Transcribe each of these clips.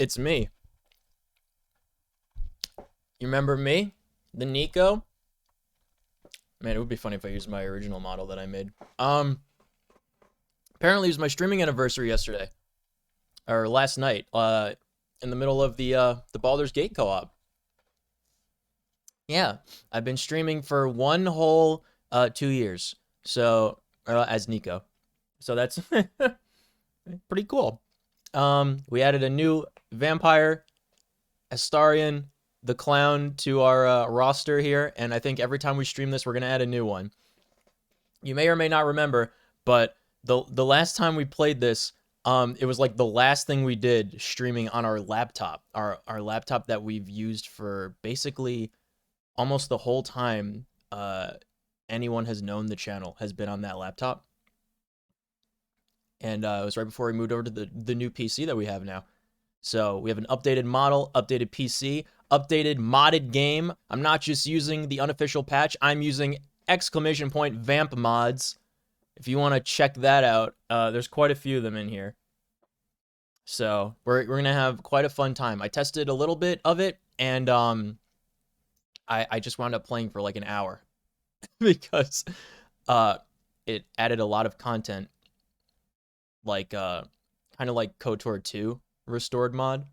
It's me. You remember me? The Nico? Man, it would be funny if I used my original model that I made. Apparently it was my streaming anniversary yesterday. Or last night. In the middle of the Baldur's Gate co-op. Yeah, I've been streaming for one whole 2 years. So, as Nico. So that's pretty cool. We added a new vampire, Astarion, the clown, to our roster here, and I think every time we stream this, we're gonna add a new one. You may or may not remember, but the last time we played this, it was like the last thing we did streaming on our laptop, our laptop that we've used for basically almost the whole time anyone has known the channel has been on that laptop. And it was right before we moved over to the new PC that we have now. So we have an updated model, updated PC, updated modded game. I'm not just using the unofficial patch. I'm using ! Vamp mods. If you want to check that out, there's quite a few of them in here. So we're going to have quite a fun time. I tested a little bit of it, and I just wound up playing for like an hour. Because it added a lot of content. Like, kind of like KOTOR 2 restored mod.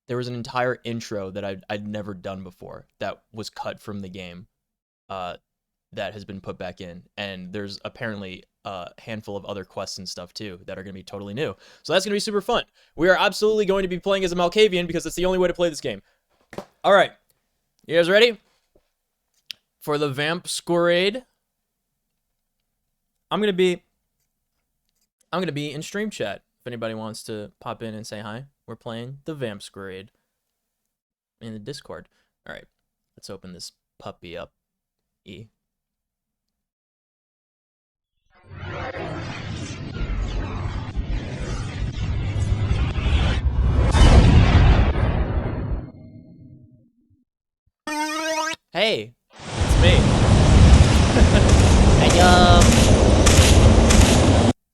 There was an entire intro that I'd never done before that was cut from the game that has been put back in. And there's apparently a handful of other quests and stuff too that are going to be totally new. So that's going to be super fun. We are absolutely going to be playing as a Malkavian because it's the only way to play this game. All right. You guys ready? For the Vampsquerade, I'm going to be in stream chat if anybody wants to pop in and say hi. We're playing the Vampsquerade in the Discord. All right, let's open this puppy up. E. Hey, it's me. Hey,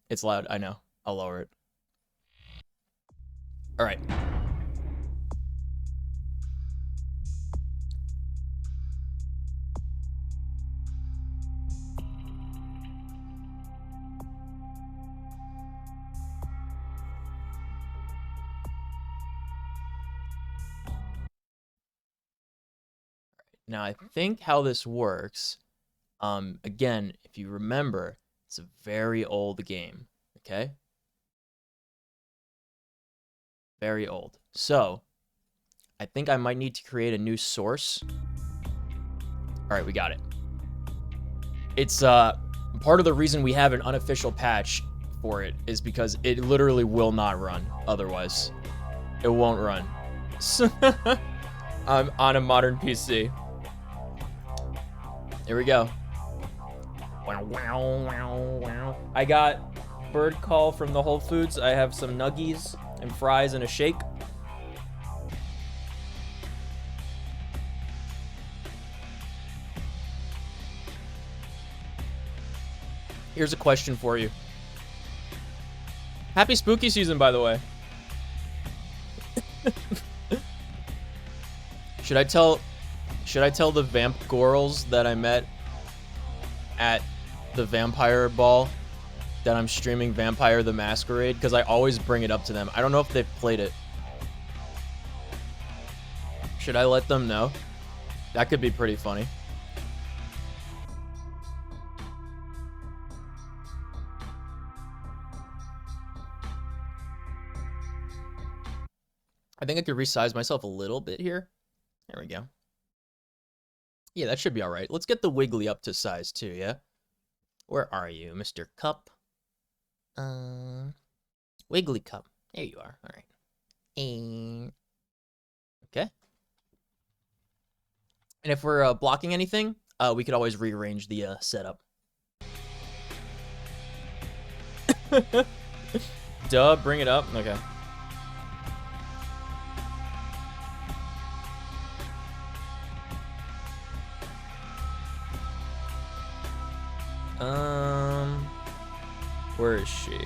it's loud, I know. I'll lower it. All right. Now, I think how this works, again, if you remember, it's a very old game, okay? Very old. So, I think I might need to create a new source. All right, we got it. It's, part of the reason we have an unofficial patch for it is because it literally will not run otherwise. It won't run. I'm on a modern PC. Here we go. I got bird call from the Whole Foods. I have some nuggies and fries and a shake. Here's a question for you. Happy spooky season, by the way. Should I tell the vamp girls that I met at the vampire ball that I'm streaming Vampire the Masquerade? Because I always bring it up to them. I don't know if they've played it. Should I let them know? That could be pretty funny. I think I could resize myself a little bit here. There we go. Yeah, that should be all right. Let's get the Wiggly up to size too, yeah? Where are you, Mr. Cup? Wiggly Cup. There you are. All right. Okay. And if we're blocking anything, we could always rearrange the setup. Duh, bring it up. Okay. Where is she?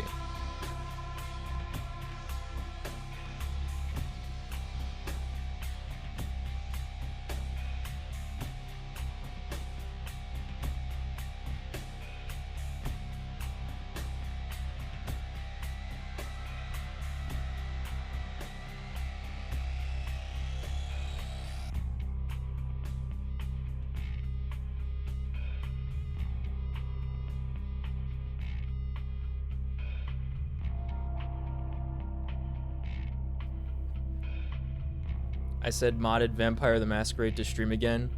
I said modded Vampire the Masquerade to stream again,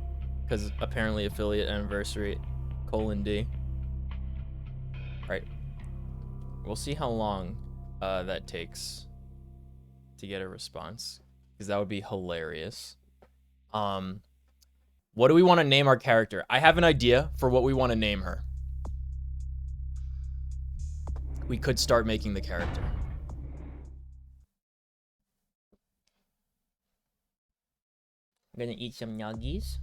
because apparently affiliate anniversary, :D. Right. We'll see how long that takes to get a response, because that would be hilarious. What do we want to name our character? I have an idea for what we want to name her. We could start making the character. I'm gonna eat some nuggies.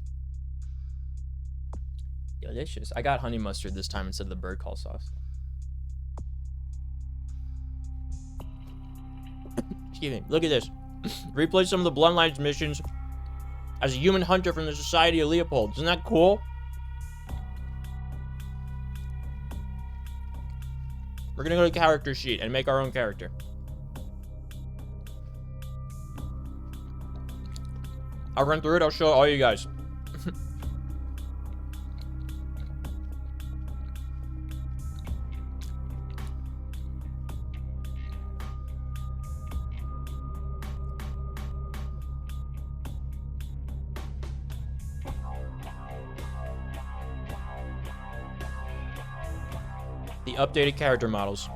Delicious. I got honey mustard this time instead of the bird call sauce. Excuse me. Look at this. Replay some of the Bloodlines missions as a human hunter from the Society of Leopold. Isn't that cool? We're gonna go to character sheet and make our own character. I'll run through it. I'll show all you guys. The updated character models.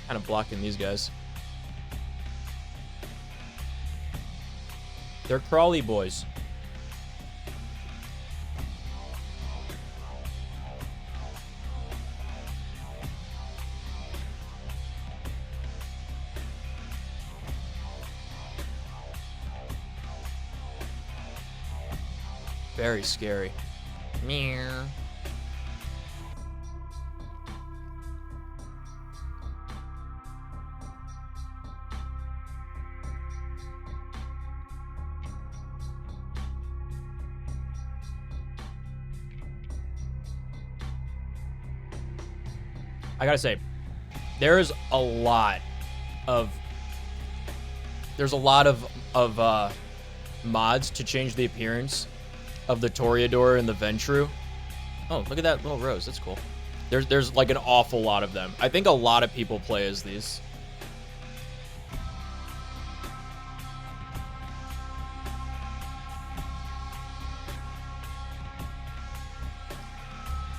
Kind of blocking these guys. They're crawly boys. Very scary. Meow. I gotta say, there's a lot of mods to change the appearance of the Toreador and the Ventru. Oh, look at that little rose. That's cool. There's like an awful lot of them. I think a lot of people play as these.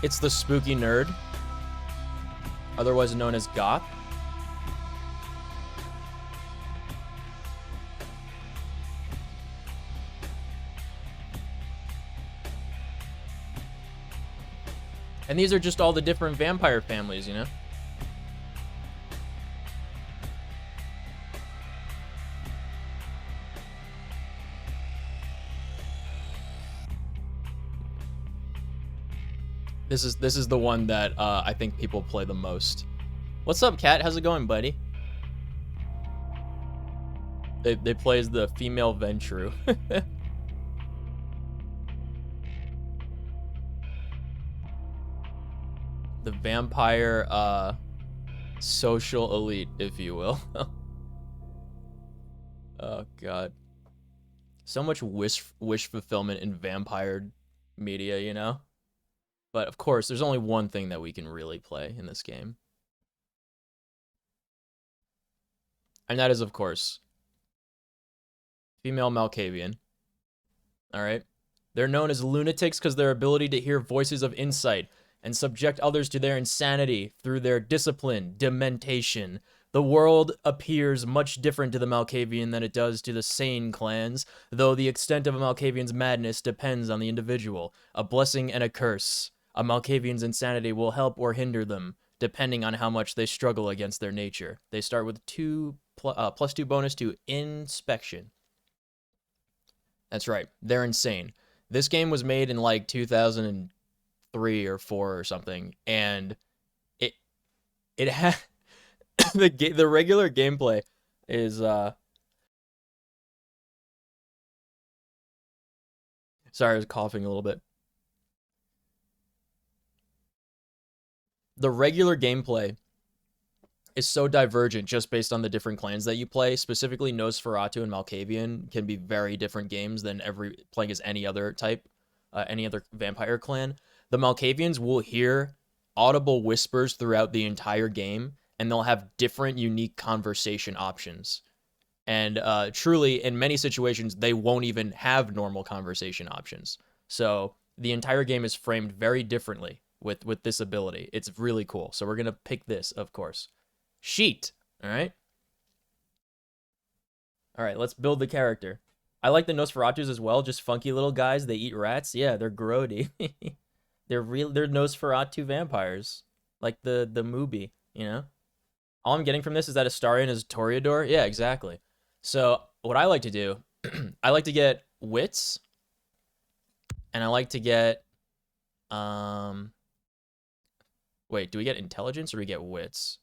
It's the spooky nerd, otherwise known as Goth. And these are just all the different vampire families, you know? This is the one that I think people play the most. What's up, Cat? How's it going, buddy? They play as the female Ventru. The vampire social elite, if you will. Oh god. So much wish fulfillment in vampire media, you know? But of course, there's only one thing that we can really play in this game. And that is, of course, female Malkavian. Alright? They're known as lunatics because their ability to hear voices of insight and subject others to their insanity through their discipline, dementation. The world appears much different to the Malkavian than it does to the sane clans, though the extent of a Malkavian's madness depends on the individual. A blessing and a curse. A Malkavian's insanity will help or hinder them, depending on how much they struggle against their nature. They start with +2 bonus to inspection. That's right, they're insane. This game was made in like 2003 or 4 or something, and it had the regular gameplay is sorry, I was coughing a little bit. The regular gameplay is so divergent just based on the different clans that you play. Specifically, Nosferatu and Malkavian can be very different games than playing as any other type, any other vampire clan. The Malkavians will hear audible whispers throughout the entire game, and they'll have different unique conversation options. And truly, in many situations, they won't even have normal conversation options. So the entire game is framed very differently with this ability. It's really cool. So we're going to pick this, of course. Sheet. All right. All right, let's build the character. I like the Nosferatus as well. Just funky little guys. They eat rats. Yeah, they're grody. They're Nosferatu vampires. Like the movie, you know? All I'm getting from this is that Astarion is Toreador. Yeah, exactly. So what I like to do, I like to get wits, and I like to get, wait, do we get intelligence or do we get wits?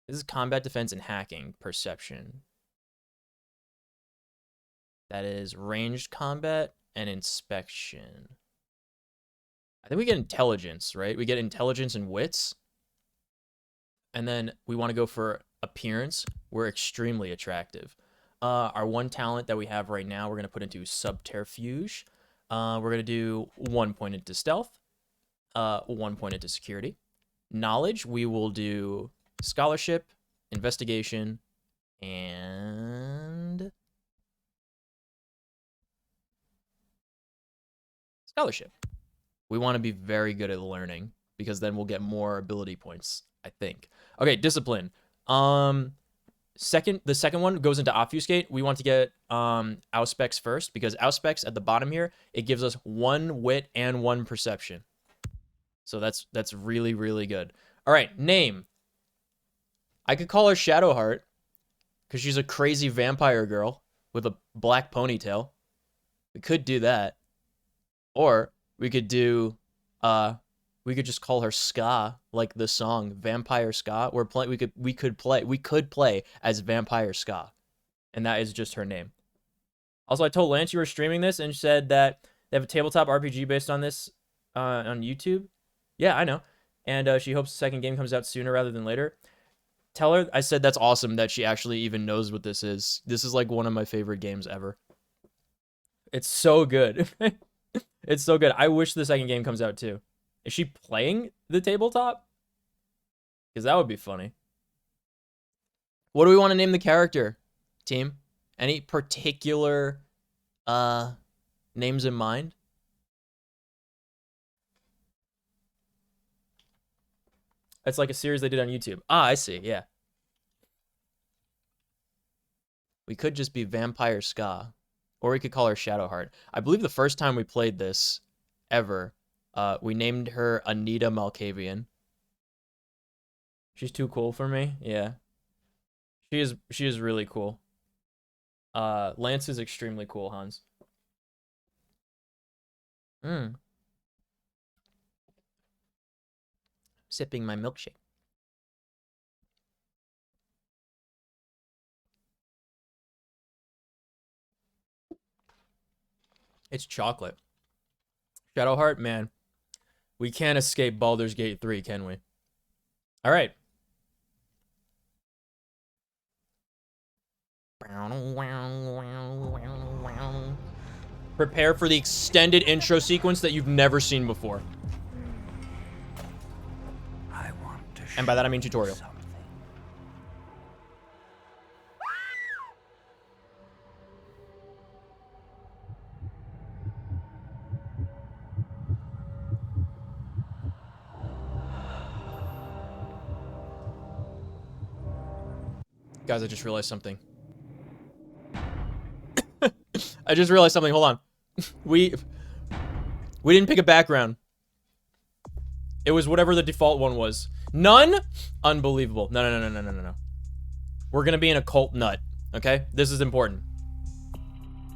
This is combat, defense, and hacking, perception. That is ranged combat and inspection. I think we get intelligence, right? We get intelligence and wits. And then we want to go for appearance. We're extremely attractive. Our one talent that we have right now, we're going to put into subterfuge. We're going to do 1 point into stealth, 1 point into security. Knowledge, we will do scholarship, investigation, and scholarship. We want to be very good at learning because then we'll get more ability points, I think. Okay, discipline. The second one goes into obfuscate. We want to get auspex first because auspex at the bottom here, it gives us 1 wit and 1 perception. So that's really, really good. All right, name. I could call her Shadowheart because she's a crazy vampire girl with a black ponytail. We could do that. Or we could do we could just call her Ska, like the song Vampire Ska. We could play as Vampire Ska. And that is just her name. Also, I told Lance you were streaming this and said that they have a tabletop RPG based on this on YouTube. Yeah, I know. And she hopes the second game comes out sooner rather than later. Tell her I said that's awesome that she actually even knows what this is. This is like one of my favorite games ever. It's so good. It's so good. I wish the second game comes out too. Is she playing the tabletop? Because that would be funny. What do we want to name the character, team? Any particular names in mind? It's like a series they did on YouTube. Ah, I see. Yeah. We could just be Vampire Ska. Or we could call her Shadowheart. I believe the first time we played this ever, we named her Anita Malkavian. She's too cool for me. Yeah. She is really cool. Lance is extremely cool, Hans. Sipping my milkshake. It's chocolate. Shadowheart, man. We can't escape Baldur's Gate 3, can we? All right. Prepare for the extended intro sequence that you've never seen before. And by that I mean tutorial. Something. Guys, I just realized something. I just realized something. Hold on. We didn't pick a background. It was whatever the default one was. None? Unbelievable. No. We're gonna be in a cult nut, okay? This is important.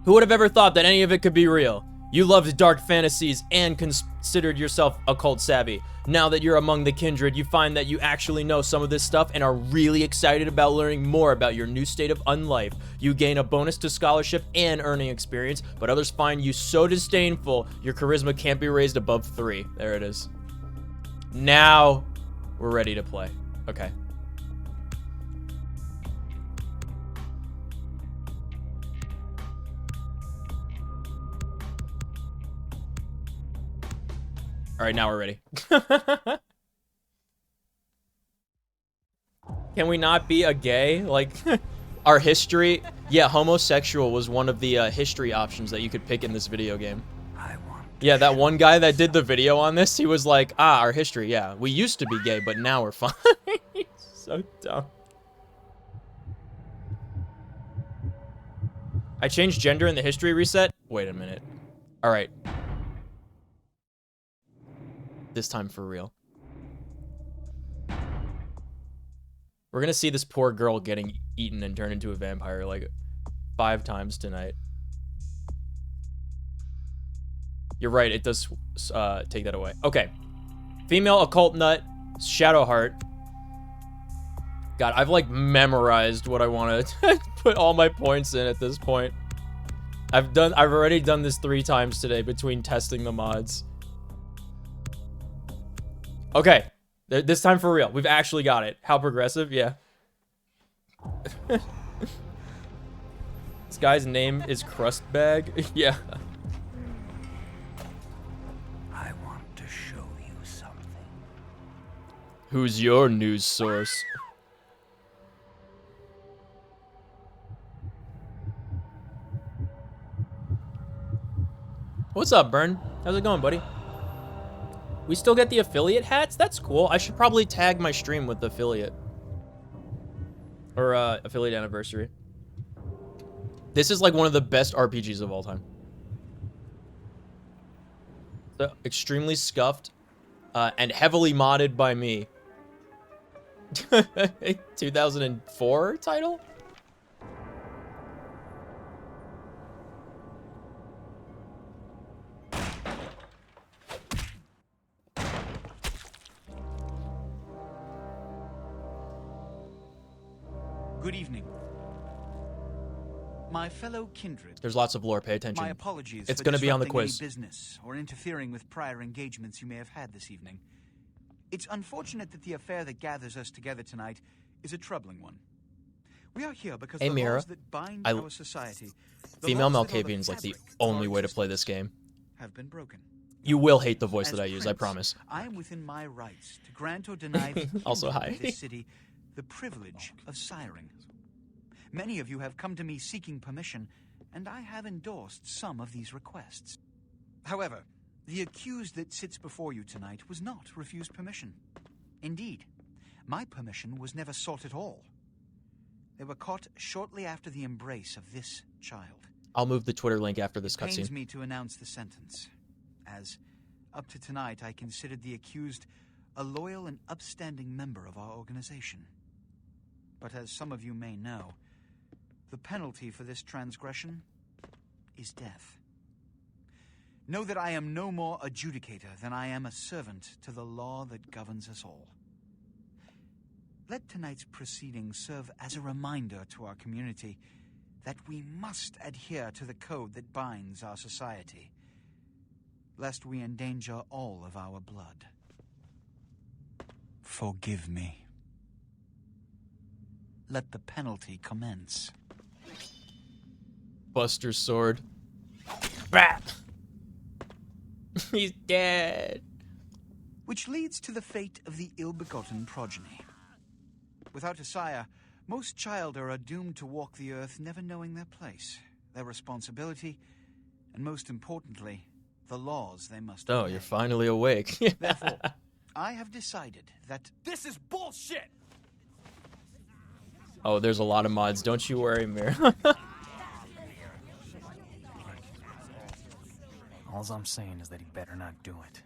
Who would have ever thought that any of it could be real? You loved dark fantasies and considered yourself occult savvy. Now that you're among the kindred, you find that you actually know some of this stuff and are really excited about learning more about your new state of unlife. You gain a bonus to scholarship and earning experience, but others find you so disdainful, your charisma can't be raised above 3. There it is. Now We're ready to play. Okay. All right, now we're ready. Can we not be a gay? Like, our history... Yeah, homosexual was one of the history options that you could pick in this video game. Yeah, that one guy that did the video on this, he was like, our history, yeah. We used to be gay, but now we're fine. So dumb. I changed gender in the history reset? Wait a minute. All right. This time for real. We're gonna see this poor girl getting eaten and turned into a vampire like 5 times tonight. You're right, it does take that away. Okay. Female occult nut, Shadowheart. God, I've like memorized what I want to put all my points in at this point. I've already done this 3 times today between testing the mods. Okay. This time for real. We've actually got it. How progressive? Yeah. This guy's name is Crustbag. Yeah. I want to show you something. Who's your news source? What's up, Burn? How's it going, buddy? We still get the affiliate hats? That's cool. I should probably tag my stream with the affiliate. Or, affiliate anniversary. This is like one of the best RPGs of all time. So, extremely scuffed, and heavily modded by me. 2004 title? Good evening. My fellow kindred. There's lots of lore, pay attention. My apologies. It's for going to be on the disrupting quiz. Any business or interfering with prior engagements you may have had this evening. It's unfortunate that the affair that gathers us together tonight is a troubling one. We are here because Hey, the Mira. laws that bind our society, the Female laws that are Malkavian's like the fabric of our only way to play existence, this game. have been broken. You will hate the voice As that I use, I prince, promise. I am within my rights to grant or deny the Also, kingdom hi. of this city the privilege of siring. Many of you have come to me seeking permission, and I have endorsed some of these requests. However, the accused that sits before you tonight was not refused permission. Indeed, my permission was never sought at all. They were caught shortly after the embrace of this child. I'll move the Twitter link after this It pains cutscene. me to announce the sentence, as up to tonight I considered the accused a loyal and upstanding member of our organization. But as some of you may know, the penalty for this transgression is death. Know that I am no more adjudicator than I am a servant to the law that governs us all. Let tonight's proceedings serve as a reminder to our community that we must adhere to the code that binds our society, lest we endanger all of our blood. Forgive me. Let the penalty commence. Buster's sword. Bah! He's dead. Which leads to the fate of the ill-begotten progeny. Without a sire, most childer are doomed to walk the earth never knowing their place, their responsibility, and most importantly, the laws they must Oh, obey. you're finally awake. Therefore, I have decided that this is bullshit! Oh, there's a lot of mods. Don't you worry, Mir. All I'm saying is that he better not do it.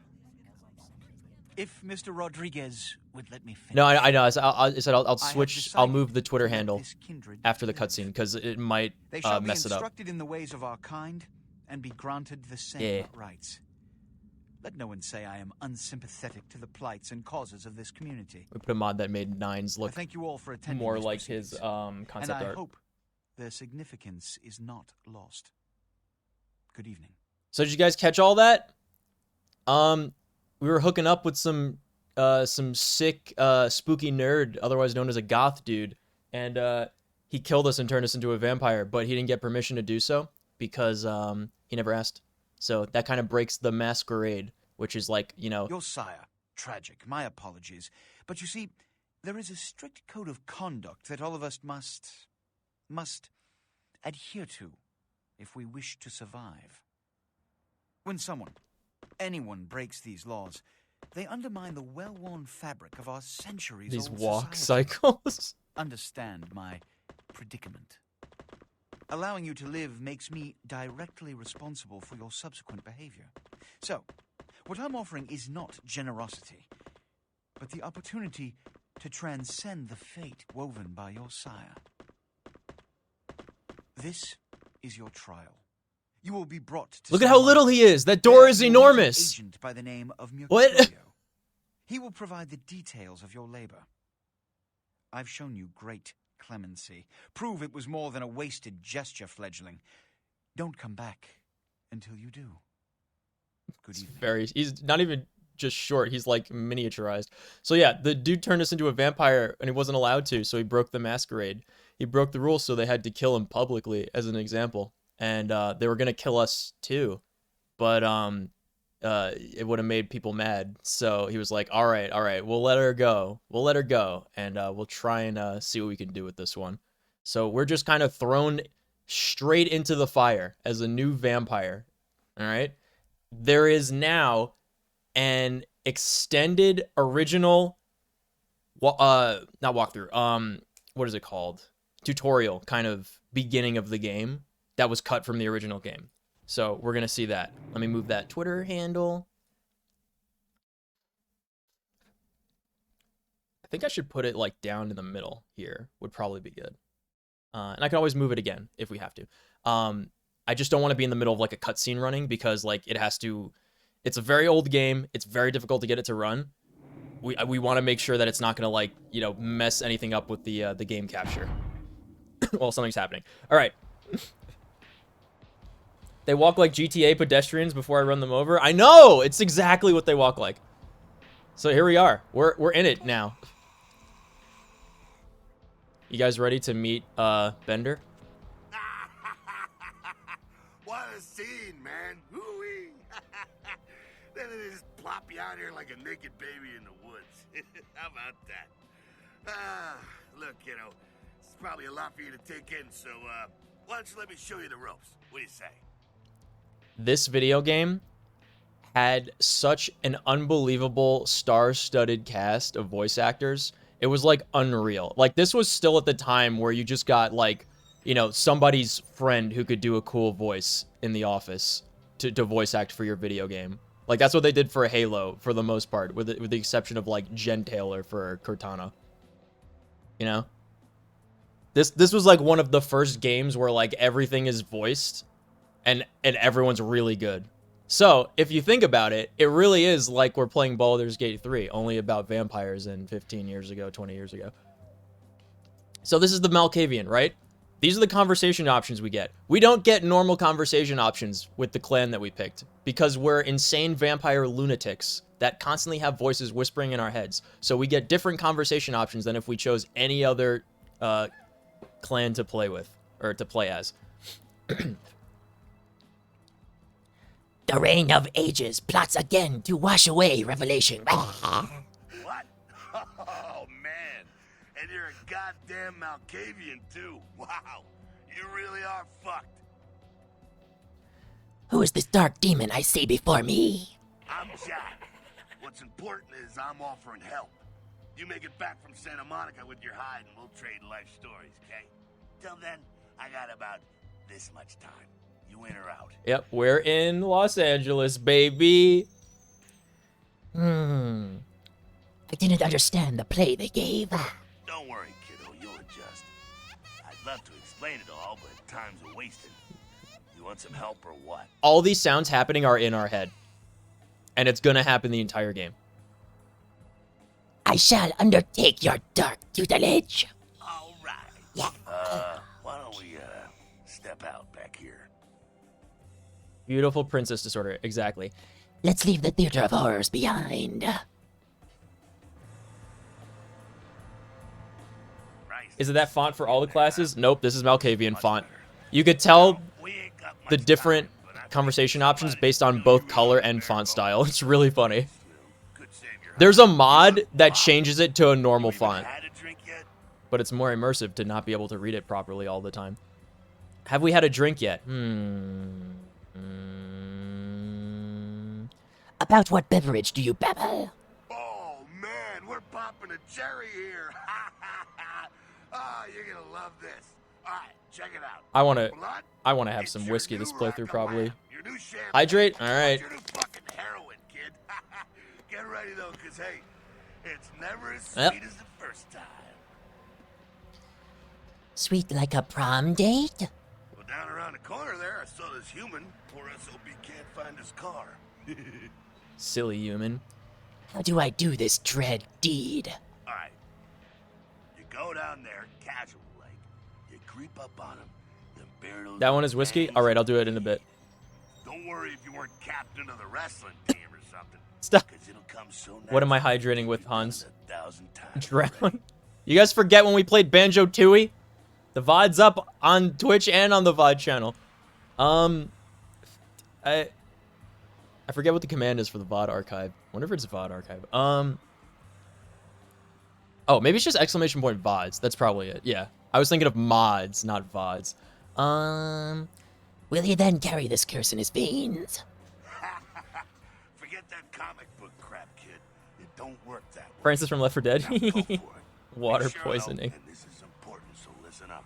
If Mr. Rodriguez would let me finish. No, I know. I said I'll I have switch. decided I'll move the Twitter to let handle this kindred after the live. cutscene because it might They shall be mess it up. instructed in the ways of our kind and be granted the same Yeah. rights. Let no one say I am unsympathetic to the plights and causes of this community. We put a mod that made Nines I look thank you all for attending more these like his proceedings, and concept I art. hope their significance is not lost. Good evening. So did you guys catch all that? We were hooking up with some some sick, spooky nerd, otherwise known as a goth dude, and he killed us and turned us into a vampire, but he didn't get permission to do so because he never asked. So that kind of breaks the masquerade, which is like, you know... Your sire. Tragic. My apologies. But you see, there is a strict code of conduct that all of us must adhere to if we wish to survive. When anyone breaks these laws, they undermine the well-worn fabric of our centuries-old These walk society. cycles. Understand my predicament. Allowing you to live makes me directly responsible for your subsequent behavior. So, what I'm offering is not generosity, but the opportunity to transcend the fate woven by your sire. This is your trial. You will be brought to... Look at how little he is. That door is enormous. Agent by the name of What? Mercurio. He will provide the details of your labor. I've shown you great clemency. Prove it was more than a wasted gesture, fledgling. Don't come back until you do. Good evening. He's not even just short. He's like miniaturized. So yeah, the dude turned us into a vampire and he wasn't allowed to. So he broke the masquerade. He broke the rules. So they had to kill him publicly as an example. And they were going to kill us too. But it would have made people mad. So he was like, all right, we'll let her go. And we'll try and see what we can do with this one. So we're just kind of thrown straight into the fire as a new vampire. All right. There is now an extended original, not walkthrough, what is it called? Tutorial kind of beginning of the game that was cut from the original game. So we're going to see that. Let me move that Twitter handle. I think I should put it like down in the middle here would probably be good. And I can always move it again if we have to. I just don't want to be in the middle of like a cutscene running because like it has to, it's a very old game. It's very difficult to get it to run. We want to make sure that it's not going to like, you know, mess anything up with the game capture while something's happening. All right. They walk like GTA pedestrians before I run them over. I know! It's exactly what they walk like. So here we are. We're in it now. You guys ready to meet Bender? What a scene, man. Hoo-wee. Then they just plop you out here like a naked baby in the woods. How about that? Look, kiddo, it's probably a lot for you to take in, so why don't you let me show you the ropes? What do you say? This video game had such an unbelievable star-studded cast of voice actors. It was like unreal. Like this was still at the time where you just got like, you know, somebody's friend who could do a cool voice in the office to voice act for your video game. Like that's what they did for Halo for the most part, with the exception of like Jen Taylor for Cortana. You know? This was like one of the first games where like everything is voiced and everyone's really good. So, if you think about it, it really is like we're playing Baldur's Gate 3, only about vampires and 15 years ago, 20 years ago. So this is the Malkavian, right? These are the conversation options we get. We don't get normal conversation options with the clan that we picked because we're insane vampire lunatics that constantly have voices whispering in our heads. So we get different conversation options than if we chose any other clan to play with, or to play as. The reign of ages plots again to wash away revelation. What? Oh, man. And you're a goddamn Malkavian, too. Wow. You really are fucked. Who is this dark demon I see before me? I'm Jack. What's important is I'm offering help. You make it back from Santa Monica with your hide and we'll trade life stories, okay? Till then, I got about this much time. You in or out? Yep, we're in Los Angeles, baby. I didn't understand the play they gave. Don't worry, kiddo, you'll adjust. I'd love to explain it all, but time's a wasting. You want some help or what? All these sounds happening are in our head. And it's gonna happen the entire game. I shall undertake your dark tutelage. All right. Yeah. Why don't we, step out back here? Beautiful princess disorder, exactly. Let's leave the theater of horrors behind. Is it that font for all the classes? Nope, this is Malkavian font. You could tell the different conversation options based on both color and font style. It's really funny. There's a mod that changes it to a normal font, but it's more immersive to not be able to read it properly all the time. Have we had a drink yet? About what beverage do you babble? Oh, man, we're popping a cherry here. Oh, you're gonna love this. All right, check it out. I want to have It's some your whiskey new this playthrough rock probably. of your new champagne. Hydrate? All right. It's your new fucking heroin, kid. Get ready, though, because, hey, it's never as sweet Yep. as the first time. Sweet like a prom date? Well, down around the corner there, I saw this human. Poor SOB can't find his car. Silly human. How do I do this dread deed? All right. You go down there, casual like. You creep up on him. Then bear those That one is whiskey? fangs All right, I'll do it in a bit. Don't worry if you weren't captain of the wrestling team or something. Stop. 'Cause it'll come so What am I naturally. hydrating with, You've done Hans? it 1,000 times. Drown. You guys forget when we played Banjo-Tooie? The VOD's up on Twitch and on the VOD channel. I forget what the command is for the VOD archive. I wonder if it's a VOD archive. Oh, maybe it's just exclamation point VODs. That's probably it. Yeah. I was thinking of mods, not VODs. Will he then carry this curse in his veins? Forget that comic book crap, kid. It don't work that way. Francis from Left 4 Dead. Now go for it. Water Be sure, though, poisoning. and this is important, so listen up.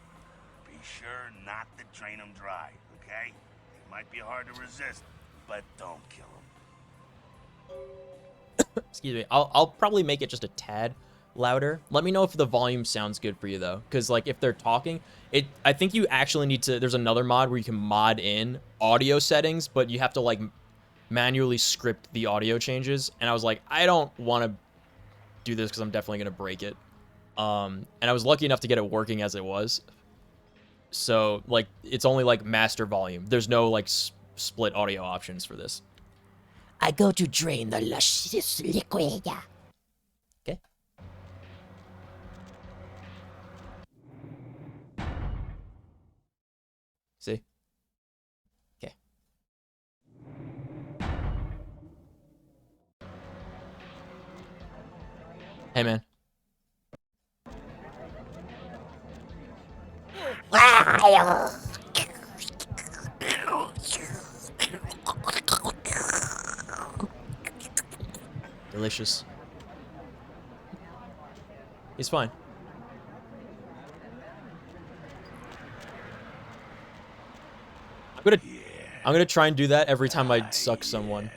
Be sure not to drain them dry, okay? It might be hard to resist, but don't kill them. Excuse me. I'll probably make it just a tad louder. Let me know if the volume sounds good for you though, because like if they're talking, I think you actually need to. There's another mod where you can mod in audio settings, but you have to like manually script the audio changes. And I was like, I don't want to do this because I'm definitely gonna break it. And I was lucky enough to get it working as it was. So like it's only like master volume. There's no like split audio options for this. I go to drain the luscious liquid. Okay. See? Okay. Hey, man. Delicious. He's fine. I'm gonna try and do that every time I suck someone,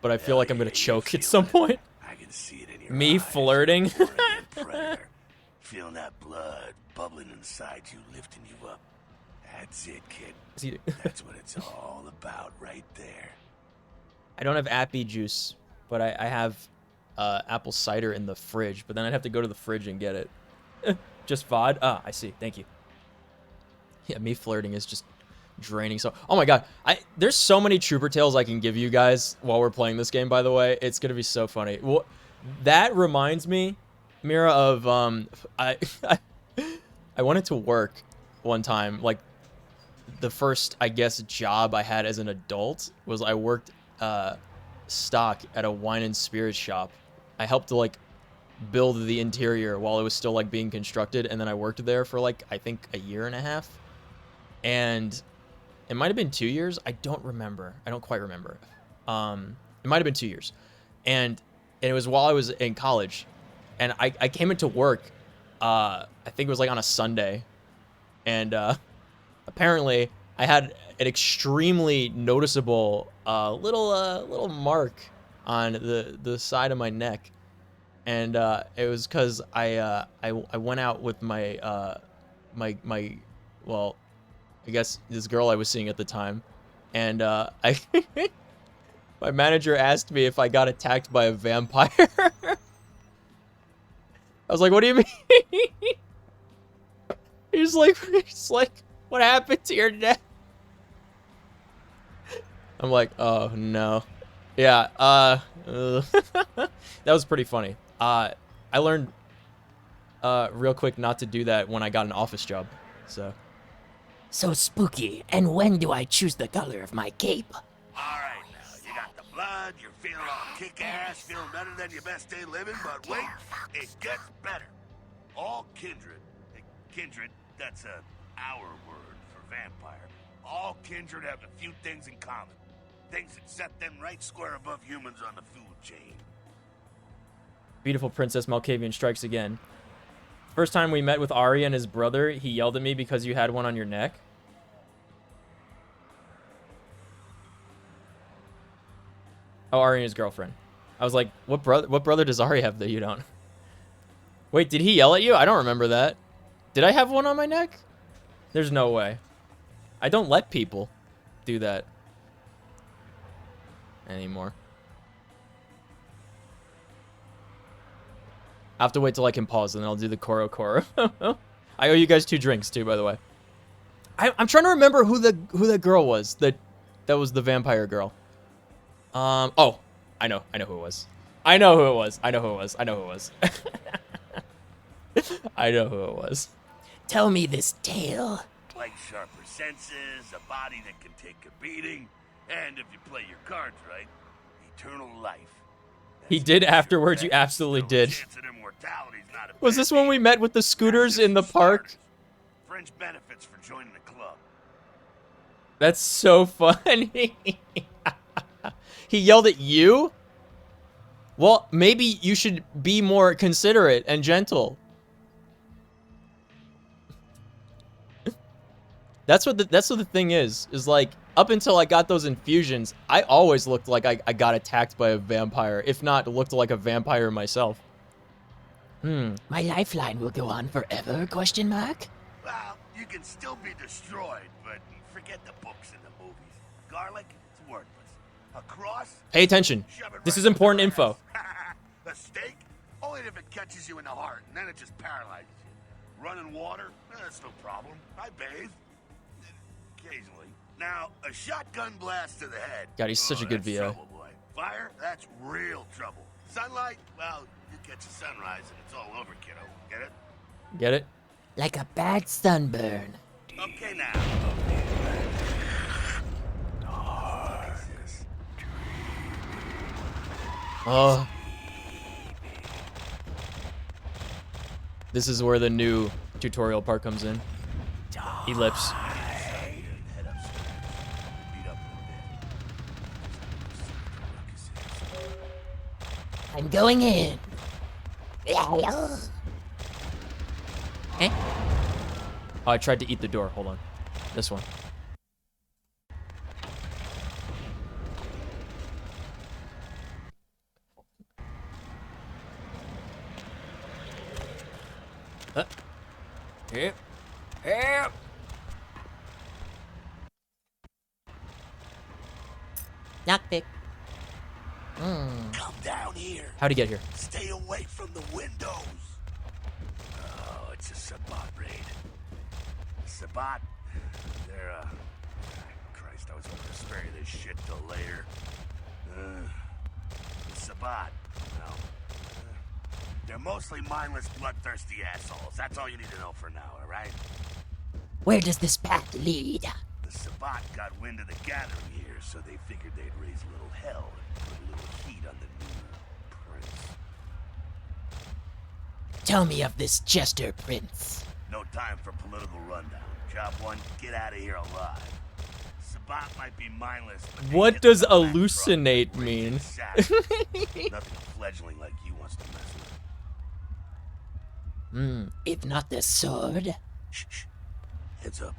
but I feel like I'm gonna choke at some point. I can see it in your Me eyes. flirting. You're a predator. Feeling that blood bubbling inside you, lifting you up. That's it, kid. That's what it's all about right there. I don't have appy juice, but I have apple cider in the fridge, but then I'd have to go to the fridge and get it. Just VOD? Ah, I see. Thank you. Yeah, me flirting is just draining. So, oh my god, there's so many trooper tales I can give you guys while we're playing this game, by the way. It's gonna be so funny. Well, that reminds me, Mira, of I wanted to work one time. Like the first, I guess, job I had as an adult was I worked stock at a wine and spirits shop. I helped to like build the interior while it was still like being constructed, and then I worked there for like I think a year and a half, and it might have been 2 years. I don't remember. I don't quite remember. It might have been 2 years, and it was while I was in college, and I came into work. I think it was like on a Sunday, and apparently I had an extremely noticeable little mark on the side of my neck, and it was because I went out with my well, I guess this girl I was seeing at the time, and I my manager asked me if I got attacked by a vampire. I was like, "What do you mean?" He's like, "What happened to your neck?" I'm like, "Oh no." Yeah, that was pretty funny. I learned real quick not to do that when I got an office job. So. So spooky. And when do I choose the color of my cape? Alright now, you got the blood, you're feeling all kick-ass, feeling better than your best day living, but wait, it gets better. All kindred, that's our word for vampire. All kindred have a few things in common. Things that set them right square above humans on the food chain. Beautiful Princess Malkavian strikes again. First time we met with Ari and his brother, he yelled at me because you had one on your neck. Oh, Ari and his girlfriend. I was like, what brother does Ari have that you don't? Wait, did he yell at you? I don't remember that. Did I have one on my neck? There's no way. I don't let people do that anymore. I have to wait till I can pause, and then I'll do the Koro. I owe you guys 2 drinks too, by the way. I'm trying to remember who that girl was. That was the vampire girl. Oh, I know who it was. I know who it was. I know who it was. Tell me this tale. Like sharper senses, a body that can take a beating, and if you play your cards right, eternal life. He did afterwards, you absolutely did. Was this when we met with the scooters in the park? Fringe benefits for joining the club. That's so funny. He yelled at you? Well, maybe you should be more considerate and gentle. That's what the thing is like, up until I got those infusions, I always looked like I got attacked by a vampire, if not looked like a vampire myself. My lifeline will go on forever, question mark? Well, you can still be destroyed, but forget the books and the movies. Garlic, it's worthless. A cross? Pay attention. This is important info. A steak? Only if it catches you in the heart, and then it just paralyzes you. Running water? That's no problem. I bathe. Occasionally. Now, a shotgun blast to the head. God, he's such a good that's VO. trouble, boy. Fire? That's real trouble. Sunlight? Well, you catch a sunrise and it's all over, kiddo. Get it? Get it? Like a bad sunburn. Okay now. Oh. This is where the new tutorial part comes in. Ellipse. I'm going in. Eh? Oh, I tried to eat the door. Hold on. This one. Here. Here. Lockpick. Come down here. How'd he get here? Stay away from the windows. Oh, it's a Sabat raid. Sabat, they're, Christ, I was going to spare you this shit till later. The Sabat, well, they're mostly mindless, bloodthirsty assholes. That's all you need to know for now, alright? Where does this path lead? The Sabat got wind of the gathering here, so they figured they'd raise a little hell and put a little heat on the new prince. Tell me of this Jester Prince. No time for political rundown. Job 1, get out of here alive. Sabat might be mindless, but What does hallucinate mean? Nothing a fledgling like you wants to mess with. If not the sword. Shh, shh. Heads up.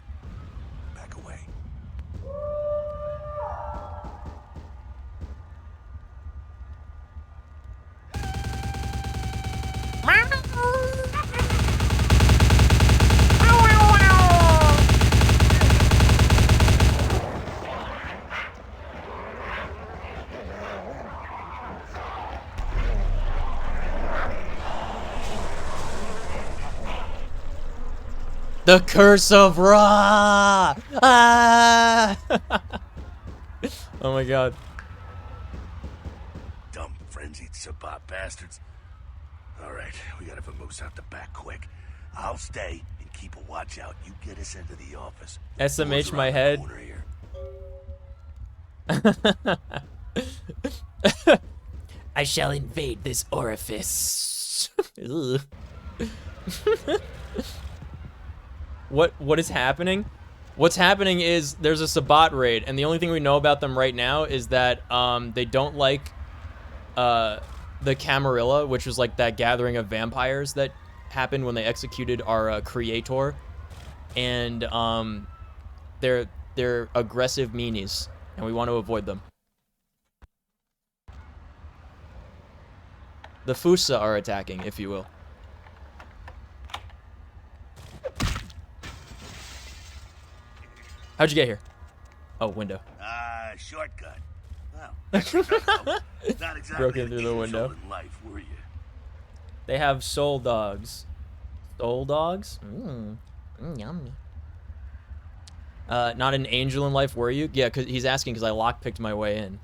Back away. The Curse of Ra! Ah! Oh my god. Dumb frenzied Sabat bastards. Alright. right, we gotta vamoose out the back quick. I'll stay and keep a watch out. You get us into the office. SMH Doors my around the head. corner here. I shall invade this orifice. Ugh. What is happening? What's happening is there's a Sabat raid, and the only thing we know about them right now is that they don't like the Camarilla, which was like that gathering of vampires that happened when they executed our creator, and they're aggressive meanies, and we want to avoid them. The Fusa are attacking, if you will. How'd you get here? Oh, window. Shortcut. Well, not exactly Broke in through the window. In life, were you? They have soul dogs. Soul dogs? Yummy. Not an angel in life, were you? Yeah, cause he's asking because I lockpicked my way in.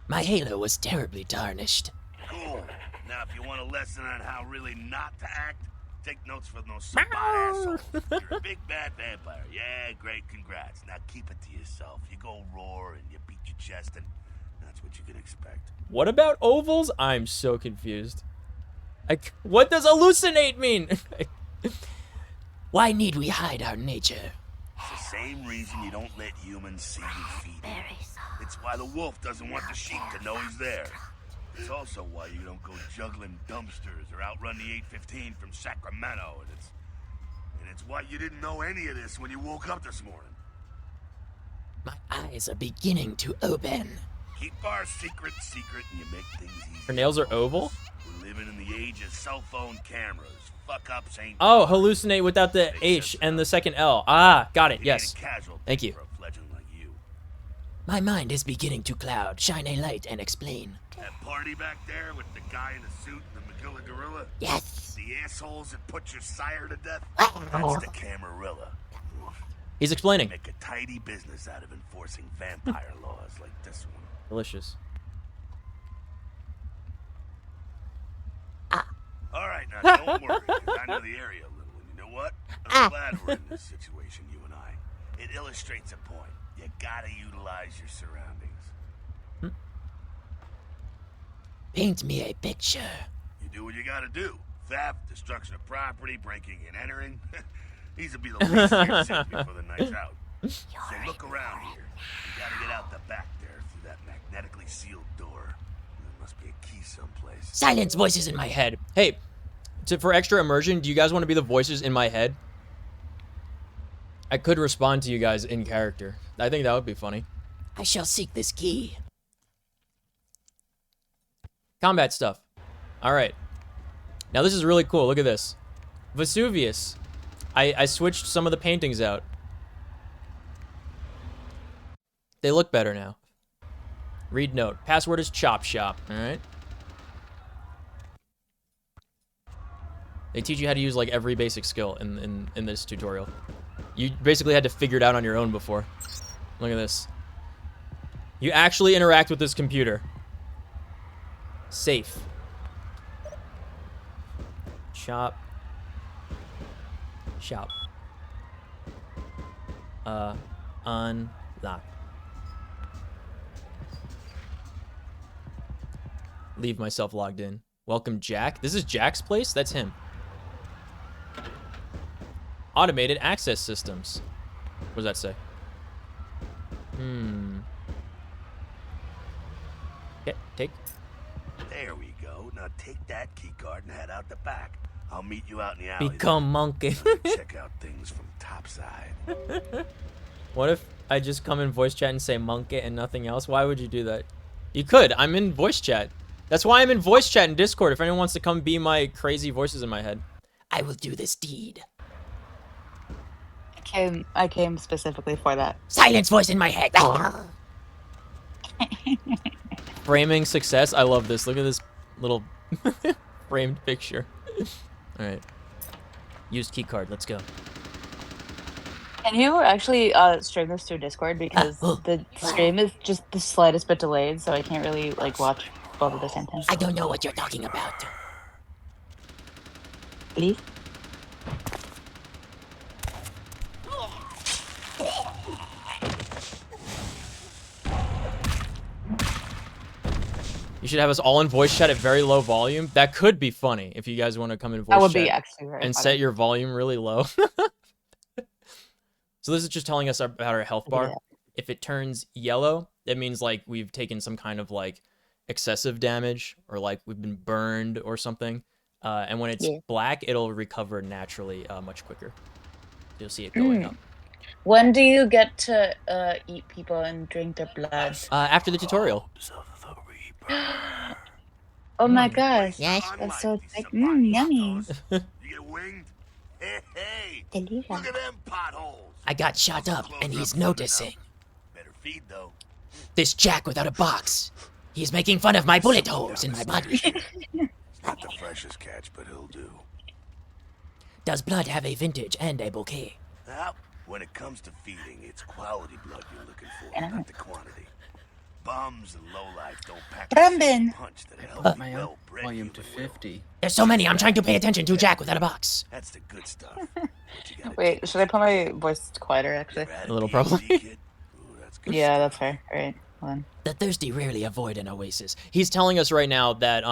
My halo was terribly tarnished. Cool. Now, if you want a lesson on how really not to act, take notes from those Sabat assholes. You're a big bad vampire. Yeah, great, congrats. Now keep it to yourself. You go roar and you beat your chest, and that's what you can expect. What about ovals? I'm so confused. What does hallucinate mean? Why need we hide our nature? It's the same reason you don't let humans see you feeding. It's why the wolf doesn't want the sheep to know he's there. It's also why you don't go juggling dumpsters or outrun the 815 from Sacramento, and it's why you didn't know any of this when you woke up this morning. My eyes are beginning to open. Keep our secret secret, and you make things easy. Her nails are oval? We're living in the age of cell phone cameras. Fuck-ups ain't... Oh, hallucinate without the H and the second L. Ah, got it, yes. Thank you. For a fledgling like you. My mind is beginning to cloud. Shine a light and explain. That party back there with the guy in the suit and the Magilla Gorilla? Yes. The assholes that put your sire to death? That's the Camarilla. He's explaining. Make a tidy business out of enforcing vampire laws like this one. Delicious. All right, now don't worry, 'cause I know the area a little, and you know what? I'm glad we're in this situation, you and I. It illustrates a point. You gotta utilize your surroundings. Paint me a picture. You do what you gotta do. Theft, destruction of property, breaking and entering. These will be the least of your sins before the night's out. So look around here. You gotta get out the back there through that magnetically sealed door. There must be a key someplace. Silence voices in my head. Hey, for extra immersion, do you guys want to be the voices in my head? I could respond to you guys in character. I think that would be funny. I shall seek this key. Combat stuff. All right. Now this is really cool. Look at this. Vesuvius. I switched some of the paintings out. They look better now. Read note. Password is Chop Shop. All right. They teach you how to use like every basic skill in this tutorial. You basically had to figure it out on your own before. Look at this. You actually interact with this computer. Safe. Shop. Shop. Unlock. Leave myself logged in. Welcome, Jack. This is Jack's place? That's him. Automated access systems. What does that say? Okay, take. There we go. Now take that key card and head out the back. I'll meet you out in the alley. Become monkey. Check out things from topside. What if I just come in voice chat and say monkey and nothing else? Why would you do that? You could. I'm in voice chat. That's why I'm in voice chat in Discord. If anyone wants to come be my crazy voices in my head. I will do this deed. I came specifically for that. Silence voice in my head. Framing success. I love this. Look at this little framed picture. All right. Use key card. Let's go. Can you actually stream this through Discord, because the stream is just the slightest bit delayed, so I can't really like watch both at the same time. I don't know what you're talking about. Please? You should have us all in voice chat at very low volume. That could be funny if you guys want to come in voice That would chat be actually very and funny. set your volume really low. So this is just telling us about our health bar. Yeah. If it turns yellow, that means like we've taken some kind of like excessive damage or like we've been burned or something. And when it's black, it'll recover naturally much quicker. You'll see it going up. When do you get to eat people and drink their blood? After the tutorial. Oh my gosh. Yes. That's so like, yummy. You get winged? Hey, Delicious. look at them potholes. I got shot up and he's noticing. Better feed though. This Jack without a box. He's making fun of my bullet holes in my body. Not the freshest catch, but he'll do. Does blood have a vintage and a bouquet? Now, when it comes to feeding, it's quality blood you're looking for, not the quantity. Bums and lowlife don't pack the same punch that a healthy, well-bred Volume to human will. 50. There's so many, I'm trying to pay attention to Jack without a box. That's the good stuff. What you gotta Wait, do. should I put my voice quieter actually? You're at A little it, probably. PhD kid. Ooh, that's good Yeah, stuff. that's fair. Alright, hold on. The thirsty rarely avoid an oasis. He's telling us right now that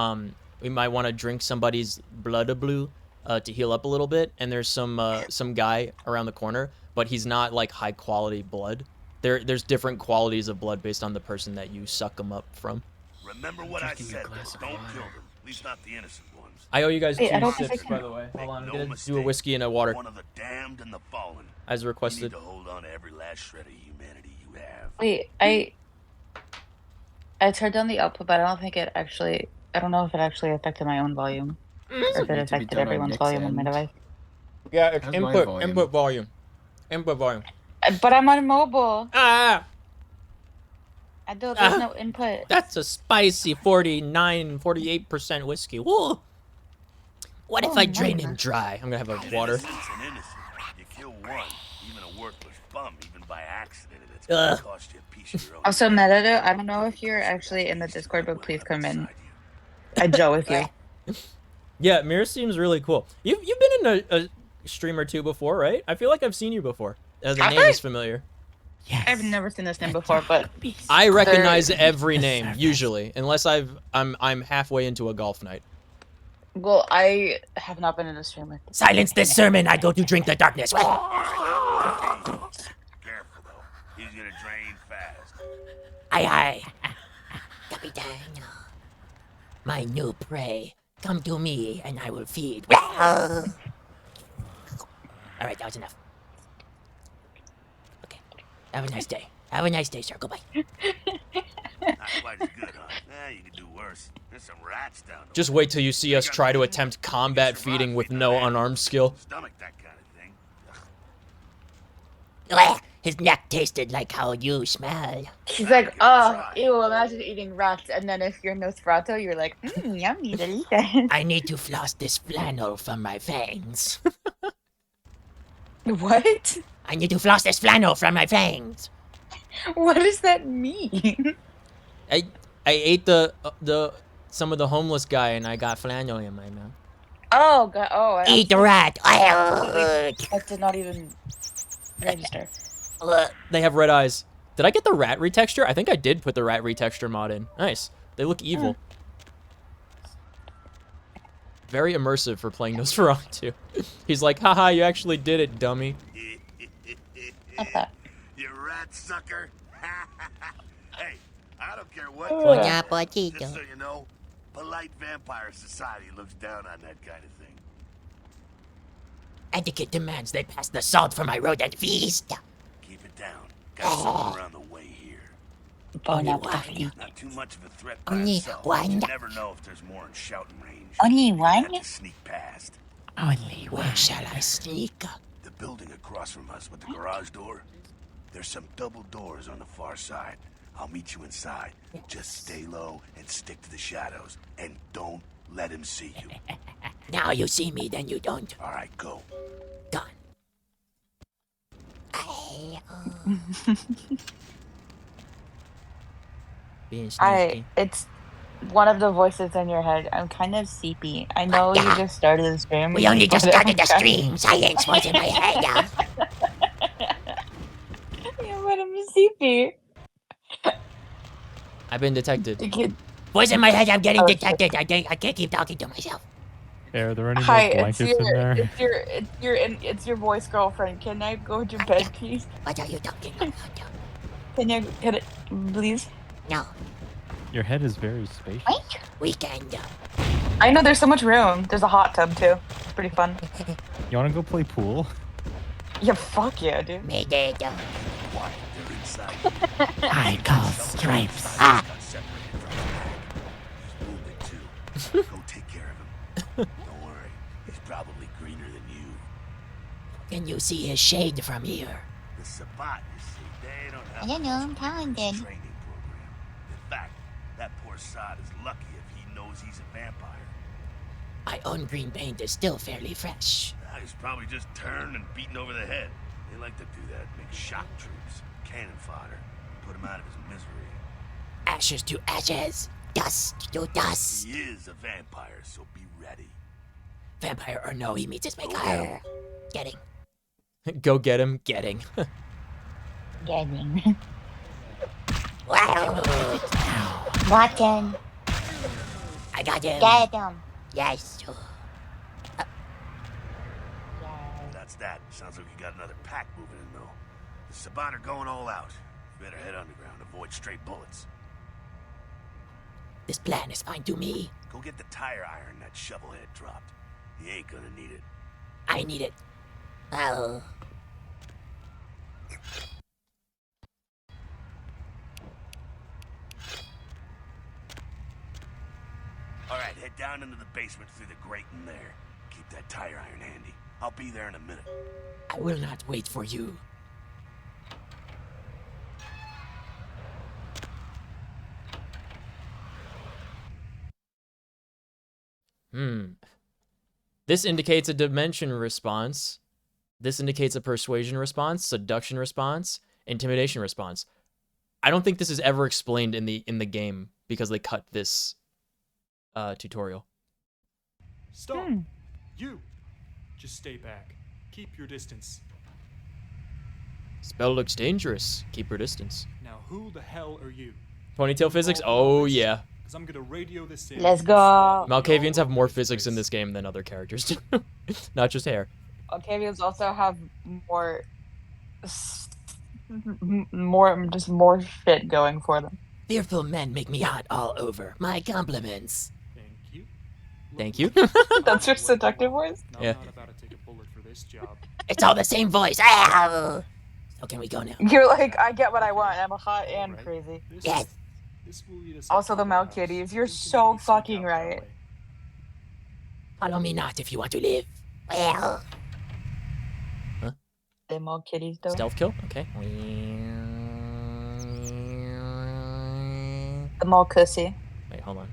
we might want to drink somebody's blood blue to heal up a little bit, and there's some guy around the corner, but he's not like high quality blood. There's different qualities of blood based on the person that you suck them up from. Remember what I Drinking a said, glass though. of Don't water. kill them. At least not the innocent ones. I owe you guys Wait, I 2 don't think sips, I can. by the way. Hold on, I'm No gonna do a mistake. whiskey and a water, One of the damned and the fallen. as You requested. need to hold on to every last shred of humanity you have. Wait, I turned down the output, but I don't think it actually. I don't know if it actually affected my own volume, or if it need to be affected done on everyone's Nick's volume on my end. device. Yeah, it's How's my volume? input volume. But I'm on mobile. Ah, I don't. There's no input. that's a spicy 48% whiskey. Whoa. What if Oh, I drain no. him dry? I'm gonna have a water. Innocent's an innocent. You kill one, even a worthless bum, even by accident, and it's gonna cost you a piece of your own. Also, Metado, I don't know if you're actually in the Discord, but please come in. I Joe with you. Yeah, Mira seems really cool. You've been in a stream or two before, right? I feel like I've seen you before. The name is familiar. Yes. I've never seen this name before, but I recognize every name usually, unless I'm halfway into a golf night. well, I have not been in a stream with. Silence this sermon, I go to drink the darkness. Careful, though. He's gonna drain fast. Aye, aye. Capitan. My new prey. Come to me and I will feed. Alright, that was enough. Okay. Have a nice day. Have a nice day, sir. Goodbye. Not quite as good, huh? You could do worse. There's some rats down there. Just wait till you see us try to attempt combat feeding with no unarmed skill. Stomach that kind of thing. Ugh, his neck tasted like how you smell. He's like, oh, ew, imagine eating rats, and then if you're Nosferatu, you're like, yummy, delicious. I need to floss this flannel from my fangs. What? I need to floss this flannel from my fangs. What does that mean? I ate some of the homeless guy and I got flannel in my mouth. Oh, God. Oh, I Eat the rat. that did not even register. They have red eyes. Did I get the rat retexture? I think I did put the rat retexture mod in. Nice. They look evil. Very immersive for playing Nosferatu. He's like, haha, you actually did it, dummy. What's that? You rat sucker. Hey, I don't care what. Buona Just potito. so you know, polite vampire society looks down on that kind of thing. Etiquette demands they pass the salt for my rodent feast. Keep it down. Got something around the way here. Only Bon one. appetit. Not too much of a threat by Only itself. one. You never know if there's more in shouting range. Only You one? have to sneak past. Only where shall I sneak? The building across from us with the garage door. There's some double doors on the far side. I'll meet you inside. Just stay low and stick to the shadows. And don't let him see you. Now you see me, then you don't. All right, go. Gone. Being sneaky. It's one of the voices in your head. I'm kind of sleepy. I know you Yeah. just started the stream. We only just but I'm started the kind- stream. Science was in my head. Yeah, but I'm sleepy. I've been detected. The kid- Voice in my head. I'm getting Oh, shit. detected. I can't keep talking to myself. Hey, are there any Hi, more blankets in there? it's your voice girlfriend. Can I go to bed, please? What are you talking about? Can it, please? No, Your head is very spacious. weekend. I know there's so much room. There's a hot tub too. It's pretty fun. You want to go play pool? Yeah, fuck yeah, dude. Made it. Why? They're inside. I call stripes. Got separated from the pack. He's wounded too. Go take care of him. Don't worry. He's probably greener than you. Can you see his shade from here? The Sabat, you see, they don't have I don't know, I'm much of a talented. training program. In fact, that poor sod is lucky if he knows he's a vampire. My own green paint is still fairly fresh. He's probably just turned and beaten over the head. They like to do that, make shock troops, cannon fodder, put him out of his misery. Ashes to ashes, dust to dust. He is a vampire, so be ready. Vampire or no, he meets his maker. Getting. Go get him. Getting. Getting. Wow. Rotten. I got him. Get him. Yes. That's that. Sounds like we got another pack moving in, though. The Sabat are going all out. You better head underground, avoid stray bullets. This plan is fine to me. Go get the tire iron that shovelhead dropped. He ain't gonna need it. I need it. Oh. Alright, head down into the basement through the grate in there. Keep that tire iron handy. I'll be there in a minute. I will not wait for you. This indicates a dimension response. This indicates a persuasion response, seduction response, intimidation response. I don't think this is ever explained in the game because they cut this tutorial. Stop! You! Just stay back. Keep your distance. Spell looks dangerous. Keep your distance. Now, who the hell are you? Ponytail physics? Oh, yeah. Because I'm gonna radio this in. Let's go. Malkavians have more physics in this game than other characters do. Not just hair. Octavians also have more shit going for them. Fearful men make me hot all over. My compliments. Thank you. Thank you. That's your seductive voice? Now, Yeah. I'm not about to take a bullet for this job. It's all the same voice. Ow! So can we go now? You're like, I get what I want. I'm hot and Right. crazy. This Yes. This will lead us Also up the to Mal house. Kitties. You're Please do so not sneak fucking out that right. way. Follow me not if you want to live. Well, Them all kitties though. Stealth kill? Okay. Them all cussy. Wait, hold on.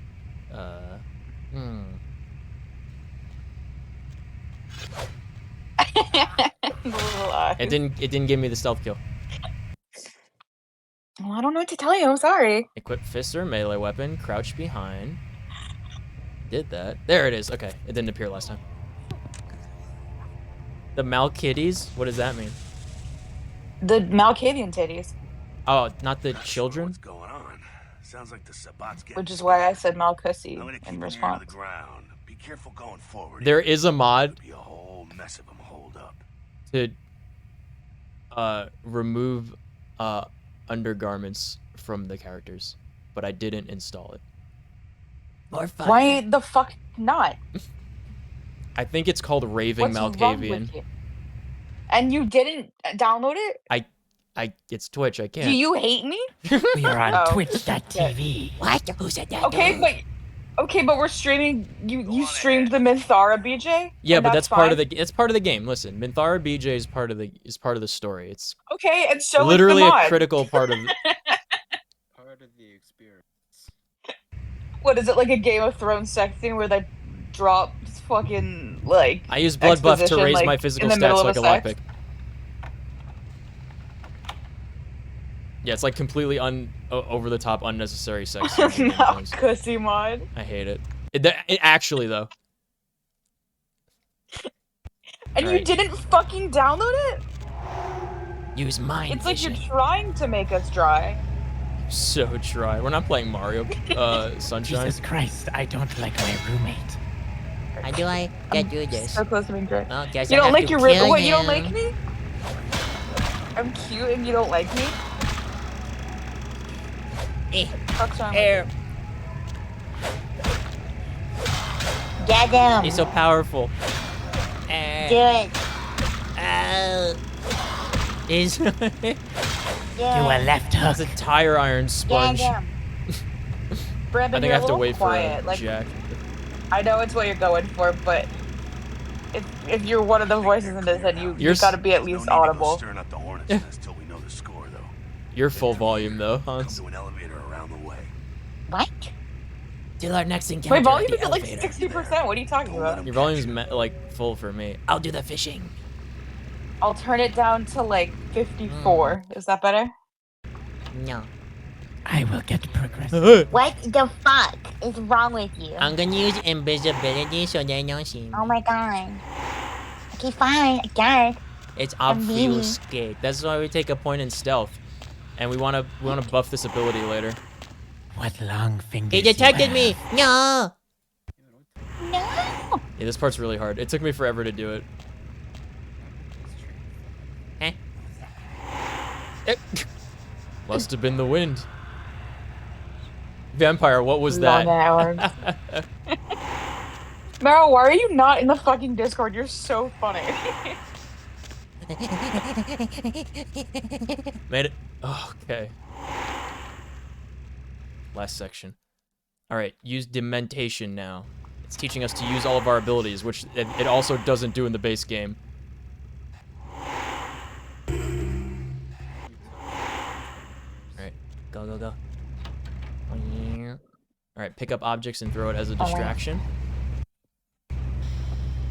Little eyes. It didn't give me the stealth kill. Well, I don't know what to tell you. I'm sorry. Equip fist or melee weapon. Crouch behind. Did that. There it is. Okay. It didn't appear last time. The Malkitties? What does that mean? The Malkavian titties, Oh, not the Not sure children? What's going on? Sounds like the Sabat's getting which is why I said Mal Cussy I'm gonna keep in an ear to response. the ground. Be careful going forward. There is a mod There'll be a whole mess of them holed up. to remove undergarments from the characters, but I didn't install it. more fun. Why the fuck not? I think it's called Raving What's wrong Malkavian. with you? And you didn't download it? It's Twitch. I Do can't. you hate me? We are on Oh. Twitch.tv. What? Who said that? Okay, but we're streaming. You on streamed the Minthara BJ. Yeah, and but that's part of fine? the it's part of the game. Listen, Minthara BJ is part of the story. It's Okay, and so literally is the a mod. critical part of. Part of the experience. What is it, like a Game of Thrones sex scene where they drop fucking like? I use blood buff to exposition, raise like, my in physical the middle stats of like a sex? lockpick. Yeah, it's like completely over the top, unnecessary sex. scenes and No, things. pussy mod. I hate it. It actually though. And you Alright. didn't fucking download it? Use mind It's like vision. you're trying to make us dry. So dry. We're not playing Mario Sunshine. Jesus Christ, I don't like my roommate. How do I get you this? So close to being dry. Well, guess You I don't have like to your kill rib? What, you don't him. like me? I'm cute and you don't like me? Fuck's wrong with Air. Get him. He's so powerful. Do it. Is Do You a it. left That's hook. a tire iron Get sponge. him. Brandon, I think I you're have a to little wait quiet. for Like, Jack. I know it's what you're going for, but if you're one of the voices in this head, you gotta be at least audible. Stirring up the hornet's nest till we know the score, though. You're full volume though, Come Hans. to an elevator around the way. What? till our next encounter My volume at is the at like elevator. 60%. What are you talking about? Your volume's like full for me. I'll do the fishing. I'll turn it down to like 54. Is that better? No. I will get progressive. What the fuck is wrong with you? I'm gonna use invisibility so they don't see me. Oh my god. Okay, fine. I guess. It's I'm meaty. obfuscate. That's why we take a point in stealth, and we wanna buff this ability later. What long fingers He you detected have. me! No! No. Yeah, this part's really hard. It took me forever to do it. Eh? Must have been the wind. Vampire, what was Long that? hours. Meryl, why are you not in the fucking Discord? You're so funny. Made it. Oh, okay. Last section. All right, use dementation now. It's teaching us to use all of our abilities, which it also doesn't do in the base game. All right, go, go, go. All right, pick up objects and throw it as a distraction.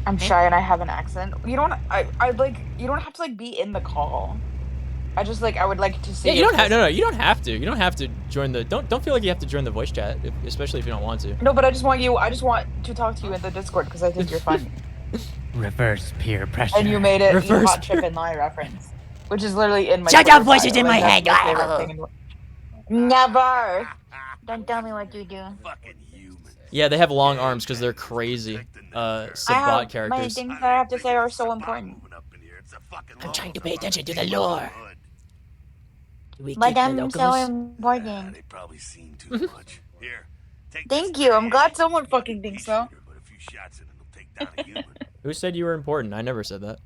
I'm shy and I have an accent. You don't. I like. You don't have to like be in the call. I just like. I would like to see. Yeah, you if don't have. this- No, you don't have to. You don't have to join the. Don't feel like you have to join the voice chat, especially if you don't want to. No, but I just want you. I just want to talk to you in the Discord because I think you're funny. Reverse peer pressure. And you made it Reverse Hot Chip and Lie reference, which is literally in my. Shut Twitter up, voices bio, in like, my that's head. favorite thing in the- Never. Don't tell me what you do. Fucking human. Yeah, they have long arms because they're crazy. I Subbot have many characters. things that I have to say are so important. I'm trying to pay attention to the lore. We But keep the I'm so locals. important. They probably seen too much. Here, take Thank this you. I'm thing. glad someone fucking thinks so. But a few shots and it'll take down a human. Who said you were important? I never said that.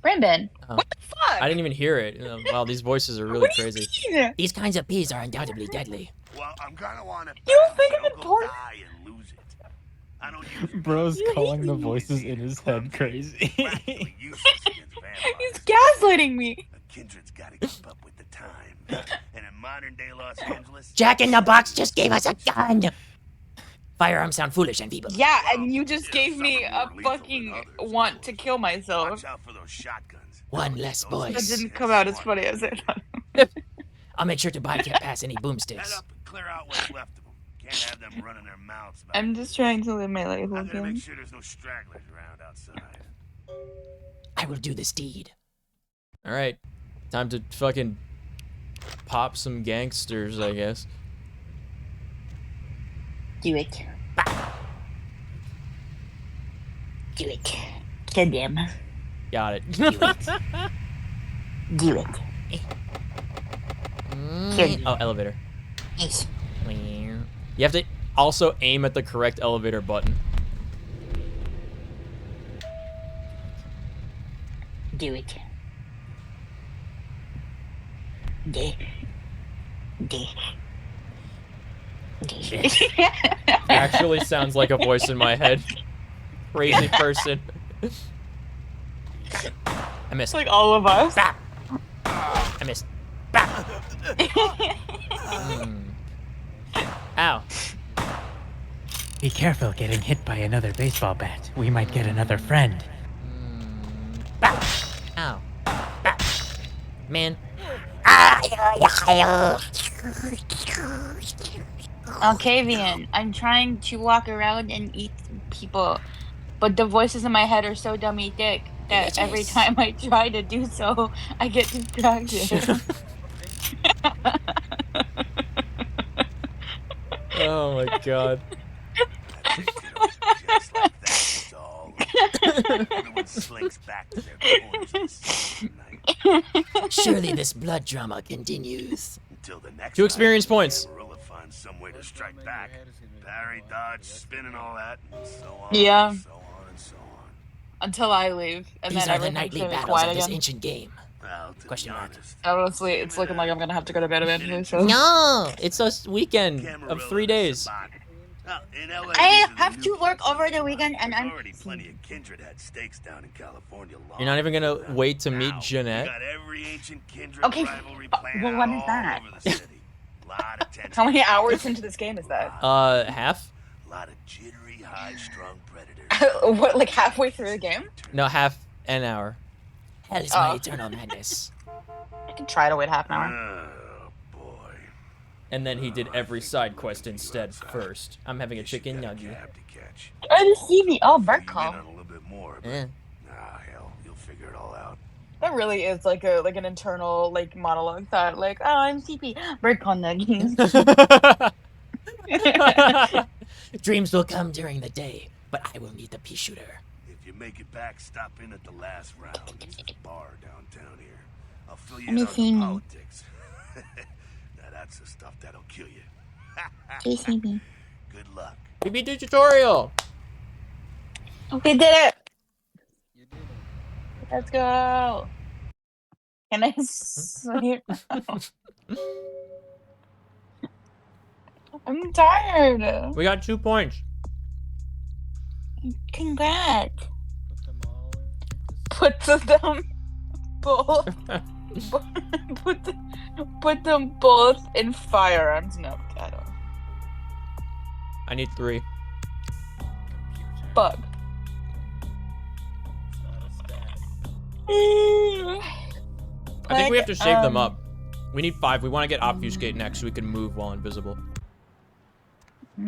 Brandon. Oh. What the fuck? I didn't even hear it. Wow, these voices are really What do you crazy. mean? These kinds of peas are undoubtedly deadly. Well, I'm gonna want to. You don't think I'm important? Die and lose it. I don't use your Bro's You calling the hate me. voices in his head crazy. practically useless against vampires. He's gaslighting me. A kindred's gotta keep up with the time. And in modern day Los Angeles, Jack in the Box just gave us a gun! Firearms sound foolish and feeble. Yeah, and you just Yeah, gave me some a are more lethal fucking than others, want of to course. kill myself. Watch out for those shotguns. One less Those voice. That things didn't are come out as smart. funny as it. I'll make sure to bypass any Head boomsticks. up and clear out what's left of them. Can't have them running their mouths about I'm just trying to live my life, I'm gonna okay? make sure there's no stragglers around outside. I will do this deed. All right, time to fucking pop some gangsters, I guess. Do it. Do it. Kill them. Got it. Do it. Mm. Oh, elevator. Yes. You have to also aim at the correct elevator button. Do it. De. Actually sounds like a voice in my head. Crazy person. I missed. Like all of us. I missed. Ow. Be careful getting hit by another baseball bat. We might get another friend. Ow. Man. Octavian, I'm trying to walk around and eat people, but the voices in my head are so dummy thick that every Delicious. time I try to do so, I get distracted. Oh my god. That's it, kiddos. Just like that. It's all over. Everyone slinks back to their corners in the cell tonight. Surely this blood drama continues. Until the next 2 experience time, points. Amarillo finds some way to strike back. Parry, dodge, spin, and all that, and so on, Yeah. and so on, and so on. Until I leave, and These then are the everything's nightly gonna be battles quiet of this again. ancient game. Well, to Question be mark. honest, Honestly, it's looking like I'm gonna have to go to bed eventually. So No, it's a weekend of Camarillo 3 days. Sabat. In LA, I there's a have new to work place. over the weekend, and There's I'm. already plenty of kindred had stakes down in California. You're not even gonna long wait to ago. meet Now, Jeanette? we got every ancient kindred Okay, rivalry well, playing when out is that? all over the city. Lot of tension. how many hours into this game is that? Half? Lot of jittery, high-strung predators. What, like halfway through the game? No, half an hour. Hell is my Oh. eternal madness. I can try to wait half an hour. Oh boy. And then he did every side quest instead first. I'm having a chicken Got a nugget. cab to catch. Oh, the CV. Oh, bird You call. in on a little bit more, but Eh. hell, you'll figure it all out. That really is like an internal like monologue thought. Like, oh, I'm CP. Bird call nuggies. Dreams will come during the day, but I will need the pea shooter. If you make it back, stop in at the last round. There's a bar downtown here. I'll fill you Let me in on see the me. politics. Now that's the stuff that'll kill you. JCB. Good luck. We beat the tutorial! We did it. You did it. Let's go. Can I sleep? I'm tired. We got 2 points. Congrats. Put them all in. Put them both. Put them both in firearms. No, I don't. I need 3. Bug. I think we have to save them up. We need 5. We want to get Obfuscate next so we can move while invisible.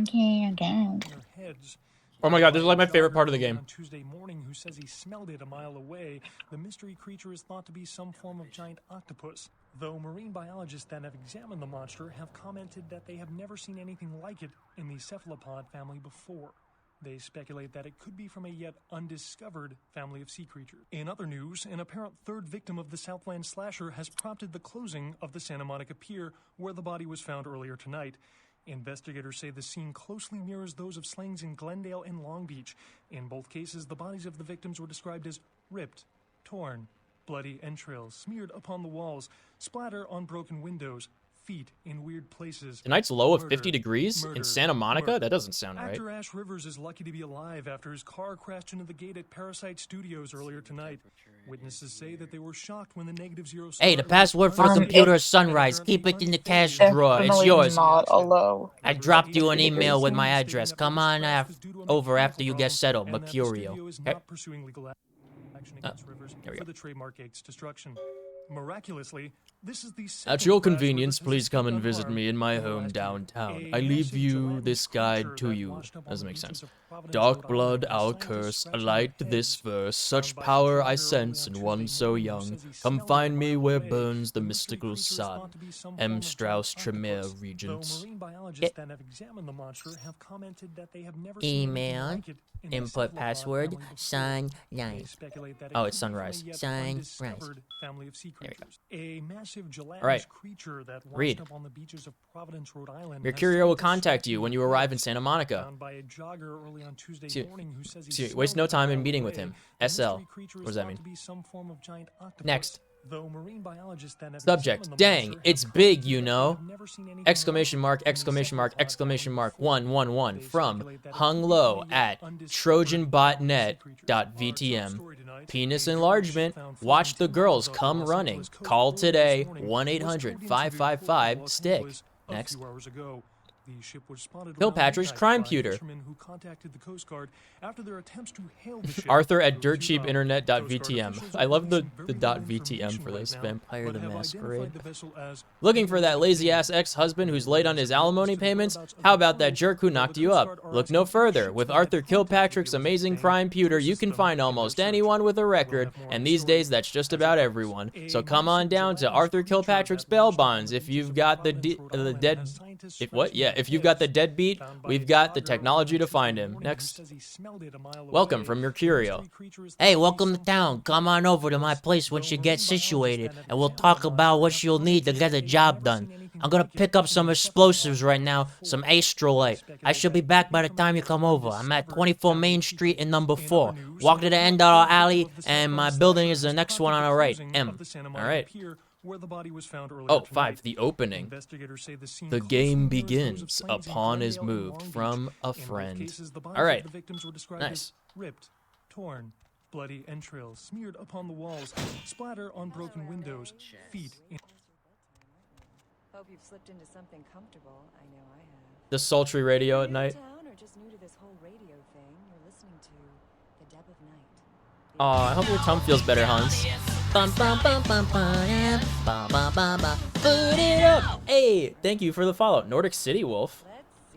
Okay, I guess. Their heads. Oh my god, this is like my favorite part of the game. On Tuesday morning, who says he smelled it a mile away. The mystery creature is thought to be some form of giant octopus. Though marine biologists that have examined the monster have commented that they have never seen anything like it in the cephalopod family before. They speculate that it could be from a yet undiscovered family of sea creatures. In other news, an apparent third victim of the Southland slasher has prompted the closing of the Santa Monica Pier, where the body was found earlier tonight. Investigators say the scene closely mirrors those of slayings in Glendale and Long Beach. In both cases, the bodies of the victims were described as ripped, torn, bloody entrails smeared upon the walls, splatter on broken windows, feet in weird places. Tonight's low of Murder, 50 degrees in murder, Santa Monica? murder. That doesn't sound right. Actor Ash Rivers is lucky to be alive after his car crashed into the gate at Parasite Studios earlier tonight. Witnesses say that they were shocked when the negative zero. Hey, the password for the computer is Sunrise. Keep it in the cash drawer. It's Definitely yours. not alone. I dropped you an email with my address. Come on over after you get settled, Mercurio. Okay. There we go. For the trademark gate's destruction. Miraculously, this is the At your convenience, please come and visit me in my home downtown. I leave you this guide to you. Doesn't make sense. Dark blood, our curse, alight this verse. Such power I sense in one so young. Come find me where burns the mystical sun. M. Strauss Tremere Regents. Email, input password, sunrise. Oh, it's sunrise. Sunrise. There we go. A massive gelatinous All right. creature that Read. washed up on the beaches of Providence, Rhode Island. Mercurio will contact you when you arrive in Santa Monica. Found by a jogger early on Tuesday See- morning who says he see, smelled waste no it a time in mile meeting away. with him. The SL. mystery creature What is does that thought mean? to be some form of giant octopus. Next. Though marine biologists that have Subject. examined the Dang, monster it's have big, commented you that know. they have never seen anything Exclamation like mark, it in the exclamation mark, cephalopod exclamation mark, family. 111 They from speculate that it hung could be low from a at undiscovered trojanbotnet.vtm. story tonight. Penis A enlargement. found Watch the 14 girls miles come outside Los running. Angeles coast Call early today. this morning was 1-800-555 towed into the port of Los stick. Angeles a Next. few hours ago. The ship was spotted Kilpatrick's around crime midnight by pewter. fishermen who contacted the Coast Guard after their attempts to hail the ship. Arthur at proved futile. dirtcheapinternet.vtm. I love the Coast Guard officials .vtm releasing for very this. little Vampire information the right now, but have Masquerade. identified the vessel as Looking for that lazy-ass ex-husband who's late on his alimony payments? How about that jerk who knocked you up? Look no further. With Arthur Kilpatrick's amazing crime pewter, you can find almost anyone with a record, and these days that's just about everyone. So come on down to Arthur Kilpatrick's bail bonds. If you've got the dead... If you've got the deadbeat, we've got the technology to find him. Next. Welcome from your curio. Hey, welcome to town. Come on over to my place once you get situated, and we'll talk about what you'll need to get the job done. I'm gonna pick up some explosives right now, some astrolite. I should be back by the time you come over. I'm at 24 Main Street in number 4. Walk to the end of our alley, and my building is the next one on the right. M. All right. Where the body was found earlier Oh, tonight. 5. The opening. Investigators say the scene The close game to the neighborhoods begins of Plains upon and is Glendale in moved Long from Beach. a In both friend. cases, the bodies All right. of the victims were described Nice. as ripped, torn, bloody entrails smeared upon the walls, splatter on broken windows, feet. Hope you've slipped into something comfortable. I know I have. The sultry radio at night. Town or just new to this whole radio thing? You're listening to The Depth of Night. Aw, I hope your tongue feels better, Hans. Bum, bum, bum, bum, bum, yeah. Bum, bum, bum, bum. Boot it up! Hey, thank you for the follow. Nordic City Wolf.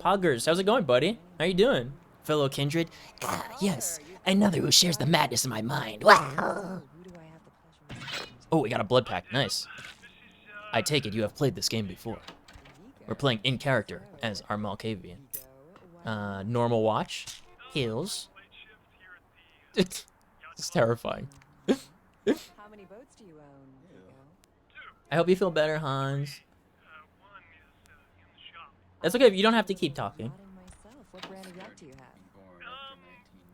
Poggers, how's it going, buddy? How you doing? Fellow kindred? Yes, another who shares the madness in my mind. Wow. Oh, we got a blood pack. Nice. I take it you have played this game before. We're playing in character as our Malkavian. Normal watch. Heals. It's terrifying. How many boats do you own, Hugo? I hope you feel better, Hans. That's okay, you don't have to keep talking. What brand of yacht do you have?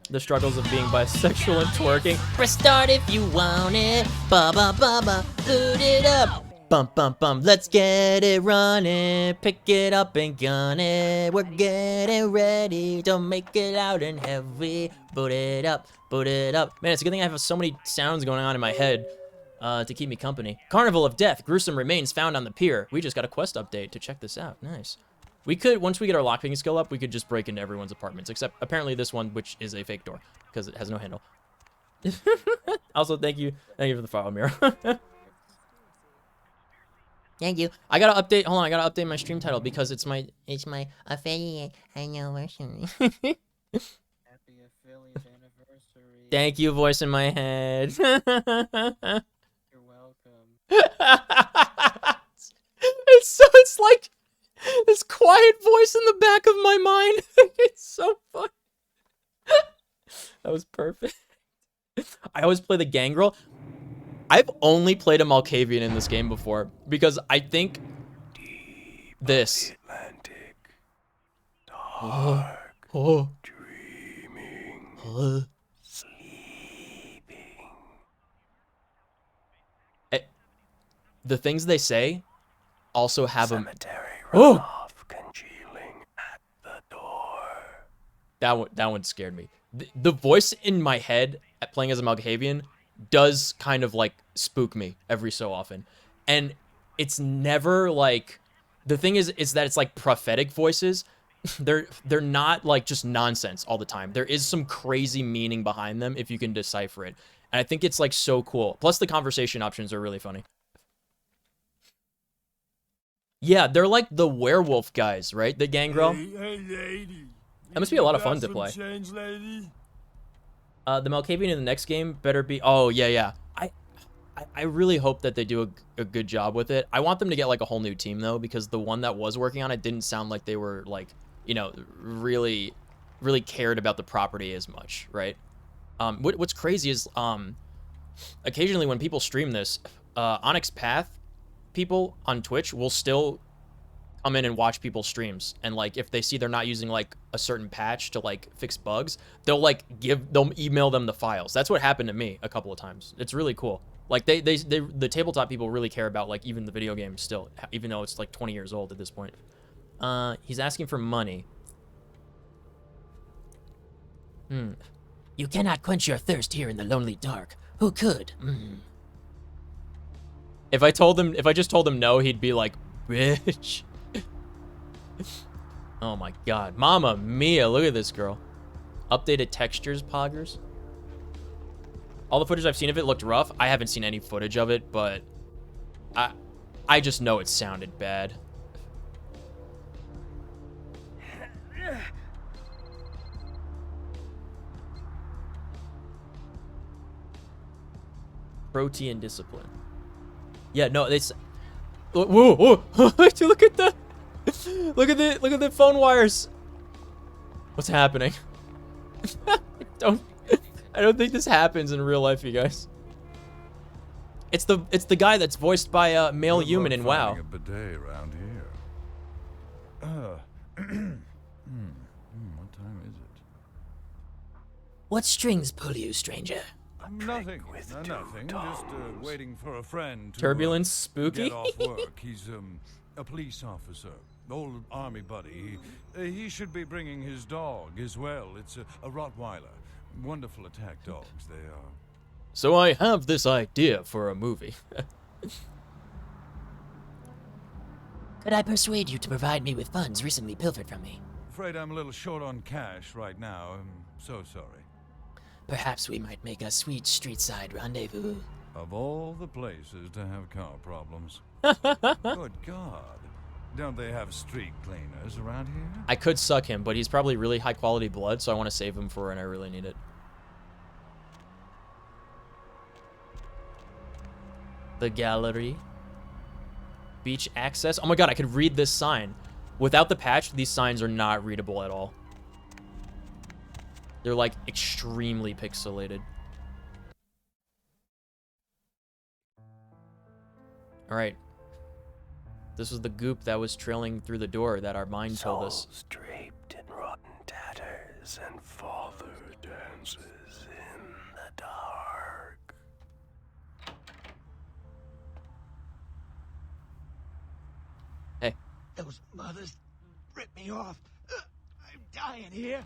The struggles of being bisexual and twerking. Press start if you want it. Ba ba ba ba. Boot it up. Bum bum bum. Let's get it running. Pick it up and gun it. We're getting ready to make it loud and heavy. Boot it up. Boot it up. Man, it's a good thing I have so many sounds going on in my head to keep me company. Carnival of Death. Gruesome remains found on the pier. We just got a quest update to check this out. Nice. We could, once we get our lockpicking skill up, we could just break into everyone's apartments, except apparently this one, which is a fake door, because it has no handle. Also, thank you for the follow, Mira. Thank you. I gotta update, hold on, I gotta update my stream title, because it's my affiliate anniversary. Happy affiliate anniversary. Thank you, voice in my head. You're welcome. It's like this quiet voice in the back of my mind. It's so fun. That was perfect. I always play the gangrel. I've only played a Malkavian in this game before because I think this. Atlantic, Dreaming, sleeping. The things they say also have a runoff congealing at the door. That one scared me. The voice in my head at playing as a Malkavian does kind of like spook me every so often, and it's never like, the thing is that it's like prophetic voices. They're not like just nonsense all the time. There is some crazy meaning behind them if you can decipher it, and I think it's like so cool. Plus the conversation options are really funny. Yeah, they're like the werewolf guys, right? The gangrel. Hey, lady. That must be a lot of fun to play. Change, lady? The Malkavian in the next game better be... Oh, yeah. I really hope that they do a good job with it. I want them to get, like, a whole new team, though, because the one that was working on it didn't sound like they were, like, you know, really cared about the property as much, right? What's crazy is, occasionally when people stream this, Onyx Path people on Twitch will still come in and watch people's streams, and like if they see they're not using like a certain patch to like fix bugs, they'll email them the files. That's what happened to me a couple of times. It's really cool. Like the tabletop people really care about like even the video game still, even though it's like 20 years old at this point. He's asking for money. You cannot quench your thirst here in the lonely dark. Who could? If I just told him no, he'd be like, bitch. Oh my god. Mama mia, look at this girl. Updated textures, poggers. All the footage I've seen of it looked rough. I haven't seen any footage of it, but I just know it sounded bad. Protein discipline. Yeah, no, it's whoa, whoa. Look at the look at the phone wires. What's happening? I don't think this happens in real life, you guys. It's the guy that's voiced by a male human in WoW. A bidet around here. What time is it? What strings pull you, stranger? Nothing. Nothing. Just waiting for a friend to Turbulence, spooky. get off work. He's a police officer, old army buddy. He should be bringing his dog as well. It's a Rottweiler. Wonderful attack dogs they are. So I have this idea for a movie. Could I persuade you to provide me with funds recently pilfered from me? Afraid I'm a little short on cash right now. I'm so sorry. Perhaps we might make a sweet street-side rendezvous. Of all the places to have car problems. Good God. Don't they have street cleaners around here? I could suck him, but he's probably really high quality blood, so I want to save him for when I really need it. The gallery. Beach access. Oh my god, I could read this sign. Without the patch, these signs are not readable at all. They're like extremely pixelated. Alright. This was the goop that was trailing through the door that our mind told us. Souls draped in rotten tatters and father dances in the dark. Hey. Those mothers ripped me off. I'm dying here.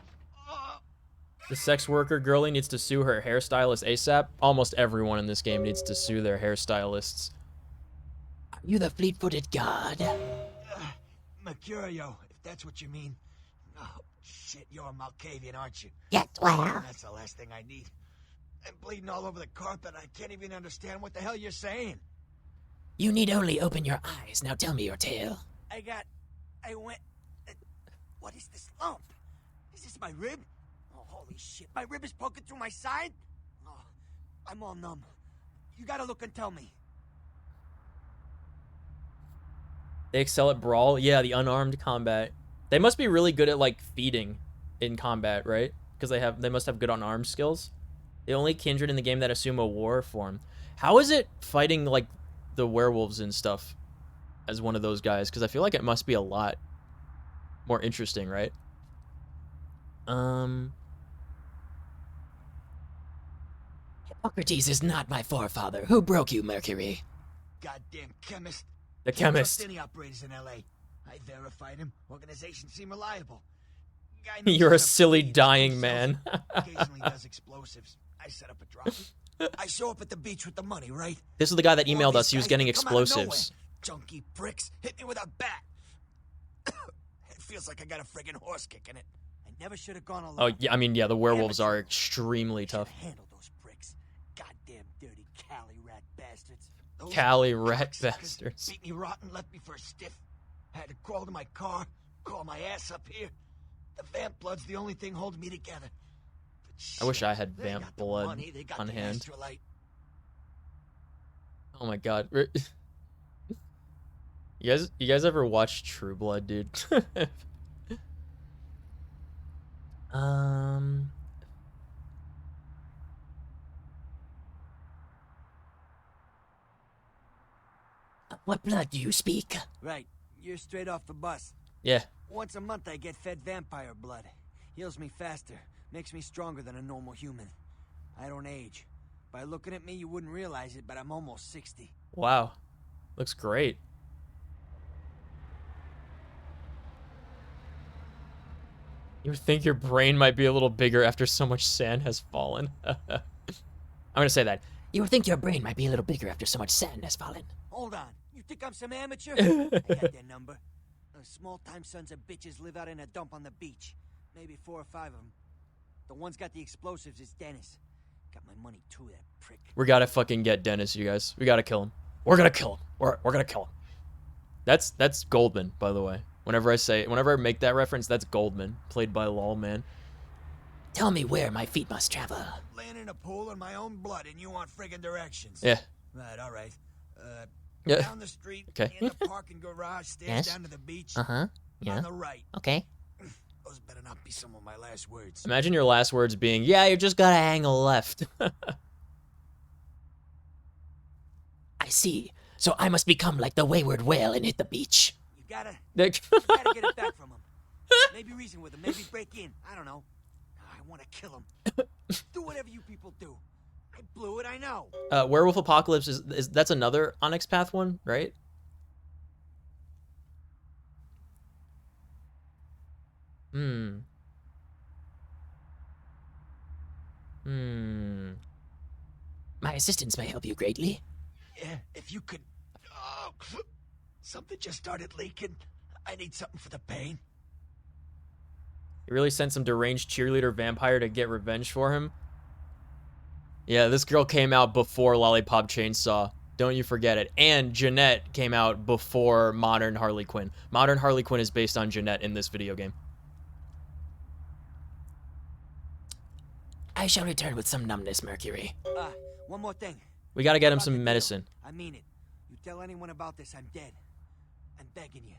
The sex worker girlie needs to sue her hairstylist ASAP. Almost everyone in this game needs to sue their hairstylists. Are you the fleet-footed god? Mercurio, if that's what you mean. Oh, shit, you're a Malkavian, aren't you? Yes, well. That's the last thing I need. I'm bleeding all over the carpet. I can't even understand what the hell you're saying. You need only open your eyes. Now tell me your tale. What is this lump? Is this my rib? Oh, holy shit, my rib is poking through my side? Oh, I'm all numb. You gotta look and tell me. They excel at brawl. Yeah, the unarmed combat. They must be really good at like feeding in combat, right? Because they must have good unarmed skills. The only kindred in the game that assume a war form. How is it fighting like the werewolves and stuff as one of those guys? Because I feel like it must be a lot more interesting, right? Hippocrates is not my forefather. Who broke you, Mercury? Goddamn chemist. The chemist. Trust any operators in LA. I verified him. Organizations seem reliable. Guy knows You're a how to silly feed dying himself. man. Occasionally does explosives. I set up a drop. I show up at the beach with the money, right? This is the guy that All emailed these us. He was guys getting that come out of explosives. nowhere. Junky pricks hit me with a bat. It feels like I got a friggin' horse kicking it. I never should have gone alone. Oh, yeah, I mean, yeah, the werewolves are extremely tough. Handle those pricks. Goddamn dirty Cali rat bastards. Those Cali rat cocksuckers bastards. Beat me rotten, left me for a stiff. I had to crawl to my car, crawl my ass up here. The vamp blood's the only thing holding me together. I wish I had They vamp got the blood money, they got on the hand. Astrolite. Oh my god. You guys ever watch True Blood, dude? What blood do you speak? Right, you're straight off the bus. Yeah. Once a month I get fed vampire blood. Heals me faster, makes me stronger than a normal human. I don't age. By looking at me, you wouldn't realize it, but I'm almost 60. Wow. Looks great. You would think your brain might be a little bigger after so much sand has fallen. I'm gonna say that. You would think your brain might be a little bigger after so much sand has fallen. Hold on, you think I'm some amateur? I got their number. small-time sons of bitches live out in a dump on the beach. Maybe 4 or 5 of them. The one's got the explosives is Dennis. Got my money too, that prick. We gotta fucking get Dennis, you guys. We gotta kill him. We're gonna kill him. We're gonna kill him. That's Goldman, by the way. Whenever I make that reference, that's Goldman, played by Lol Man. Tell me where my feet must travel. Laying in a pool in my own blood and you want friggin' directions. Yeah. Right, all right. Yeah. Down the street, Okay. in the parking garage, stairs Yes? down to the beach. Yeah. On the right. Okay. Those better not be some of my last words. Imagine your last words being, "Yeah, you just gotta hang a left." I see. So I must become like the wayward whale and hit the beach. You gotta Nick. get it back from him. Maybe reason with him, maybe break in. I don't know. I want to kill him. Do whatever you people do. I blew it, I know. Werewolf Apocalypse is that's another Onyx Path one, right? My assistance may help you greatly. Yeah, if you could. Oh, something just started leaking. I need something for the pain. You really sent some deranged cheerleader vampire to get revenge for him? Yeah, this girl came out before Lollipop Chainsaw. Don't you forget it. And Jeanette came out before Modern Harley Quinn. Modern Harley Quinn is based on Jeanette in this video game. I shall return with some numbness, Mercury. One more thing. We gotta get him some medicine. I mean it. You tell anyone about this, I'm dead. I'm begging you.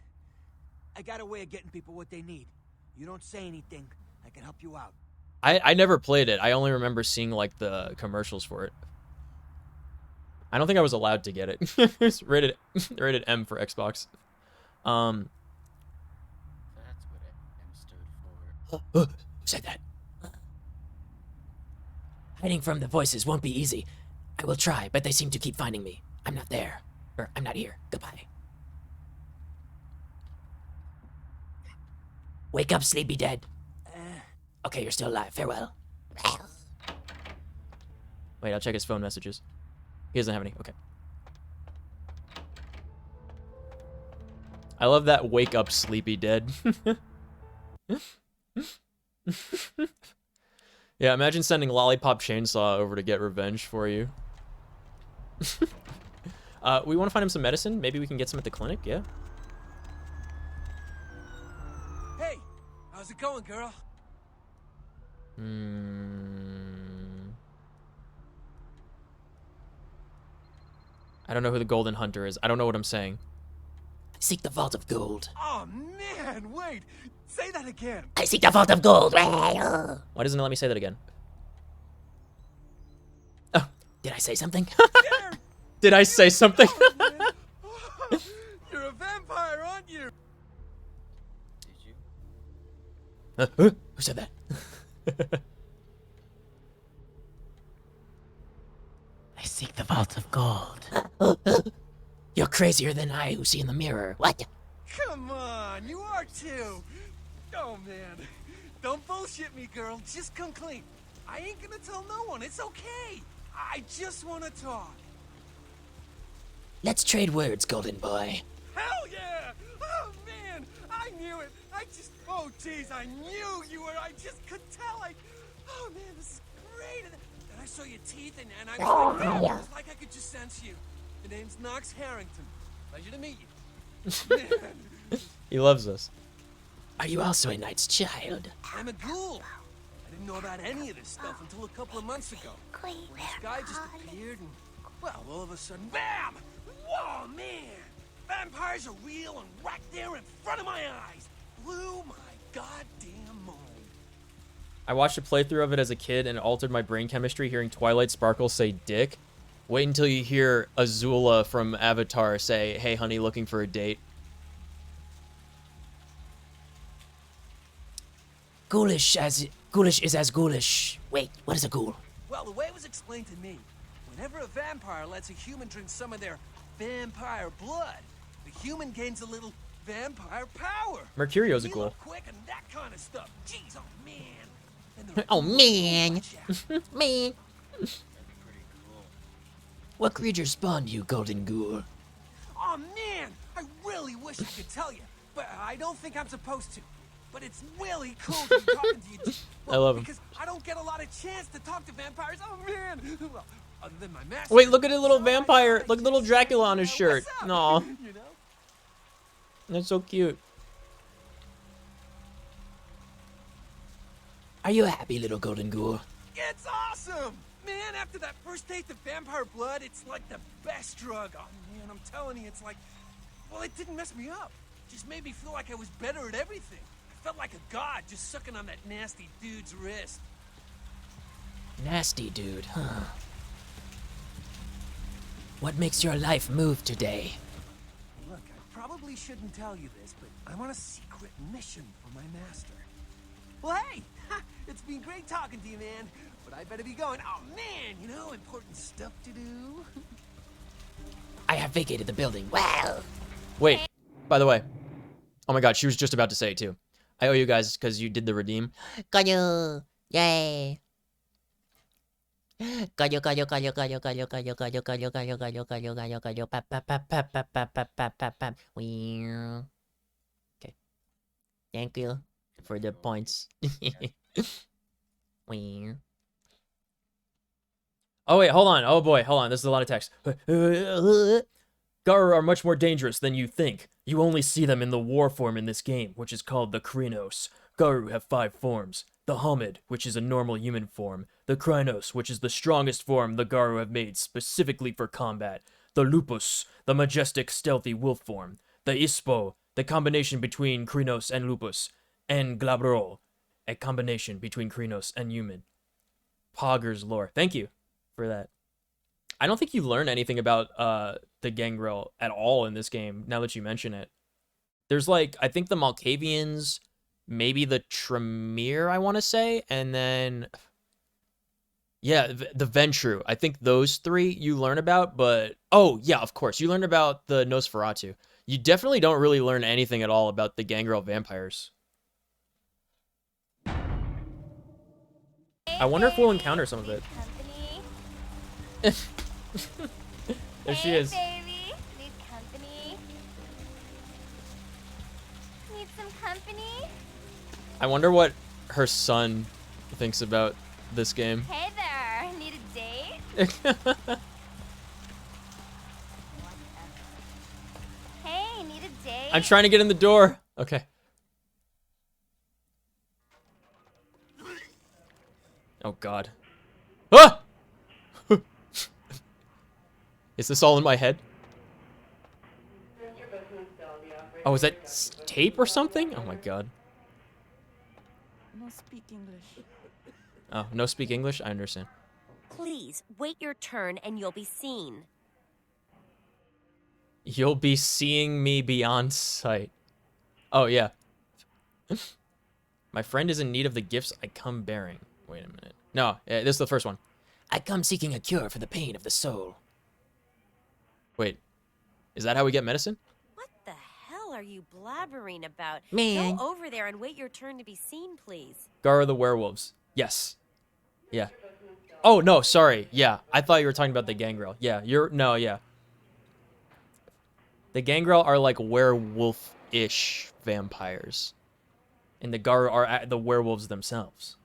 I got a way of getting people what they need. You don't say anything, I can help you out. I never played it. I only remember seeing, like, the commercials for it. I don't think I was allowed to get it. It's rated M for Xbox. That's what M stood for. Who said that? Hiding from the voices won't be easy. I will try, but they seem to keep finding me. I'm not there. Or, I'm not here. Goodbye. Wake up, sleepy dead. Okay, you're still alive. Farewell. Wait, I'll check his phone messages. He doesn't have any. Okay. I love that wake up, sleepy dead. Yeah, imagine sending Lollipop Chainsaw over to get revenge for you. We want to find him some medicine. Maybe we can get some at the clinic, yeah? Hey, how's it going, girl? I don't know who the Golden Hunter is. I don't know what I'm saying. Seek the vault of gold. Oh, man, wait. Say that again. I seek the vault of gold. Why doesn't it let me say that again? Oh, did I say something? Did I say something? You're a vampire, aren't you? Did you? Who said that? I seek the vault of gold. You're crazier than I who see in the mirror. What? Come on, you are too. Oh, man. Don't bullshit me, girl. Just come clean. I ain't gonna tell no one. It's okay. I just want to talk. Let's trade words, golden boy. Hell yeah! Oh, man. I knew it. Oh, jeez, I knew you were. I just could tell. Oh, man, this is great. And I saw your teeth, and I was like, damn, it's like I could just sense you. The name's Knox Harrington. Pleasure to meet you. Man. He loves us. Are you also a knight's child? I'm a ghoul. I didn't know about any of this stuff until a couple of months ago. When this guy just appeared and, well, all of a sudden, BAM! Whoa, man! Vampires are real and right there in front of my eyes. Blew my goddamn mind. I watched a playthrough of it as a kid and it altered my brain chemistry hearing Twilight Sparkle say dick. Wait until you hear Azula from Avatar say, hey honey, looking for a date. Ghoulish is as ghoulish. Wait, what is a ghoul? Well, the way it was explained to me, whenever a vampire lets a human drink some of their vampire blood, the human gains a little vampire power. Mercurio's a ghoul. Quick and that kind of stuff. Jeez, oh man. Oh man. Man. What creature spawned you, golden ghoul? Oh man, I really wish I could tell you, but I don't think I'm supposed to. But it's really cool to be talking to you. I love him. Because I don't get a lot of chance to talk to vampires. Oh man! Well, other than my master. Wait, look at a little vampire. Look at little Dracula on his shirt. Aw. You know? That's so cute. Are you happy, little golden ghoul? It's awesome! Man, after that first date to vampire blood, it's like the best drug. Oh man, I'm telling you, it's like, well, it didn't mess me up. It just made me feel like I was better at everything. I felt like a god just sucking on that nasty dude's wrist. Nasty dude, huh? What makes your life move today? Look, I probably shouldn't tell you this, but I'm on a secret mission for my master. Well, hey, it's been great talking to you, man. But I better be going. Oh, man, you know, important stuff to do. I have vacated the building. Well. Wait, by the way. Oh my god, she was just about to say it too. I owe you guys because you did the redeem. Kayo. Yay. Kayo, kayo, kayo, kayo, kayo, kayo, kayo, kayo, kayo, kayo, kayo, kayo, kayo, pap, pap, pap, pap, pap, pap, pap, pap, pap, pap. Okay. Thank you for the points. Oh wait, hold on. Oh boy, hold on. This is a lot of text. Garu are much more dangerous than you think. You only see them in the war form in this game, which is called the Krynos. Garu have 5 forms. The Homid, which is a normal human form. The Krynos, which is the strongest form the Garu have made specifically for combat. The Lupus, the majestic stealthy wolf form. The Ispo, the combination between Krynos and Lupus. And Glabro, a combination between Krynos and human. Pogger's lore. Thank you for that. I don't think you learn anything about the Gangrel at all in this game, now that you mention it. There's like, I think the Malkavians, maybe the Tremere, I want to say, and then, yeah, the Ventru. I think those 3 you learn about, but, oh, yeah, of course, you learn about the Nosferatu. You definitely don't really learn anything at all about the Gangrel vampires. I wonder if we'll encounter some of it. There she is. Baby, need company? Need some company? I wonder what her son thinks about this game. Hey there, need a date? Hey, need a date? I'm trying to get in the door. Okay. Oh god. Ah! Is this all in my head? Oh, is that tape or something? Oh my god. No speak English. Oh, no speak English? I understand. Please, wait your turn and you'll be seen. You'll be seeing me beyond sight. Oh, yeah. My friend is in need of the gifts I come bearing. Wait a minute. No, this is the first one. I come seeking a cure for the pain of the soul. Wait, is that how we get medicine? What the hell are you blabbering about? Man. Go over there and wait your turn to be seen, please. Gara the werewolves. Yes. Yeah. Oh, no, sorry. Yeah, I thought you were talking about the Gangrel. Yeah, yeah. The Gangrel are like werewolf-ish vampires. And the Gara are the werewolves themselves.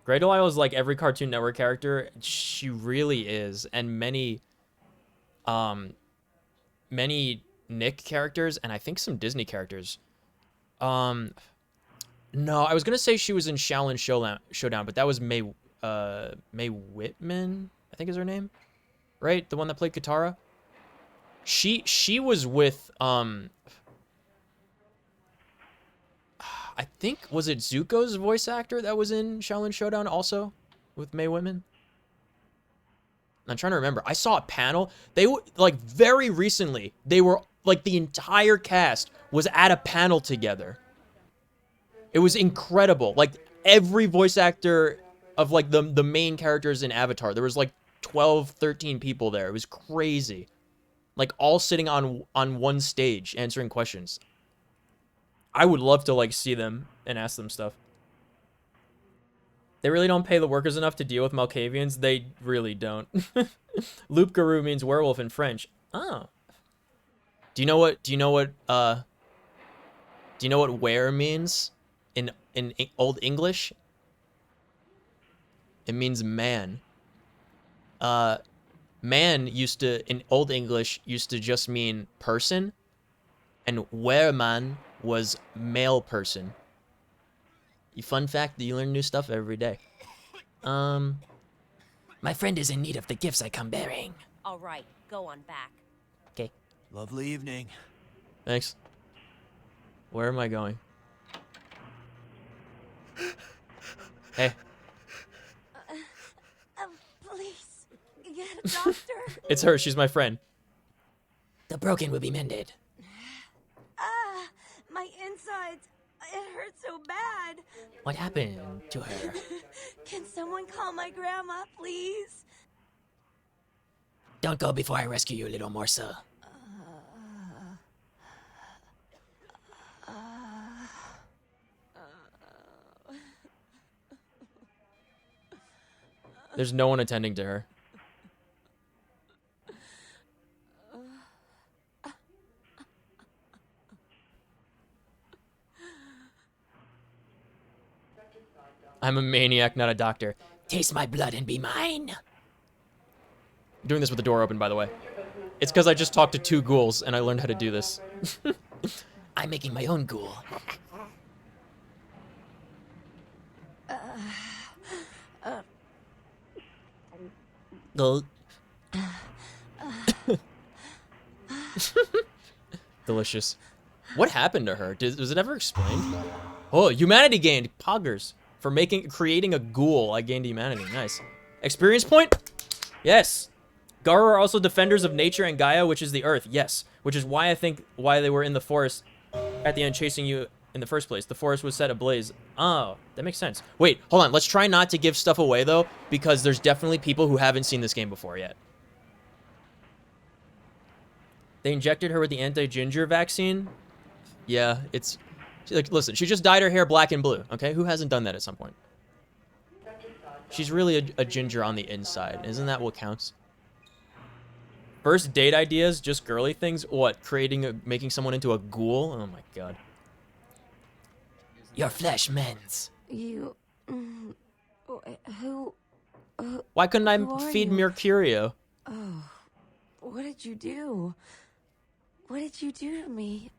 Grey Delisle is like every Cartoon Network character. She really is. And many Nick characters, and I think some Disney characters. No, I was gonna say she was in Shaolin Showdown, but that was Mae Whitman, I think is her name, right? The one that played Katara. She was with I think, was it Zuko's voice actor that was in Shaolin Showdown also with Mae Whitman? I'm trying to remember. I saw a panel. They were like very recently. They were like the entire cast was at a panel together. It was incredible. Like every voice actor of like the main characters in Avatar. There was like 12, 13 people there. It was crazy. Like all sitting on one stage answering questions. I would love to like see them and ask them stuff. They really don't pay the workers enough to deal with Malkavians. They really don't. Loup-garou means werewolf in French. Oh. Do you know what Do you know what where means in Old English? It means man. Man used to, in Old English, used to just mean person, and wereman was male person. You fun fact that you learn new stuff every day. My friend is in need of the gifts I come bearing. All right, go on back. Okay. Lovely evening. Thanks. Where am I going? Hey. Please, get a doctor. It's her. She's my friend. The broken will be mended. My insides. It hurts so bad. What happened to her? Can someone call my grandma, please? Don't go before I rescue you, little morsel. There's no one attending to her. I'm a maniac, not a doctor. Taste my blood and be mine. I'm doing this with the door open, by the way. It's because I just talked to 2 ghouls and I learned how to do this. I'm making my own ghoul. Go. Delicious. What happened to her? Was it ever explained? Oh, humanity gained. Poggers. For creating a ghoul, I gained humanity. Nice. Experience point? Yes. Garu are also defenders of nature and Gaia, which is the earth. Yes. Which is why I think why they were in the forest at the end chasing you in the first place. The forest was set ablaze. Oh, that makes sense. Wait, hold on. Let's try not to give stuff away, though, because there's definitely people who haven't seen this game before yet. They injected her with the anti-ginger vaccine. Yeah, it's... Like, listen, she just dyed her hair black and blue, okay? Who hasn't done that at some point? She's really a ginger on the inside. Isn't that what counts? First date ideas, just girly things? What, making someone into a ghoul? Oh my god. Your flesh mends. You... Who... Why couldn't I who are feed you? Mercurio? Oh, what did you do? What did you do to me?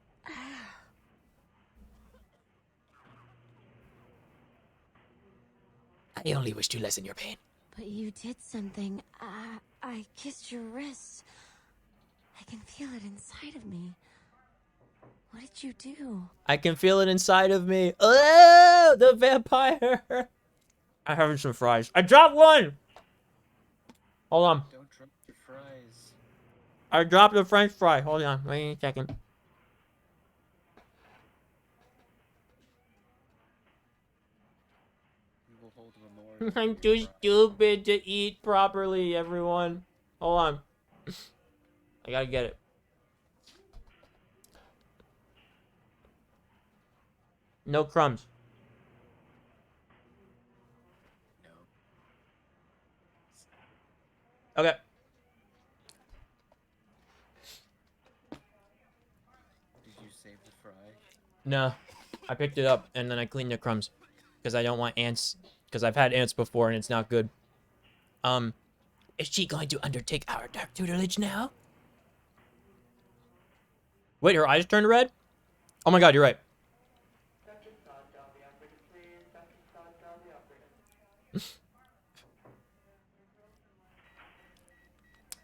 I only wish to lessen your pain. But you did something. I kissed your wrist. I can feel it inside of me. What did you do? I can feel it inside of me. Oh, the vampire. I'm having some fries. I dropped one. Hold on. Don't drop your fries. I dropped a French fry. Hold on. Wait a second. We will hold remorse. I'm too stupid to eat properly, everyone. Hold on. I gotta get it. No crumbs. No. Okay. Did you save the fry? No. I picked it up and then I cleaned the crumbs. Because I don't want ants. Because I've had ants before and it's not good. Is she going to undertake our dark tutelage now? Wait, her eyes turned red? Oh my god, you're right.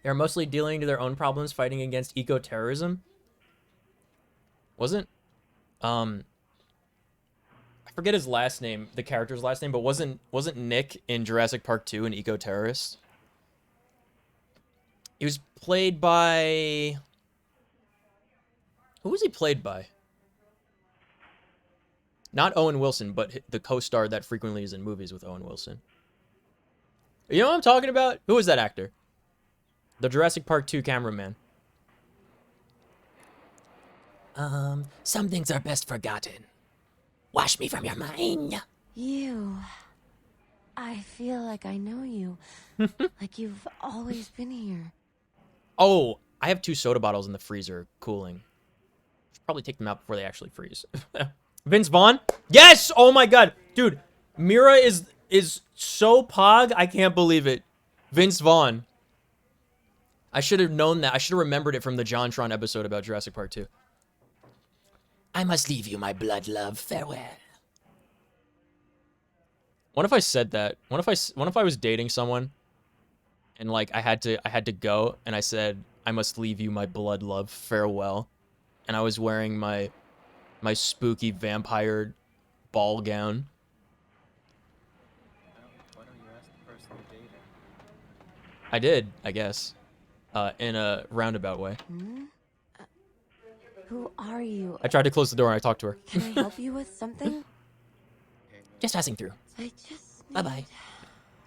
They're mostly dealing to their own problems fighting against eco-terrorism. Wasn't I forget his last name, the character's last name, but wasn't Nick in Jurassic Park 2 an eco-terrorist? He was played by... Who was he played by? Not Owen Wilson, but the co-star that frequently is in movies with Owen Wilson. You know what I'm talking about? Who was that actor? The Jurassic Park 2 cameraman. Some things are best forgotten. Wash me from your mind. You. I feel like I know you. Like you've always been here. Oh, I have 2 soda bottles in the freezer cooling. Should probably take them out before they actually freeze. Vince Vaughn? Yes! Oh my god. Dude, Mira is so pog, I can't believe it. Vince Vaughn. I should have known that. I should have remembered it from the JonTron episode about Jurassic Park 2. I must leave you, my blood love. Farewell. What if I said that? What if I was dating someone and like I had to go and I said, I must leave you, my blood love. Farewell. And I was wearing my spooky vampire ball gown. Why don't you ask the person you're dating? I did, I guess. In a roundabout way. Who are you? I tried to close the door and I talked to her. Can I help you with something? Just passing through. I just need Bye-bye.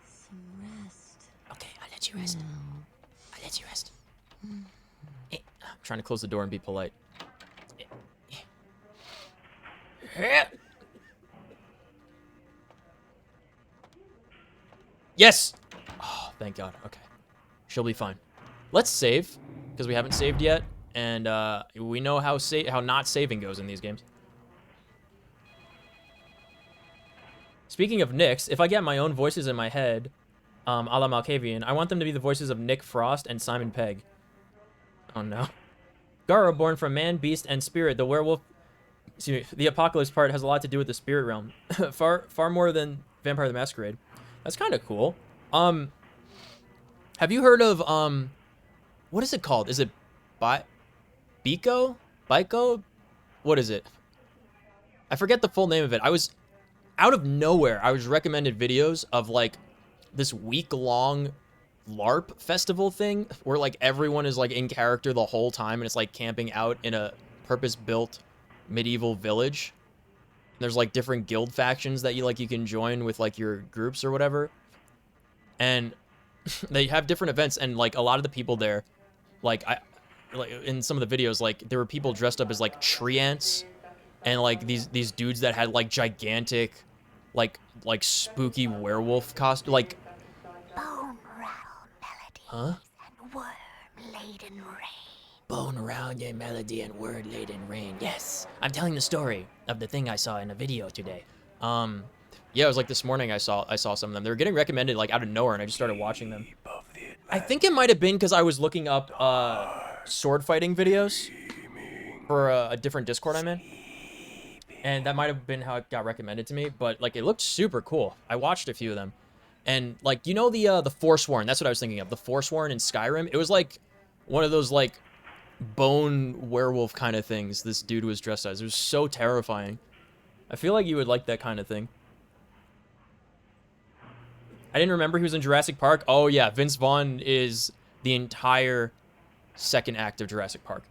some rest. Okay, I'll let you rest. I'll let you rest. I'm trying to close the door and be polite. Yes! Oh, thank God. Okay. She'll be fine. Let's save, because we haven't saved yet, and we know how not saving goes in these games. Speaking of Nicks, if I get my own voices in my head, a la Malkavian, I want them to be the voices of Nick Frost and Simon Pegg. Oh no. Garo, born from man, beast, and spirit, the werewolf... Excuse me, the apocalypse part has a lot to do with the spirit realm. far more than Vampire the Masquerade. That's kind of cool. Have you heard of, what is it called? Is it Biko? Biko? What is it? I forget the full name of it. I was, out of nowhere, I was recommended videos of, like, this week-long LARP festival thing, where, like, everyone is, like, in character the whole time, and it's, like, camping out in a purpose-built medieval village. There's, like, different guild factions that you can join with, like, your groups or whatever. And they have different events, and, like, a lot of the people there, like, in some of the videos, like, there were people dressed up as, like, tree ants, and, like, these dudes that had, like, gigantic, like spooky werewolf costume, like... Bone rattle melodies Huh? and worm-laden rain. Bone around your melody and word-laden rain. Yes, I'm telling the story of the thing I saw in a video today. Yeah, it was like this morning I saw some of them. They were getting recommended, like, out of nowhere, and I just started watching them. I think it might have been because I was looking up sword fighting videos for a different Discord I'm in. And that might have been how it got recommended to me, but, like, it looked super cool. I watched a few of them. And, like, you know the Forsworn? That's what I was thinking of. The Forsworn in Skyrim? It was, like, one of those, like, bone werewolf kind of things this dude was dressed as. It was so terrifying. I feel like you would like that kind of thing. I didn't remember he was in Jurassic Park. Oh, yeah. Vince Vaughn is the entire second act of Jurassic Park.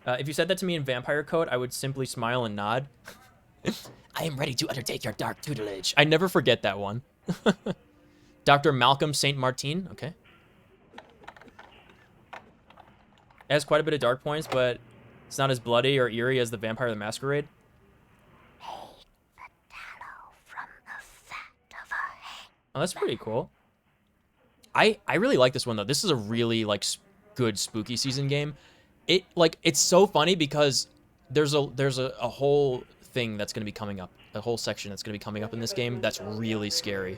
If you said that to me in Vampire Code, I would simply smile and nod. I am ready to undertake your dark tutelage. I never forget that one. Dr. Malcolm St. Martin. Okay. It has quite a bit of dark points, but it's not as bloody or eerie as the Vampire the Masquerade. Oh, that's pretty cool. I really like this one, though. This is a really, like, good spooky season game. It's so funny because there's a whole thing that's going to be coming up. A whole section that's going to be coming up in this game that's really scary.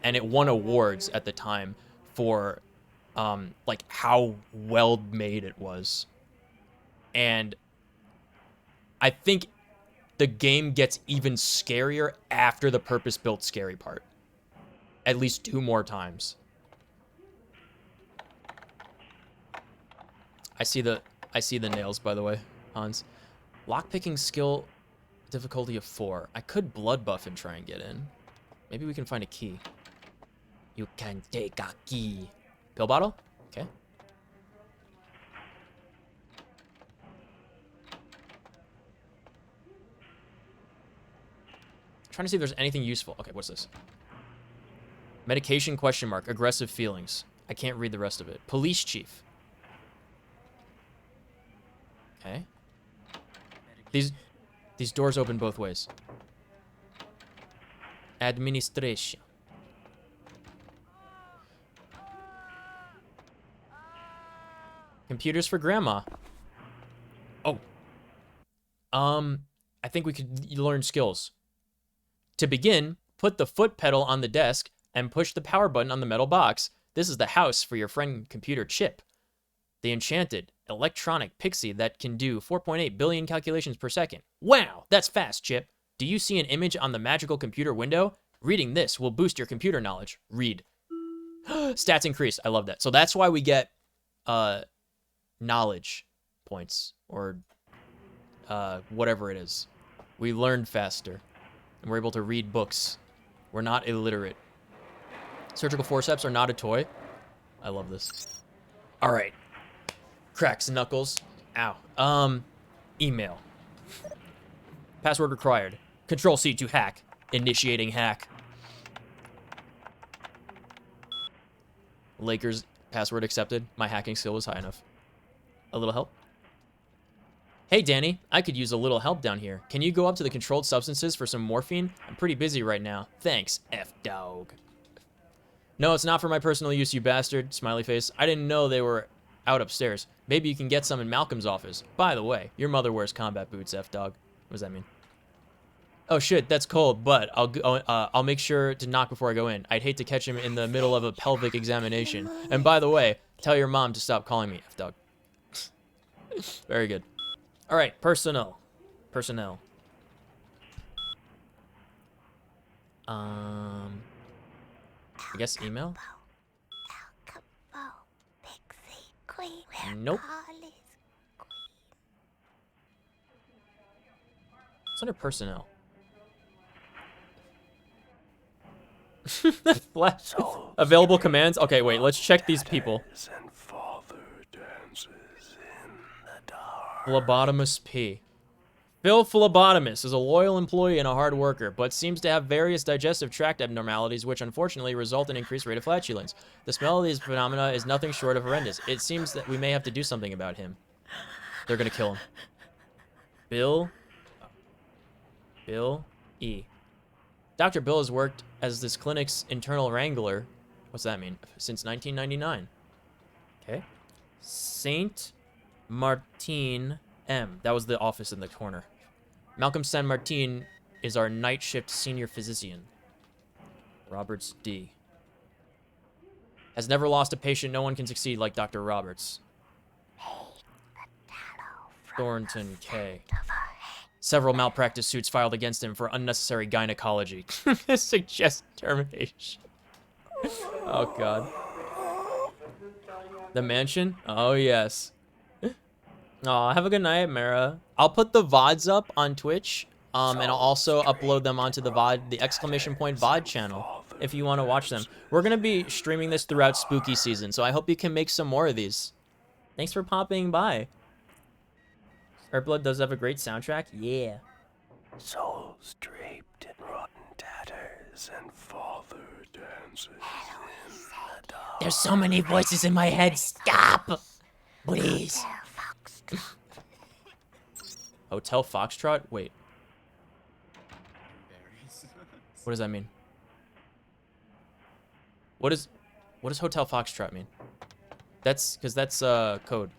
And it won awards at the time for, like, how well made it was. And I think the game gets even scarier after the purpose-built scary part. At least 2 more times. I see the nails, by the way, Hans. Lockpicking skill difficulty of 4. I could blood buff and try and get in. Maybe we can find a key. You can take a key. Pill bottle? Okay. Trying to see if there's anything useful. Okay, what's this? Medication ? Aggressive feelings. I can't read the rest of it. Police chief. Okay. These doors open both ways. Administration. Computers for grandma. Oh. I think we could learn skills. To begin, put the foot pedal on the desk and push the power button on the metal box. This is the house for your friend computer Chip, the enchanted electronic pixie that can do 4.8 billion calculations per second. Wow, that's fast, Chip. Do you see an image on the magical computer window? Reading this will boost your computer knowledge. Read. Stats increase. I love that. So that's why we get knowledge points, or whatever it is. We learn faster, and we're able to read books. We're not illiterate. Surgical forceps are not a toy. I love this. All right. Cracks knuckles. Ow. Email. Password required. Control-C to hack. Initiating hack. Lakers password accepted. My hacking skill was high enough. A little help? Hey, Danny. I could use a little help down here. Can you go up to the controlled substances for some morphine? I'm pretty busy right now. Thanks, F-dog. No, it's not for my personal use, you bastard. Smiley face. I didn't know they were out upstairs. Maybe you can get some in Malcolm's office. By the way, your mother wears combat boots, F-dog. What does that mean? Oh shit, that's cold, but I'll make sure to knock before I go in. I'd hate to catch him in the middle of a pelvic examination. And by the way, tell your mom to stop calling me F-dog. Very good. All right, personnel. I guess email? Nope. It's under personnel. Flash. Available commands? Okay, wait, let's check these people. Phlebotomist P. Phil Phlebotomist is a loyal employee and a hard worker, but seems to have various digestive tract abnormalities, which unfortunately result in increased rate of flatulence. The smell of these phenomena is nothing short of horrendous. It seems that we may have to do something about him. They're gonna kill him. Bill E. Dr. Bill has worked as this clinic's internal wrangler. What's that mean? Since 1999. Okay. Saint Martin M. That was the office in the corner. Malcolm San Martin is our night shift senior physician. Roberts D. Has never lost a patient. No one can succeed like Dr. Roberts. Thornton K. Several malpractice suits filed against him for unnecessary gynecology. Suggest termination. Oh, God. The mansion? Oh, yes. Aw, have a good night, Mara. I'll put the VODs up on Twitch, and I'll also upload them onto the VOD, the exclamation point VOD channel, if you want to watch them. We're going to be streaming this throughout spooky season, so I hope you can make some more of these. Thanks for popping by. Earthblood does have a great soundtrack? Yeah. Souls draped in rotten tatters and father dances in the dark. There's so many voices in my head. Stop! Please. Hotel Foxtrot? Wait. What does that mean? What does Hotel Foxtrot mean? That's because that's code.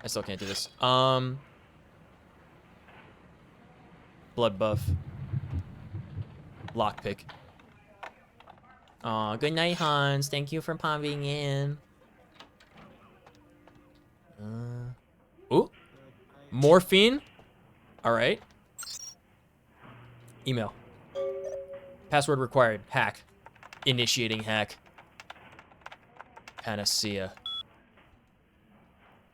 I still can't do this. Blood buff. Lockpick. Aw, good night, Hans. Thank you for popping in. Ooh. Morphine? Alright. Email. Password required. Hack. Initiating hack. Panacea.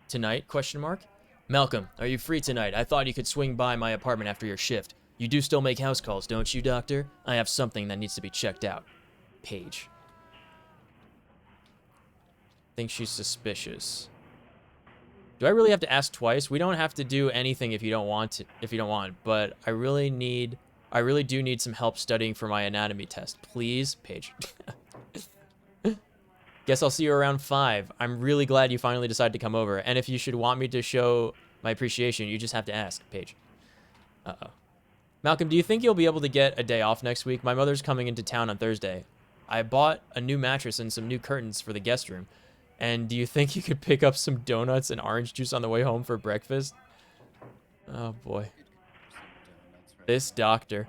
Tonight? Question mark. Malcolm, are you free tonight? I thought you could swing by my apartment after your shift. You do still make house calls, don't you, Doctor? I have something that needs to be checked out. Paige. Think she's suspicious. Do I really have to ask twice? We don't have to do anything if you don't want to, but I really do need some help studying for my anatomy test. Please, Paige. Guess I'll see you around 5. I'm really glad you finally decided to come over. And if you should want me to show my appreciation, you just have to ask, Paige. Uh-oh. Malcolm, do you think you'll be able to get a day off next week? My mother's coming into town on Thursday. I bought a new mattress and some new curtains for the guest room. And do you think you could pick up some donuts and orange juice on the way home for breakfast? Oh, boy. This doctor.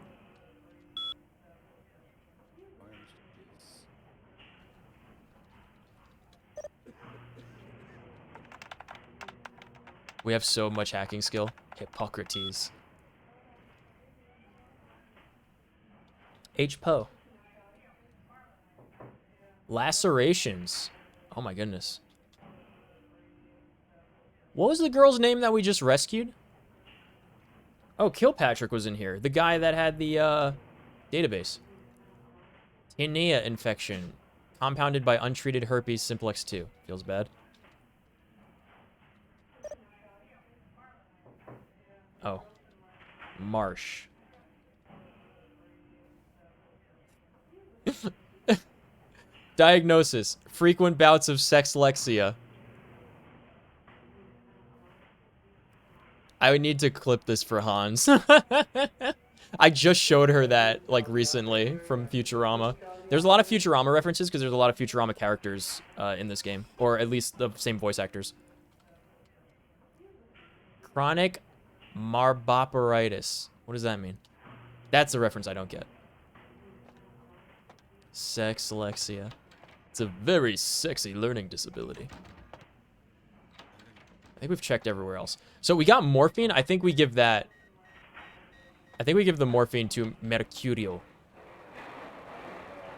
We have so much hacking skill. Hippocrates. H. Poe. Lacerations. Oh my goodness. What was the girl's name that we just rescued? Oh, Kilpatrick was in here. The guy that had the database. Tinea infection. Compounded by untreated herpes simplex 2. Feels bad. Oh. Marsh. Diagnosis. Frequent bouts of sexlexia. I would need to clip this for Hans. I just showed her that, like, recently from Futurama. There's a lot of Futurama references because there's a lot of Futurama characters in this game. Or at least the same voice actors. Chronic marboperitis. What does that mean? That's a reference I don't get. Sexlexia. It's a very sexy learning disability. I think we've checked everywhere else. So we got morphine. I think we give that... I think we give the morphine to Mercurio.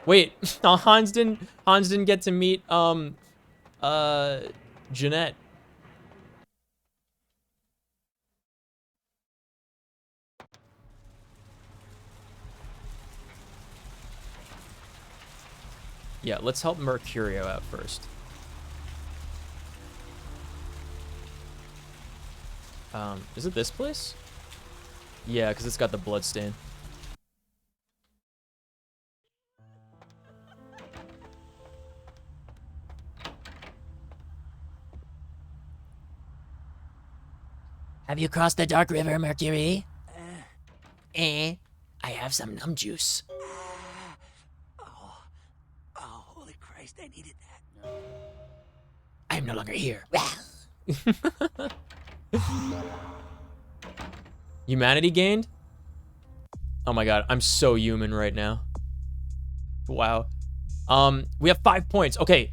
Wait, Hans didn't get to meet Jeanette. Yeah, let's help Mercurio out first. Is it this place? Yeah, because it's got the blood stain. Have you crossed the Dark River, Mercury? I have some numb juice. Oh, holy Christ, I needed that. I'm no longer here. Humanity gained? Oh my god, I'm so human right now. Wow. We have 5 points. Okay,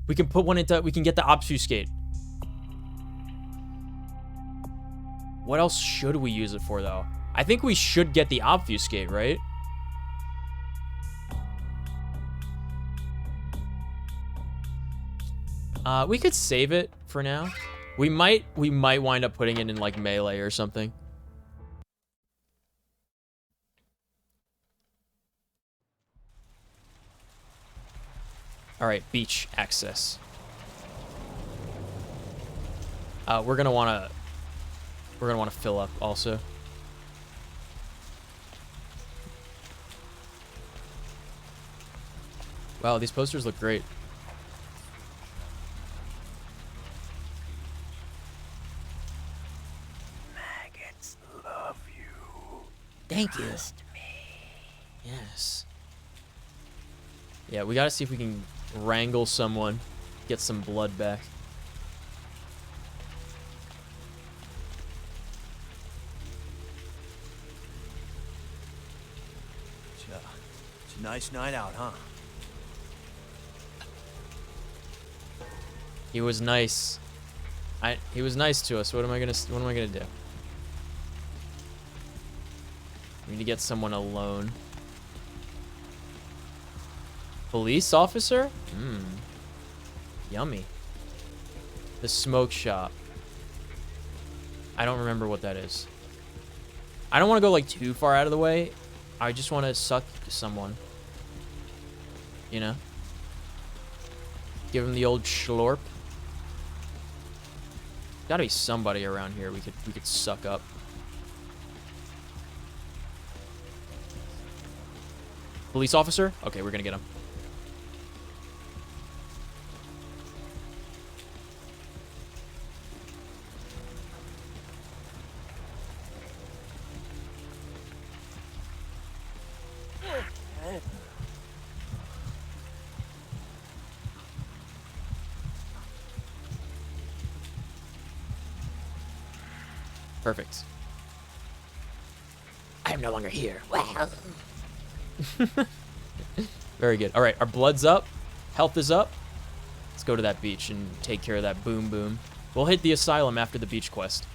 we can put one into... We can get the obfuscate. What else should we use it for, though? I think we should get the obfuscate, right? We could save it for now. We might wind up putting it in, like, melee or something. All right, beach access. We're gonna wanna fill up also. Wow, these posters look great. Maggots love you. Thank you. Trust me. Yes. Yeah, we gotta see if we can wrangle someone, get some blood back. It's a nice night out, huh? He was nice. He was nice to us. What am I gonna do? We need to get someone alone. Police officer? Yummy. The smoke shop. I don't remember what that is. I don't want to go like too far out of the way. I just want to suck someone. You know? Give him the old schlorp. Gotta be somebody around here we could suck up. Police officer? Okay, we're gonna get him. Perfect. I am no longer here. Wow. Very good. All right, our blood's up. Health is up. Let's go to that beach and take care of that boom boom. We'll hit the asylum after the beach quest.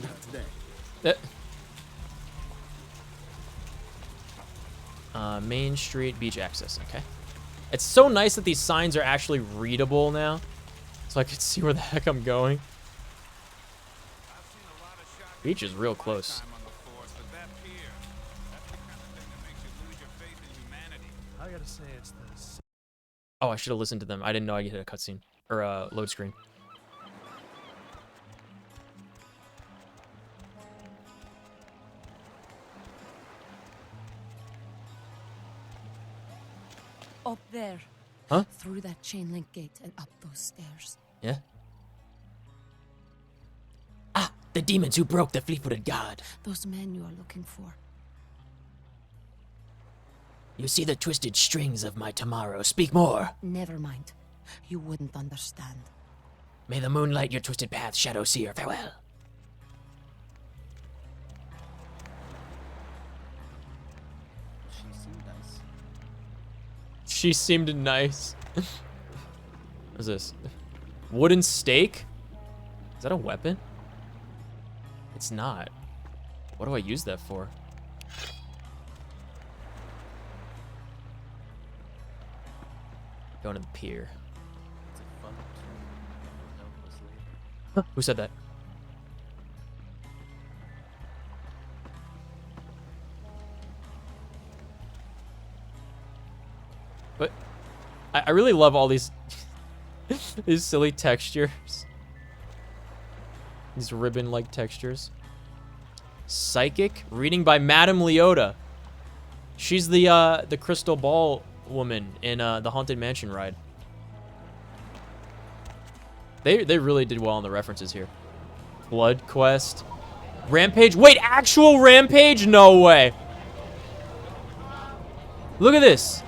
Not today. Main Street beach access. Okay. It's so nice that these signs are actually readable now, so I can see where the heck I'm going. Beach is real close. I gotta say, it's this. Oh, I should have listened to them. I didn't know I hit a cutscene or a load screen. Up there. Huh? Through that chain link gate and up those stairs. Yeah. Ah, the demons who broke the fleet-footed god. Those men you are looking for. You see the twisted strings of my tomorrow. Speak more. Never mind. You wouldn't understand. May the moon light your twisted path, Shadow Seer. Farewell. She seemed nice. She seemed nice. What's this? Wooden stake? Is that a weapon? It's not. What do I use that for? Going to the pier. It's a fun term. Helplessly. Who said that? But I really love all these these silly textures. These ribbon-like textures. Psychic reading by Madame Leota. She's the crystal ball woman in the Haunted Mansion ride. They really did well on the references here. Blood Quest. Rampage. Wait, actual Rampage? No way. Look at this.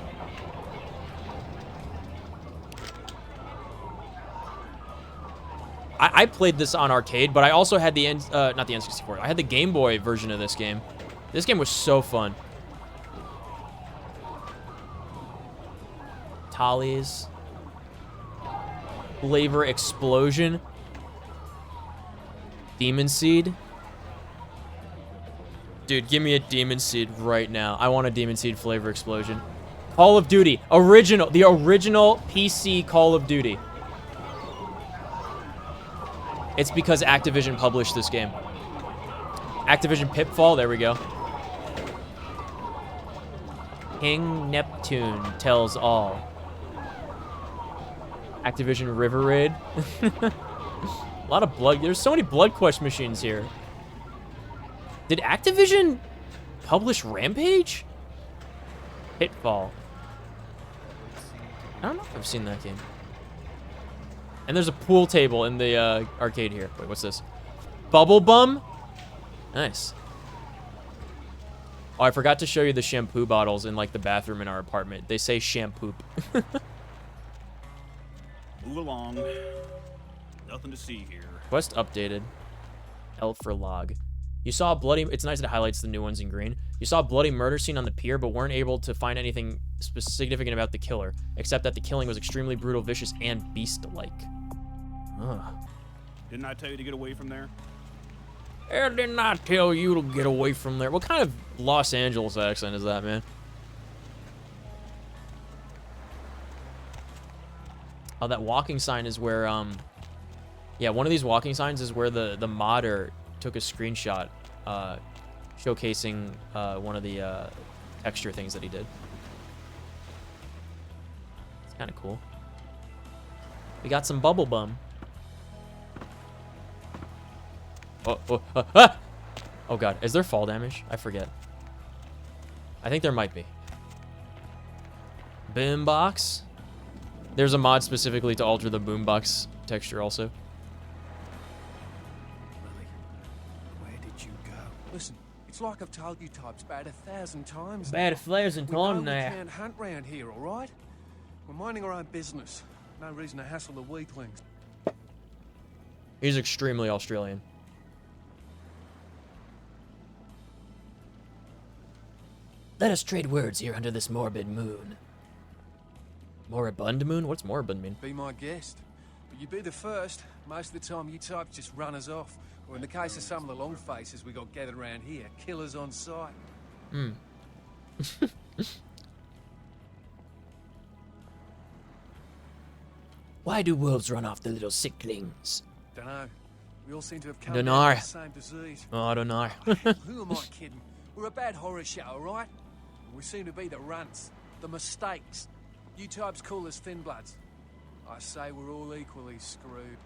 I played this on arcade, but I also had the not the N64. I had the Game Boy version of this game. This game was so fun. Tallies. Flavor Explosion. Demon Seed. Dude, give me a Demon Seed right now. I want a Demon Seed Flavor Explosion. Call of Duty. Original. The original PC Call of Duty. It's because Activision published this game. Activision Pitfall, there we go. King Neptune tells all. Activision River Raid. A lot of blood. There's so many Blood Quest machines here. Did Activision publish Rampage? Pitfall. I don't know if I've seen that game. And there's a pool table in the arcade here. Wait, what's this? Bubble Bum? Nice. Oh, I forgot to show you the shampoo bottles in like the bathroom in our apartment. They say shampoo. Move along. Nothing to see here. Quest updated. L for log. You saw a bloody... It's nice it highlights the new ones in green. You saw a bloody murder scene on the pier, but weren't able to find anything significant about the killer, except that the killing was extremely brutal, vicious, and beast-like. Ugh. Didn't I tell you to get away from there? I did not tell you to get away from there. What kind of Los Angeles accent is that, man? Oh, that walking sign is where, yeah, one of these walking signs is where the modder took a screenshot showcasing one of the texture things that he did. It's kind of cool. We got some bubble bum. Oh god, is there fall damage? I forget. I think there might be. Boombox. There's a mod specifically to alter the boombox texture also. Lily, where did you go? Listen, It's like I've told you types about 1,000 times. About 1,000 We know times we now. can't hunt round here, all right? We're minding our own business. No reason to hassle the weaklings. He's extremely Australian. Let us trade words here under this morbid moon. Moribund moon? What's moribund mean? Be my guest. But you be the first. Most of the time, you types just run us off. Or in the case of some of the long faces we got gathered around here, killers on sight. Hmm. Why do wolves run off the little sicklings? Dunno. We all seem to have come Dunno. down with the same disease. Oh, I don't know. Who am I kidding? We're a bad horror show, all right? We seem to be the runts, the mistakes. You types call us thin bloods. I say we're all equally screwed.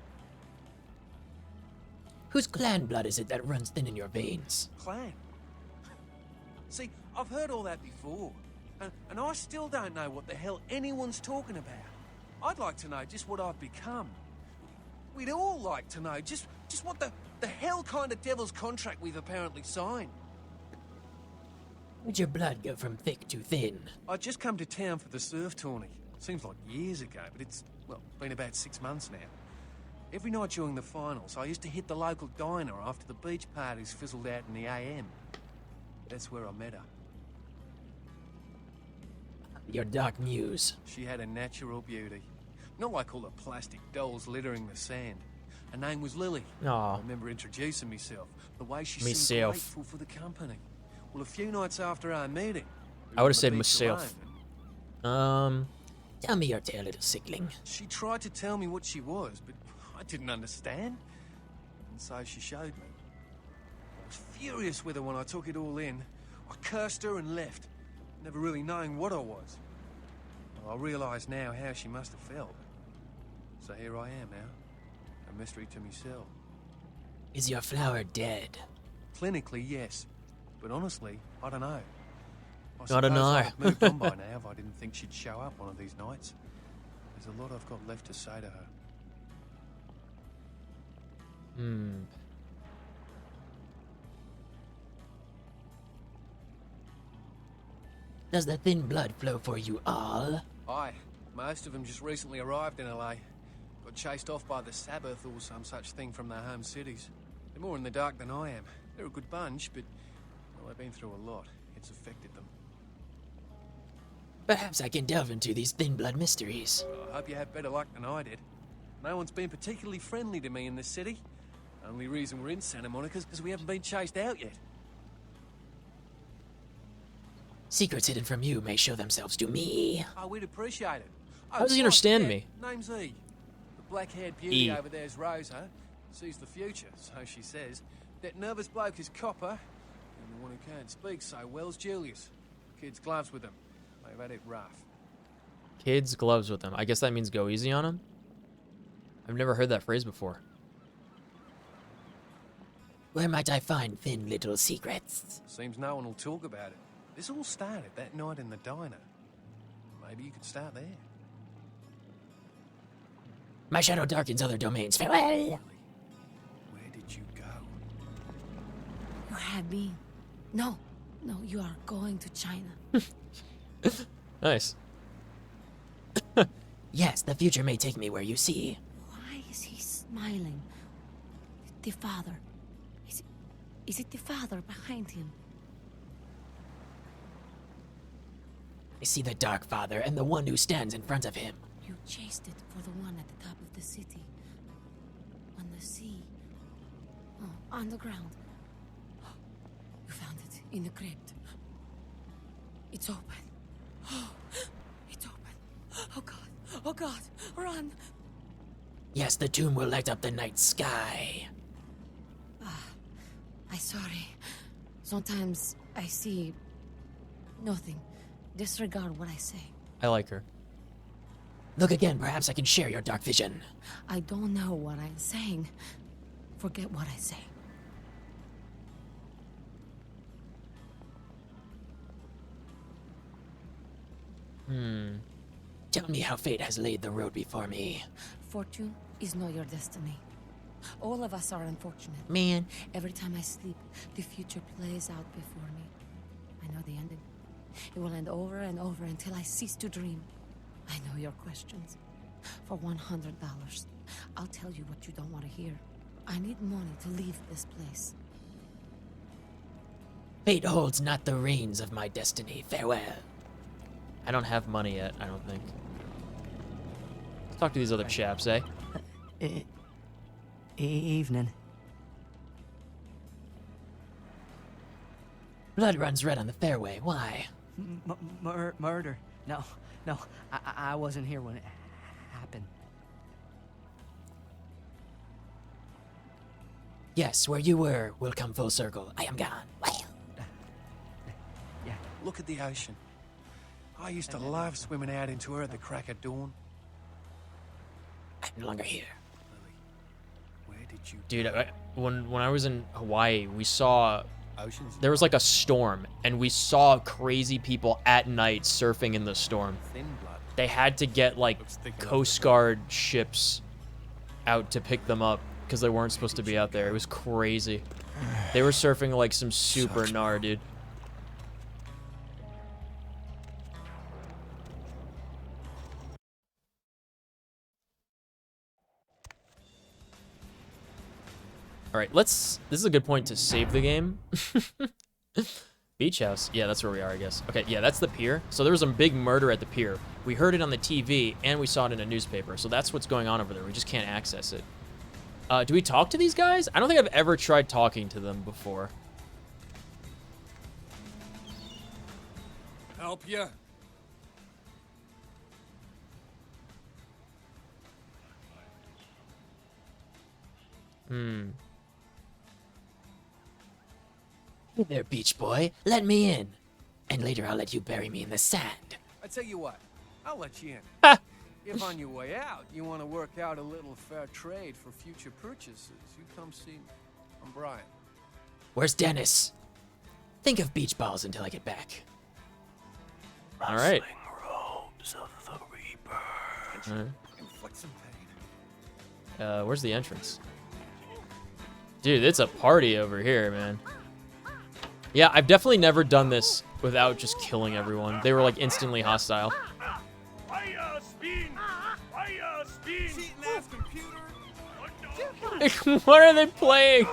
Whose clan blood is it that runs thin in your veins? Clan? See, I've heard all that before. And I still don't know what the hell anyone's talking about. I'd like to know just what I've become. We'd all like to know just what the hell kind of devil's contract we've apparently signed. Would your blood go from thick to thin? I'd just come to town for the surf tourney. Seems like years ago, but it's, well, been about 6 months now. Every night during the finals, I used to hit the local diner after the beach parties fizzled out in the AM. That's where I met her. Your dark muse. She had a natural beauty. Not like all the plastic dolls littering the sand. Her name was Lily. Aw. I remember introducing myself. The way she seemed Myself. grateful for the company. Well, a few nights after our meeting, we I were would have on the said beach myself. alone, Tell me your tale, little sickling. and she tried to tell me what she was, but I didn't understand. And so she showed me. I was furious with her when I took it all in. I cursed her and left, never really knowing what I was. Well, I realise now how she must have felt. So here I am now, a mystery to myself. Is your flower dead? Clinically, yes. But honestly, I don't know. I I don't know. I'd have moved on by now if I didn't think she'd show up one of these nights. There's a lot I've got left to say to her. Hmm. Does the thin blood flow for you all? Aye, most of them just recently arrived in LA. Got chased off by the Sabbath or some such thing from their home cities. They're more in the dark than I am. They're a good bunch, but well, they've been through a lot. It's affected them. Perhaps I can delve into these thin blood mysteries. Well, I hope you have better luck than I did. No one's been particularly friendly to me in this city. Only reason we're in Santa Monica is because we haven't been chased out yet. Secrets hidden from you may show themselves to me. Oh, we'd appreciate it. Oh, How does he oh, understand yeah, me? Name's E. The black-haired beauty E. over there's Rosa. Sees the future, so she says. That nervous bloke is Copper. And the one who can't speak so well's Julius. Kids gloves with him. They've had it rough. Kids gloves with them. I guess that means go easy on them. I've never heard that phrase before. Where might I find thin little secrets? Seems no one will talk about it. This all started that night in the diner. Maybe you could start there. My shadow darkens other domains. Farewell! Where did you go? You had me. No, you are going to China. Nice. Yes, the future may take me where you see. Why is he smiling? The father. Is it the father behind him? I see the Dark Father and the one who stands in front of him. You chased it for the one at the top of the city. On the sea. Oh, on the ground. You found it in the crypt. It's open. It's open. Oh God. Oh God. Run. Yes, the tomb will light up the night sky. I'm sorry. Sometimes I see nothing. Disregard what I say. I like her. Look again, perhaps I can share your dark vision. I don't know what I'm saying. Forget what I say. Tell me how fate has laid the road before me. Fortune is not your destiny. All of us are unfortunate. Man. Every time I sleep, the future plays out before me. I know the ending. It will end over and over until I cease to dream. I know your questions. For $100, I'll tell you what you don't want to hear. I need money to leave this place. Fate holds not the reins of my destiny. Farewell. I don't have money yet, I don't think. Let's talk to these other chaps, eh? Evening. Blood runs red on the fairway. Why? Murder. No. I wasn't here when it happened. Yes, where you were will come full circle. I am gone. Well. Yeah. Look at the ocean. I used to love swimming out into her at the crack of dawn. I'm no longer here. Where did you... Dude, when I was in Hawaii, we saw... There was like a storm, and we saw crazy people at night surfing in the storm. They had to get like Coast Guard ships out to pick them up because they weren't supposed to be out there. It was crazy. They were surfing like some super gnar, dude. All right, this is a good point to save the game. Beach house. Yeah, that's where we are, I guess. Okay, yeah, that's the pier. So there was a big murder at the pier. We heard it on the TV, and we saw it in a newspaper. So that's what's going on over there. We just can't access it. Do we talk to these guys? I don't think I've ever tried talking to them before. Help you? Hey there, beach boy. Let me in. And later I'll let you bury me in the sand. I tell you what, I'll let you in. If on your way out, you want to work out a little fair trade for future purchases, you come see me. I'm Brian. Where's Dennis? Think of beach balls until I get back. All right. Robes of the Reaper. All right. Inflict some pain. Where's the entrance? Dude, it's a party over here, man. Yeah, I've definitely never done this without just killing everyone. They were like instantly hostile. Fire spin! Fire spin! Cheating ass computer! What are they playing?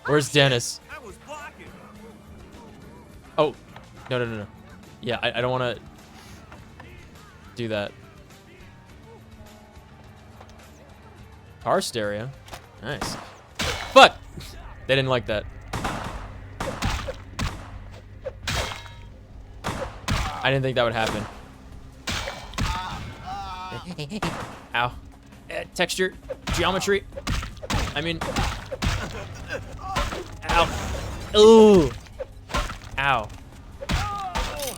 Where's Dennis? Oh, no. Yeah, I don't want to do that. Car stereo. Nice. Fuck! They didn't like that. I didn't think that would happen. Ow. Texture. Geometry. I mean... Ow. Ooh! Ow. Oh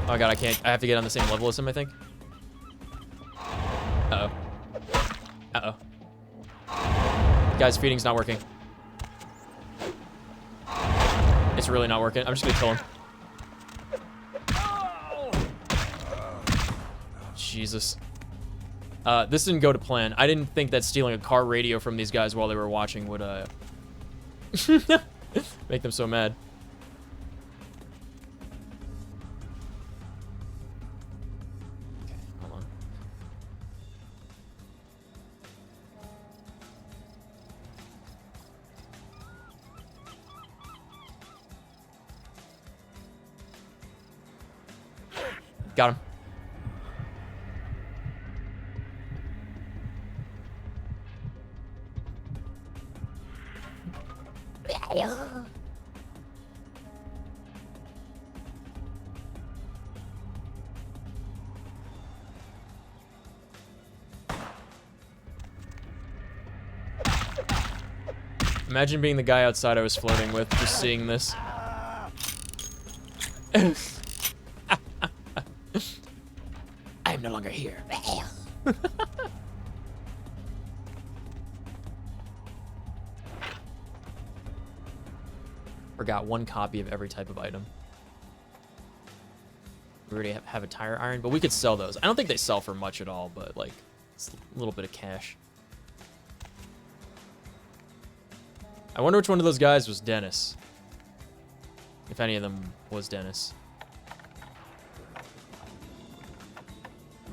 my god, I can't. I have to get on the same level as him, I think. Uh-oh. Uh-oh. Guys, feeding's not working. It's really not working. I'm just gonna kill him. Jesus. This didn't go to plan. I didn't think that stealing a car radio from these guys while they were watching would, make them so mad. Okay, hold on. Got him. Imagine being the guy outside I was flirting with, just seeing this. I'm no longer here. Forgot one copy of every type of item. We already have a tire iron, but we could sell those. I don't think they sell for much at all, but like it's a little bit of cash. I wonder which one of those guys was Dennis. If any of them was Dennis.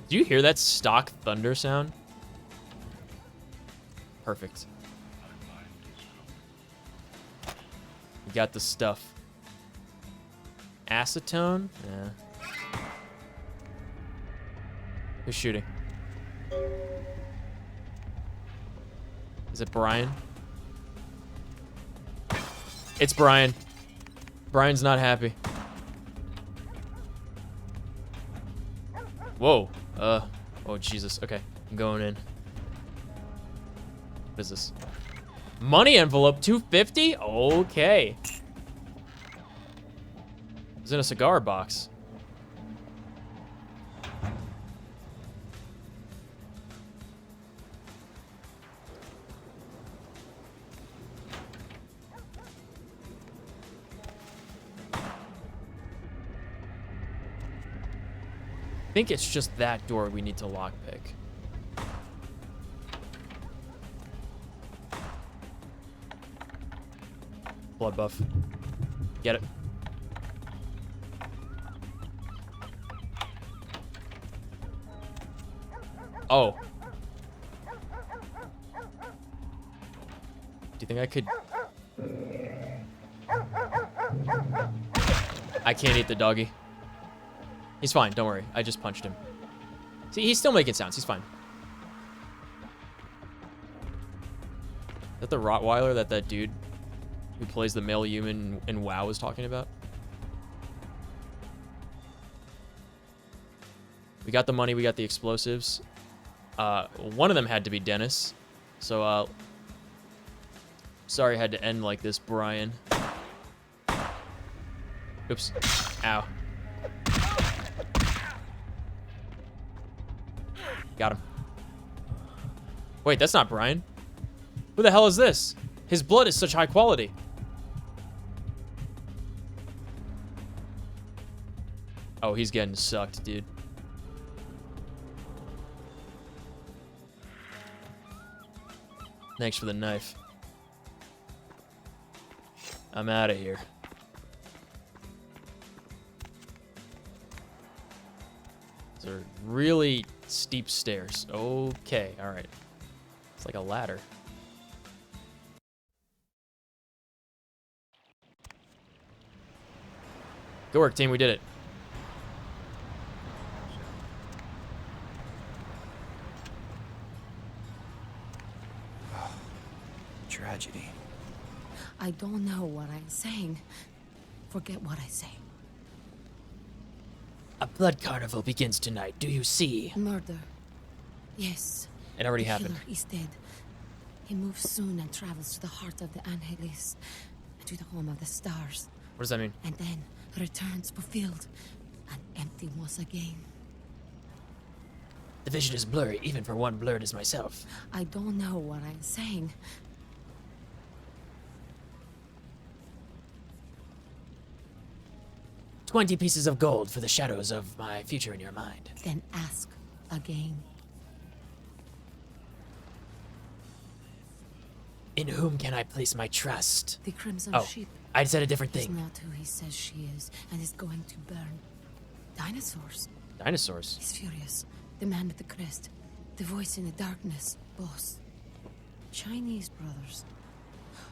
Do you hear that stock thunder sound? Perfect. We got the stuff. Acetone? Yeah. Who's shooting? Is it Brian? It's Brian. Brian's not happy. Whoa. Oh, Jesus. Okay. I'm going in. What is this? Money envelope, $250? Okay. It's in a cigar box. I think it's just that door we need to lockpick. Blood buff. Get it. Oh. Do you think I could... I can't eat the doggy. He's fine, don't worry. I just punched him. See, he's still making sounds. He's fine. Is that the Rottweiler that dude who plays the male human in WoW was talking about? We got the money, we got the explosives. One of them had to be Dennis. So, sorry I had to end like this, Brian. Oops. Ow. Got him. Wait, that's not Brian. Who the hell is this? His blood is such high quality. Oh, he's getting sucked, dude. Thanks for the knife. I'm out of here. These are really steep stairs. Okay, all right. It's like a ladder. Good work, team. We did it. Tragedy. I don't know what I'm saying. Forget what I say. A blood carnival begins tonight. Do you see? Murder. Yes. It already The happened. killer is dead. He moves soon and travels to the heart of the Angeles, to the home of the stars. What does that mean? And then returns fulfilled and empty once again. The vision is blurry, even for one blurred as myself. I don't know what I'm saying. $20 pieces of gold for the shadows of my future in your mind. Then ask again. In whom can I place my trust? The Crimson Oh, Ship I said a different is thing. not who he says she is, and is going to burn. Dinosaurs. Dinosaurs. He's furious. The man with the crest. The voice in the darkness. Boss. Chinese brothers.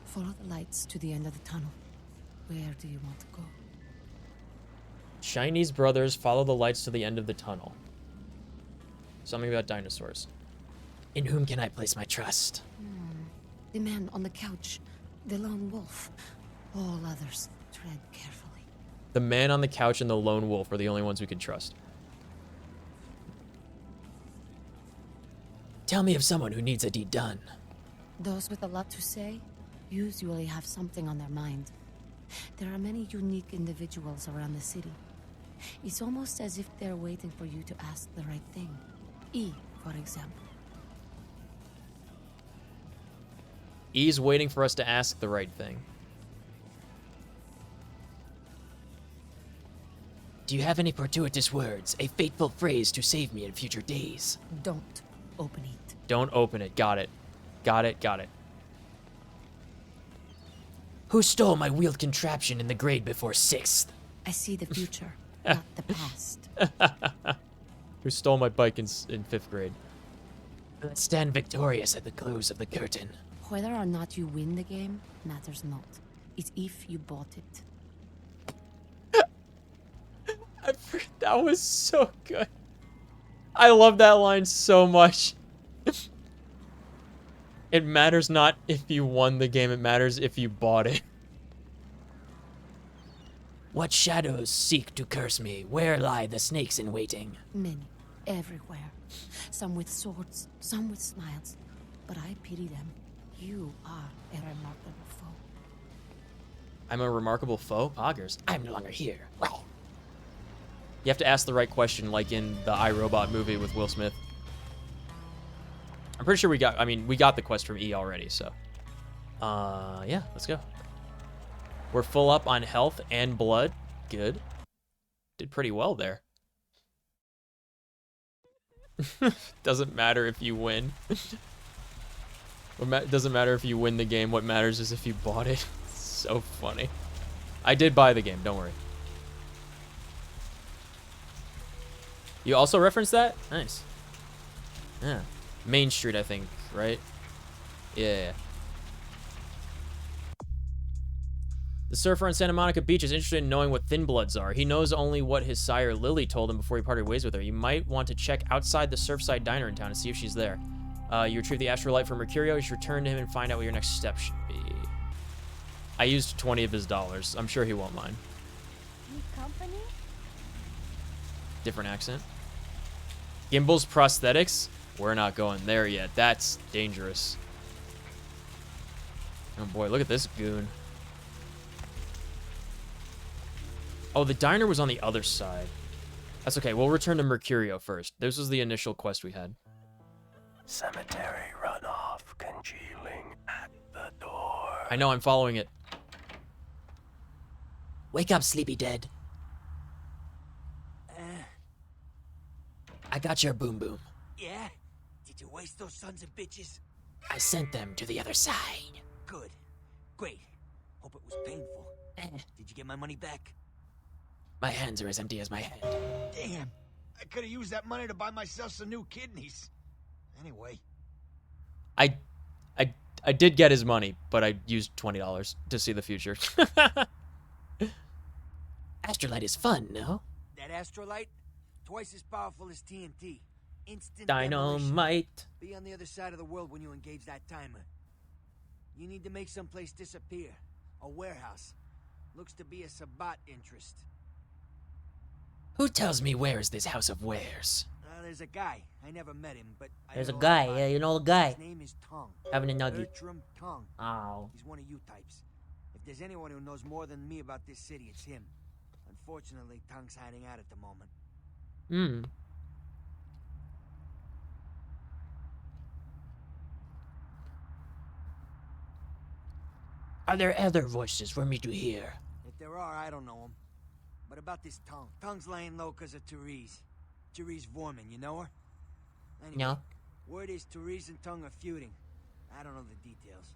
Follow the lights to the end of the tunnel. Where do you want to go? Chinese brothers follow the lights to the end of the tunnel. Something about dinosaurs. In whom can I place my trust? The man on the couch. The lone wolf. All others, tread carefully. The man on the couch and the lone wolf are the only ones we can trust. Tell me of someone who needs a deed done. Those with a lot to say usually have something on their mind. There are many unique individuals around the city. It's almost as if they're waiting for you to ask the right thing. E, for example. E's waiting for us to ask the right thing. Do you have any fortuitous words, a fateful phrase to save me in future days? Don't open it. Don't open it. Got it. Got it. Got it. Who stole my wheeled contraption in the grade before 6th? I see the future, not the past. Who stole my bike in 5th grade? Let's stand victorious at the close of the curtain. Whether or not you win the game matters not. It's if you bought it. That was so good. I love that line so much. It matters not if you won the game, it matters if you bought it. What shadows seek to curse me? Where lie the snakes in waiting? Many, everywhere. Some with swords, some with smiles. But I pity them. You are a remarkable foe. I'm a remarkable foe? Poggers. I'm no longer here. Well, you have to ask the right question, like in the iRobot movie with Will Smith. I'm pretty sure we got the quest from E already, so. Yeah, let's go. We're full up on health and blood. Good. Did pretty well there. Doesn't matter if you win. Doesn't matter if you win the game. What matters is if you bought it. So funny. I did buy the game, don't worry. You also referenced that? Nice. Yeah. Main Street, I think, right? Yeah. The surfer on Santa Monica Beach is interested in knowing what Thin Bloods are. He knows only what his sire Lily told him before he parted ways with her. You might want to check outside the Surfside Diner in town and see if she's there. You retrieve the astrolite from Mercurio. You should return to him and find out what your next step should be. I used 20 of his dollars. I'm sure he won't mind. Need company? Different accent. Gimbal's prosthetics? We're not going there yet. That's dangerous. Oh boy, look at this goon. Oh, the diner was on the other side. That's okay. We'll return to Mercurio first. This was the initial quest we had. Cemetery runoff congealing at the door. I know, I'm following it. Wake up, sleepy dead. I got your boom boom. Yeah? Did you waste those sons of bitches? I sent them to the other side. Good. Great. Hope it was painful. Did you get my money back? My hands are as empty as my head. Damn. I could have used that money to buy myself some new kidneys. Anyway. I did get his money, but I used $20 to see the future. Astrolite is fun, no? That astrolite? Twice as powerful as TNT. Instant Dynamite. Be on the other side of the world when you engage that timer. You need to make someplace disappear. A warehouse. Looks to be a Sabat interest. Who tells me where is this house of wares? There's a guy. I never met him, but There's a guy. Yeah, you know the guy. His name is Tong. Having a nugget. Bertram Tong. Oh. He's one of you types. If there's anyone who knows more than me about this city, it's him. Unfortunately, Tong's hiding out at the moment. Hmm. Are there other voices for me to hear? If there are, I don't know them. But about this Tong. Tong's laying low because of Therese. Therese Vorman, you know her? Anyway, No. word is Therese and Tong are feuding. I don't know the details.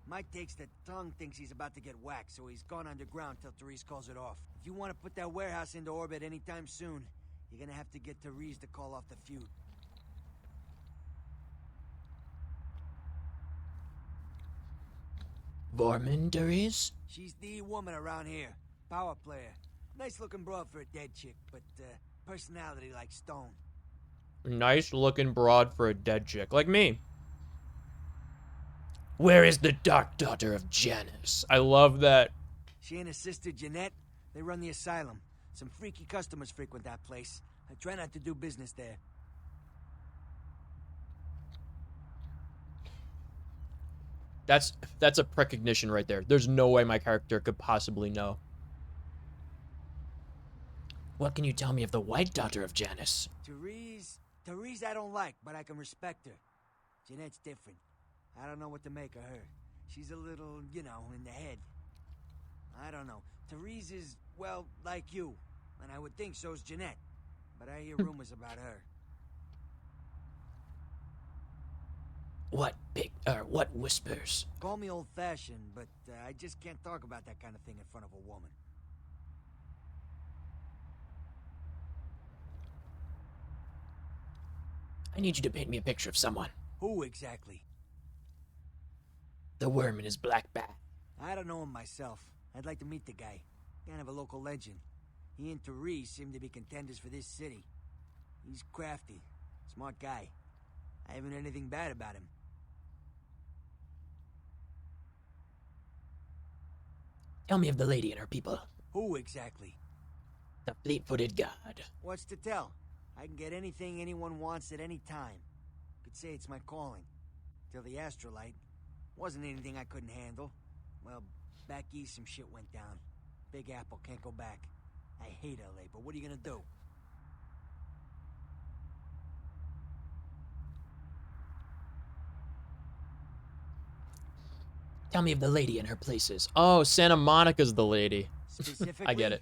My take's that Tong thinks he's about to get whacked, so he's gone underground till Therese calls it off. If you want to put that warehouse into orbit anytime soon, you're gonna have to get Therese to call off the feud. Vorman, Therese? She's the woman around here. Power player. Nice looking broad for a dead chick, but personality like stone. Nice looking broad for a dead chick like me. Where is the dark daughter of Janus? I love that. She and her sister Jeanette, they run the asylum. Some freaky customers frequent that place. I try not to do business there. That's a precognition right there. There's no way my character could possibly know. What can you tell me of the white daughter of Janus? Therese I don't like, but I can respect her. Jeanette's different. I don't know what to make of her. She's a little, you know, in the head. I don't know. Therese is, well, like you. And I would think so's Jeanette. But I hear rumors about her. What whispers? Call me old-fashioned, but I just can't talk about that kind of thing in front of a woman. I need you to paint me a picture of someone. Who exactly? The worm in his black bat. I don't know him myself. I'd like to meet the guy. Kind of a local legend. He and Therese seem to be contenders for this city. He's crafty. Smart guy. I haven't heard anything bad about him. Tell me of the lady and her people. Who exactly? The fleet-footed god. What's to tell? I can get anything anyone wants at any time. Could say it's my calling. Till the astrolite. Wasn't anything I couldn't handle. Well, back east some shit went down. Big Apple can't go back. I hate LA, but what are you gonna do? Tell me of the lady and her places. Oh, Santa Monica's the lady. Specifically? I get it.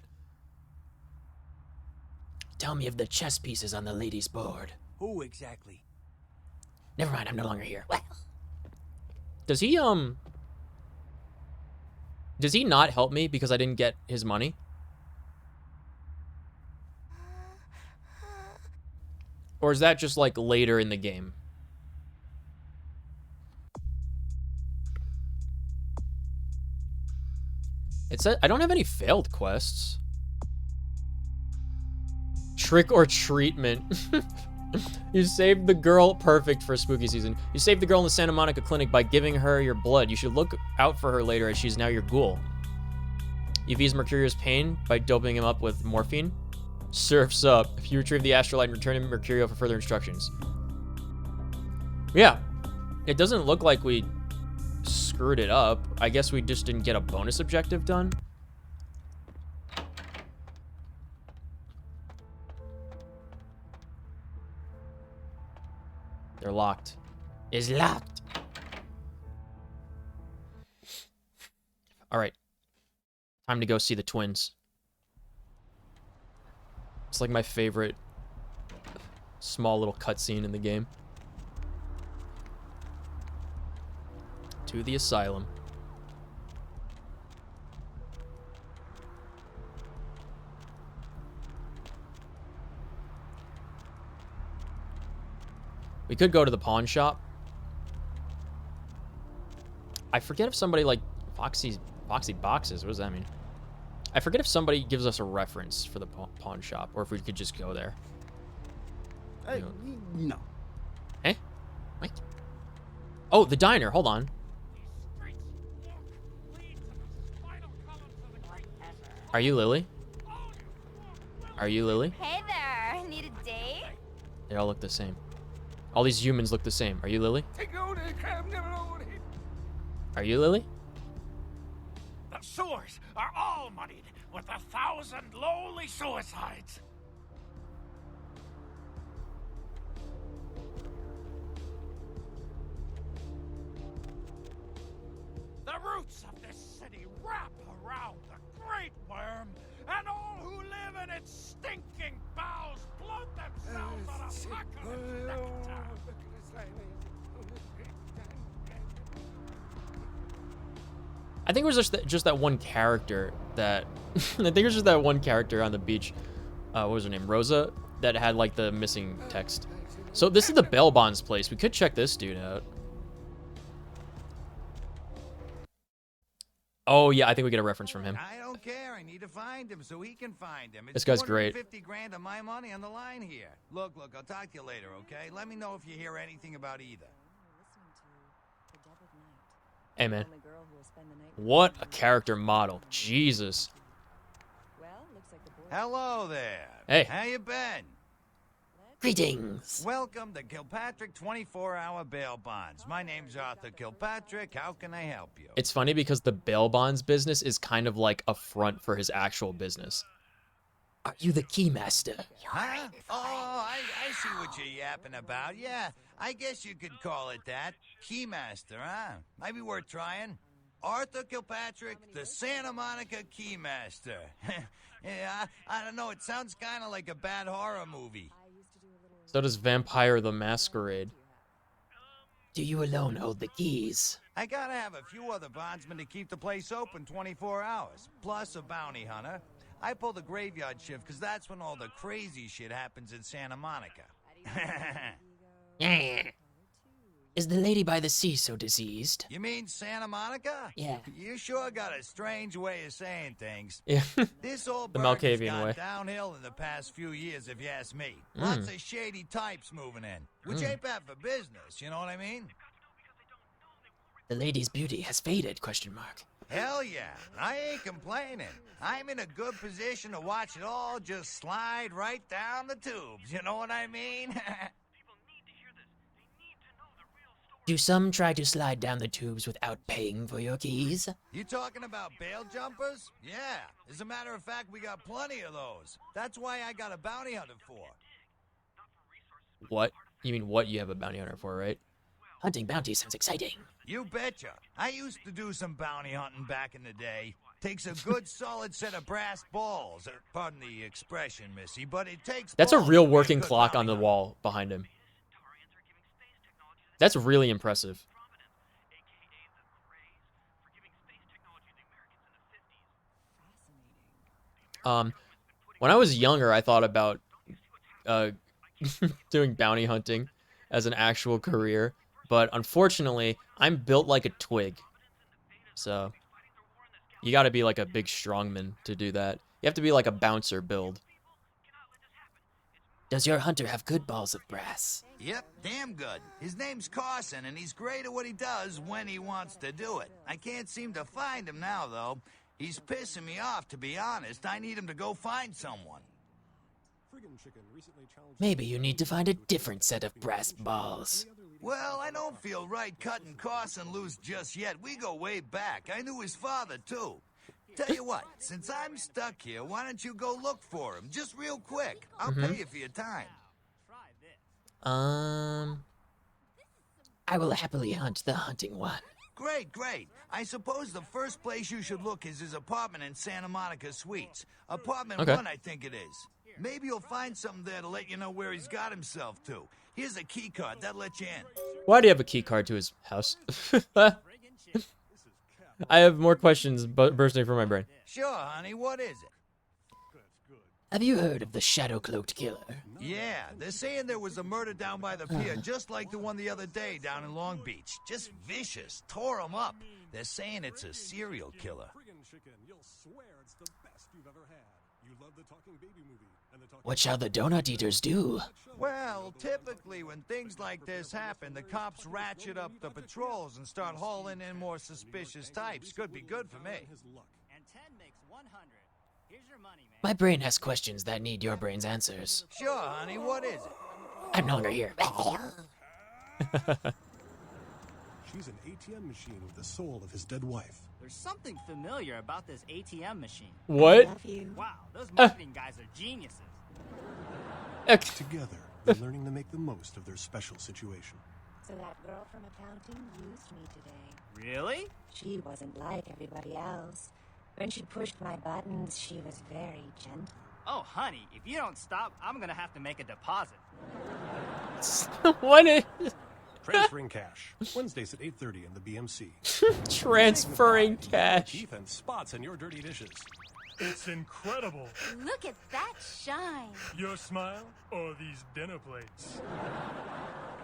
Tell me of the chess pieces on the lady's board. Who exactly? Never mind, I'm no longer here. Well, Does he not help me because I didn't get his money? Or is that just like later in the game? It said I don't have any failed quests. Trick or treatment. You saved the girl. Perfect for spooky season. You saved the girl in the Santa Monica clinic by giving her your blood. You should look out for her later as she's now your ghoul. You've eased Mercurio's pain by doping him up with morphine. Surf's up. If you retrieve the astrolite and return him Mercurio for further instructions. Yeah. It doesn't look like we screwed it up. I guess we just didn't get a bonus objective done. They're locked. is locked. All right. Time to go see the twins. It's like my favorite small little cutscene in the game. To the asylum. We could go to the pawn shop. I forget if somebody like Foxy Boxes. What does that mean? I forget if somebody gives us a reference for the pawn shop, or if we could just go there. No. Eh? Wait. Oh, the diner. Hold on. Are you Lily? Are you Lily? Hey there, need a date? They all look the same. All these humans look the same. Are you Lily? Are you Lily? The sewers are all muddied with 1,000 lowly suicides. The roots of this city wrap around the great worm, and all who live in its stinking bowels bloat themselves on apocalypse nectar. I think it was just that one character that I think it was just that one character on the beach. What was her name? Rosa, that had like the missing text. So this is the bail bonds place. We could check this dude out. Oh yeah, I think we get a reference from him. I don't care. I need to find him so he can find him. This guy's great. 50 grand of my money on the line here. Look, I'll talk to you later, okay? Let me know if you hear anything about either. Hey man, what a character model. Jesus. Hello there. Hey. How you been? Greetings. Welcome to Kilpatrick 24-hour bail bonds. My name's Arthur Kilpatrick. How can I help you? It's funny because the bail bonds business is kind of like a front for his actual business. Are you the keymaster? Huh? Oh, I see what you're yapping about. Yeah, I guess you could call it that. Keymaster, huh? Might be worth trying. Arthur Kilpatrick, the Santa Monica Keymaster. Yeah, I don't know, it sounds kind of like a bad horror movie. So does Vampire the Masquerade. Do you alone hold the keys? I gotta have a few other bondsmen to keep the place open 24 hours, plus a bounty hunter. I pull the graveyard shift because that's when all the crazy shit happens in Santa Monica. Is the lady by the sea so diseased? You mean Santa Monica? Yeah. You sure got a strange way of saying things. Yeah. This old The burg has Malkavian gone way. downhill in the past few years, if you ask me. Lots of shady types moving in, which ain't bad for business, you know what I mean? The lady's beauty has faded, question mark. Hell yeah, I ain't complaining. I'm in a good position to watch it all just slide right down the tubes, you know what I mean? Do some try to slide down the tubes without paying for your keys? You talking about bail jumpers? Yeah, as a matter of fact, we got plenty of those. That's why I got a bounty hunter for. What? You mean what you have a bounty hunter for, right? Hunting bounties sounds exciting. You betcha. I used to do some bounty hunting back in the day. Takes a good solid set of brass balls. Pardon the expression, Missy, but it takes That's a balls real to be working good clock bounty on the hunter. wall behind him. That's really impressive. When I was younger, I thought about doing bounty hunting as an actual career, but unfortunately, I'm built like a twig. So, you gotta be like a big strongman to do that. You have to be like a bouncer build. Does your hunter have good balls of brass? Yep, damn good. His name's Carson, and he's great at what he does when he wants to do it. I can't seem to find him now, though. He's pissing me off, to be honest. I need him to go find someone. Maybe you need to find a different set of brass balls. Well, I don't feel right cutting Carson loose just yet. We go way back. I knew his father, too. Tell you what, since I'm stuck here, why don't you go look for him? Just real quick. I'll pay you for your time. I will happily hunt the hunting one. Great, great. I suppose the first place you should look is his apartment in Santa Monica Suites. Apartment 1, I think it is. Maybe you'll find something there to let you know where he's got himself to. Here's a key card. That'll let you in. Why do you have a key card to his house? I have more questions bursting from my brain. Sure, honey. What is it? Have you heard of the shadow-cloaked killer? Yeah, they're saying there was a murder down by the pier, just like the one the other day down in Long Beach. Just vicious. Tore him up. They're saying it's a serial killer. What shall the donut eaters do? Well, typically when things like this happen, the cops ratchet up the patrols and start hauling in more suspicious types. Could be good for me. And 10 makes 100. Here's your money, man. My brain has questions that need your brain's answers. Sure, honey. What is it? I'm no longer here. She's an ATM machine with the soul of his dead wife. There's something familiar about this ATM machine. What? Wow, those marketing guys are geniuses. Together, they're learning to make the most of their special situation. So that girl from accounting used me today. Really? She wasn't like everybody else. When she pushed my buttons, she was very gentle. Oh, honey, if you don't stop, I'm gonna have to make a deposit. What is... Transferring cash. Wednesdays at 8:30 in the BMC. Transferring cash. Teeth and spots on your dirty dishes. It's incredible. Look at that shine. Your smile or these dinner plates?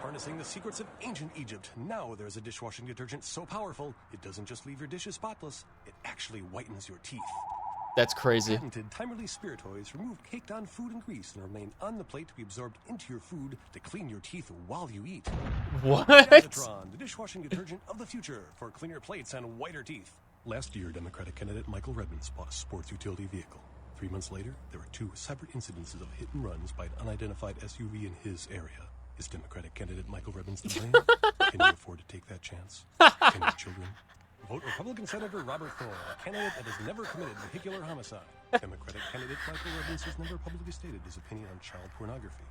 Harnessing the secrets of ancient Egypt. Now there's a dishwashing detergent so powerful, it doesn't just leave your dishes spotless, it actually whitens your teeth. That's crazy. Patented time-release spiritoids remove caked-on food and grease and remain on the plate to be absorbed into your food to clean your teeth while you eat. What? Gazetron, the dishwashing detergent of the future for cleaner plates and whiter teeth. Last year, Democratic candidate Michael Redmond bought a sports utility vehicle. 3 months later, there were 2 separate incidences of hit and runs by an unidentified SUV in his area. Is Democratic candidate Michael Redmond to blame? Can you afford to take that chance? Can your children? Vote Republican Senator Robert Thorne, a candidate that has never committed vehicular homicide. Democratic candidate Michael Redmond has never publicly stated his opinion on child pornography.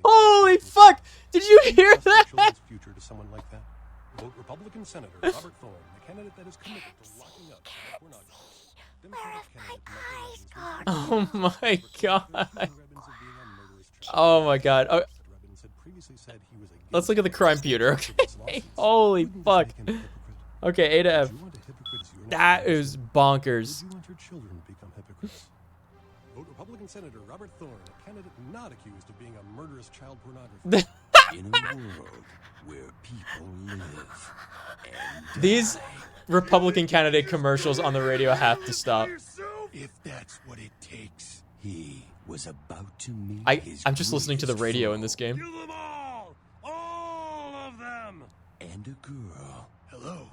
Holy fuck! Did you hear that? Future to someone like that? Vote Republican Senator Robert Thorne, the candidate that is committed to locking up pornographers. Oh my god. Oh my god. Oh. Let's look at the crime computer. Okay. Holy fuck. Okay, A to F. That is bonkers. Would you want your children to become hypocrites? Vote Republican Senator Robert Thorne, a candidate not accused of being a murderous child pornographer. In a world where people live and These Republican candidate commercials on the radio have to stop. if that's what it takes, he was about to meet I'm just listening to the radio in this game. Kill them all of them. And a girl. Hello.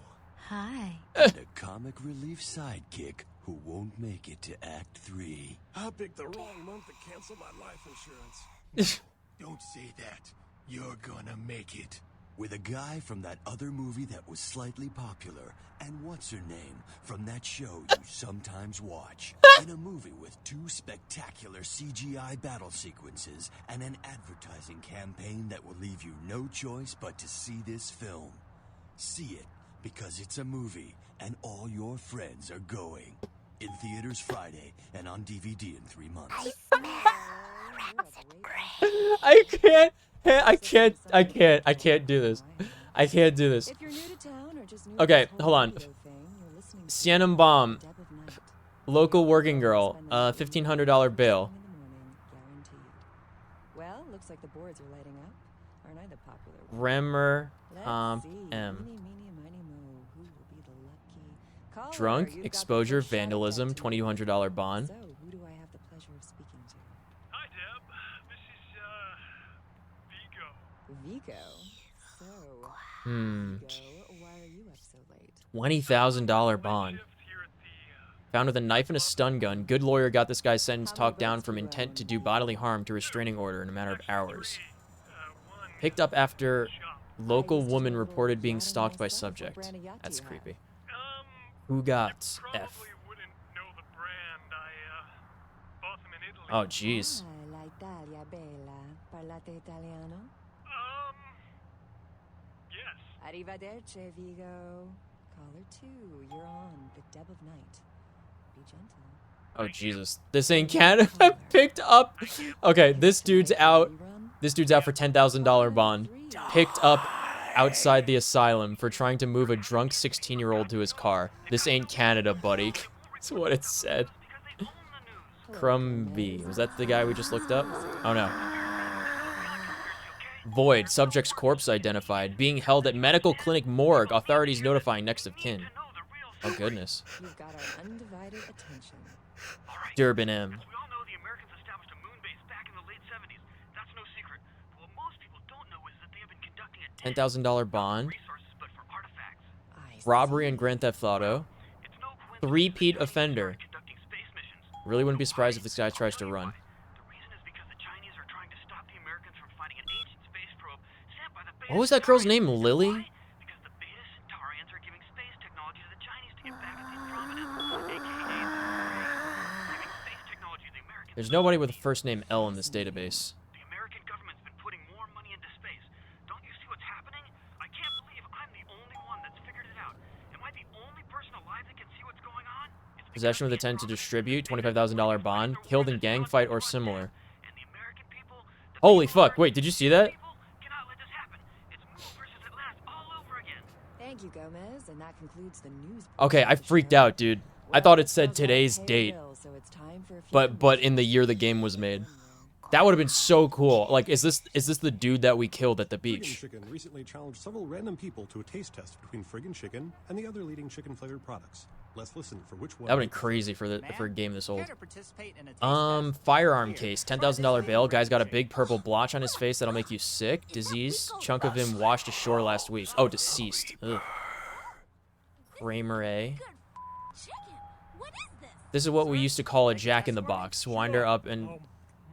Hi. And a comic relief sidekick who won't make it to Act 3. I picked the wrong month to cancel my life insurance. Don't say that. You're gonna make it. With a guy from that other movie that was slightly popular, and what's her name from that show you sometimes watch. In a movie with 2 spectacular CGI battle sequences and an advertising campaign that will leave you no choice but to see this film. See it because it's a movie and all your friends are going. In theaters Friday and on DVD in 3 months. I can't do this. I can't do this. Okay, hold on. Sienna Bomb. Local working girl. $1,500 bail. Well, looks like the boards are lighting up. Aren't I the popular one? Remmer. M. Drunk, exposure, vandalism, $2,200 bond. So, who do I have the pleasure of speaking to? Hi, Deb. This is, Vigo. Vigo? So, Hmm. why are you up so late? $20,000 bond. Found with a knife and a stun gun. Good lawyer got this guy's sentence talked down from intent to do bodily harm to restraining order in a matter of hours. Picked up after local woman reported being stalked by subject. That's creepy. Who got F? Oh, jeez. Yes. Arrivederci, Vigo. Caller 2, you're on the Deb of Night. Be gentle. Oh, Jesus. This ain't Canada. Picked up. Okay, this dude's out. This dude's out for $10,000 bond. Picked up outside the asylum for trying to move a drunk 16-year-old to his car. This ain't Canada, buddy. That's what it said. Crumby. Was that the guy we just looked up? Oh, no. Void. Subject's corpse identified. Being held at medical clinic morgue. Authorities notifying next of kin. Oh, goodness. You've got our undivided attention. Durban M. $10,000 bond. Robbery and Grand Theft Auto. Three-peat offender. Really wouldn't be surprised if this guy tries to run. What was that girl's name? Lily? There's nobody with a first name L in this database. Possession with intent to distribute, $25,000 bond, killed in gang fight or similar. Holy fuck, wait, did you see that? Thank you, Gomez, and that concludes the news. Okay, I freaked out, dude. I thought it said today's date, but in the year the game was made. That would have been so cool. Like, is this the dude that we killed at the beach? Friggin' Chicken recently challenged several random people to a taste test between Friggin' Chicken and the other leading chicken-flavored products. Let's listen for which one. That would have been crazy for a game this old. Firearm case, $10,000 bail. Guy's got a big purple blotch on his face that'll make you sick. Disease. Chunk of him washed ashore last week. Oh, deceased. Ugh. Kramer A. This is what we used to call a jack in the box. Wind her up and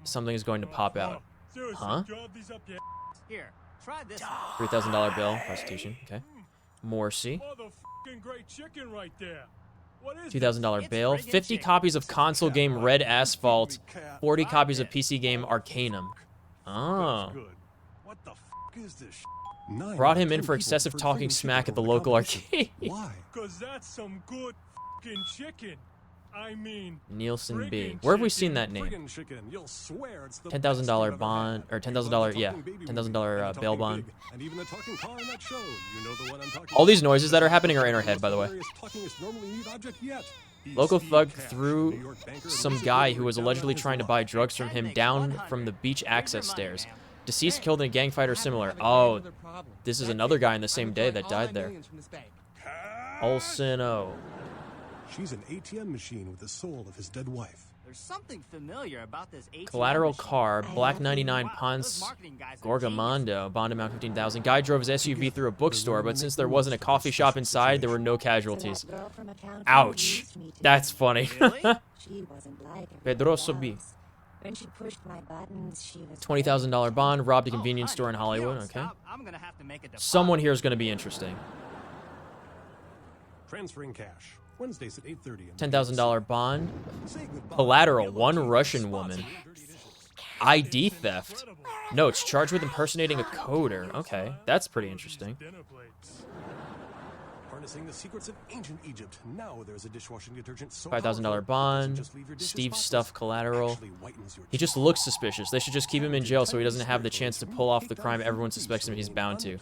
something is going to pop out. Huh? Here, try this. $3,000 bill. Prostitution. Okay. Morsi. Great chicken right there. $2,000 bail. 50 copies of console game Red Asphalt. 40 copies of PC game Arcanum. Oh. What the f is this? Brought him in for excessive talking smack at the local arcade. Why? Cause that's some good f***ing chicken. I mean, Nielsen B. Where have we seen that name? $10,000 bond, or $10,000, yeah, $10,000 bail bond. All these noises that are happening are in our head, by the way. Local thug threw some guy who was allegedly trying to buy drugs from him down from the beach access stairs. Deceased killed in a gang fight or similar. Oh, this is another guy in the same day that died there. Olsen O. She's an ATM machine with the soul of his dead wife. There's something familiar about this ATM Collateral machine. car, Black 99 Ponce Gorgamondo, bond amount 15,000. Guy drove his SUV through a bookstore, but since there wasn't a coffee shop inside, there were no casualties. Ouch. That's funny. Pedroso B. When she pushed my buttons, she was $20,000 bond, robbed a convenience store in Hollywood. Okay. Someone here is going to be interesting. Transferring cash. Wednesdays at 8:30. $10,000 bond. Collateral, one Russian woman. ID theft. Notes, charged with impersonating a coder. Okay, that's pretty interesting. Harnessing the secrets of ancient Egypt. Now there's a dishwashing detergent so $5,000 bond. Steve Stuff collateral. He just looks suspicious. They should just keep him in jail so he doesn't have the chance to pull off the crime everyone suspects him he's bound to.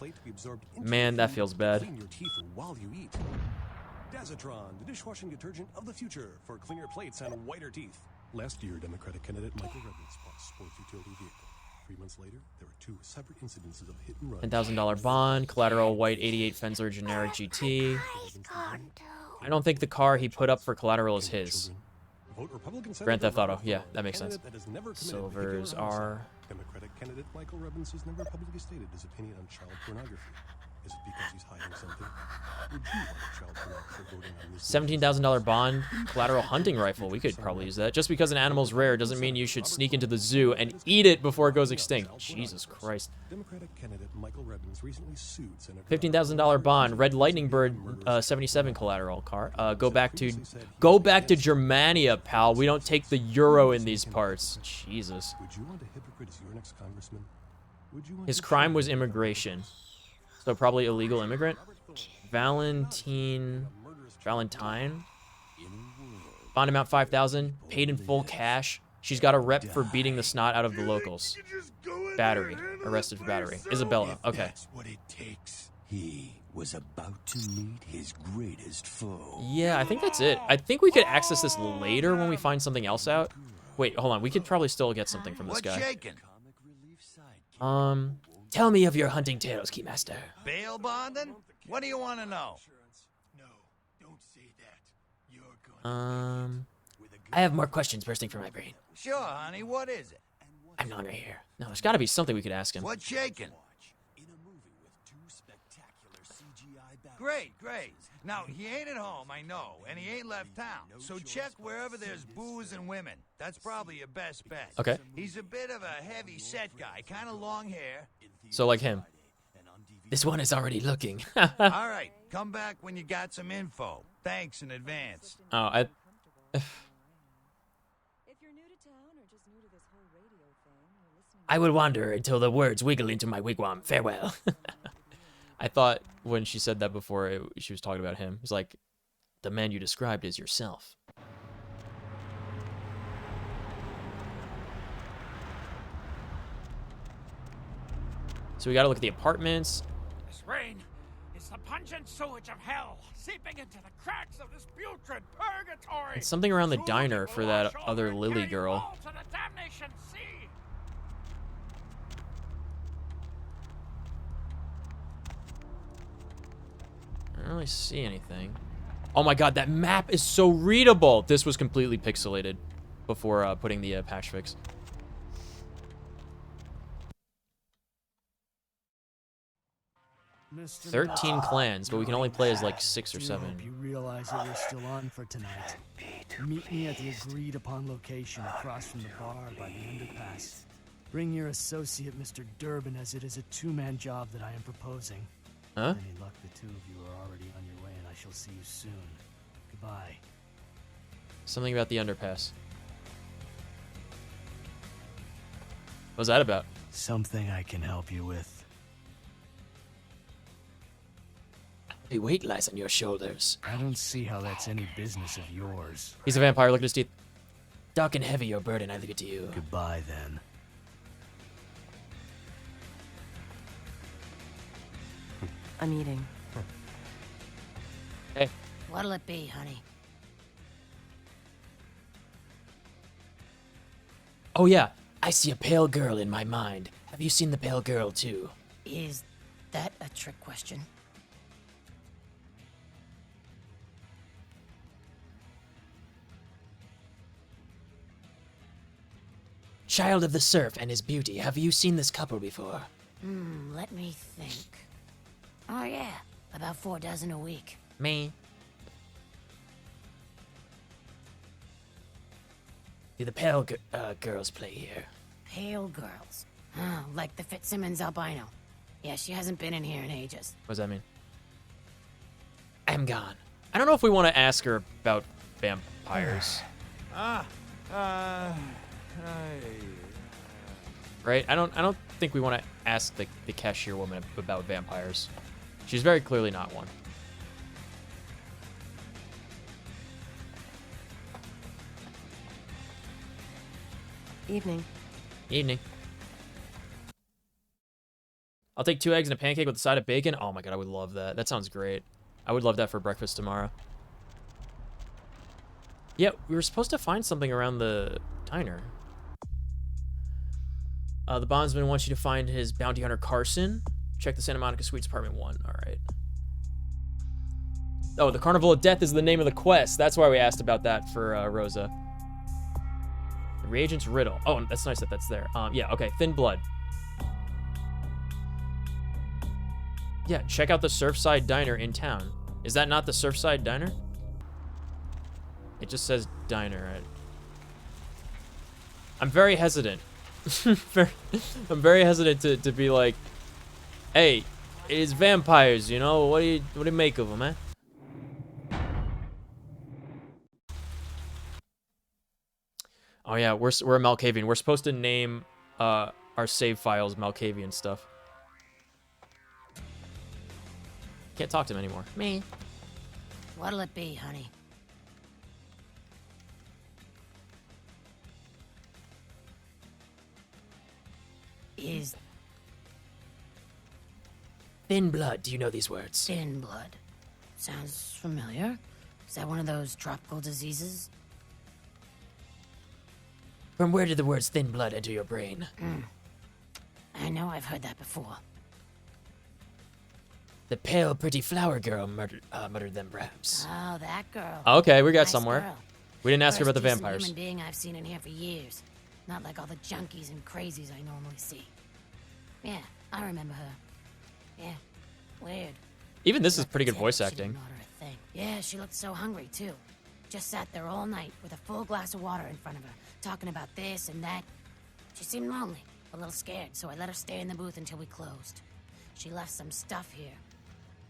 Man, that feels bad. Dazatron, the dishwashing detergent of the future for cleaner plates and whiter teeth. Last year, Democratic candidate Michael Revens bought a sports utility vehicle. 3 months later, there were 2 separate incidences of hit and run. $10,000 bond, collateral white 88 Fensler generic GT. I don't think the car he put up for collateral is his. Grand Theft Auto, yeah, that makes sense. Silvers are. Democratic candidate Michael Revens has never publicly stated his opinion on child pornography. Is it because he's hiding something? Would you want a child pornographer voting on this? $17,000 bond, collateral hunting rifle. We could probably use that. Just because an animal's rare doesn't mean you should sneak into the zoo and eat it before it goes extinct. Jesus Christ. Democratic candidate Michael Revens recently sued Senator $15,000 bond, Red Lightning Bird 77 collateral car. Go back to Germania, pal. We don't take the euro in these parts. Jesus. Would you want a hypocrite as your next congressman? Would you want His crime was immigration. So probably illegal immigrant. Valentine. Bond amount 5,000. Paid in full cash. She's got a rep for beating the snot out of the locals. Battery. Arrested for battery. Isabella. Okay. That's what it takes. He was about to meet his greatest foe. Yeah, I think that's it. I think we could access this later when we find something else out. Wait, hold on. We could probably still get something from this guy. Tell me of your hunting tales, Keymaster. Bail bonding? What do you want to know? I have more questions bursting from my brain. Sure, honey. What is it? I'm not right here. No, there's got to be something we could ask him. What's shaking? Great. Now, he ain't at home, I know, and he ain't left town. So check wherever there's booze and women. That's probably your best bet. Okay. He's a bit of a heavy-set guy, kind of long hair. So like him. This one is already looking. All right, come back when you got some info. Thanks in advance. Oh, If you're new to town or just new to this whole radio thing, you're listening. I will wander until the words wiggle into my wigwam. Farewell. I thought when she said that before, she was talking about him. It's like, the man you described is yourself. So we gotta look at the apartments. This rain is the pungent sewage of hell seeping into the cracks of this putrid purgatory. It's something around the diner for that other Lily girl. To the damnation sea. I don't really see anything. Oh my god, that map is so readable! This was completely pixelated before putting the patch fix. Mr. 13 clans, but we can only play as like 6 or I 7. hope you realize that we're still on for tonight. Meet me at the agreed upon location across from the bar by the underpass. Bring your associate, Mr. Durbin, as it is a two-man job that I am proposing. Huh? Any luck, the two of you are already on your way, and I shall see you soon. Goodbye. Something about the underpass. What was that about? Something I can help you with. Hey, weight lies on your shoulders. I don't see how that's any business of yours. He's a vampire. Look at his teeth. Dark and heavy your burden. I leave it to you. Goodbye, then. I'm eating. Hey. What'll it be, honey? Oh yeah, I see a pale girl in my mind. Have you seen the pale girl too? Is that a trick question? Child of the surf and his beauty. Have you seen this couple before? Let me think. Oh yeah, about 4 dozen a week. Me. Do the pale girls play here? Pale girls. Oh, like the Fitzsimmons albino. Yeah, she hasn't been in here in ages. What does that mean? I'm gone. I don't know if we want to ask her about vampires. Right? I don't think we want to ask the cashier woman about vampires. She's very clearly not one. Evening. Evening. I'll take 2 eggs and a pancake with a side of bacon. Oh my god, I would love that. That sounds great. I would love that for breakfast tomorrow. Yeah, we were supposed to find something around the diner. The bondsman wants you to find his bounty hunter Carson. Check the Santa Monica Suites apartment 1. All right. Oh, the Carnival of Death is the name of the quest. That's why we asked about that for Rosa. The reagent's riddle. Oh, that's nice that that's there. Yeah, okay. Thin blood. Yeah, check out the Surfside Diner in town. Is that not the Surfside Diner? It just says diner. Right? I'm very hesitant. I'm very hesitant to be like, hey, it's vampires, you know? What do you make of them, man? Oh yeah, we're Malkavian. We're supposed to name our save files Malkavian stuff. Can't talk to him anymore. Me. What'll it be, honey? Is Thin blood. Do you know these words? thin blood. Sounds familiar. Is that one of those tropical diseases? From where did the words thin blood enter your brain? I know I've heard that before. The pale, pretty flower girl muttered them, perhaps. Oh, that girl. Okay, we got Nice somewhere. girl. We didn't ask her First about the decent vampires. Human being I've seen in here for years. Not like all the junkies and crazies I normally see. Yeah, I remember her. Yeah, weird. Even this is pretty good Pretend voice she didn't acting. order a thing. Yeah, she looked so hungry too. Just sat there all night with a full glass of water in front of her, talking about this and that. She seemed lonely, a little scared, so I let her stay in the booth until we closed. She left some stuff here.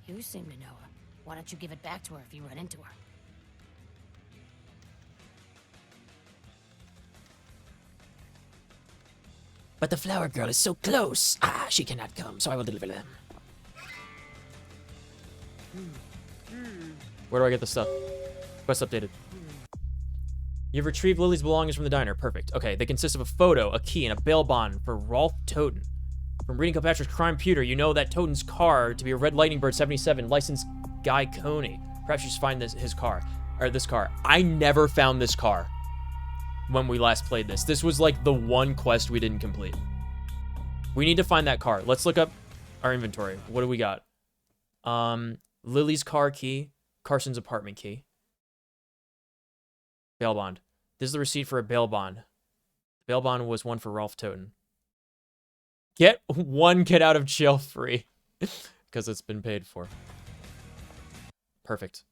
You seem to know her. Why don't you give it back to her if you run into her? But the flower girl is so close. Ah, she cannot come, so I will deliver them. Where do I get the stuff? Quest updated. You've retrieved Lily's belongings from the diner. Perfect. Okay, they consist of a photo, a key, and a bail bond for Rolf Toten. From reading Kilpatrick's crime computer, you know that Toten's car to be a red Lightning Bird 77, licensed Guy Coney. Perhaps you should find this car. I never found this car when we last played this. This was like the one quest we didn't complete. We need to find that car. Let's look up our inventory. What do we got? Lily's car key, Carson's apartment key. Bail bond. This is the receipt for a bail bond. Bail bond was one for Rolf Toten. Get out of jail free. Because it's been paid for. Perfect.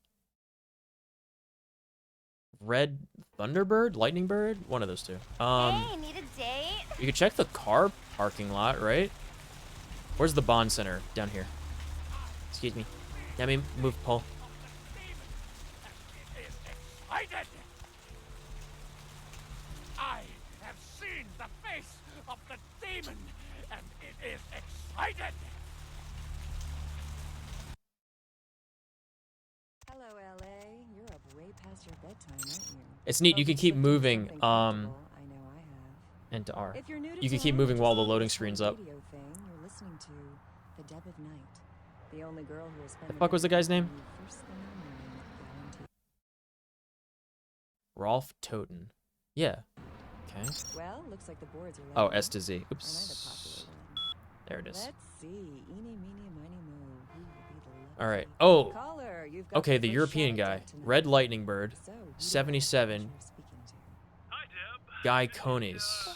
Red Thunderbird? Lightning Bird? One of those two. Hey, need a date? You could check the car parking lot, right? Where's the bond center? Down here. Excuse me. Let me move, Paul. Excited! I have seen the face of the demon, and it is excited! past your bedtime, aren't you? It's neat. You can keep moving. I know I have. And to R. If you're new to You can keep town, moving just while the like loading this screen's whole up. radio thing, you're listening to The Deb of Night. The only girl who will spend The fuck was the guy's name? first thing in the morning, guaranteed. Rolf Toten. Yeah. Okay. Well, looks like the boards are Oh, lighting S up. to Z. Another Oops. popular one. There it is. Let's see. Eeny, meeny, miny, moe. Who will be the All right. lucky Oh. caller? You've got Okay, the the first shot European at guy. Deb tonight. Red Lightning Bird. So, who do you have the 77. pleasure of speaking to? Guy Conies.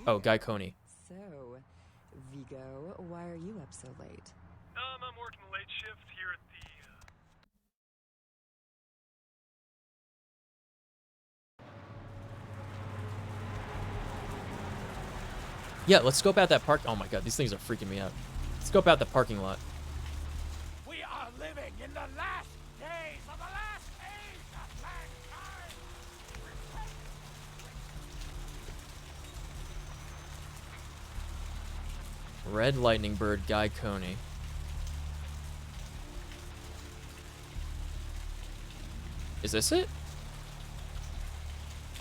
Oh, Guy Coney. So, Vigo, why are you up so late? I'm working the late shift here at the. Yeah, let's scope out that park. Oh my god, these things are freaking me out. Let's scope out the parking lot. We are living in the last days of the last age of mankind. Red Lightning Bird, Guy Coney. Is this it?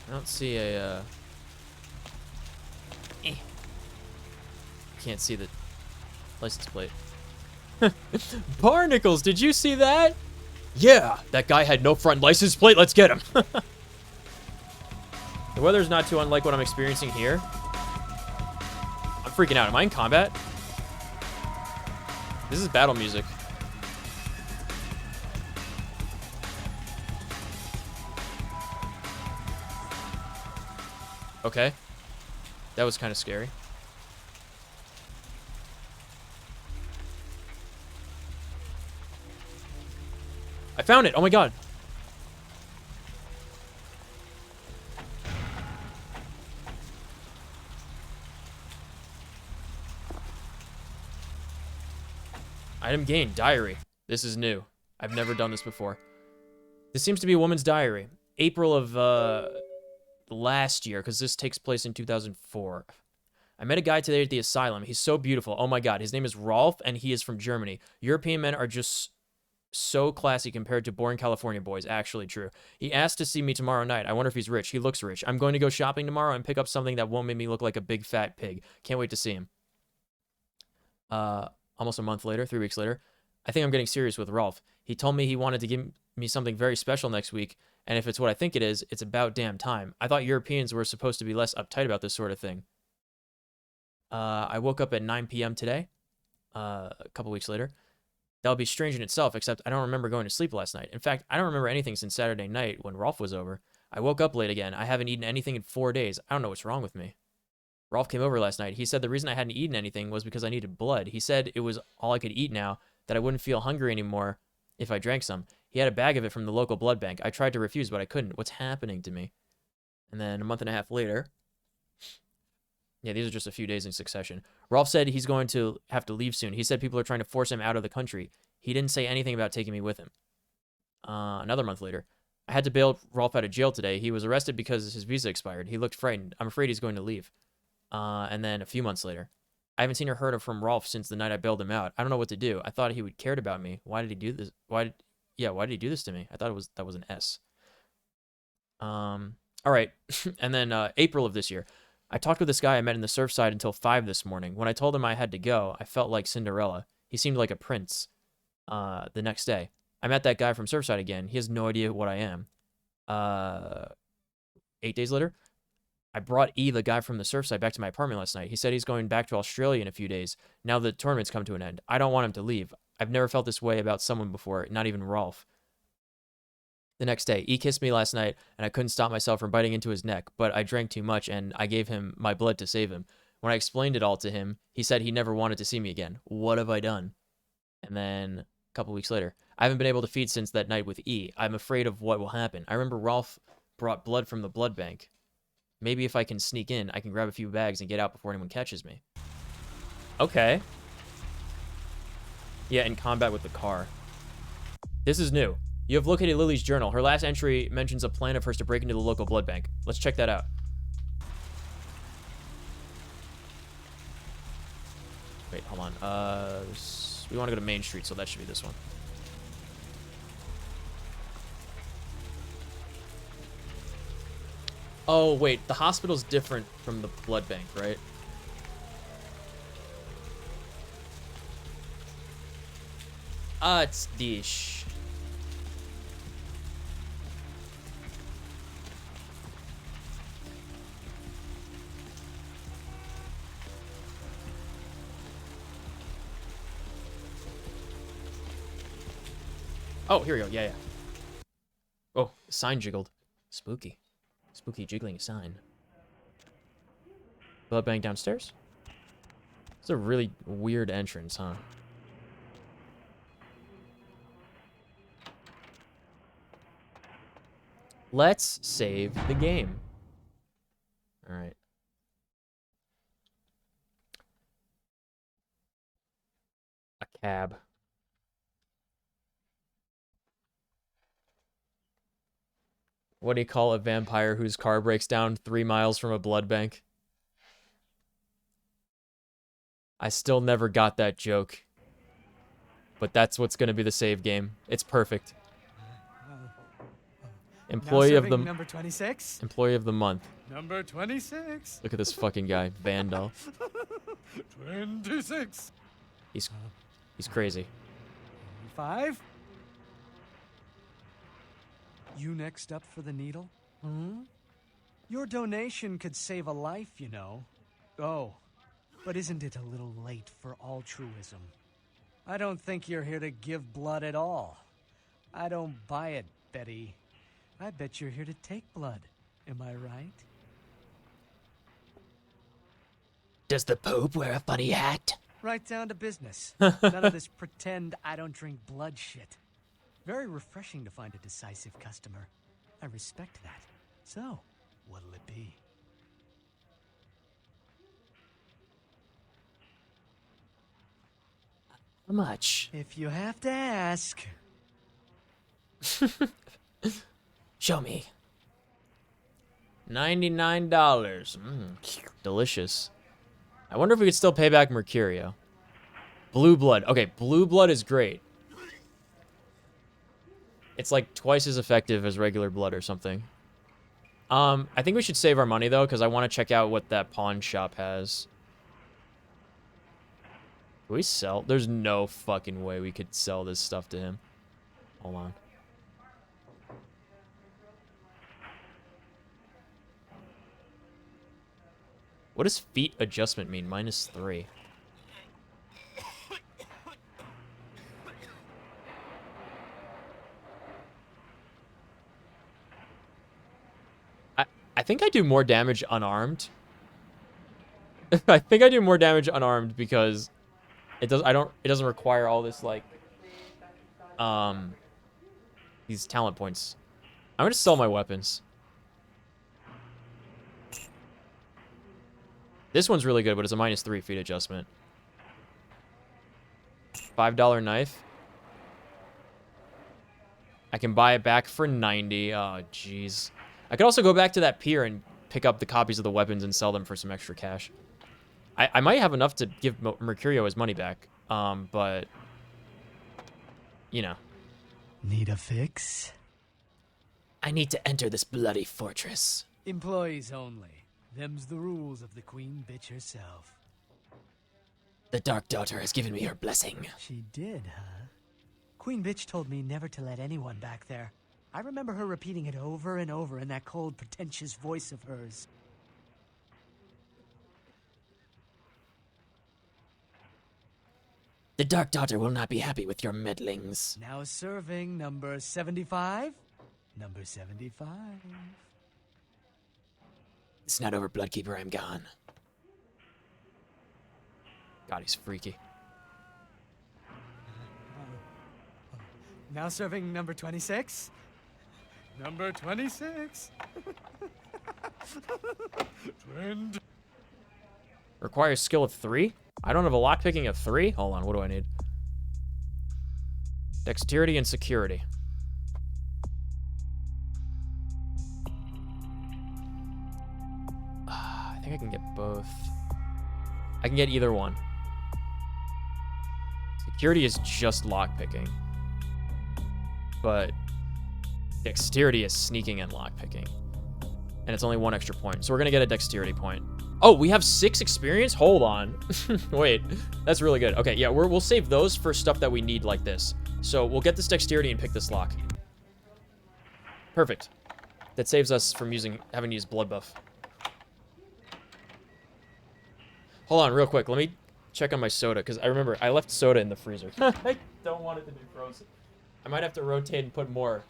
I don't see a, Can't see the license plate. Barnacles, did you see that? Yeah, that guy had no front license plate. Let's get him. The weather's not too unlike what I'm experiencing here. I'm freaking out. Am I in combat? This is battle music. Okay. That was kind of scary. I found it. Oh my god. Item gained. Diary. This is new. I've never done this before. This seems to be a woman's diary. April of last year, because this takes place in 2004. I met a guy today at the asylum. He's so beautiful. Oh my god. His name is Rolf, and he is from Germany. European men are just so classy compared to boring California boys. Actually true. He asked to see me tomorrow night. I wonder if he's rich. He looks rich. I'm going to go shopping tomorrow and pick up something that won't make me look like a big fat pig. Can't wait to see him. Almost a month later, 3 weeks later, I think I'm getting serious with Rolf. He told me he wanted to give me something very special next week, and if it's what I think it is, it's about damn time. I thought Europeans were supposed to be less uptight about this sort of thing. I woke up at 9 p.m. today, a couple weeks later. That would be strange in itself, except I don't remember going to sleep last night. In fact, I don't remember anything since Saturday night when Rolf was over. I woke up late again. I haven't eaten anything in 4 days. I don't know what's wrong with me. Rolf came over last night. He said the reason I hadn't eaten anything was because I needed blood. He said it was all I could eat now, that I wouldn't feel hungry anymore if I drank some. He had a bag of it from the local blood bank. I tried to refuse, but I couldn't. What's happening to me? And then a month and a half later... Yeah, these are just a few days in succession. Rolf said he's going to have to leave soon. He said people are trying to force him out of the country. He didn't say anything about taking me with him. Another month later. I had to bail Rolf out of jail today. He was arrested because his visa expired. He looked frightened. I'm afraid he's going to leave. And then a few months later. I haven't seen or heard from Rolf since the night I bailed him out. I don't know what to do. I thought he would cared about me. Why did he do this? Why did he do this to me? I thought that was an S. All right. And then April of this year. I talked with this guy I met in the Surfside until 5 this morning. When I told him I had to go, I felt like Cinderella. He seemed like a prince. The next day, I met that guy from Surfside again. He has no idea what I am. 8 days later, I brought E, the guy from the Surfside, back to my apartment last night. He said he's going back to Australia in a few days. Now the tournament's come to an end. I don't want him to leave. I've never felt this way about someone before, not even Rolf. The next day, E kissed me last night, and I couldn't stop myself from biting into his neck, but I drank too much, and I gave him my blood to save him. When I explained it all to him, he said he never wanted to see me again. What have I done? And then, a couple weeks later, I haven't been able to feed since that night with E. I'm afraid of what will happen. I remember Rolf brought blood from the blood bank. Maybe if I can sneak in, I can grab a few bags and get out before anyone catches me. Okay. Yeah, in combat with the car. This is new. You have located Lily's journal. Her last entry mentions a plan of hers to break into the local blood bank. Let's check that out. Wait, hold on. We want to go to Main Street, so that should be this one. Oh, wait. The hospital's different from the blood bank, right? It's dish. Oh, here we go. Yeah, yeah. Oh, sign jiggled. Spooky. Spooky jiggling sign. Blood bank downstairs? It's a really weird entrance, huh? Let's save the game. All right. A cab. What do you call a vampire whose car breaks down 3 miles from a blood bank? I still never got that joke. But that's what's going to be the save game. It's perfect. Employee of the number 26. Employee of the month. Number 26. Look at this fucking guy, Vandal. 26. He's crazy. 5. You next up for the needle? Hmm? Your donation could save a life, you know. Oh, but isn't it a little late for altruism? I don't think you're here to give blood at all. I don't buy it, Betty. I bet you're here to take blood. Am I right? Does the Pope wear a funny hat? Right down to business. None of this pretend I don't drink blood shit. Very refreshing to find a decisive customer. I respect that. So, what'll it be? How much? If you have to ask. Show me. $99. Delicious. I wonder if we could still pay back Mercurio. Blue blood. Okay, blue blood is great. It's like twice as effective as regular blood or something. I think we should save our money though, because I want to check out what that pawn shop has. Can we sell? There's no fucking way we could sell this stuff to him. Hold on. What does feet adjustment mean? -3. I think I do more damage unarmed. I think I do more damage unarmed because it doesn't require all this like these talent points. I'm gonna sell my weapons. This one's really good, but it's a -3 feet adjustment. $5 knife. I can buy it back for 90. Oh, jeez. I could also go back to that pier and pick up the copies of the weapons and sell them for some extra cash. I might have enough to give Mercurio his money back, but, you know. Need a fix? I need to enter this bloody fortress. Employees only. Them's the rules of the Queen Bitch herself. The Dark Daughter has given me her blessing. She did, huh? Queen Bitch told me never to let anyone back there. I remember her repeating it over and over in that cold, pretentious voice of hers. The Dark Daughter will not be happy with your meddlings. Now serving number 75. Number 75. It's not over, Bloodkeeper. I'm gone. God, he's freaky. Now serving number 26. Number 26. 20. Requires skill of 3? I don't have a lockpicking of 3? Hold on, what do I need? Dexterity and security. I think I can get both. I can get either one. Security is just lockpicking. But dexterity is sneaking and lockpicking. And it's only 1 extra point. So we're going to get a dexterity point. Oh, we have 6 experience? Hold on. Wait, that's really good. Okay, yeah, we'll save those for stuff that we need like this. So we'll get this dexterity and pick this lock. Perfect. That saves us from having to use blood buff. Hold on real quick. Let me check on my soda, because I remember I left soda in the freezer. I don't want it to be frozen. I might have to rotate and put more.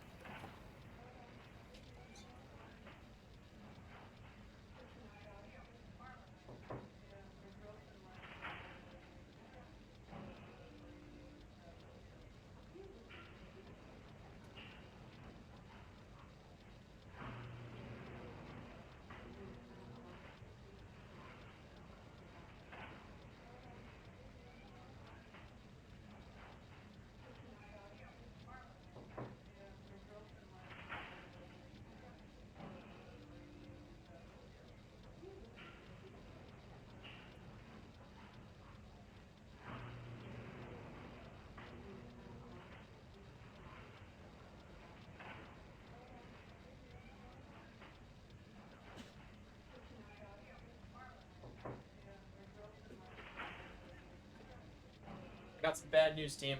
Got some bad news, team.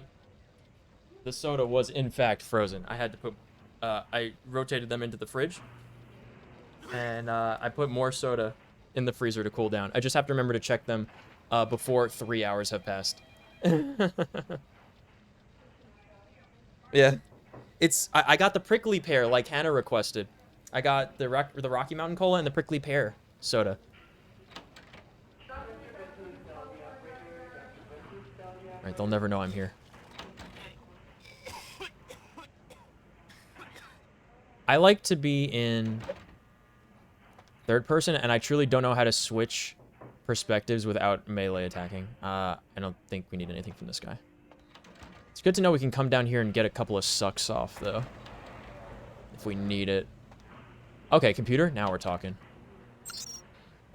The soda was in fact frozen. I had to put, I rotated them into the fridge, and I put more soda in the freezer to cool down. I just have to remember to check them before 3 hours have passed. Yeah, I got the prickly pear like Hannah requested. I got the Rocky Mountain Cola and the prickly pear soda. Alright, they'll never know I'm here. I like to be in third person, and I truly don't know how to switch perspectives without melee attacking. I don't think we need anything from this guy. It's good to know we can come down here and get a couple of sucks off, though. If we need it. Okay, computer, now we're talking.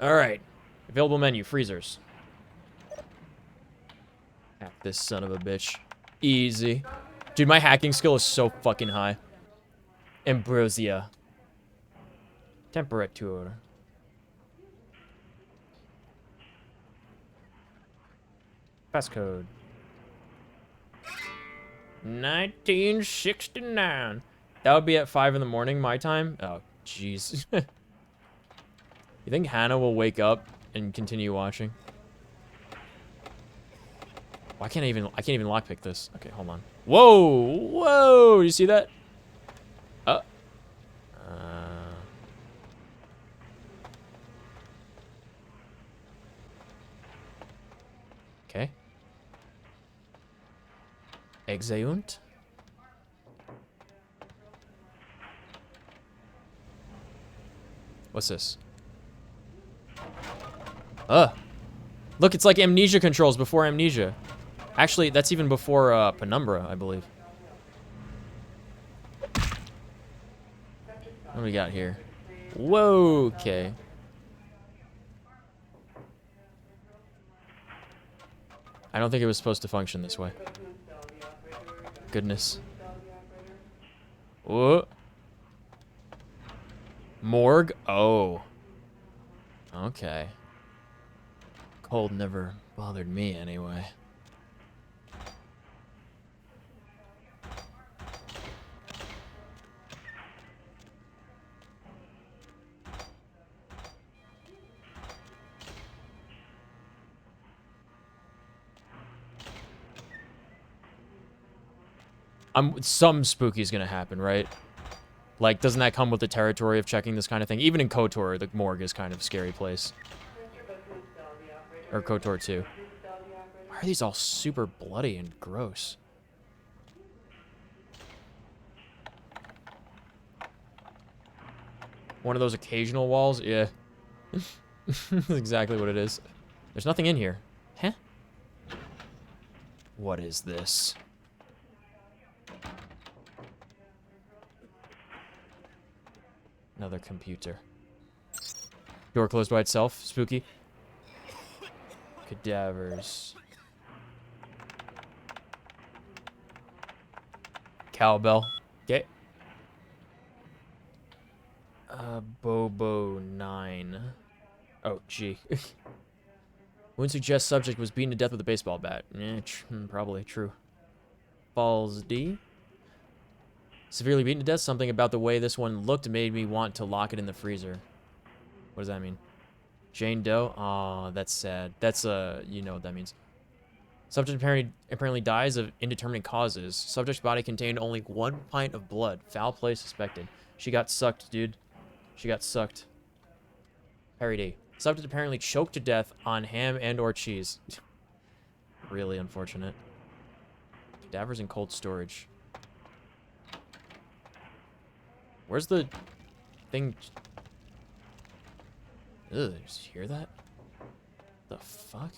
Alright. Available menu, freezers. Hack this son of a bitch. Easy. Dude, my hacking skill is so fucking high. Ambrosia. Temperature. Passcode. 1969. That would be at 5 in the morning, my time? Oh, jeez. You think Hannah will wake up and continue watching? I can't even lockpick this. Okay, hold on. Whoa! Whoa! You see that? Okay. Exeunt. What's this? Look, it's like amnesia controls before amnesia. Actually, that's even before Penumbra, I believe. What do we got here? Whoa, okay. I don't think it was supposed to function this way. Goodness. Whoa. Morgue? Oh. Okay. Cold never bothered me anyway. Some spooky's gonna happen, right? Like, doesn't that come with the territory of checking this kind of thing? Even in KOTOR, the morgue is kind of a scary place. Or KOTOR 2. Why are these all super bloody and gross? One of those occasional walls? Yeah. That's exactly what it is. There's nothing in here. Huh? What is this? Another computer. Door closed by itself. Spooky. Cadavers. Cowbell. Okay. Bobo 9. Oh, gee. Wouldn't suggest subject was beaten to death with a baseball bat. Probably true. Falls D. Severely beaten to death. Something about the way this one looked made me want to lock it in the freezer. What does that mean? Jane Doe? Aw, that's sad. That's, you know what that means. Subject apparently dies of indeterminate causes. Subject's body contained only 1 pint of blood. Foul play suspected. She got sucked, dude. She got sucked. Harry D. Subject apparently choked to death on ham and or cheese. Really unfortunate. Cadavers in cold storage. Where's the thing? Ugh, did you hear that? The fuck?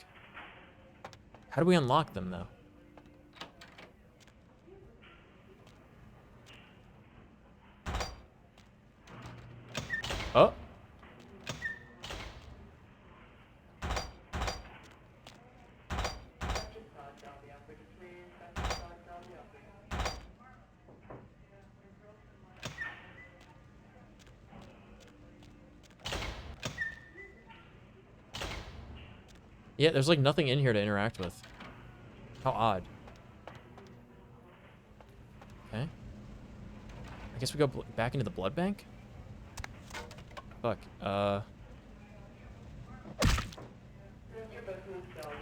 How do we unlock them, though? Oh. Yeah, there's like nothing in here to interact with. How odd. Okay. I guess we go back into the blood bank? Fuck.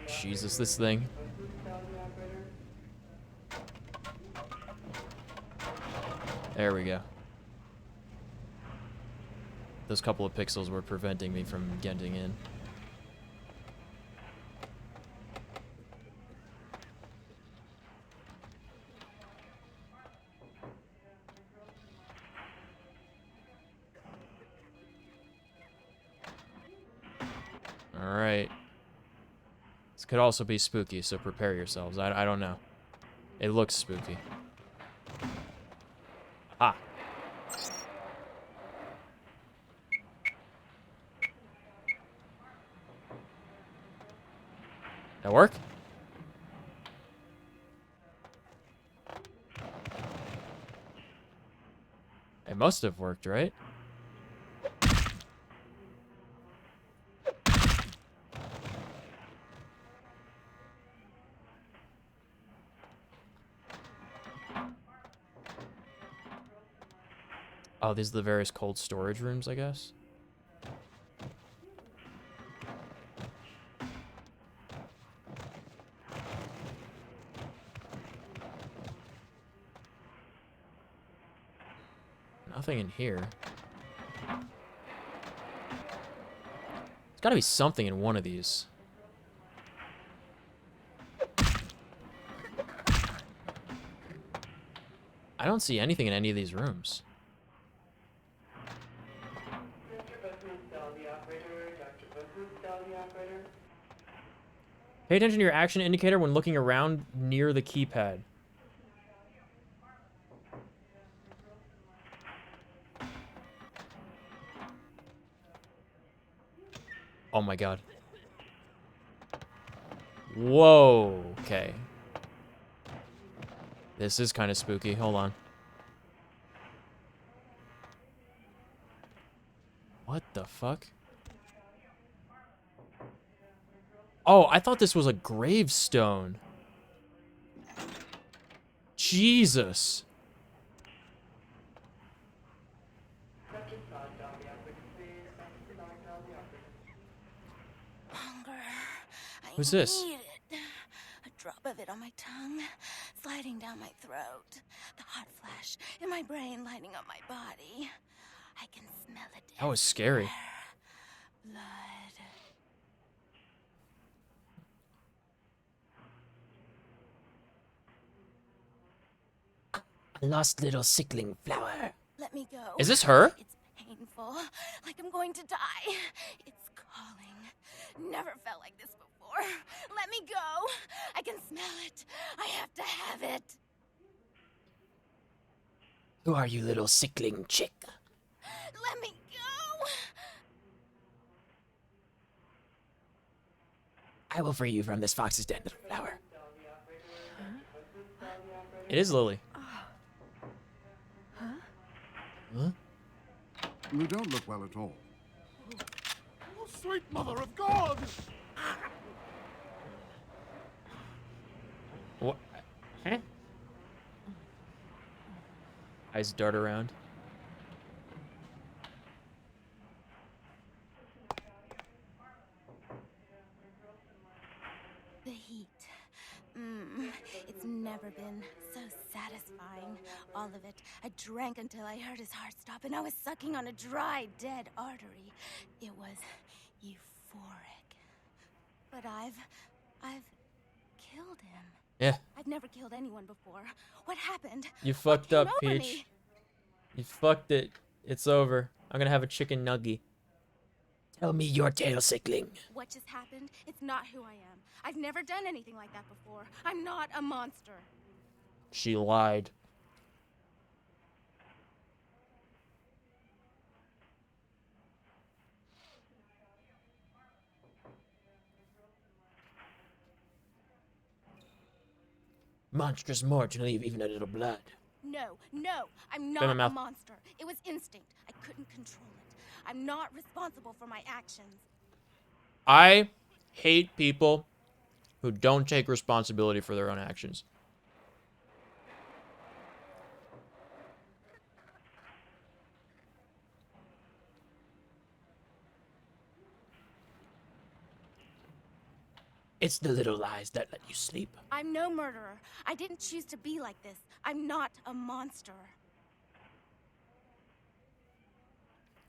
Jesus, this thing. There we go. Those couple of pixels were preventing me from getting in. Alright. This could also be spooky, so prepare yourselves. I don't know. It looks spooky. Ah. That work? It must have worked, right? Oh, these are the various cold storage rooms, I guess. Nothing in here. There's gotta be something in one of these. I don't see anything in any of these rooms. Pay attention to your action indicator when looking around near the keypad. Oh my god. Whoa. Okay. This is kind of spooky. Hold on. What the fuck? Oh, I thought this was a gravestone. Jesus. Who's this? A drop of it on my tongue, sliding down my throat. The hot flash in my brain lighting up my body. I can smell it. That was scary. Blood. A lost little sickling flower. Let me go. Is this her? It's painful, like I'm going to die. It's calling. Never felt like this before. Let me go. I can smell it. I have to have it. Who are you, little sickling chick? Let me go. I will free you from this fox's den, little flower. It is Lily. Huh? Huh? You don't look well at all. Oh, sweet mother of God! What? Huh? Eyes dart around. The heat. It's never been so satisfying. All of it. I drank until I heard his heart stop, and I was sucking on a dry, dead artery. It was euphoric. But I've killed him. Yeah. I've never killed anyone before. What happened? You fucked up, over Peach. me? You fucked it. It's over. I'm gonna have a chicken nugget. Tell me your tale, sickling. What just happened? It's not who I am. I've never done anything like that before. I'm not a monster. She lied. Monstrous more to leave even a little blood. No, I'm Spit my not a mouth. monster. It was instinct. I couldn't control it. I'm not responsible for my actions. I hate people who don't take responsibility for their own actions. It's the little lies that let you sleep. I'm no murderer. I didn't choose to be like this. I'm not a monster.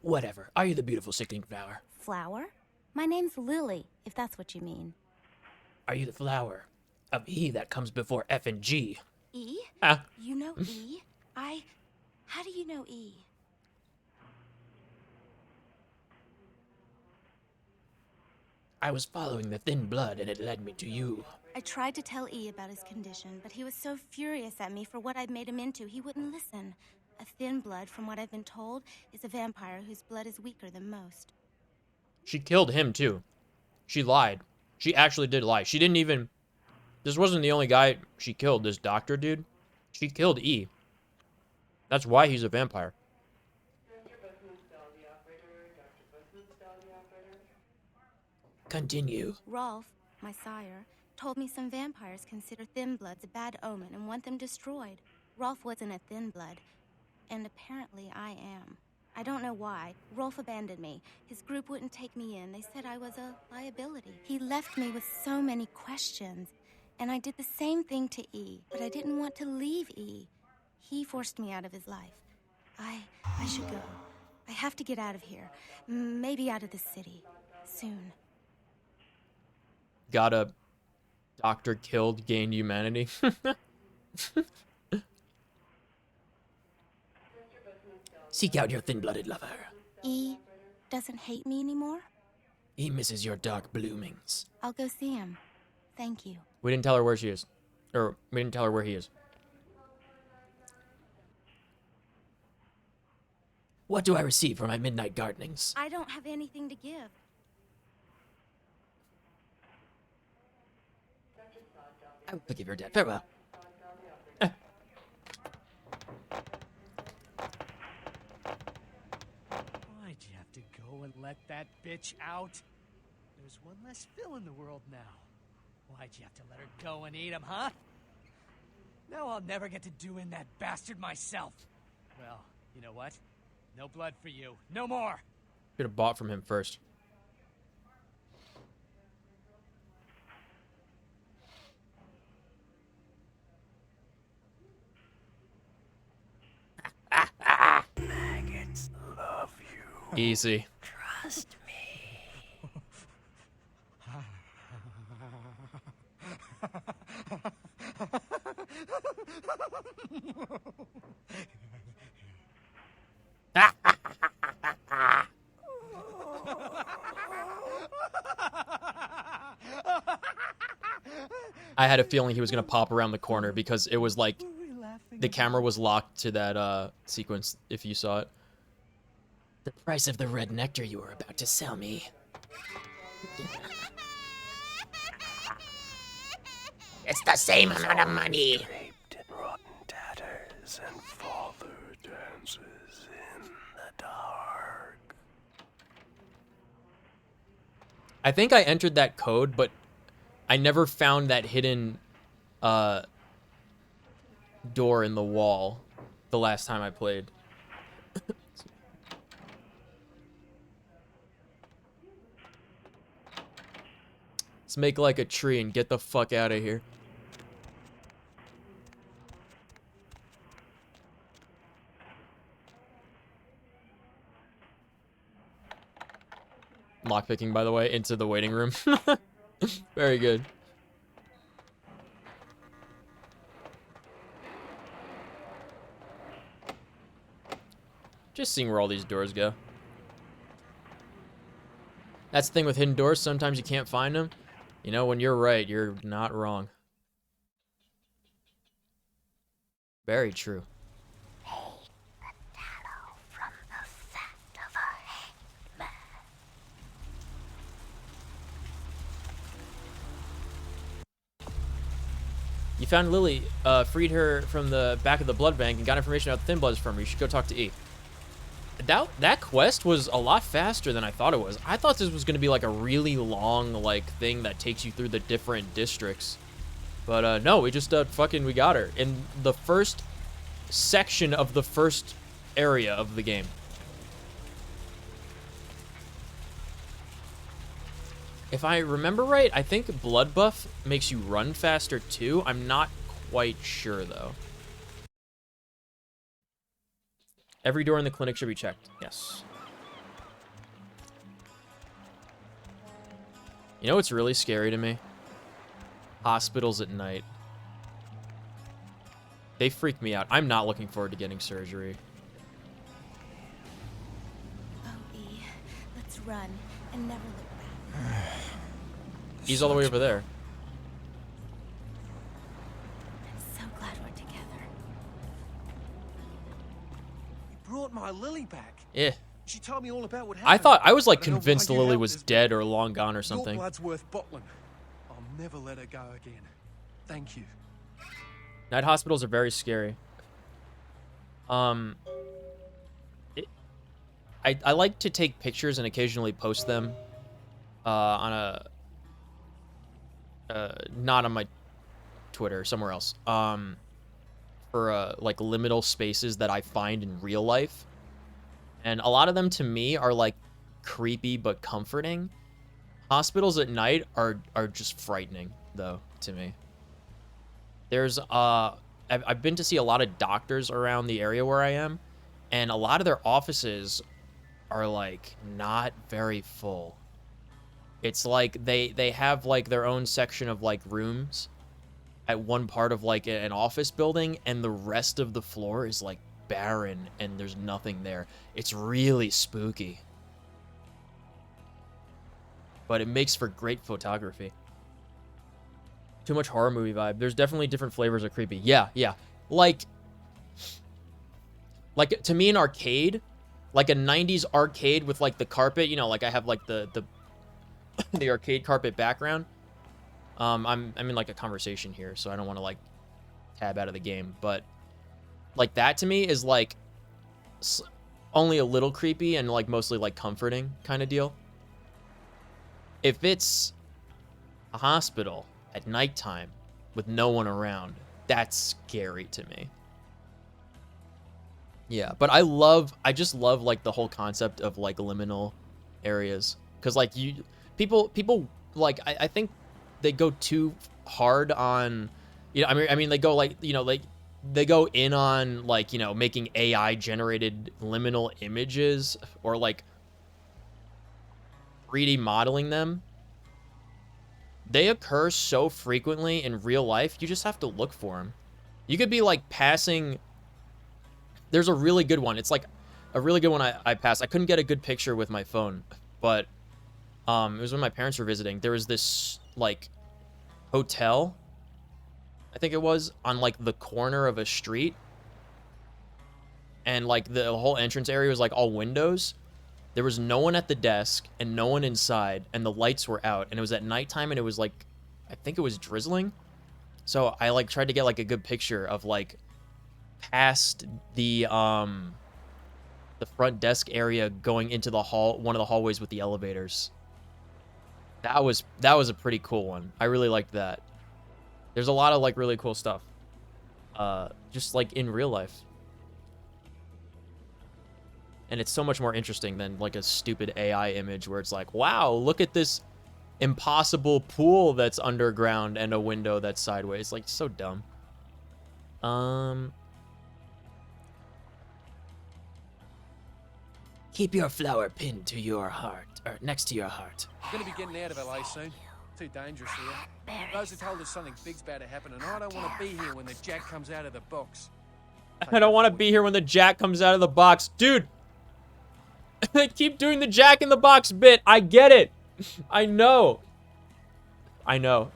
Whatever. Are you the beautiful sickling flower? Flower? My name's Lily, if that's what you mean. Are you the flower of E that comes before F and G? E? Ah. You know E? How do you know E? I was following the thin blood and it led me to you. I tried to tell E about his condition, but he was so furious at me for what I'd made him into, he wouldn't listen. A thin blood, from what I've been told, is a vampire whose blood is weaker than most. She killed him too. She lied. She actually did lie. She didn't even... This wasn't the only guy she killed, this doctor dude. She killed E. That's why he's a vampire. Continue. Rolf, my sire, told me some vampires consider thin bloods a bad omen and want them destroyed. Rolf wasn't a thin blood, and apparently I am. I don't know why. Rolf abandoned me. His group wouldn't take me in. They said I was a liability. He left me with so many questions, and I did the same thing to E, but I didn't want to leave E. He forced me out of his life. I should go. I have to get out of here. Maybe out of the city. Soon. Got a doctor killed, gained humanity. Seek out your thin-blooded lover. E doesn't hate me anymore? He misses your dark bloomings. I'll go see him. Thank you. We didn't tell her where she is. Or, we didn't tell her where he is. What do I receive for my midnight gardenings? I don't have anything to give. I will forgive your debt. Farewell. Why'd you have to go and let that bitch out? There's one less Phil in the world now. Why'd you have to let her go and eat him, huh? Now I'll never get to do in that bastard myself. Well, you know what? No blood for you. No more! Could have bought from him first. Maggots love you. Easy. Trust me. I had a feeling he was gonna pop around the corner because it was like the camera was locked to that sequence, if you saw it. The price of the red nectar you were about to sell me. It's the same amount of money. Draped in rotten tatters and father dances in the dark. I think I entered that code, but I never found that hidden door in the wall the last time I played. Let's make like a tree and get the fuck out of here. Lockpicking, by the way, into the waiting room. Very good. Just seeing where all these doors go. That's the thing with hidden doors. Sometimes you can't find them. You know, when you're right, you're not wrong. Very true. You found Lily, freed her from the back of the blood bank, and got information about the Thin Bloods from her. You should go talk to E. That quest was a lot faster than I thought it was. I thought this was going to be like a really long like thing that takes you through the different districts. But no, we just we got her in the first section of the first area of the game. If I remember right, I think blood buff makes you run faster too. I'm not quite sure though. Every door in the clinic should be checked. Yes. You know what's really scary to me? Hospitals at night. They freak me out. I'm not looking forward to getting surgery. Oh, E, let's run and never look back. He's all the way over there. I'm so glad we're together. Brought my Lily back. Yeah. She told me all about what happened. I was like I don't know convinced why you Lily helped was us, dead or long gone or Your something. blood's worth bottling. I'll never let her go again. Thank you. Night hospitals are very scary. I like to take pictures and occasionally post them on a not on my Twitter, somewhere else. For like liminal spaces that I find in real life. And a lot of them to me are like creepy but comforting. Hospitals at night are just frightening though to me. There's I've been to see a lot of doctors around the area where I am, and a lot of their offices are like not very full. It's like they have like their own section of like rooms at one part of like an office building, and the rest of the floor is like barren and there's nothing there. It's really spooky. But it makes for great photography. Too much horror movie vibe. There's definitely different flavors of creepy. Yeah. Like to me, an arcade, like a 90s arcade with like the carpet, you know, like I have like the the arcade carpet background. I'm in like a conversation here, so I don't want to like tab out of the game, but like that to me is like only a little creepy and like mostly like comforting kind of deal. If it's a hospital at nighttime with no one around, that's scary to me. Yeah, but I just love like the whole concept of like liminal areas, because like people like I think they go too hard on, you know, I mean they go like, you know, like they go in on like, you know, making AI generated liminal images or like 3D modeling them. They occur so frequently in real life, you just have to look for them. You could be like passing. There's a really good one. It's like a really good one I passed. I couldn't get a good picture with my phone, but it was when my parents were visiting. There was this like hotel, I think it was, on like the corner of a street, and like the whole entrance area was like all windows. There was no one at the desk and no one inside, and the lights were out, and it was at nighttime, and it was like, I think it was drizzling. So I like tried to get like a good picture of like past the front desk area going into the hall, one of the hallways with the elevators. That was a pretty cool one. I really liked that. There's a lot of like really cool stuff. Just like in real life. And it's so much more interesting than like a stupid AI image where it's like, wow, look at this impossible pool that's underground and a window that's sideways. Like, so dumb. Keep your flower pinned to your heart, or next to your heart. We're gonna be getting out of LA soon. Too dangerous here. Rosa told us something big's about to happen, and I don't want to be here when the jack comes out of the box. I don't want to be here when the jack comes out of the box. Dude, they keep doing the jack in the box bit. I get it. I know. I know.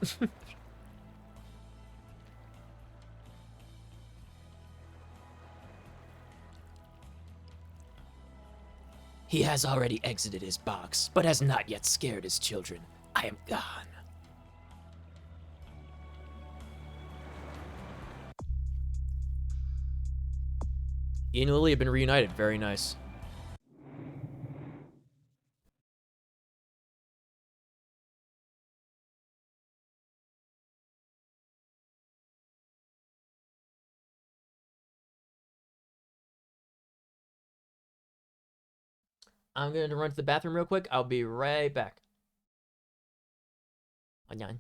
He has already exited his box, but has not yet scared his children. I am gone. Ian and Lily have been reunited. Very nice. I'm going to run to the bathroom real quick. I'll be right back. Ayan.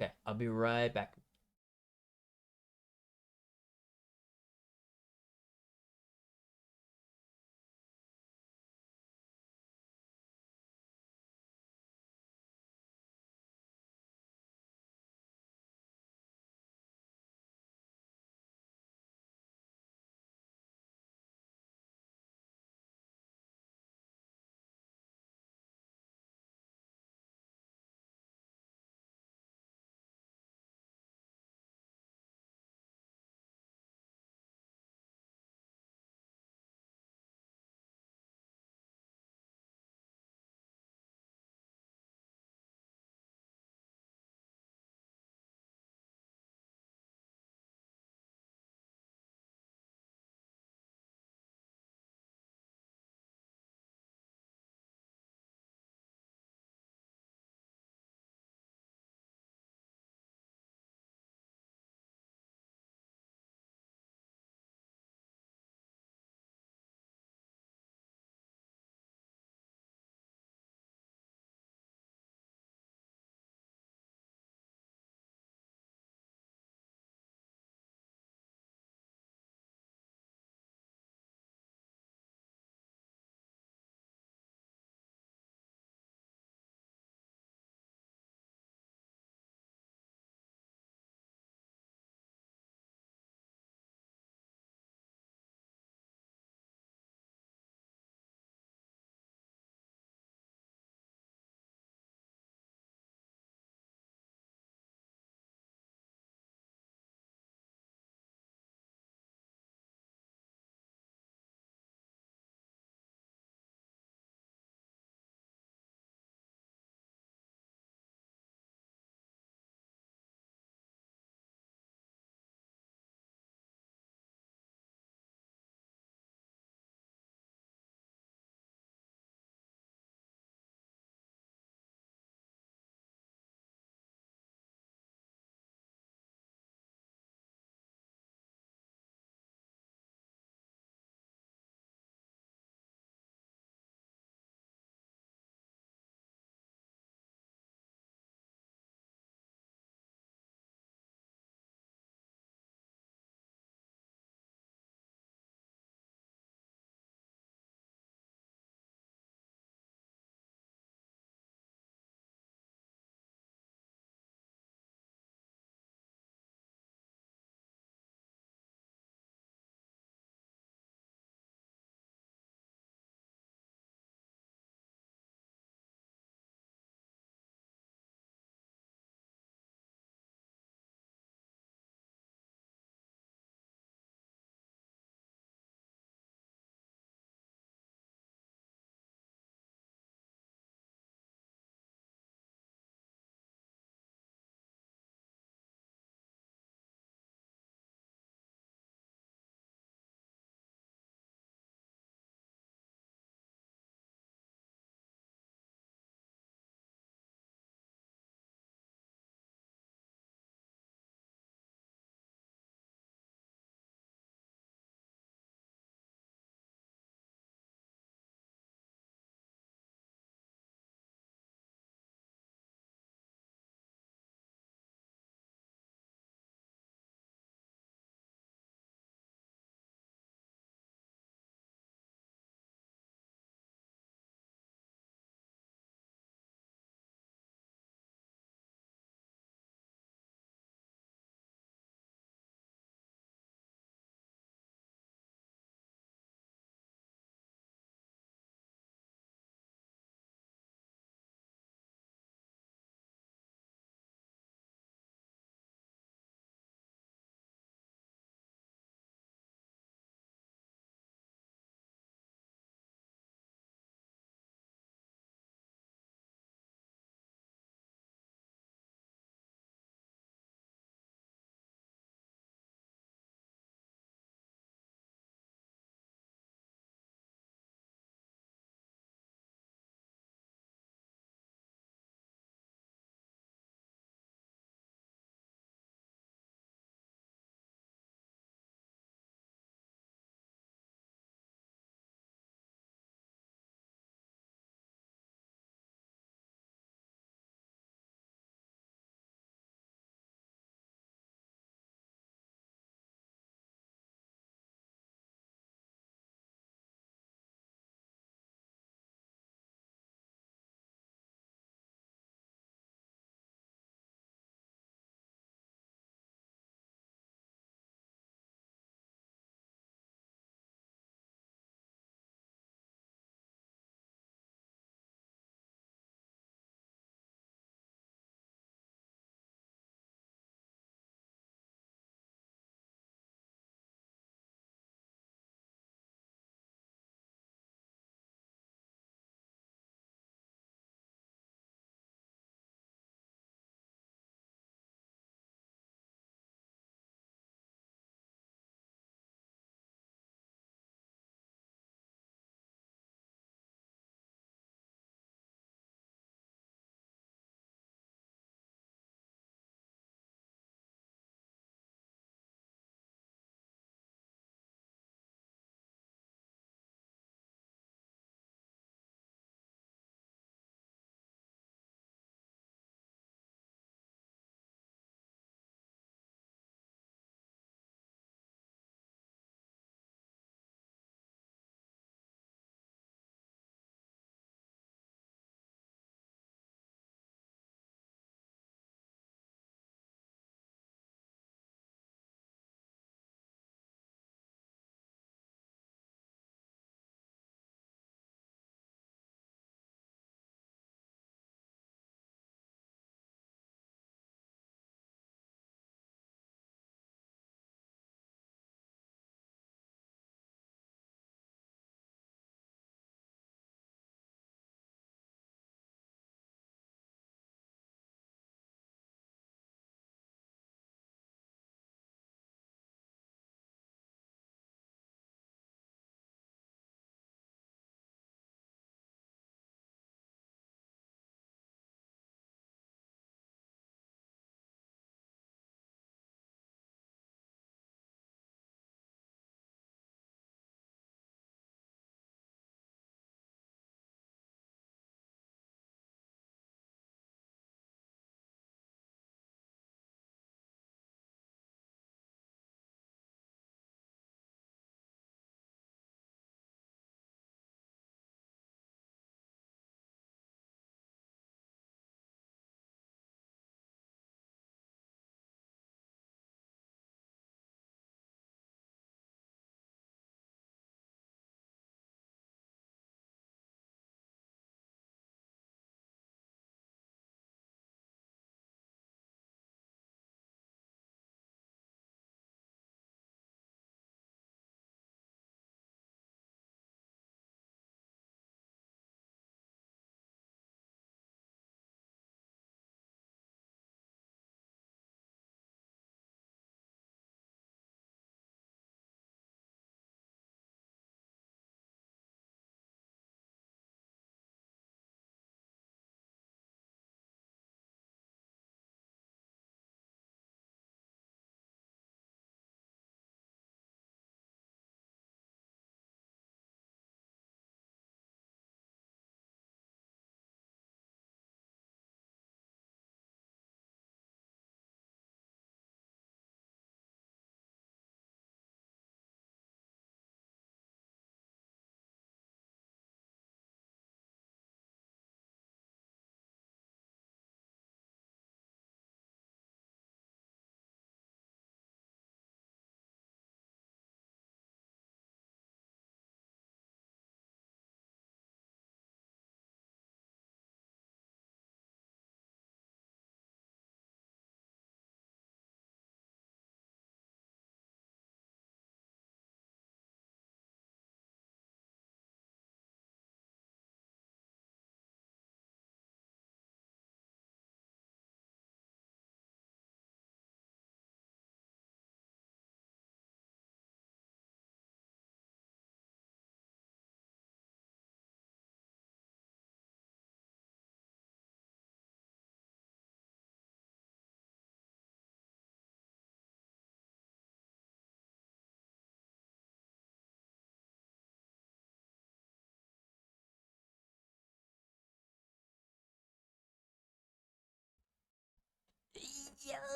Okay, I'll be right back.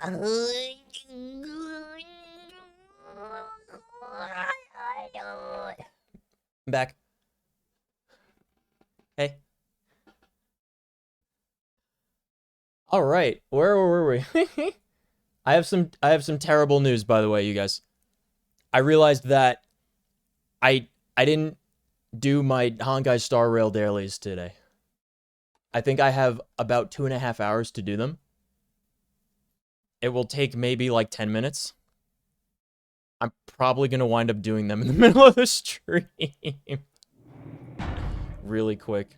I'm back. Hey. All right, where were we? I have some terrible news, by the way, you guys. I realized that I didn't do my Honkai Star Rail dailies today. I think I have about 2.5 hours to do them. It will take maybe like 10 minutes. I'm probably gonna wind up doing them in the middle of the stream. Really quick.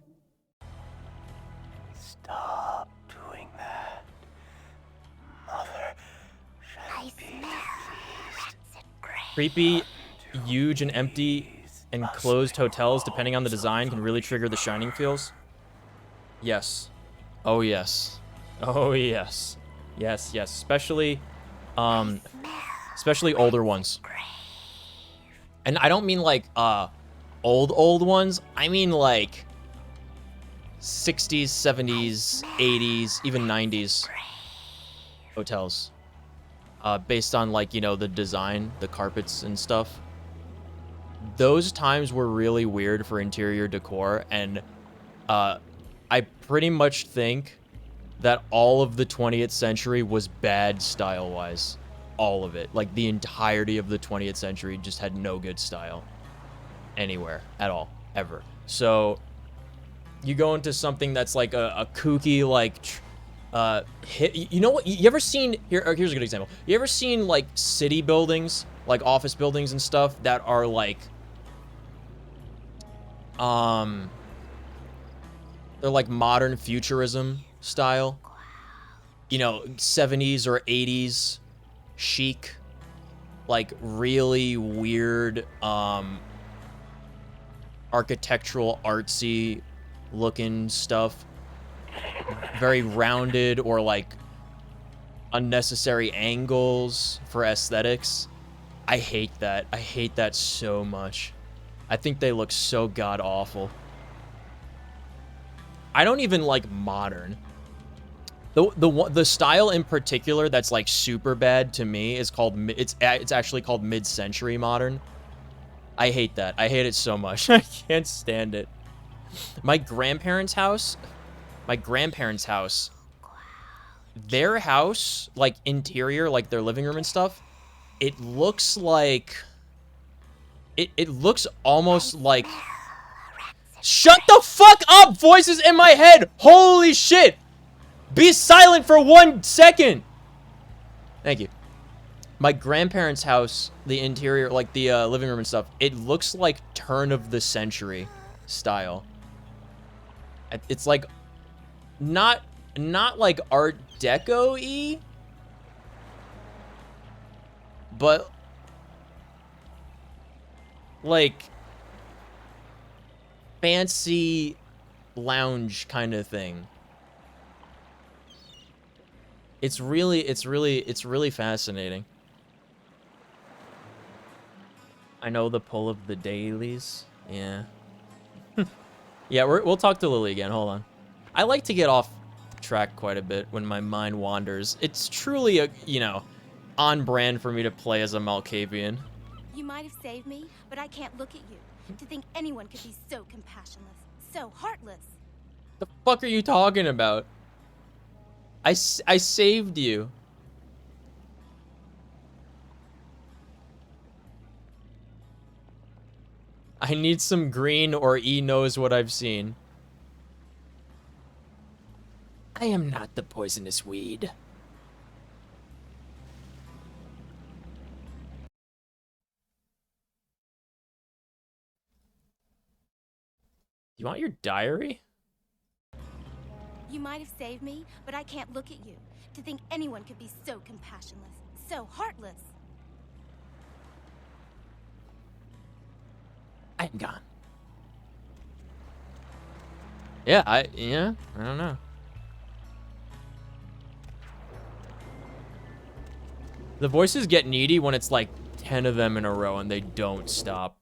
Stop doing that. Mother. Creepy, huge, and empty and closed hotels, depending on the design, can really trigger the Shining feels. Yes. Oh yes. Oh yes. Yes, yes. Especially older ones. And I don't mean like old ones. I mean like 60s, 70s, 80s, even 90s hotels. Based on like, you know, the design, the carpets and stuff. Those times were really weird for interior decor, and I pretty much think that all of the 20th century was bad style-wise. All of it. Like, the entirety of the 20th century just had no good style. Anywhere. At all. Ever. So, you go into something that's like a kooky, like, you know what? You ever seen... Here's a good example. You ever seen, like, city buildings? Like, office buildings and stuff that are, like... They're like modern futurism style. You know, 70s or 80s chic. Like really weird architectural artsy looking stuff. Very rounded or like unnecessary angles for aesthetics. I hate that. I hate that so much. I think they look so god awful. I don't even like modern. The style in particular that's like super bad to me is called it's actually called mid-century modern. I hate that. I hate it so much. I can't stand it. My grandparents' house, their house, like interior, like their living room and stuff, it looks like it looks almost like... Shut the fuck up! Voices in my head! Holy shit! Be silent for 1 second! Thank you. My grandparents' house, the interior, like the living room and stuff, it looks like turn of the century style. It's like not like Art Deco-y, but like fancy lounge kind of thing. It's really fascinating. I know the pull of the dailies. Yeah. Yeah, we'll talk to Lily again. Hold on. I like to get off track quite a bit when my mind wanders. It's truly a, you know, on brand for me to play as a Malkavian. You might have saved me, but I can't look at you. To think anyone could be so compassionless, so heartless. The fuck are you talking about? I saved you. I need some green or E knows what I've seen. I am not the poisonous weed. You want your diary? You might have saved me, but I can't look at you. To think anyone could be so compassionless, so heartless. I'm gone. Yeah, I don't know. The voices get needy when it's like 10 of them in a row and they don't stop.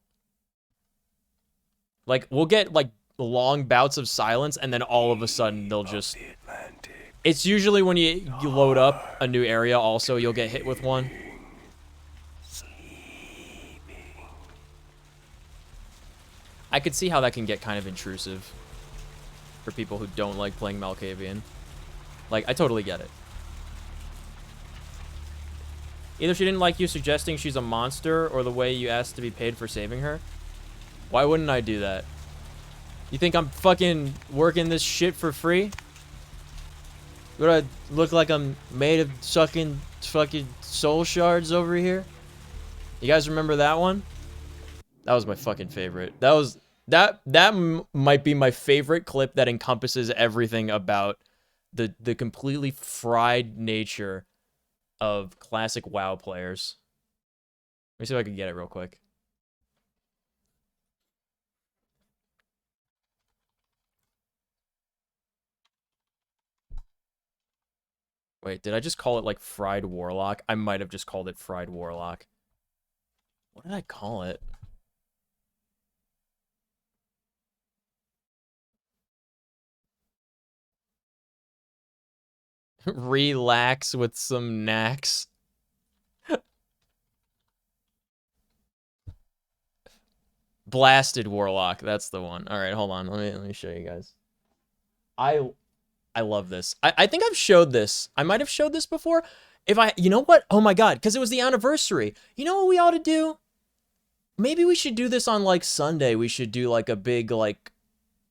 Like, we'll get like long bouts of silence and then all of a sudden they'll just... The Atlantic. It's usually when you load up a new area also, you'll get hit with one. I could see how that can get kind of intrusive for people who don't like playing Malkavian. Like, I totally get it. Either she didn't like you suggesting she's a monster or the way you asked to be paid for saving her. Why wouldn't I do that? You think I'm fucking working this shit for free? Would I look like I'm made of sucking fucking soul shards over here? You guys remember that one? That was my fucking favorite. That might be my favorite clip that encompasses everything about the completely fried nature of classic WoW players. Let me see if I can get it real quick. Wait, did I just call it like Fried Warlock? I might have just called it Fried Warlock. What did I call it? Relax with some knacks. Blasted Warlock, that's the one. All right, hold on. Let me show you guys. I love this. I think I've showed this. I might have showed this before. You know what? Oh my god, because it was the anniversary. You know what we ought to do? Maybe we should do this on like Sunday. We should do like a big like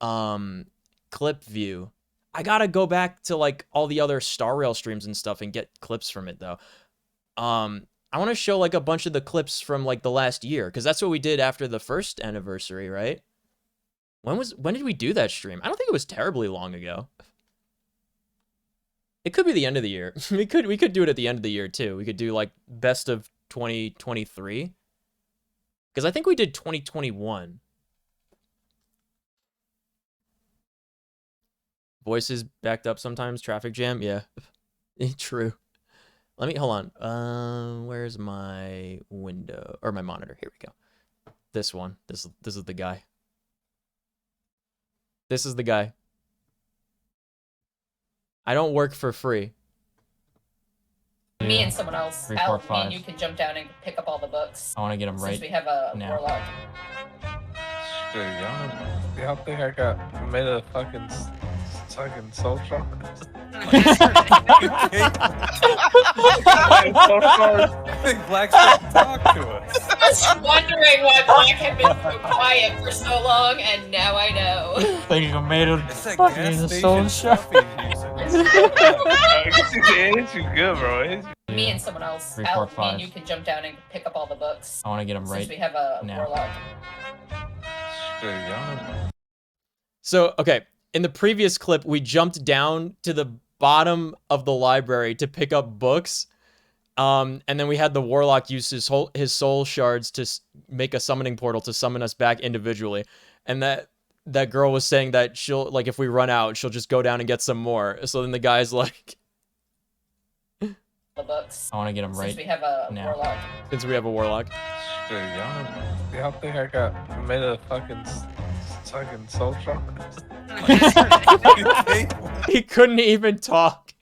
clip view. I gotta go back to like all the other Star Rail streams and stuff and get clips from it though. I want to show like a bunch of the clips from like the last year because that's what we did after the first anniversary, right? When did we do that stream? I don't think it was terribly long ago. It could be the end of the year. we could do it at the end of the year too. We could do like best of 2023 because I think we did 2021. Voices backed up sometimes. Traffic jam. Yeah, true. Let me hold on. Where's my window or my monitor? Here we go. This one. This is the guy. This is the guy. I don't work for free. Me and someone else. 3, 4, Al, me 5. and you can jump down and pick up all the books. I want to get them right Since we have a now. warlock. Y'all think I got made of fucking soul shard? Black talk to us. I was wondering why Black had been so quiet for so long, and now I know. Thinking I made it fucking soul shard. It's you good, bro. Me and someone else. 3, Al, 4, me 5. and you can jump down and pick up all the books. I want to get them right Since we have a now. warlock. So, okay, in the previous clip, we jumped down to the bottom of the library to pick up books. And then we had the warlock use his soul shards to make a summoning portal to summon us back individually. And that girl was saying that she'll, like, if we run out, she'll just go down and get some more. So then the guy's like... The books. I want to get them right Since we have a now. warlock. Since we have a warlock. Y'all think I got made of fucking soul shard? He couldn't even talk.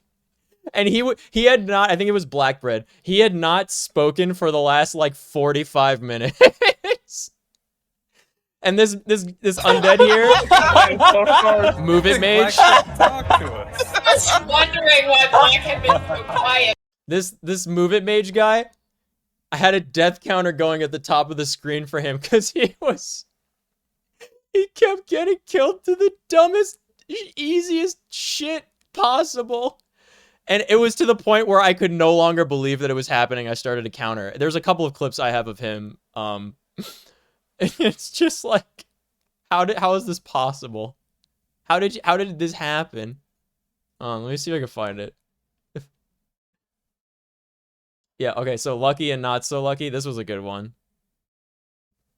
And he had not, I think it was Blackbread. He had not spoken for the last like 45 minutes. And this undead here, Move It Mage. I was wondering why Black had been so quiet. This Move It Mage guy, I had a death counter going at the top of the screen for him because he kept getting killed to the dumbest, easiest shit possible. And it was to the point where I could no longer believe that it was happening. I started a counter. There's a couple of clips I have of him. It's just like, how is this possible? How did this happen? Let me see if I can find it. Yeah, okay, so lucky and not so lucky. This was a good one.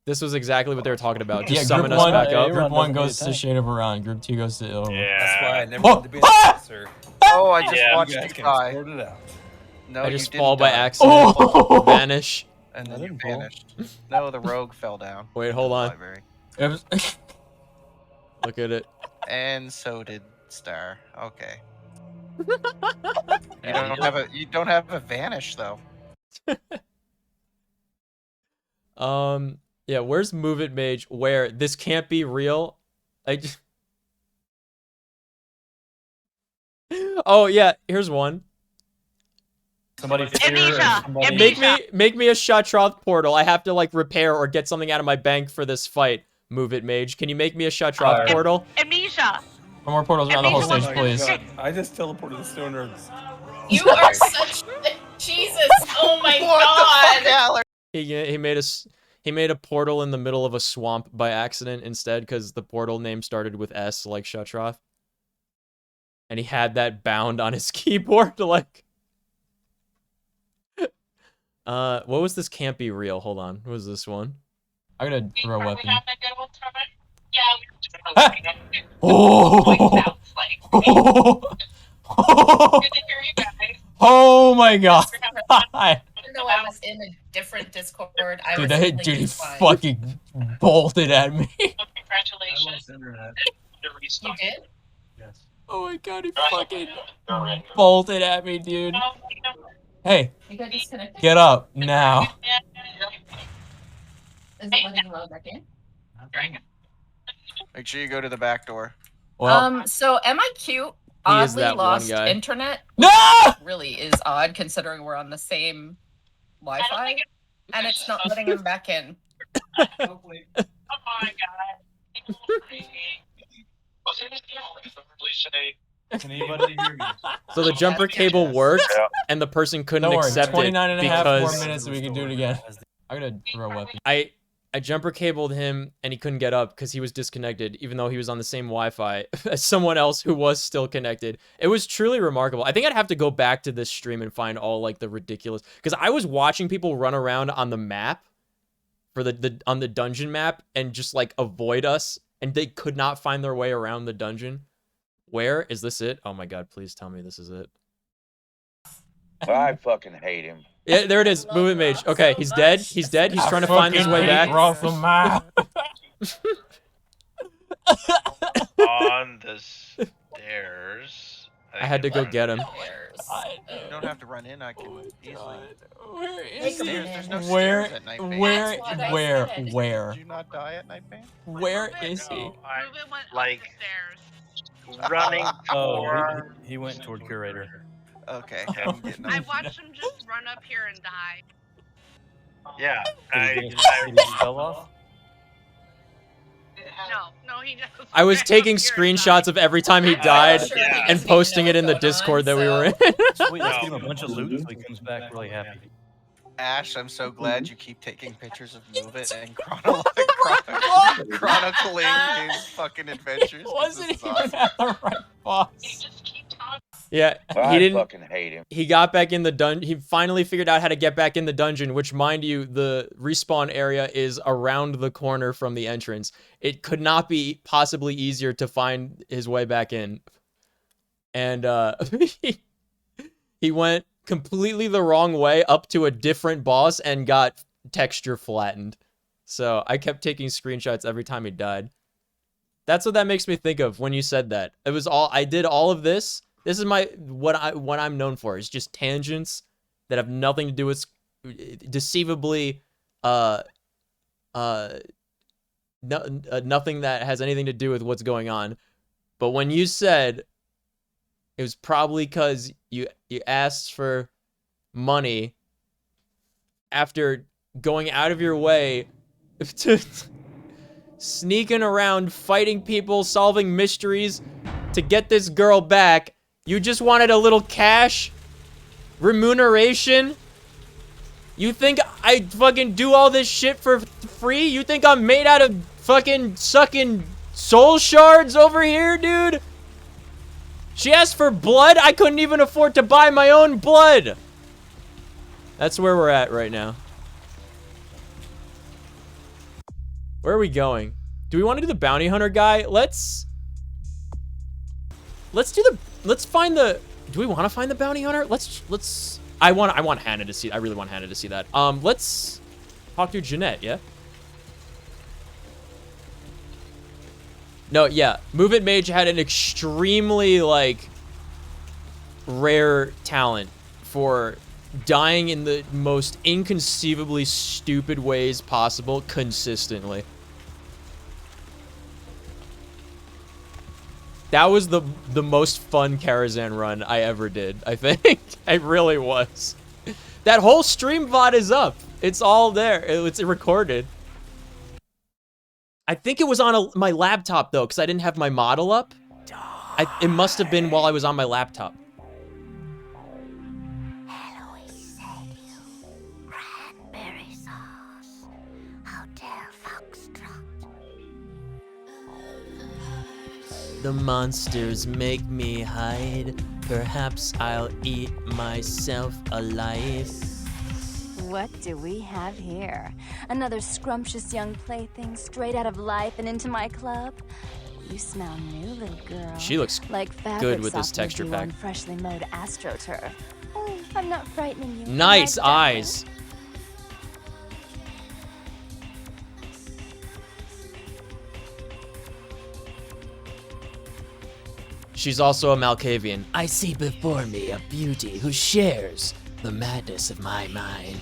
This was exactly what they were talking about. Just summon us back up. Group 1 goes to Shade of Iran. Group 2 goes to Ilma. Yeah. That's why I never wanted to be an officer. Oh, I just watched you die. No, I you just didn't fall by die. accident. Vanish. And then you vanished. No, the rogue fell down. Wait, hold on. Library. Look at it. And so did Star. Okay. You don't have a vanish though. Yeah, where's Move It Mage? Where this can't be real? I just... Oh yeah, here's one. Somebody Make me a Shatroth portal. I have to like repair or get something out of my bank for this fight. Move It Mage. Can you make me a Shatroth portal? Amnesia. One more portals around the whole stage, please. I just teleported the stone nerds. You are such Jesus! Oh my god! He made a portal in the middle of a swamp by accident instead because the portal name started with S like Shatroth. And he had that bound on his keyboard like. What was this can't be real? Hold on. What was this one? I gotta throw a weapon. Oh! Oh my god! Even though I was in a different Discord, I was Dude, he fucking bolted at me. Congratulations. You did? Yes. Oh my god, he fucking bolted at me, dude. Hey, You got disconnected? get up now. Is it letting you load back in? Make sure you go to the back door. Well, So am I cute? he is Oddly that one lost guy. internet. No! Really is odd considering we're on the same Wi-Fi, and it's not letting him back in. Oh my god. Can anybody hear me? So the jumper cable worked, and the person couldn't Don't worry, accept 29 it and a half more because minutes and we can do it again. I gotta throw a weapon. I jumper cabled him, and he couldn't get up because he was disconnected, even though he was on the same Wi-Fi as someone else who was still connected. It was truly remarkable. I think I'd have to go back to this stream and find all like the ridiculous, because I was watching people run around on the map for on the dungeon map and just like avoid us, and they could not find their way around the dungeon. Where is this it? Oh my god, please tell me this is it. I fucking hate him. Yeah, there it is. Move It Mage. Okay, he's dead. He's dead. He's trying to find his way back. On the stairs. I had to go get him. You don't have to run in. I can easily. Where is he? There's no Where? stairs at Night Bane. Where? Did you not die at Night Bane? Where is he? Like running Oh, he went toward curator. Okay. I watched him just run up here and die. Yeah. Did he fell off? No, he just. I was taking screenshots of every time he died and posting it in the Discord that we were in. Sweet, let's give him a bunch of loot so he comes back really happy. Ash, I'm so glad you keep taking pictures of Move It and chronicling his fucking adventures. Wasn't even at the right boss. Yeah, I he didn't. fucking hate him. He got back in the dungeon. He finally figured out how to get back in the dungeon, which, mind you, the respawn area is around the corner from the entrance. It could not be possibly easier to find his way back in. And he went completely the wrong way up to a different boss and got texture flattened. So I kept taking screenshots every time he died. That's what that makes me think of when you said that. It was all I did all of this. This is what I'm known for. It's just tangents that have nothing to do with deceivably nothing that has anything to do with what's going on. But when you said it was probably because you asked for money after going out of your way to sneaking around, fighting people, solving mysteries to get this girl back. You just wanted a little cash remuneration? You think I fucking do all this shit for free? You think I'm made out of fucking sucking soul shards over here, dude? She asked for blood? I couldn't even afford to buy my own blood. That's where we're at right now. Where are we going? Do we want to do the bounty hunter guy? Let's find the, do we want to find the bounty hunter? I want Hannah to see, I really want Hannah to see that. Let's talk to Jeanette, yeah? No, yeah, Move It Mage had an extremely, like, rare talent for dying in the most inconceivably stupid ways possible consistently. That was the most fun Karazhan run I ever did, I think. It really was. That whole stream VOD is up. It's all there. It's recorded. I think it was on my laptop, though, because I didn't have my model up. It must have been while I was on my laptop. Cranberry sauce. Hotel Foxtrot. The monsters make me hide. Perhaps I'll eat myself alive. What do we have here? Another scrumptious young plaything straight out of life and into my club? You smell new, little girl. She looks like good with this texture pack. On freshly mowed AstroTurf. Oh, I'm not frightening you. Nice am I, eyes. She's also a Malkavian. I see before me a beauty who shares the madness of my mind.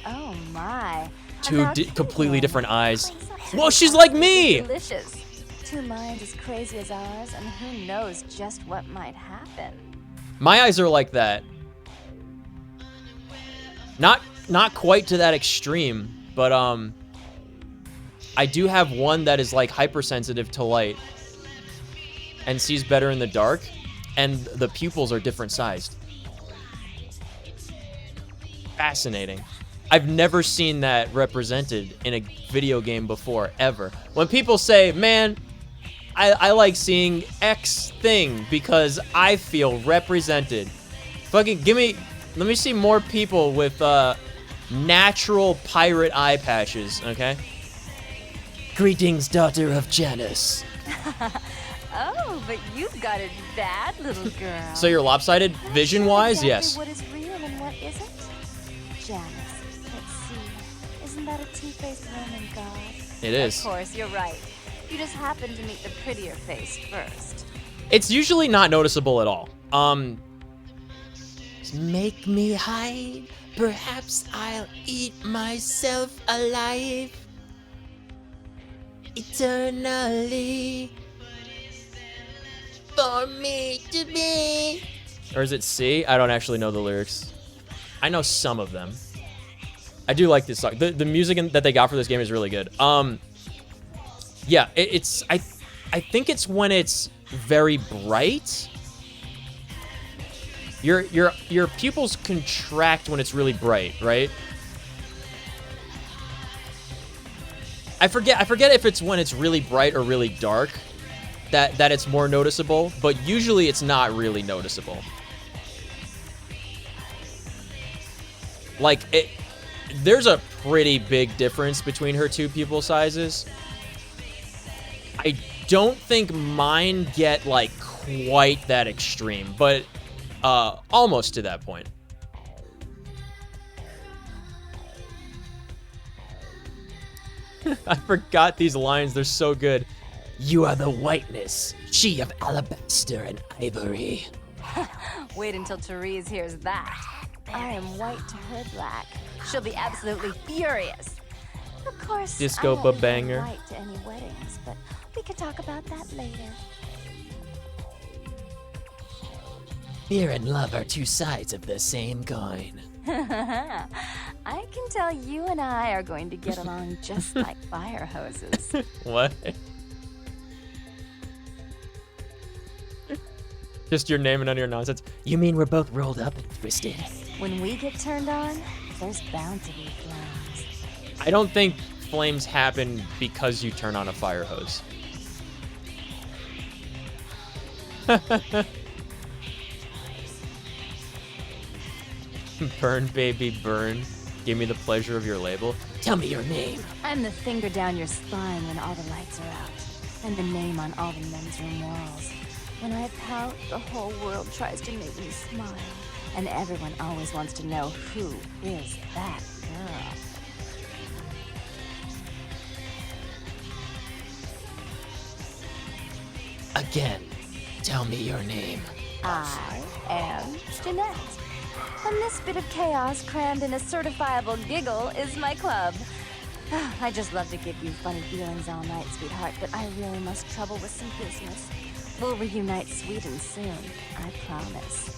Oh my. Two completely different eyes. Whoa, she's like me! Delicious. Two minds as crazy as ours, and who knows just what might happen. My eyes are like that. Not quite to that extreme, but I do have one that is like hypersensitive to light and sees better in the dark, and the pupils are different sized. Fascinating. I've never seen that represented in a video game before, ever. When people say, man, I like seeing X thing because I feel represented. Fucking let me see more people with natural pirate eye patches, okay? Greetings, daughter of Janus. Oh, but you've got it bad, little girl. So you're lopsided vision-wise? Yes. What is real and what isn't? Janus. Let's see. Isn't that a two-faced Roman god? It is. Of course, you're right. You just happen to meet the prettier face first. It's usually not noticeable at all. Make me hide. Perhaps I'll eat myself alive. Eternally. For me to be. Or is it C? I don't actually know the lyrics. I know some of them. I do like this song. The music that they got for this game is really good. Yeah, I think it's when it's very bright. Your pupils contract when it's really bright, right? I forget if it's when it's really bright or really dark that it's more noticeable, but usually it's not really noticeable. Like there's a pretty big difference between her two pupil sizes. I don't think mine get like quite that extreme, but almost to that point. I forgot these lines, they're so good. You are the whiteness, she of alabaster and ivory. Wait until Therese hears that. I am white to her black. She'll be absolutely furious. Of course, Disco I won't banger. invite to any weddings, but we could talk about that later. Fear and love are two sides of the same coin. I can tell you and I are going to get along just like fire hoses. What? Just your name and none of your nonsense. You mean we're both rolled up and twisted? When we get turned on, there's bound to be flames. I don't think flames happen because you turn on a fire hose. Burn, baby, burn. Give me the pleasure of your label. Tell me your name. I'm the finger down your spine when all the lights are out, and the name on all the men's room walls. When I pout, the whole world tries to make me smile, and everyone always wants to know who is that girl. Again, tell me your name. I am Jeanette. And this bit of chaos crammed in a certifiable giggle is my club. I just love to give you funny feelings all night, sweetheart, but I really must trouble with some business. We'll reunite sweet and soon, I promise.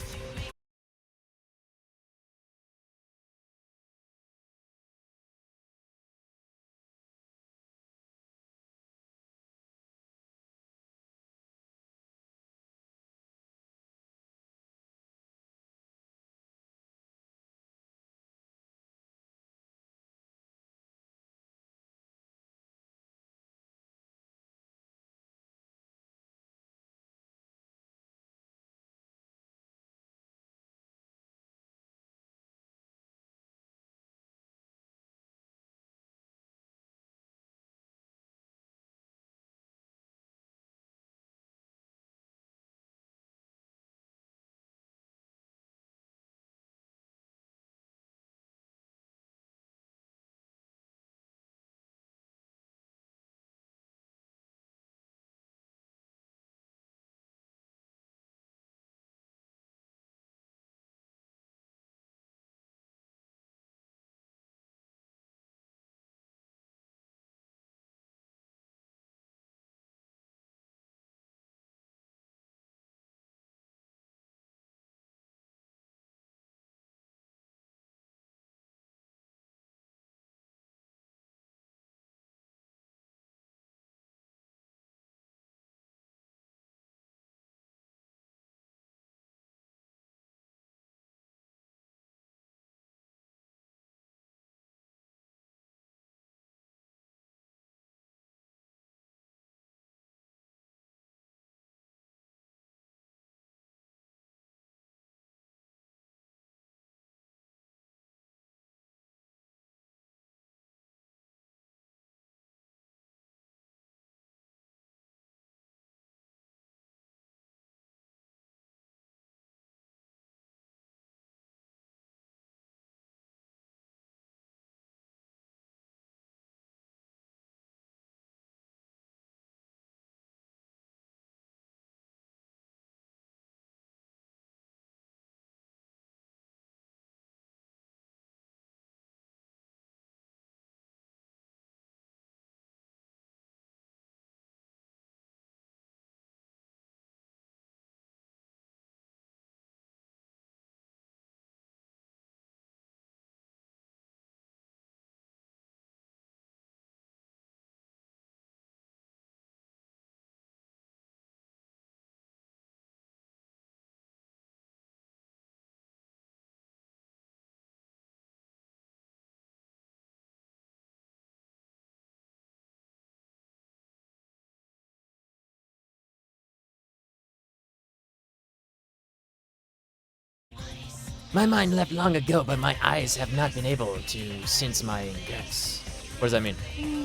My mind left long ago, but my eyes have not been able to since my guess. What does that mean?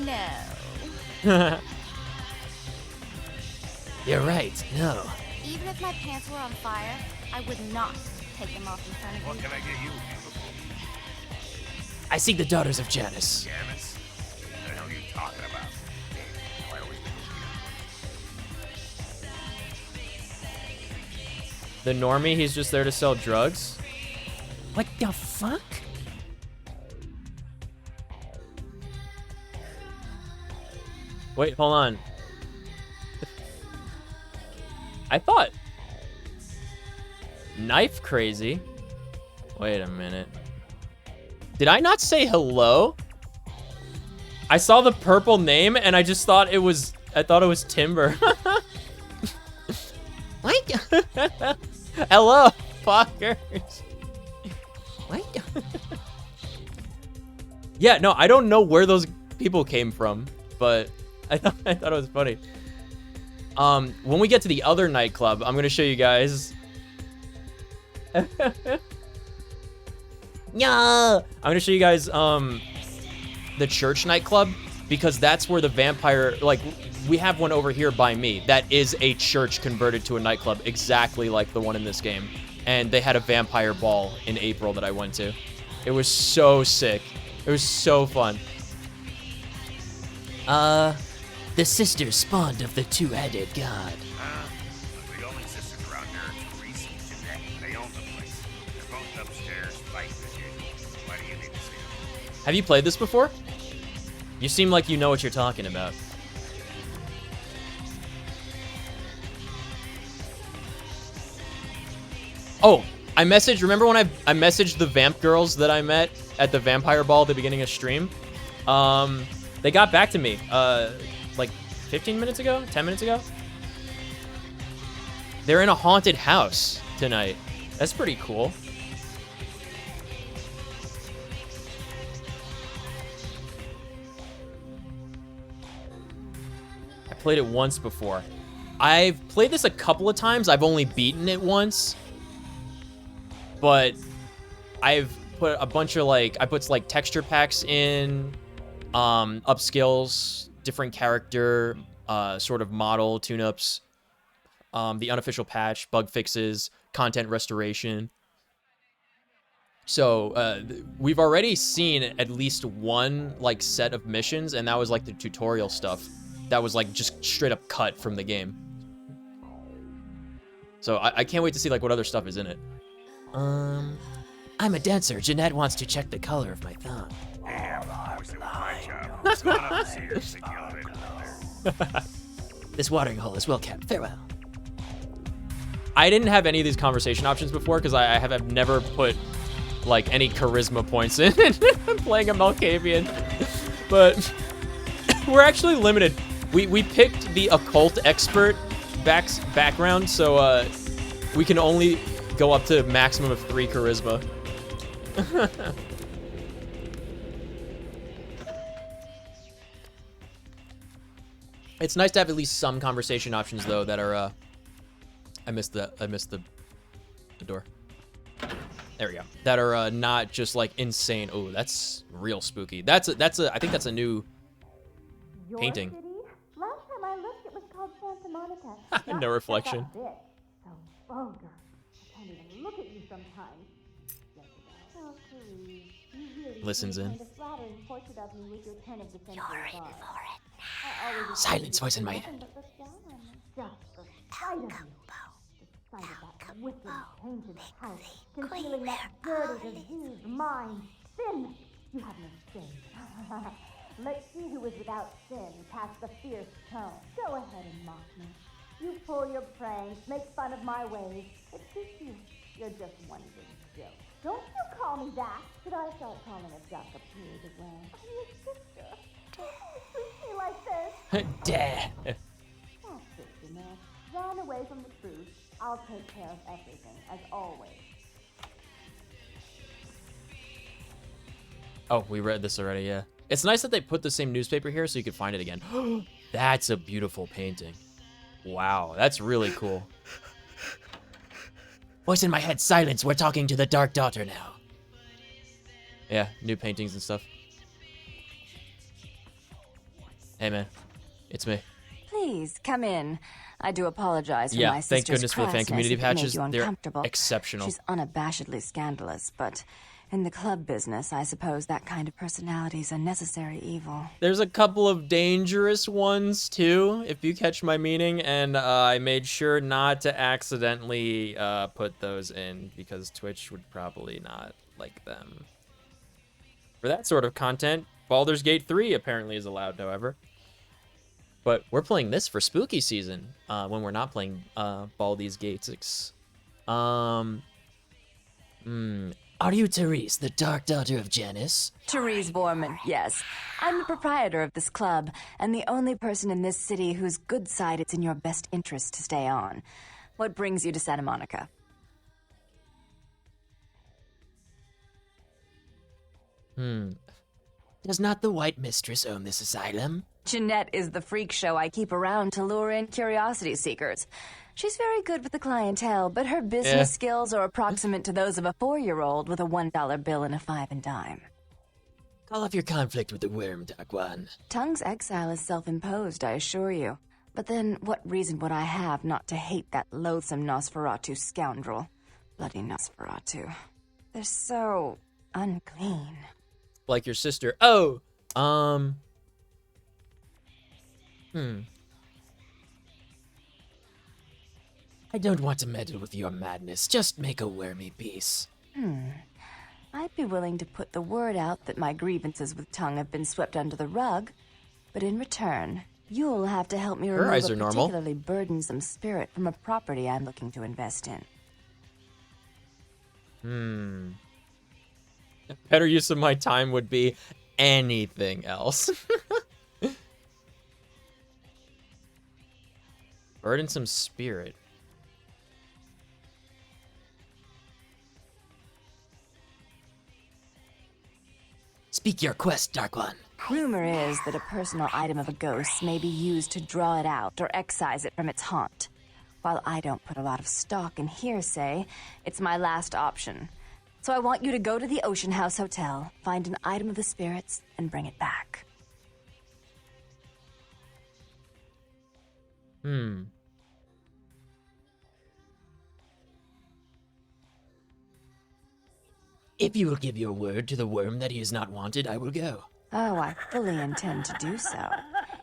No. You're right, no. Even if my pants were on fire, I would not take them off in front of you. What can I get you, beautiful? I seek the daughters of Janus. Janice? What the hell are you talking about? Why are we The normie, he's just there to sell drugs? What the fuck? Wait, hold on. I thought... Knife crazy? Wait a minute. Did I not say hello? I saw the purple name and I just thought it was... I thought it was Timber. What? Hello, fuckers. What? Yeah, no, I don't know where those people came from, but I thought it was funny. When we get to the other nightclub, I'm gonna show you guys. Yeah. I'm gonna show you guys the church nightclub, because that's where the vampire, like, we have one over here by me that is a church converted to a nightclub, exactly like the one in this game. And they had a vampire ball in April that I went to. It was so sick. It was so fun. The sisters spawned of the two-headed god. The only sisters around here are Teresa upstairs fighting as usual. Why do you need to see him? Have you played this before? You seem like you know what you're talking about. Oh, I messaged, remember when I messaged the Vamp girls that I met at the Vampire Ball at the beginning of stream? They got back to me, like 15 minutes ago, 10 minutes ago. They're in a haunted house tonight. That's pretty cool. I played it once before. I've played this a couple of times. I've only beaten it once. But I've put a bunch of I put like texture packs in, upskills, different character, sort of model tune-ups, the unofficial patch, bug fixes, content restoration. So we've already seen at least one like set of missions, and that was like the tutorial stuff. That was like just straight up cut from the game. So I can't wait to see like what other stuff is in it. I'm a dancer. Jeanette wants to check the color of my thumb. This watering hole is well kept. Farewell. I didn't have any of these conversation options before because I have never put like any charisma points in playing a Malkavian. But we're actually limited. We picked the occult expert background, so we can only go up to maximum of 3 charisma. It's nice to have at least some conversation options though that are I missed the door. There we go. That are not just like insane. Oh, that's real spooky. I think that's a new painting. City? Last time I looked, it was called Santa Monica. No reflection. So vulgar. I can't even look at you sometimes. Oh, Therese, you really Listens in. paint a flattering portrait of me with your turn of the century You're in vibe. for it I always Silence voice in my nothing but the sun, just the sight of you. The sight of that wicked painted house, concealing that dirty, diseased mind. Sin! You have no shame. Let's see who is without sin past the fierce tone. Go ahead and mock me. You pull your pranks, make fun of my ways. It's just you. You're just one big joke. Don't you call me that. Should I start calling a duck a pig as well? I'm your sister. Don't you treat me like this. Dare. That's it, Jeanette. Run away from the truth. I'll take care of everything, as always. Oh, we read this already, yeah. It's nice that they put the same newspaper here so you could find it again. That's a beautiful painting. Wow, that's really cool. Voice in my head, silence. We're talking to the Dark Daughter now. Yeah, new paintings and stuff. Hey, man. It's me. Please, come in. I do apologize for Yeah, my thank sister's goodness for the fan crassness community if it made patches. you They're uncomfortable. exceptional. She's unabashedly scandalous, but in the club business, I suppose that kind of personality is a necessary evil. There's a couple of dangerous ones, too, if you catch my meaning, and I made sure not to accidentally put those in, because Twitch would probably not like them. For that sort of content, Baldur's Gate 3 apparently is allowed, however. But we're playing this for spooky season, when we're not playing Baldur's Gate 6. Are you Therese, the Dark Daughter of Janus? Therese Borman, yes. I'm the proprietor of this club, and the only person in this city whose good side it's in your best interest to stay on. What brings you to Santa Monica? Does not the White Mistress own this asylum? Jeanette is the freak show I keep around to lure in curiosity seekers. She's very good with the clientele, but her business skills are approximate to those of a 4-year-old with a $1 bill and a 5 and dime. Call off your conflict with the worm, Dark One. Tongue's exile is self-imposed, I assure you. But then, what reason would I have not to hate that loathsome Nosferatu scoundrel? Bloody Nosferatu. They're so unclean. Like your sister. Oh! I don't want to meddle with your madness. Just make a wormy peace. I'd be willing to put the word out that my grievances with Tongue have been swept under the rug, but in return, you'll have to help me Her remove eyes a are normal. particularly burdensome spirit from a property I'm looking to invest in. Better use of my time would be anything else. Burdensome spirit. Speak your quest, Dark One. Rumor is that a personal item of a ghost may be used to draw it out or excise it from its haunt. While I don't put a lot of stock in hearsay, it's my last option. So I want you to go to the Ocean House Hotel, find an item of the spirits, and bring it back. If you will give your word to the worm that he is not wanted, I will go. Oh, I fully intend to do so.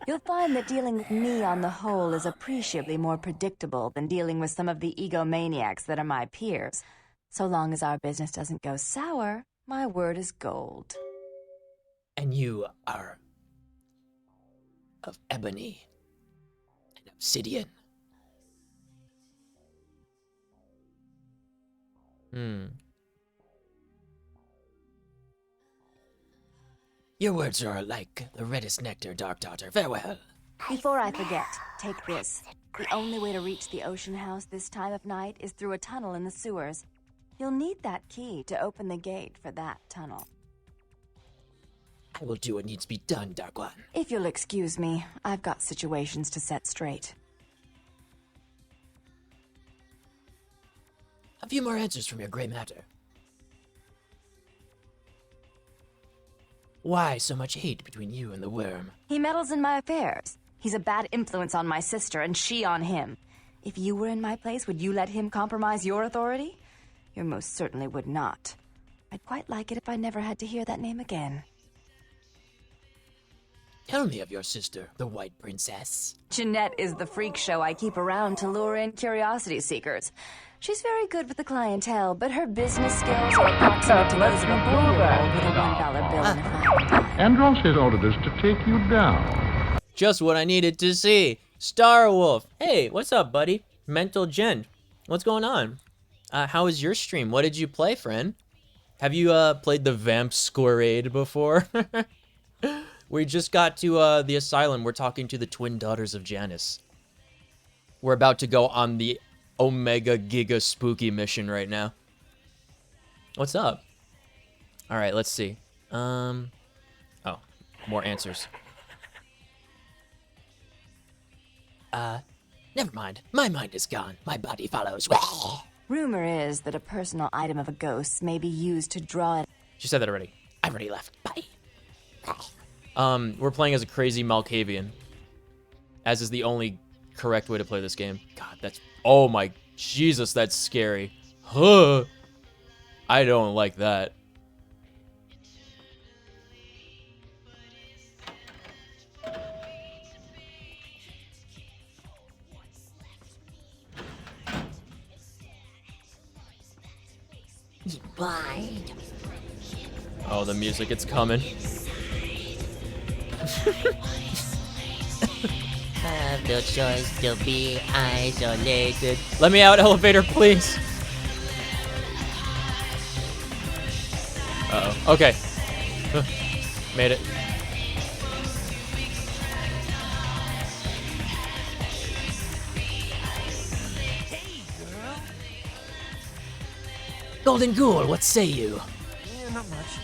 You'll find that dealing with me on the whole is appreciably more predictable than dealing with some of the egomaniacs that are my peers. So long as our business doesn't go sour, my word is gold. And you are of ebony and obsidian. Your words are like the reddest nectar, Dark Daughter. Farewell. Before I forget, take this. The only way to reach the Ocean House this time of night is through a tunnel in the sewers. You'll need that key to open the gate for that tunnel. I will do what needs to be done, Dark One. If you'll excuse me, I've got situations to set straight. A few more answers from your gray matter. Why so much hate between you and the worm? He meddles in my affairs. He's a bad influence on my sister, and she on him. If you were in my place, would you let him compromise your authority? You most certainly would not. I'd quite like it if I never had to hear that name again. Tell me of your sister, the White Princess. Jeanette is the freak show I keep around to lure in curiosity seekers. She's very good with the clientele, but her business skills are approximate to those of a 4-year-old with a $1 bill in a fine. Andros has ordered us to take you down. Just what I needed to see. Starwolf. Hey, what's up, buddy? Mental Gen. What's going on? How was your stream? What did you play, friend? Have you played the Vampsquerade before? We just got to the asylum. We're talking to the twin daughters of Janus. We're about to go on the Omega Giga Spooky mission right now. What's up? All right, let's see. Oh, more answers. Never mind. My mind is gone. My body follows. Rumor is that a personal item of a ghost may be used to draw it. She said that already. I already left. Bye. We're playing as a crazy Malkavian, as is the only correct way to play this game. God, that's... Oh my Jesus, that's scary. Huh. I don't like that. Blind. Oh, the music, it's coming. Have the choice to be isolated. Let me out, elevator, please. Uh-oh. Okay. Made it. Golden Ghoul, what say you? Yeah, not much.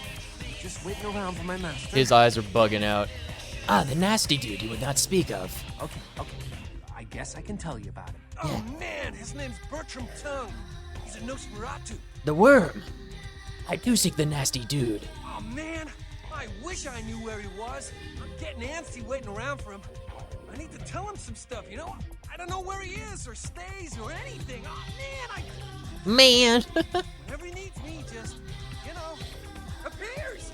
Just waiting around for my master. His eyes are bugging out. Ah, the nasty dude you would not speak of. Okay. I guess I can tell you about him. Oh man, his name's Bertram Tongue. He's a Nosferatu. The worm. I do seek the nasty dude. Oh man, I wish I knew where he was. I'm getting antsy waiting around for him. I need to tell him some stuff, you know? I don't know where he is or stays or anything. Oh man, whenever he needs me, just, you know, appears.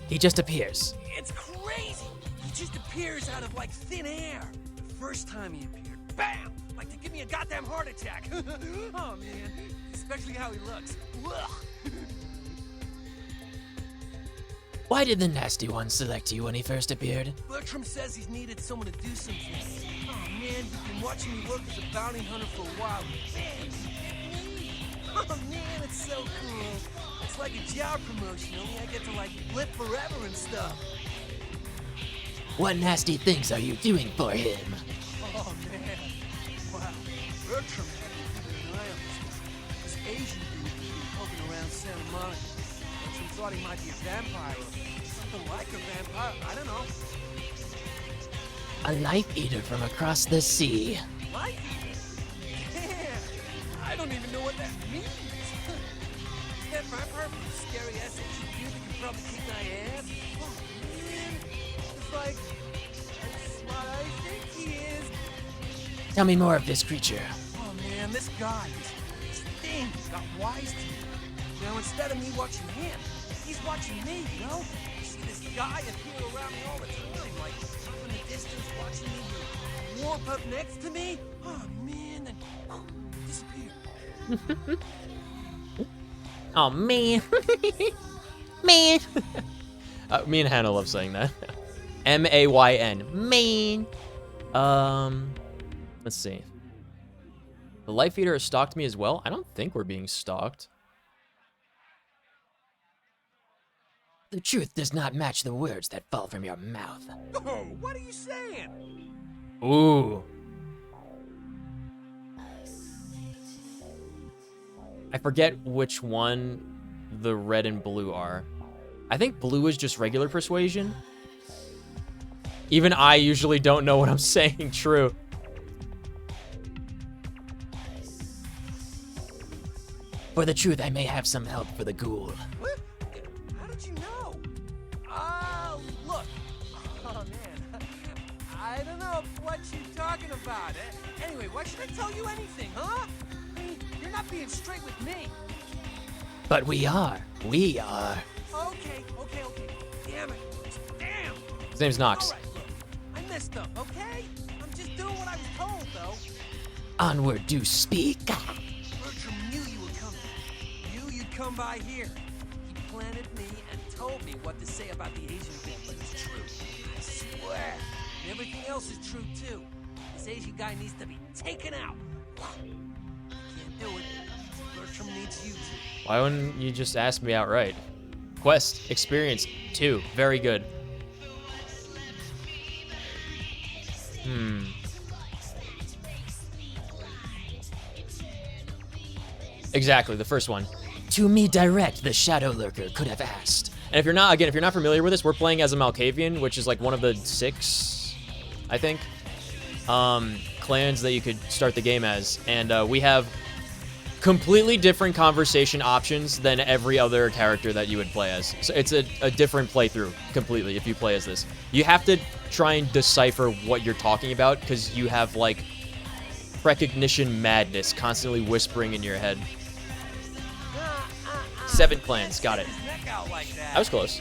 He just appears. It's crazy. He just appears out of like thin air. The first time he appeared, bam! Like to give me a goddamn heart attack. Oh man, especially how he looks. Ugh. Why did the nasty one select you when he first appeared? Bertram says he's needed someone to do something. Oh man, he's been watching me work as a bounty hunter for a while. Man, oh man, it's so cool. It's like a job promotion, only I get to like live forever and stuff. What nasty things are you doing for him? Oh man, wow. Bertram had an eye on this Asian dude who's been poking around Santa Monica. Bertram thought he might be a vampire or something like a vampire. I don't know. A life eater from across the sea. Life eater? Yeah, I don't even know what that means. Is that vampire from the scary ass Asian dude that can probably kick my ass? Oh man, it's like that's what I think he is. Tell me more of this creature. Oh man, this guy, this thing got wise to me. Now instead of me watching him, he's watching me, you know? You see this guy appear around me all the time, like up in the distance watching me, he'll warp up next to me. Oh man, then disappear. Oh man. Man. Me and Hannah love saying that. M-A-Y-N. Man. Let's see. The Life Eater has stalked me as well. I don't think we're being stalked. The truth does not match the words that fall from your mouth. Oh, what are you saying? Ooh. I forget which one the red and blue are. I think blue is just regular persuasion. Even I usually don't know what I'm saying true. For the truth, I may have some help for the ghoul. What? How did you know? Look. Oh man, I don't know what you're talking about. Anyway, why should I tell you anything, huh? I mean, you're not being straight with me. But we are. We are. Okay. Damn it. Damn. His name's Knox. All right, look. I messed up, okay? I'm just doing what I was told, though. Onward do speak. Bertram knew you were coming. Knew you'd come by here. He planted me and told me what to say about the Asian thing, but it's true. I swear. And everything else is true, too. This Asian guy needs to be taken out. Can't do it. Bertram needs you to. Why wouldn't you just ask me outright? Quest, experience, 2. Very good. Exactly, the first one. To me direct, the Shadow Lurker could have asked. And if you're not familiar with this, we're playing as a Malkavian, which is like one of the 6, I think, clans that you could start the game as. And we have completely different conversation options than every other character that you would play as. So it's a different playthrough completely if you play as this. You have to try and decipher what you're talking about because you have like recognition madness constantly whispering in your head. 7 clans, got it. I was close.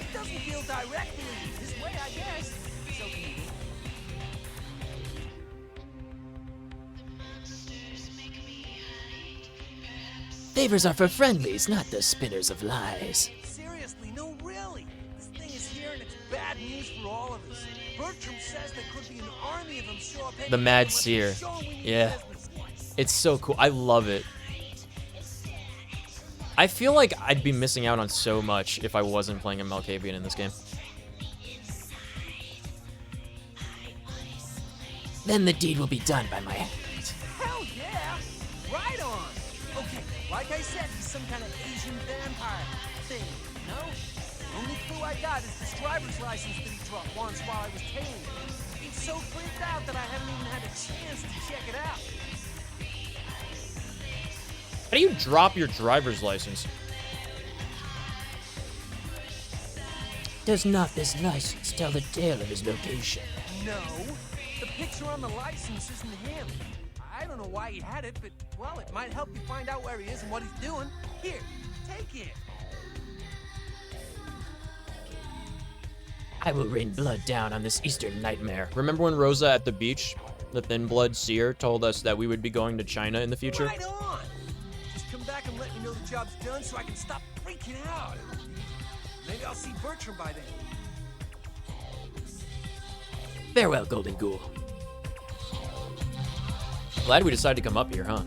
Favors are for friendlies, not the spinners of lies. Seriously, no, really. This thing is here and it's bad news for all of us. Bertram says there could be an army of them show up. The Mad Seer. Yeah. It's so cool. I love it. I feel like I'd be missing out on so much if I wasn't playing a Malkavian in this game. Then the deed will be done by my hand. Hell yeah! Right on! Okay, like I said, he's some kind of Asian vampire thing, no? The only clue I got is this driver's license that he dropped once while I was tailing him. He's so freaked out that I haven't even had a chance to check it out. How do you drop your driver's license? Does not this license tell the tale of his location? No, the picture on the license isn't him. I don't know why he had it, but, well, it might help you find out where he is and what he's doing. Here, take it. I will rain blood down on this Eastern nightmare. Remember when Rosa at the beach the Thin Blood seer told us that we would be going to China in the future. Right on. Just come back and let me know the job's done so I can stop freaking out. Maybe I'll see Bertram by then. Farewell, Golden Ghoul. Glad we decided to come up here, huh?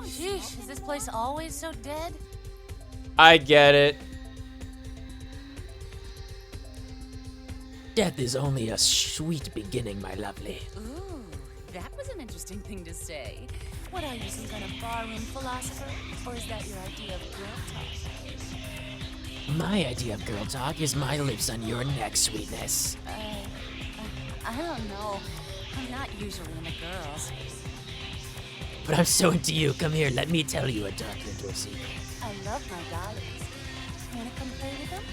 Sheesh, is this place always so dead? I get it. Death is only a sweet beginning, my lovely. Ooh, that was an interesting thing to say. What are you, some kind of barroom philosopher? Or is that your idea of girl talk? My idea of girl talk is my lips on your neck, sweetness. I don't know. I'm not usually into girls. But I'm so into you. Come here, let me tell you a dark little secret. I love my dollies. Wanna come play with them?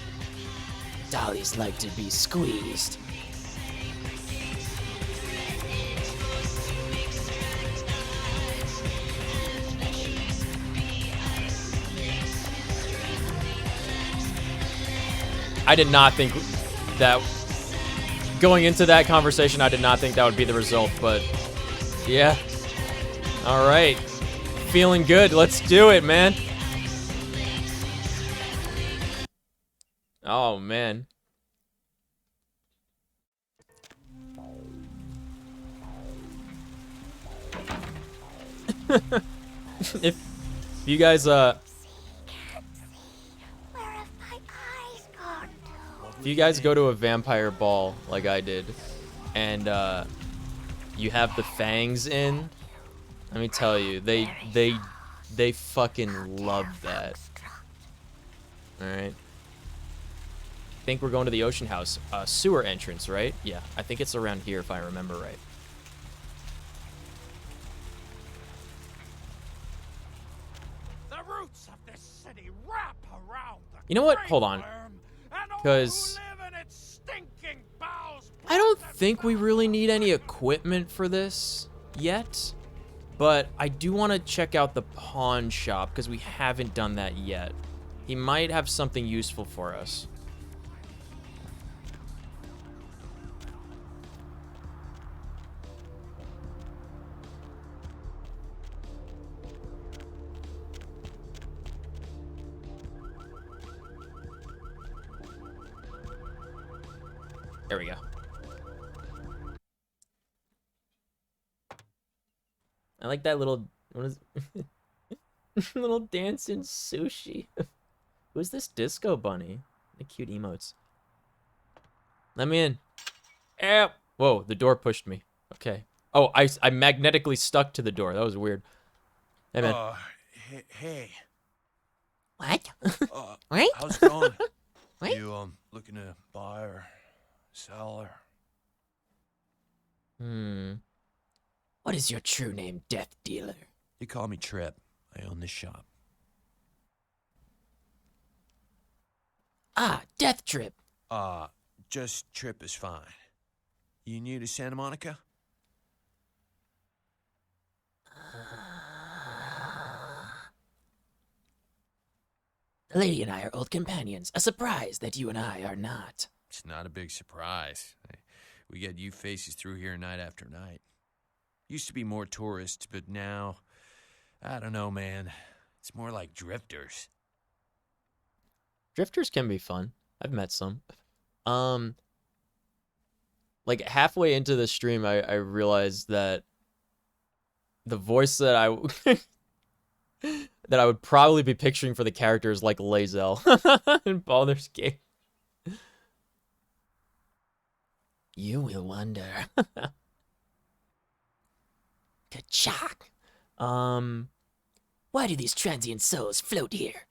Dollies like to be squeezed. I did not think that going into that conversation, I did not think that would be the result, but yeah. All right. Feeling good. Let's do it, man. Oh, man. If you guys, if you guys go to a vampire ball like I did, and you have the fangs in, let me tell you, they fucking love that. All right. I think we're going to the Ocean House sewer entrance, right? Yeah, I think it's around here if I remember right. The roots of this city wrap around the You know what? great Hold on. worm, and all Because who live in its stinking bowels I don't think we really need any equipment for this yet. But I do want to check out the pawn shop because we haven't done that yet. He might have something useful for us. There we go. I like that little, what is little dancing sushi. Who's this disco bunny? The cute emotes. Let me in. Ow. Whoa, the door pushed me. Okay. Oh, I magnetically stuck to the door. That was weird. Hey, man. Hey. What? What? How's it going? What? You, looking to buy or sell or? What is your true name, Death Dealer? You call me Trip. I own this shop. Ah, Death Trip. Just Trip is fine. You new to Santa Monica? The lady and I are old companions. A surprise that you and I are not. It's not a big surprise. We get you faces through here night after night. Used to be more tourists, but now, I don't know, man. It's more like drifters. Drifters can be fun. I've met some. Like halfway into the stream, I realized that the voice that that I would probably be picturing for the character is like Lae'zel in Baldur's Gate. You will wonder. Kachak. Why do these transient souls float here?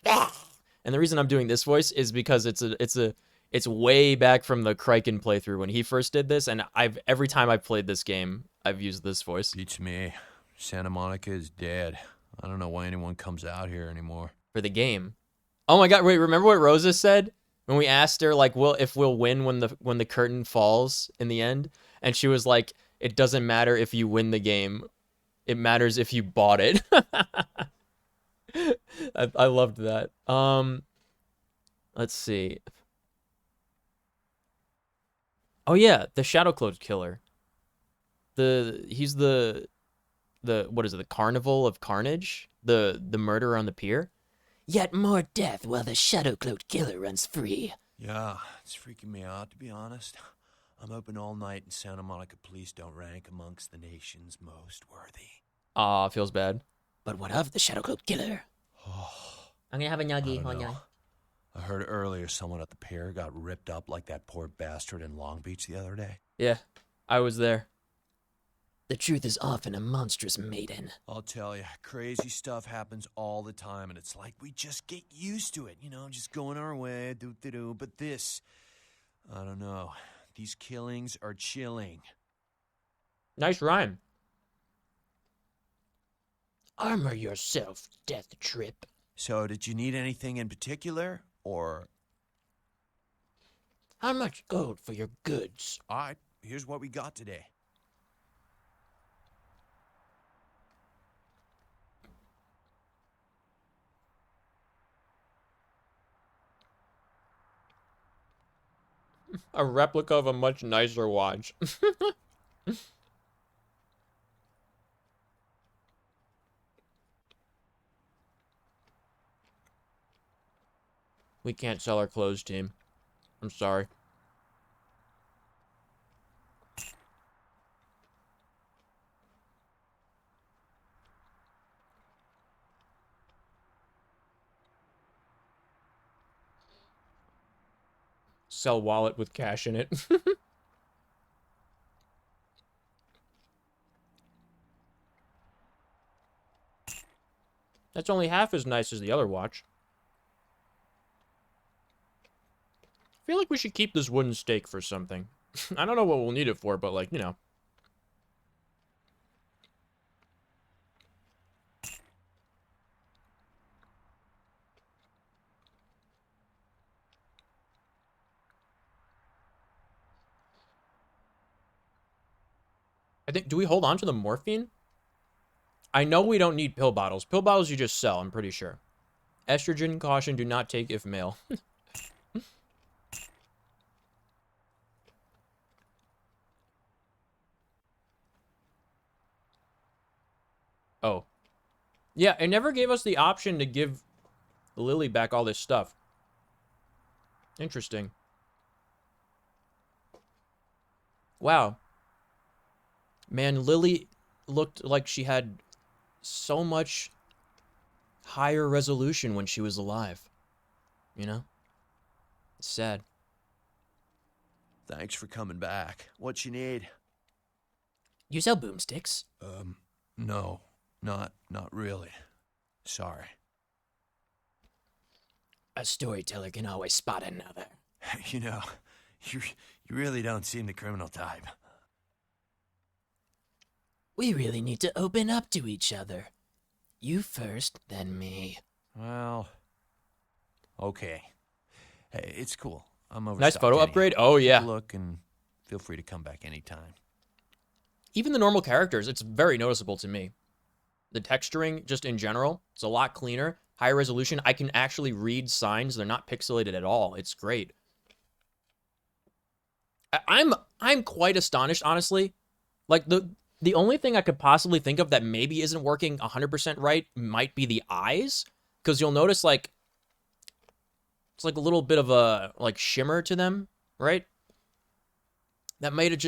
And the reason I'm doing this voice is because it's way back from the Kraken playthrough when he first did this, and every time I've played this game, I've used this voice. Beats me. Santa Monica is dead. I don't know why anyone comes out here anymore. For the game. Oh my god, wait, remember what Rosa said? When we asked her, like, if we'll win when the curtain falls in the end? And she was like, it doesn't matter if you win the game. It matters if you bought it. I loved that. Let's see. Oh yeah, the Shadow Clothes Killer. He's the what is it? The Carnival of Carnage? The murderer on the pier? Yet more death while the shadow-cloaked killer runs free. Yeah, it's freaking me out, to be honest. I'm hoping All Night and Santa Monica police don't rank amongst the nation's most worthy. Aw, feels bad. But what of the shadow-cloaked killer? I'm gonna have a nuggie. I don't know. I heard earlier someone at the pier got ripped up like that poor bastard in Long Beach the other day. Yeah, I was there. The truth is often a monstrous maiden. I'll tell you, crazy stuff happens all the time, and it's like we just get used to it, you know, just going our way, do-do-do. But this, I don't know. These killings are chilling. Nice rhyme. Armor yourself, Death Trip. So, did you need anything in particular, or? How much gold for your goods? All right, here's what we got today. A replica of a much nicer watch. We can't sell our clothes, team. I'm sorry. Sell wallet with cash in it. That's only half as nice as the other watch. I feel like we should keep this wooden stake for something. I don't know what we'll need it for, but like, you know. I think, do we hold on to the morphine? I know we don't need pill bottles. Pill bottles you just sell, I'm pretty sure. Estrogen, caution, do not take if male. Oh. Yeah, it never gave us the option to give Lily back all this stuff. Interesting. Wow. Man, Lily looked like she had so much higher resolution when she was alive. You know? It's sad. Thanks for coming back. What you need? You sell boomsticks? No. Not really. Sorry. A storyteller can always spot another. You know, you really don't seem the criminal type. We really need to open up to each other. You first, then me. Well, okay. Hey, it's cool. I'm over. Nice photo upgrade. Oh yeah. Look, and feel free to come back anytime. Even the normal characters, it's very noticeable to me. The texturing, just in general, it's a lot cleaner, higher resolution. I can actually read signs; they're not pixelated at all. It's great. I'm quite astonished, honestly. Like the only thing I could possibly think of that maybe isn't working 100% right might be the eyes, because you'll notice like it's like a little bit of a like shimmer to them, right? That might have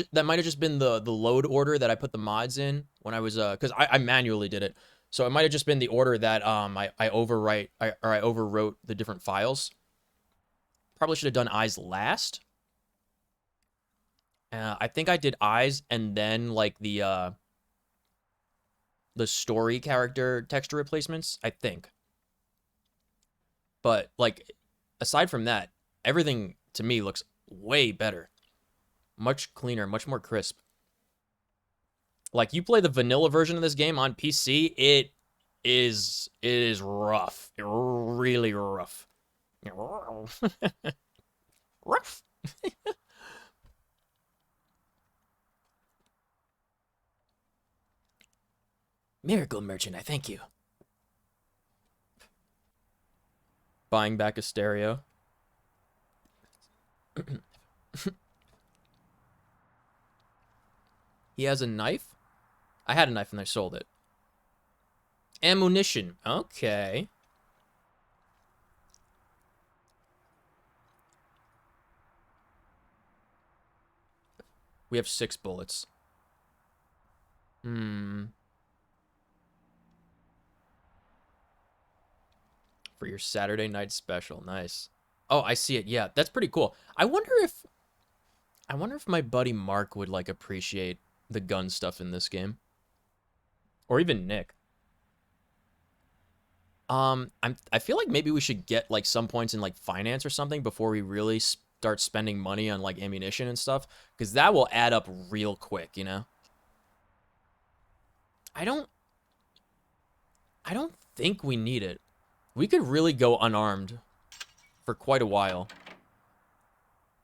just been the load order that I put the mods in when I was because I manually did it, so it might have just been the order that I overwrote the different files. Probably should have done eyes last. I think I did eyes and then like the story character texture replacements. I think, but like aside from that, everything to me looks way better. Much cleaner, much more crisp. Like, you play the vanilla version of this game on PC, it is rough. Really rough. Rough. Miracle Merchant, I thank you. Buying back a stereo. He has a knife? I had a knife and I sold it. Ammunition. Okay. We have 6 bullets. For your Saturday night special. Nice. Oh, I see it. Yeah, that's pretty cool. I wonder if my buddy Mark would like appreciate the gun stuff in this game. Or even Nick. I feel like maybe we should get like some points in like finance or something before we really start spending money on like ammunition and stuff, because that will add up real quick, you know. I don't think we need it. We could really go unarmed for quite a while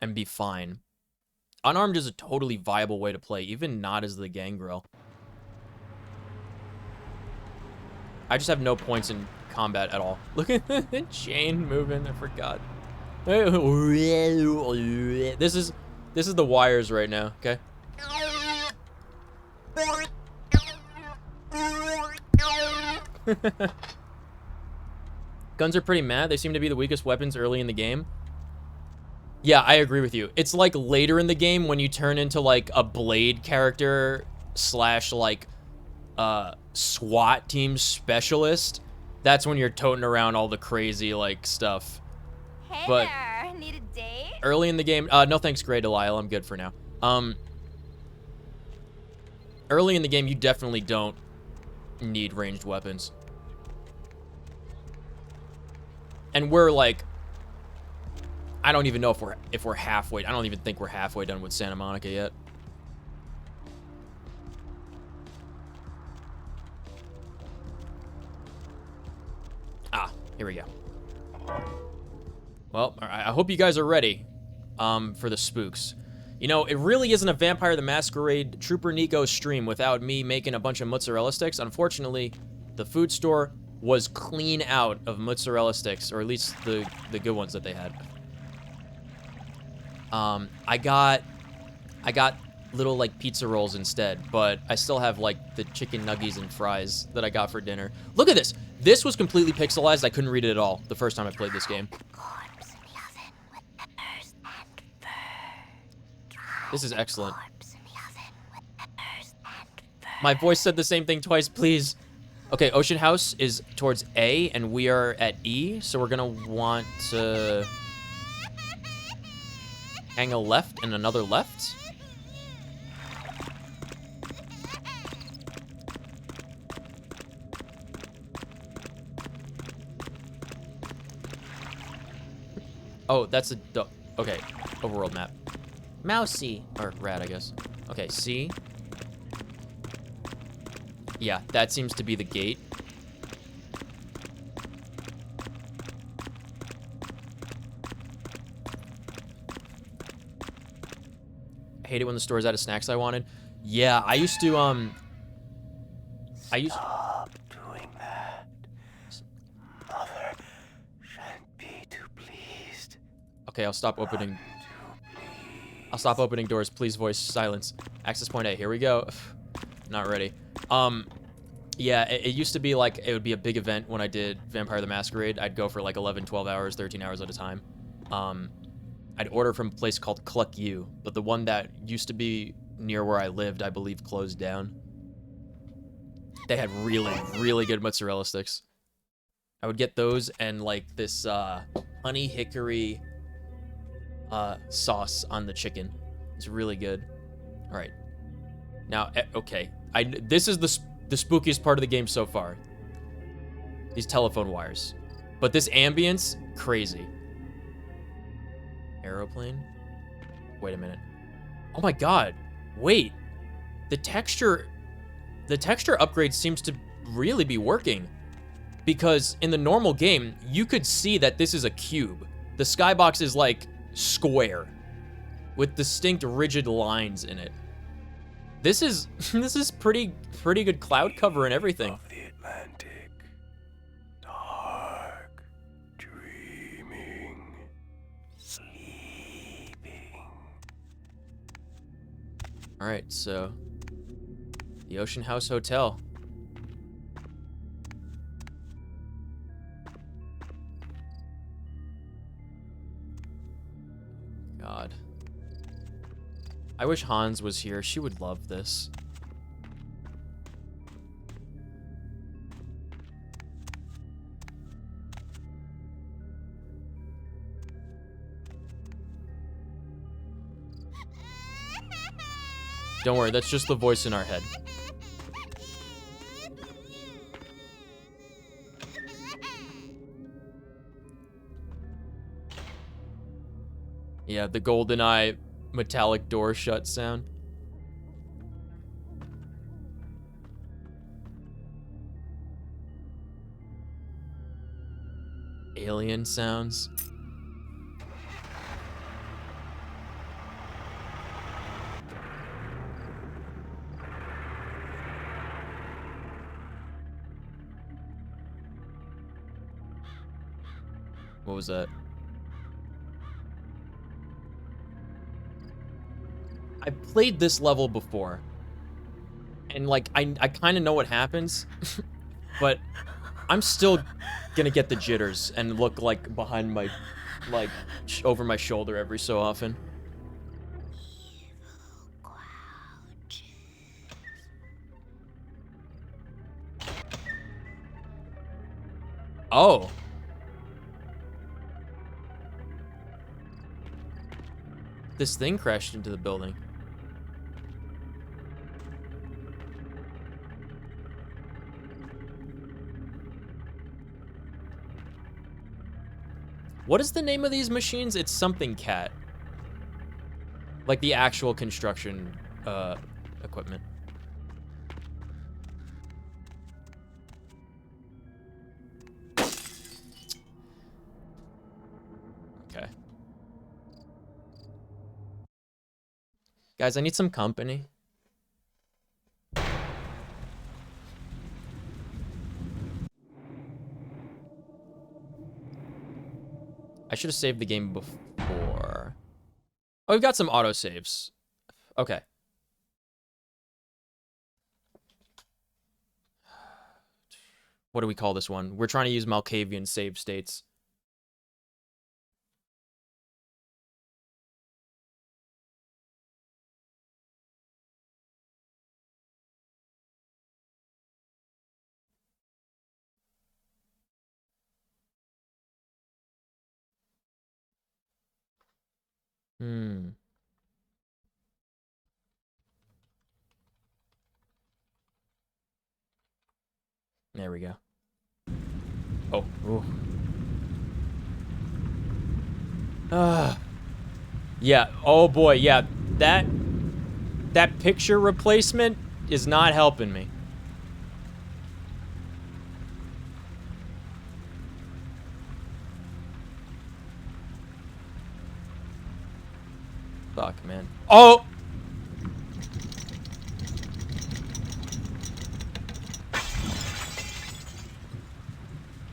and be fine. Unarmed is a totally viable way to play, even not as the gangrel. I just have no points in combat at all. Look at the chain moving, I forgot. This is the wires right now, okay? Guns are pretty mad. They seem to be the weakest weapons early in the game. Yeah, I agree with you. It's like later in the game when you turn into like a blade character slash like SWAT team specialist. That's when you're toting around all the crazy like stuff. Hey but there, need a date? early in the game, no thanks, Grey Delisle. I'm good for now. Early in the game, you definitely don't need ranged weapons. And we're like, I don't even know if we're halfway. I don't even think we're halfway done with Santa Monica yet. Ah, here we go. Well, I hope you guys are ready for the spooks. You know, it really isn't a Vampire the Masquerade Trooper Nico stream without me making a bunch of mozzarella sticks. Unfortunately, the food store was clean out of mozzarella sticks, or at least the good ones that they had. I got little like pizza rolls instead, but I still have like the chicken nuggies and fries that I got for dinner. Look at this. This was completely pixelized. I couldn't read it at all the first time I played this game. This is excellent. My voice said the same thing twice, please. Okay, Ocean House is towards A, and we are at E, so we're gonna want to hang a left and another left. Oh, that's a... Okay, overworld map. Mousy. Or rat, I guess. Okay, C. Yeah, that seems to be the gate. I hate it when the store's out of snacks I wanted. Yeah, I used to, Stop doing that. Mother shan't be too pleased. Okay, I'll stop opening doors. Please voice silence. Access point A. Here we go. Not ready. Yeah, it used to be like it would be a big event when I did Vampire the Masquerade. I'd go for like 11, 12 hours, 13 hours at a time. I'd order from a place called Cluck U, but the one that used to be near where I lived, I believe, closed down. They had really, really good mozzarella sticks. I would get those and like this honey hickory sauce on the chicken. It's really good. All right. Now, okay. This is the spookiest part of the game so far. These telephone wires. But this ambience, crazy. Aeroplane? Wait a minute. Oh my god. Wait. The texture upgrade seems to really be working. Because in the normal game, you could see that this is a cube. The skybox is like square with distinct rigid lines in it. This is pretty good cloud cover and everything. Of the Atlantic, dark, dreaming, sleeping. All right, so The Ocean House Hotel. God. I wish Hans was here. She would love this. Don't worry, that's just the voice in our head. Yeah, the GoldenEye metallic door shut sound. Alien sounds. What was that? I played this level before. And like, I kind of know what happens. But I'm still gonna get the jitters and look like behind my, like, over my shoulder every so often. Oh. This thing crashed into the building. What is the name of these machines? It's something cat. Like the actual construction equipment. Okay. Guys, I need some company. I should have saved the game before. Oh, we've got some autosaves. Okay. What do we call this one? We're trying to use Malkavian save states. Hmm. There we go. Oh. Ooh. Yeah. Oh boy. Yeah. That picture replacement is not helping me. Fuck, man. Oh!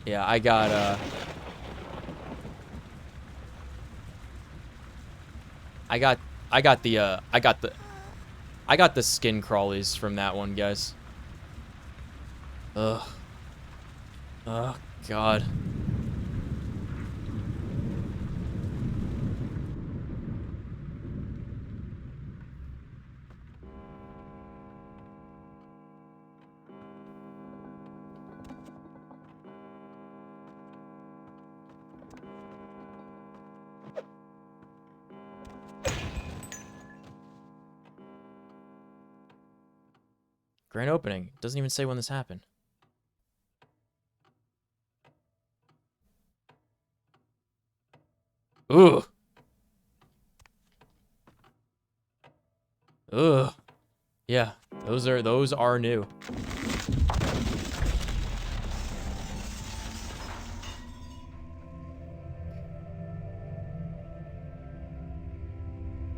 Yeah, I got the skin crawlies from that one, guys. Ugh. Oh, God. Grand opening. Doesn't even say when this happened. Ooh. Ugh. Yeah, those are new.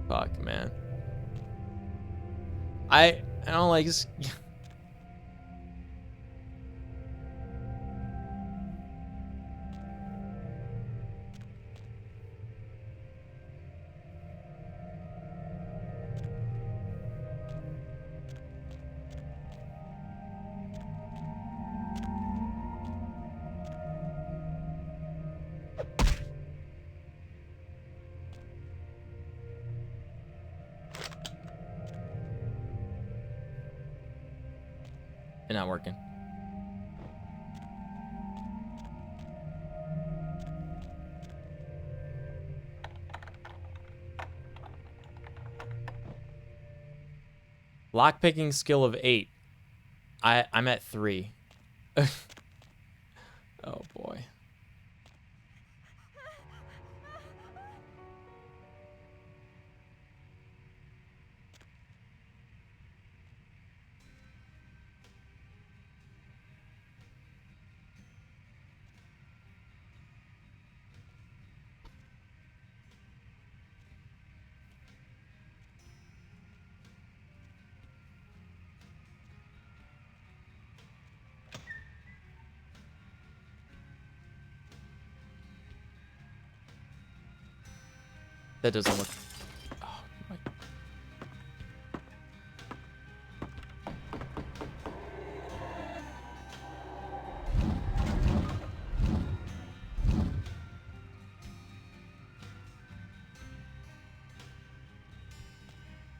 Fuck, man. I don't like this. not working? Lockpicking skill of 8. I'm at 3. Oh boy. That doesn't look. Oh, my.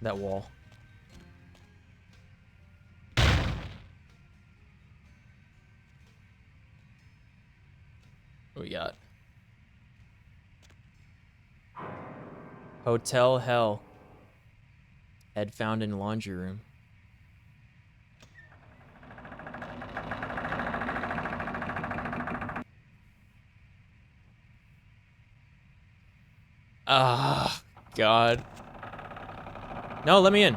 That wall. What we got? Hotel hell. Head found in laundry room. Ah, God. No, let me in.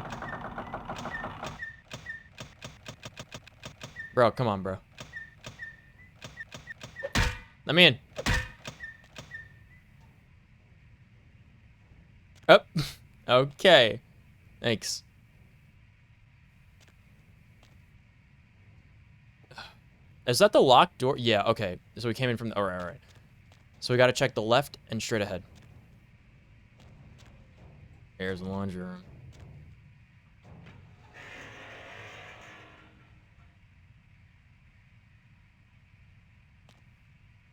Bro, come on, bro. Let me in. Oh, okay. Thanks. Is that the locked door? Yeah, okay. So we came in from the... Alright, alright. So we gotta check the left and straight ahead. There's the laundry room.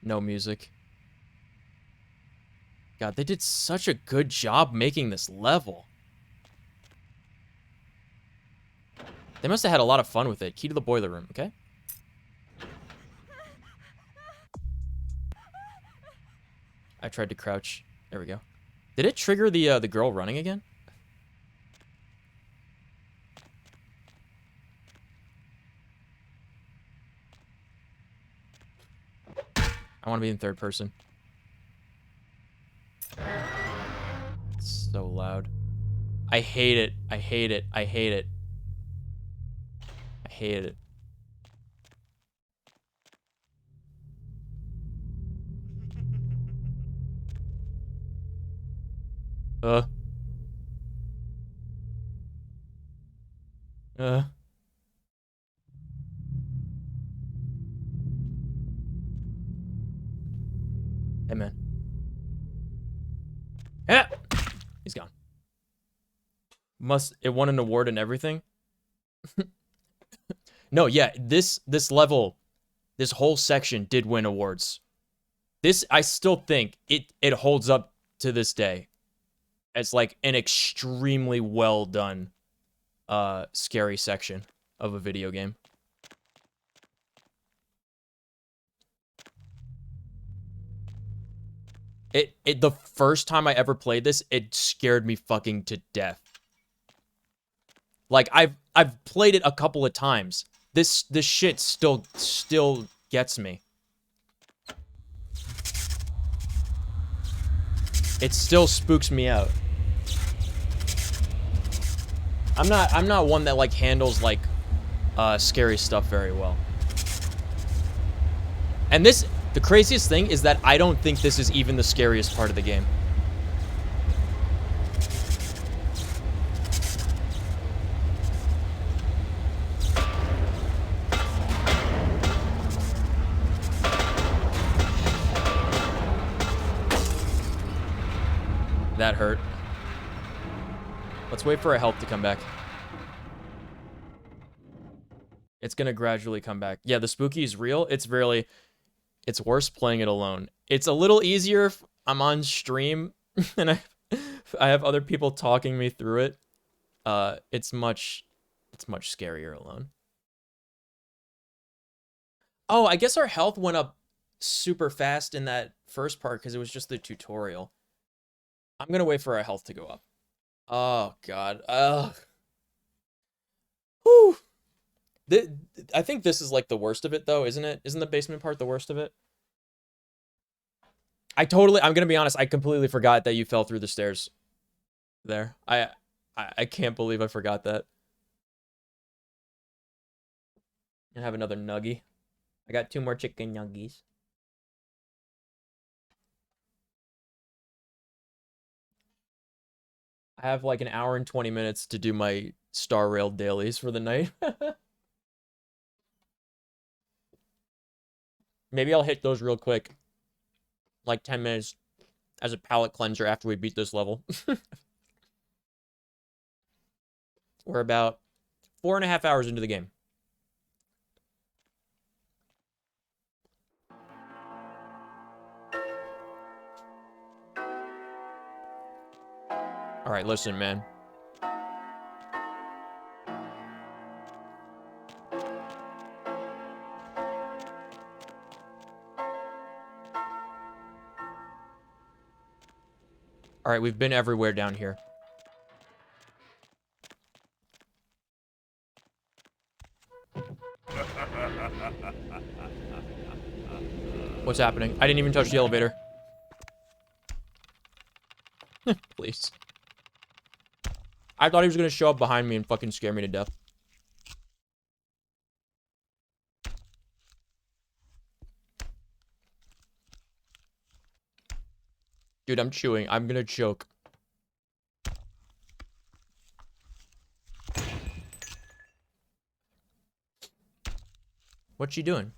No music. God, they did such a good job making this level. They must have had a lot of fun with it. Key to the boiler room, okay? I tried to crouch. There we go. Did it trigger the girl running again? I want to be in third person. It's so loud. I hate it. I hate it. I hate it. I hate it. Uh. Hey, man. Yeah. He's gone. It won an award and everything? No, yeah, this level, this whole section did win awards. This, I still think it holds up to this day. It's like an extremely well done scary section of a video game. The first time I ever played this, it scared me fucking to death. Like I've played it a couple of times. This shit still gets me. It still spooks me out. I'm not one that like handles like scary stuff very well. And the craziest thing is that I don't think this is even the scariest part of the game. That hurt. Let's wait for our health to come back. It's gonna gradually come back. Yeah, the spooky is real. It's worse playing it alone. It's a little easier if I'm on stream and I have other people talking me through it. It's much scarier alone. Oh, I guess our health went up super fast in that first part because it was just the tutorial. I'm gonna wait for our health to go up. Oh god. Ugh. Whew. I think this is like the worst of it though, isn't it? Isn't the basement part the worst of it? I'm gonna be honest, I completely forgot that you fell through the stairs there. I can't believe I forgot that. And have another nuggie. I got 2 more chicken nuggies. I have like an hour and 20 minutes to do my Star Rail dailies for the night. Maybe I'll hit those real quick. Like 10 minutes as a palate cleanser after we beat this level. We're about 4.5 hours into the game. All right, listen, man. All right, we've been everywhere down here. What's happening? I didn't even touch the elevator. Please. I thought he was gonna show up behind me and fucking scare me to death. Dude, I'm chewing. I'm gonna choke. What's she doing?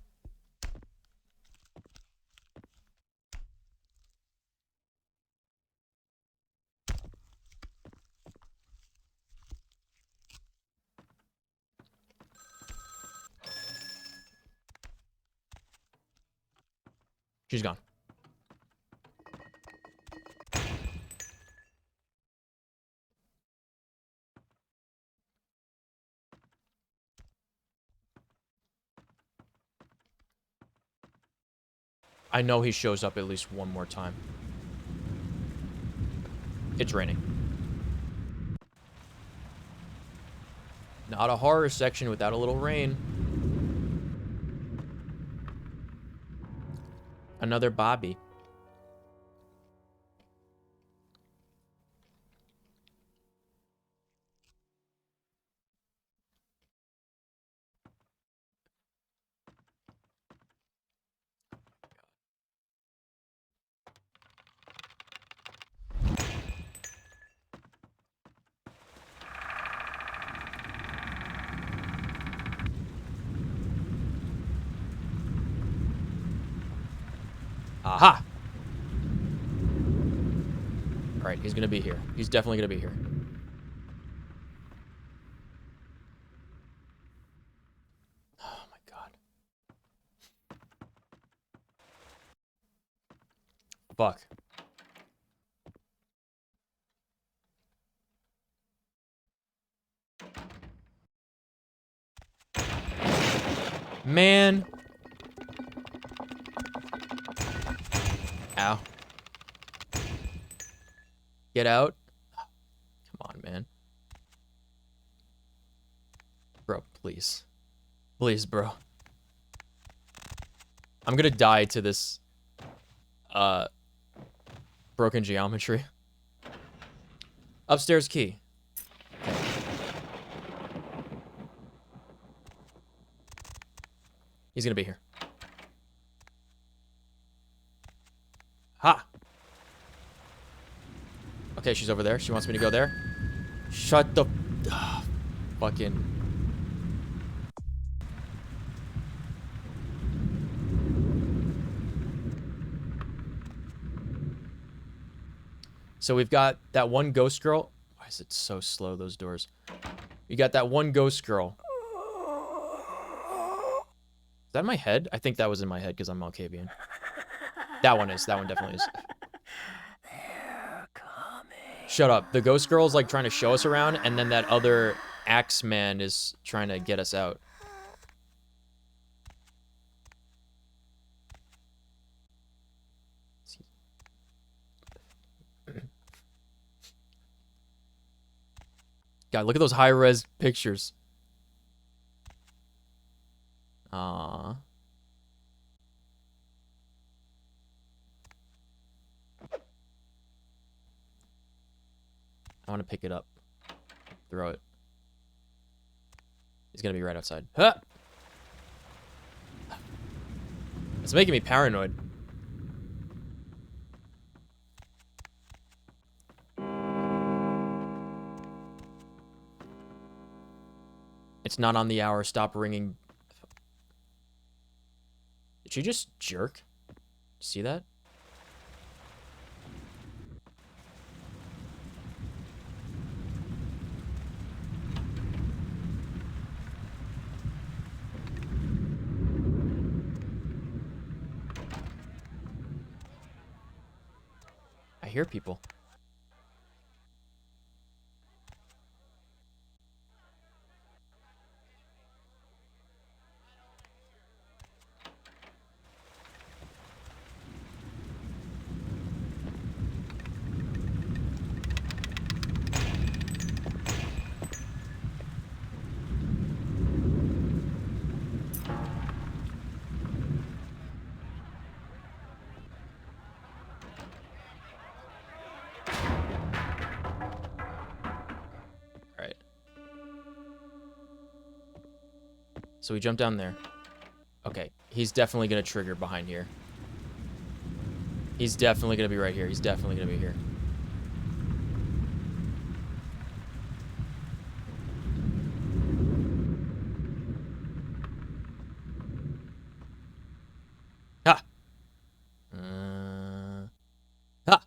She's gone. I know he shows up at least one more time. It's raining. Not a horror section without a little rain. Another Bobby. Aha! Alright, he's gonna be here. He's definitely gonna be here. Oh my god. Fuck. Man. Ow. Get out. Come on, man. Bro, please. Please, bro. I'm gonna die to this, broken geometry. Upstairs key. He's gonna be here. Ha! Okay, she's over there. She wants me to go there. Shut the... fucking... So we've got that one ghost girl. Why is it so slow, those doors? You got that one ghost girl. Is that in my head? I think that was in my head because I'm Malkavian. That one is. That one definitely is. Shut up. The ghost girl is like trying to show us around, and then that other axe man is trying to get us out. God, look at those high-res pictures. Aww. I want to pick it up. Throw it. He's gonna be right outside. Huh! It's making me paranoid. It's not on the hour. Stop ringing. Did you just jerk? See that? I hear people. Alright. So we jump down there. Okay, he's definitely gonna trigger behind here. He's definitely gonna be right here. He's definitely gonna be here. Ha! Ha!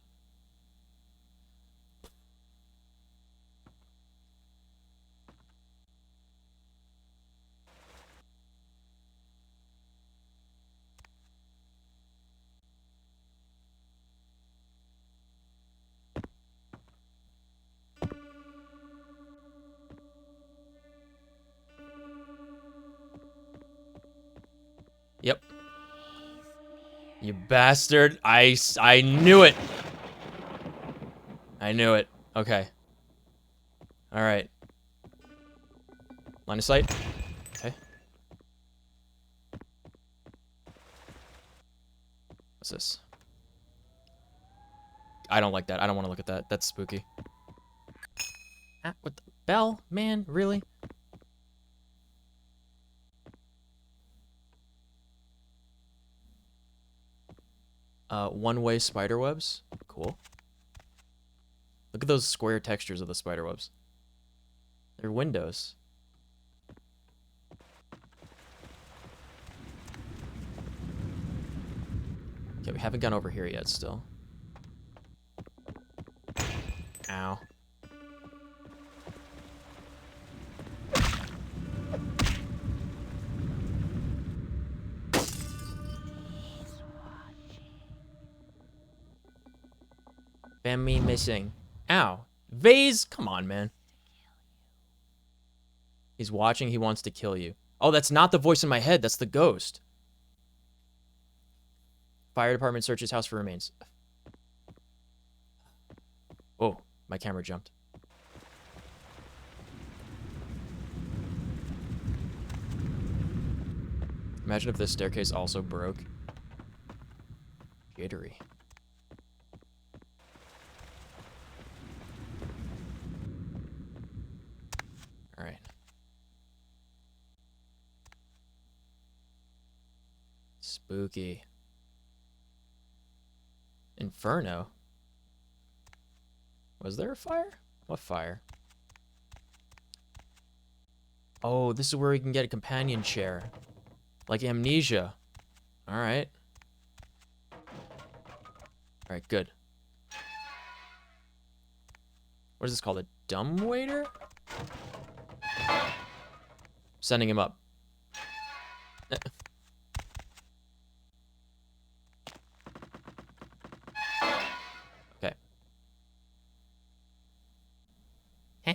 Yep. You bastard. I knew it. I knew it. Okay. Alright. Line of sight. Okay. What's this? I don't like that. I don't want to look at that. That's spooky. Ah, what the bell? Man, really? One-way spider webs. Cool. Look at those square textures of the spider webs. They're windows. Okay, we haven't gone over here yet still. Ow. Family missing. Ow. Vase? Come on, man. He's watching. He wants to kill you. Oh, that's not the voice in my head. That's the ghost. Fire department searches house for remains. Oh, my camera jumped. Imagine if this staircase also broke. Jittery. Alright. Spooky. Inferno? Was there a fire? What fire? Oh, this is where we can get a companion chair. Like Amnesia. Alright. Alright, good. What is this called? A dumbwaiter? Sending him up. Okay. Heh.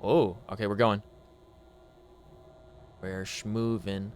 Oh, okay, we're going. We're schmoovin'.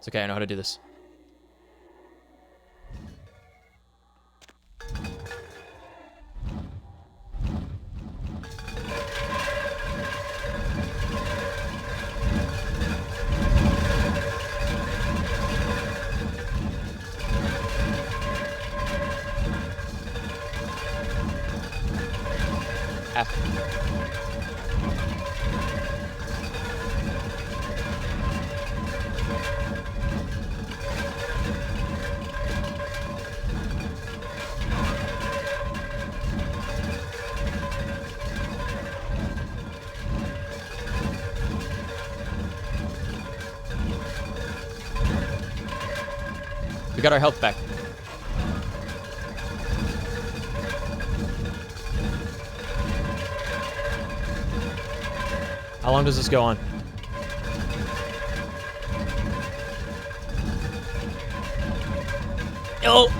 It's okay, I know how to do this. We got our health back. How long does this go on? Oh!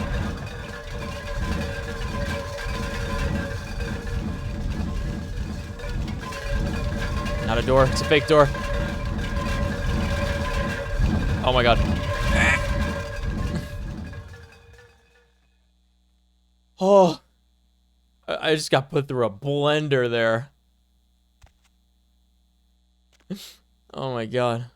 Not a door. It's a fake door. Oh my god. Oh. I just got put through a blender there. Oh my god.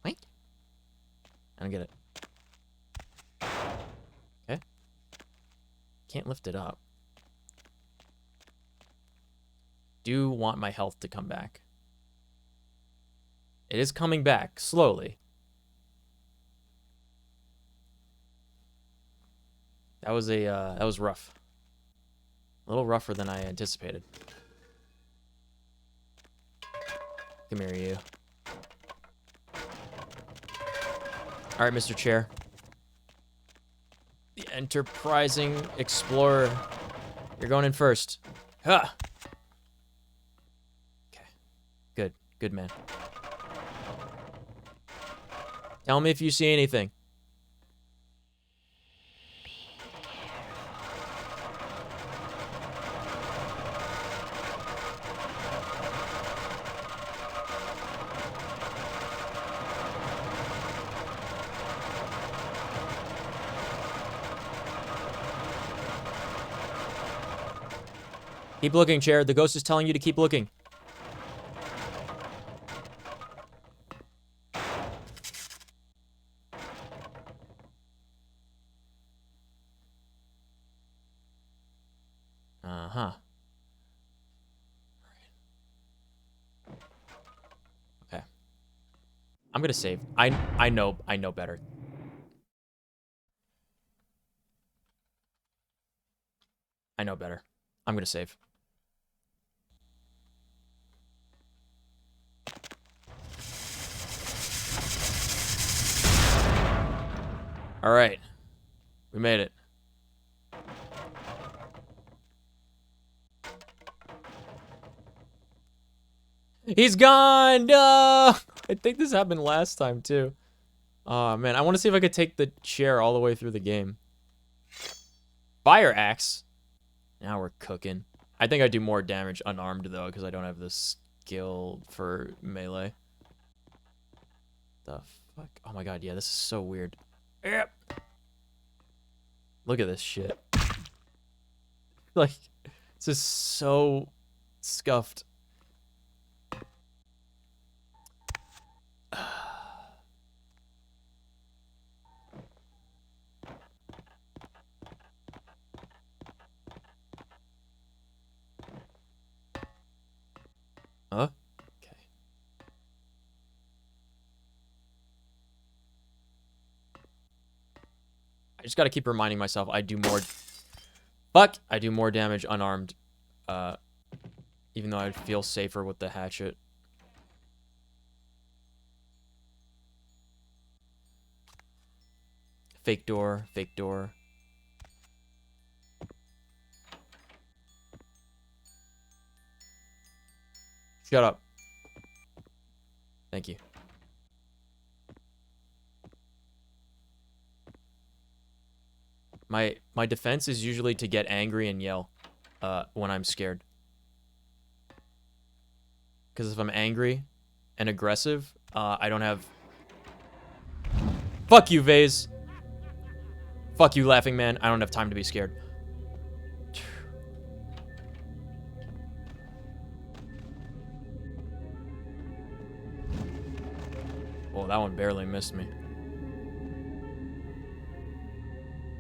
Wait. I don't get it. Okay. Can't lift it up. Do want my health to come back. It is coming back slowly. That was rough. A little rougher than I anticipated. Come here, you. All right, Mr. Chair. The enterprising explorer. You're going in first. Huh. Okay. Good. Good man. Tell me if you see anything. Keep looking, Chair. The ghost is telling you to keep looking. Uh-huh. Okay. I'm gonna save. I know better. I know better. I'm gonna save. All right. We made it. He's gone! No! I think this happened last time, too. Oh, man. I want to see if I could take the chair all the way through the game. Fire axe. Now we're cooking. I think I do more damage unarmed, though, because I don't have the skill for melee. The fuck? Oh, my God. Yeah, this is so weird. Yep. Look at this shit. Like, this is so scuffed. Huh? Okay. I just gotta keep reminding myself I do more... Fuck! I do more damage unarmed. Even though I feel safer with the hatchet. Fake door, fake door. Shut up. Thank you. My defense is usually to get angry and yell when I'm scared. Because if I'm angry and aggressive, I don't have... Fuck you, Vase. Fuck you, Laughing Man. I don't have time to be scared. Oh, that one barely missed me.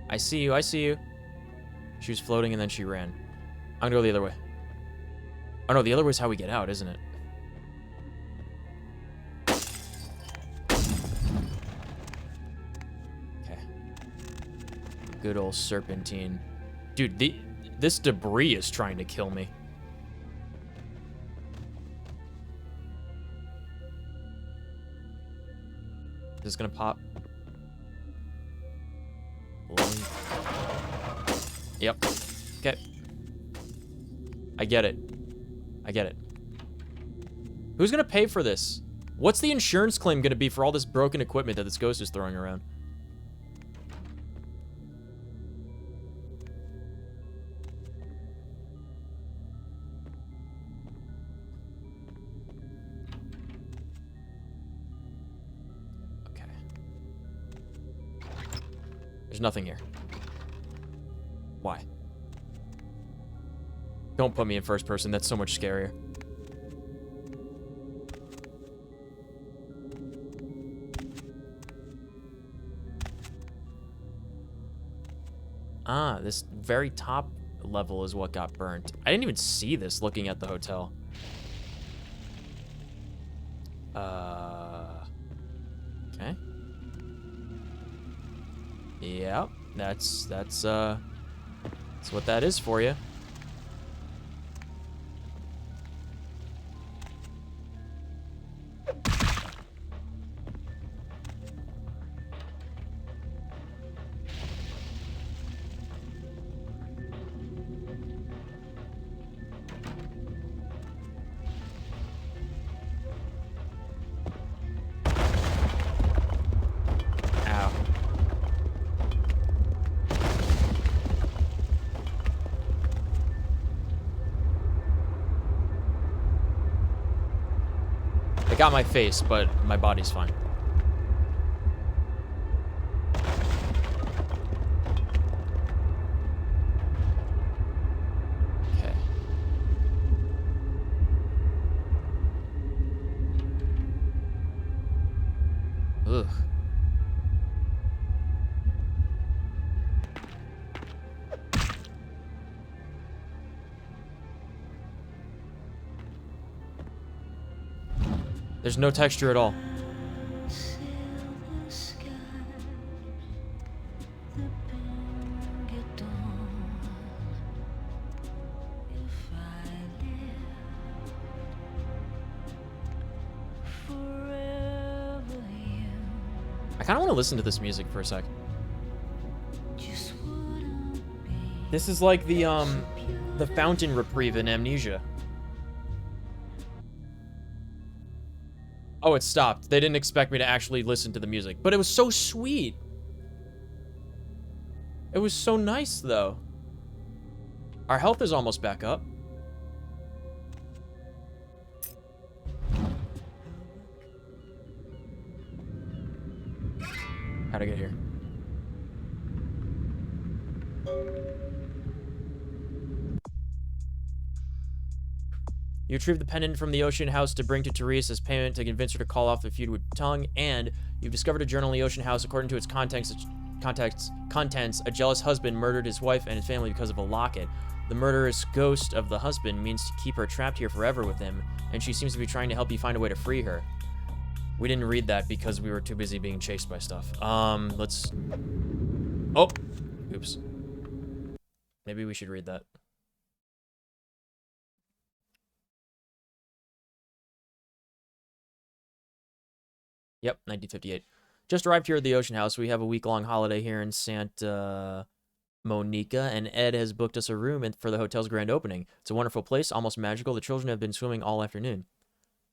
I see you, I see you. She was floating and then she ran. I'm gonna go the other way. Oh no, the other way is how we get out, isn't it? Okay. Good old serpentine. Dude, this debris is trying to kill me. Is this gonna pop? Blowing. Yep. Okay. I get it. I get it. Who's gonna pay for this? What's the insurance claim gonna be for all this broken equipment that this ghost is throwing around? Okay. There's nothing here. Why? Don't put me in first person, that's so much scarier. Ah, this very top level is what got burnt. I didn't even see this looking at the hotel. Okay. Yep, that's what that is for you. Ow. It got my face, but my body's fine. Okay. Ugh. There's no texture at all. I kind of want to listen to this music for a sec. This is like the fountain reprieve in Amnesia. Oh, it stopped. They didn't expect me to actually listen to the music. But it was so sweet. It was so nice, though. Our health is almost back up. How'd I get here? You retrieve the pendant from the Ocean House to bring to Therese as payment to convince her to call off the feud with Tongue, and you've discovered a journal in the Ocean House. According to its contents, a jealous husband murdered his wife and his family because of a locket. The murderous ghost of the husband means to keep her trapped here forever with him, and she seems to be trying to help you find a way to free her. We didn't read that because we were too busy being chased by stuff. Let's... Oh! Oops. Maybe we should read that. Yep, 1958. Just arrived here at the Ocean House. We have a week-long holiday here in Santa Monica, and Ed has booked us a room for the hotel's grand opening. It's a wonderful place, almost magical. The children have been swimming all afternoon.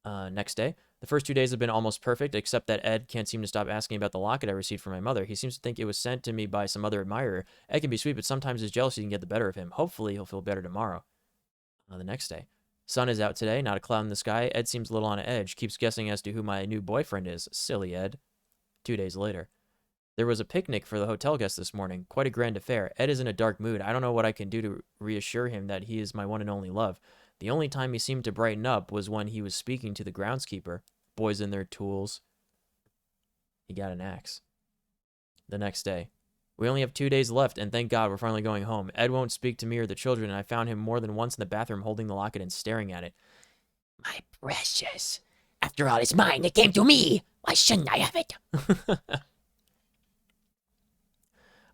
Next day. The first 2 days have been almost perfect, except that Ed can't seem to stop asking about the locket I received from my mother. He seems to think it was sent to me by some other admirer. Ed can be sweet, but sometimes his jealousy can get the better of him. Hopefully, he'll feel better tomorrow. The next day. Sun is out today, not a cloud in the sky. Ed seems a little on edge, keeps guessing as to who my new boyfriend is. Silly Ed. 2 days later. There was a picnic for the hotel guests this morning. Quite a grand affair. Ed is in a dark mood. I don't know what I can do to reassure him that he is my one and only love. The only time he seemed to brighten up was when he was speaking to the groundskeeper. Boys and their tools. He got an axe. The next day. We only have 2 days left, and thank God we're finally going home. Ed won't speak to me or the children, and I found him more than once in the bathroom holding the locket and staring at it. My precious. After all, it's mine. It came to me. Why shouldn't I have it?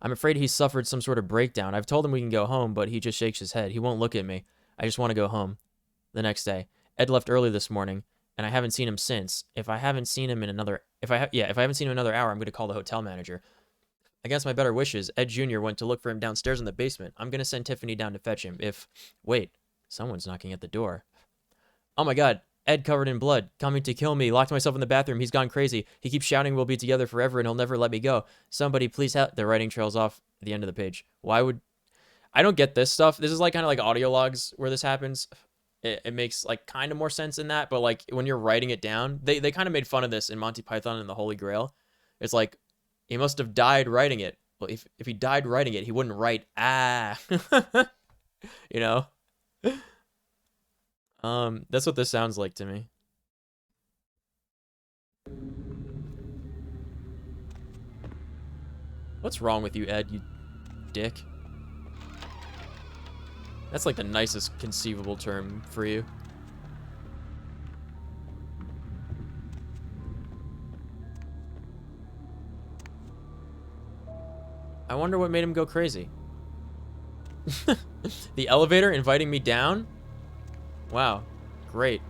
I'm afraid he's suffered some sort of breakdown. I've told him we can go home, but he just shakes his head. He won't look at me. I just want to go home. The next day. Ed left early this morning, and I haven't seen him since. If I haven't seen him in another hour, I'm going to call the hotel manager. Against my better wishes, Ed Jr. went to look for him downstairs in the basement. I'm going to send Tiffany down to fetch him. Wait, someone's knocking at the door. Oh my God, Ed covered in blood, coming to kill me. Locked myself in the bathroom. He's gone crazy. He keeps shouting we'll be together forever and he'll never let me go. Somebody please help. The writing trails off at the end of the page. Why would... I don't get this stuff. This is like kind of like audio logs where this happens. It makes like kind of more sense in that, but like when you're writing it down, they kind of made fun of this in Monty Python and the Holy Grail. It's like, he must have died writing it. Well, if he died writing it, he wouldn't write, you know? That's what this sounds like to me. What's wrong with you, Ed, you dick? That's like the nicest conceivable term for you. I wonder what made him go crazy. The elevator inviting me down? Wow. Great.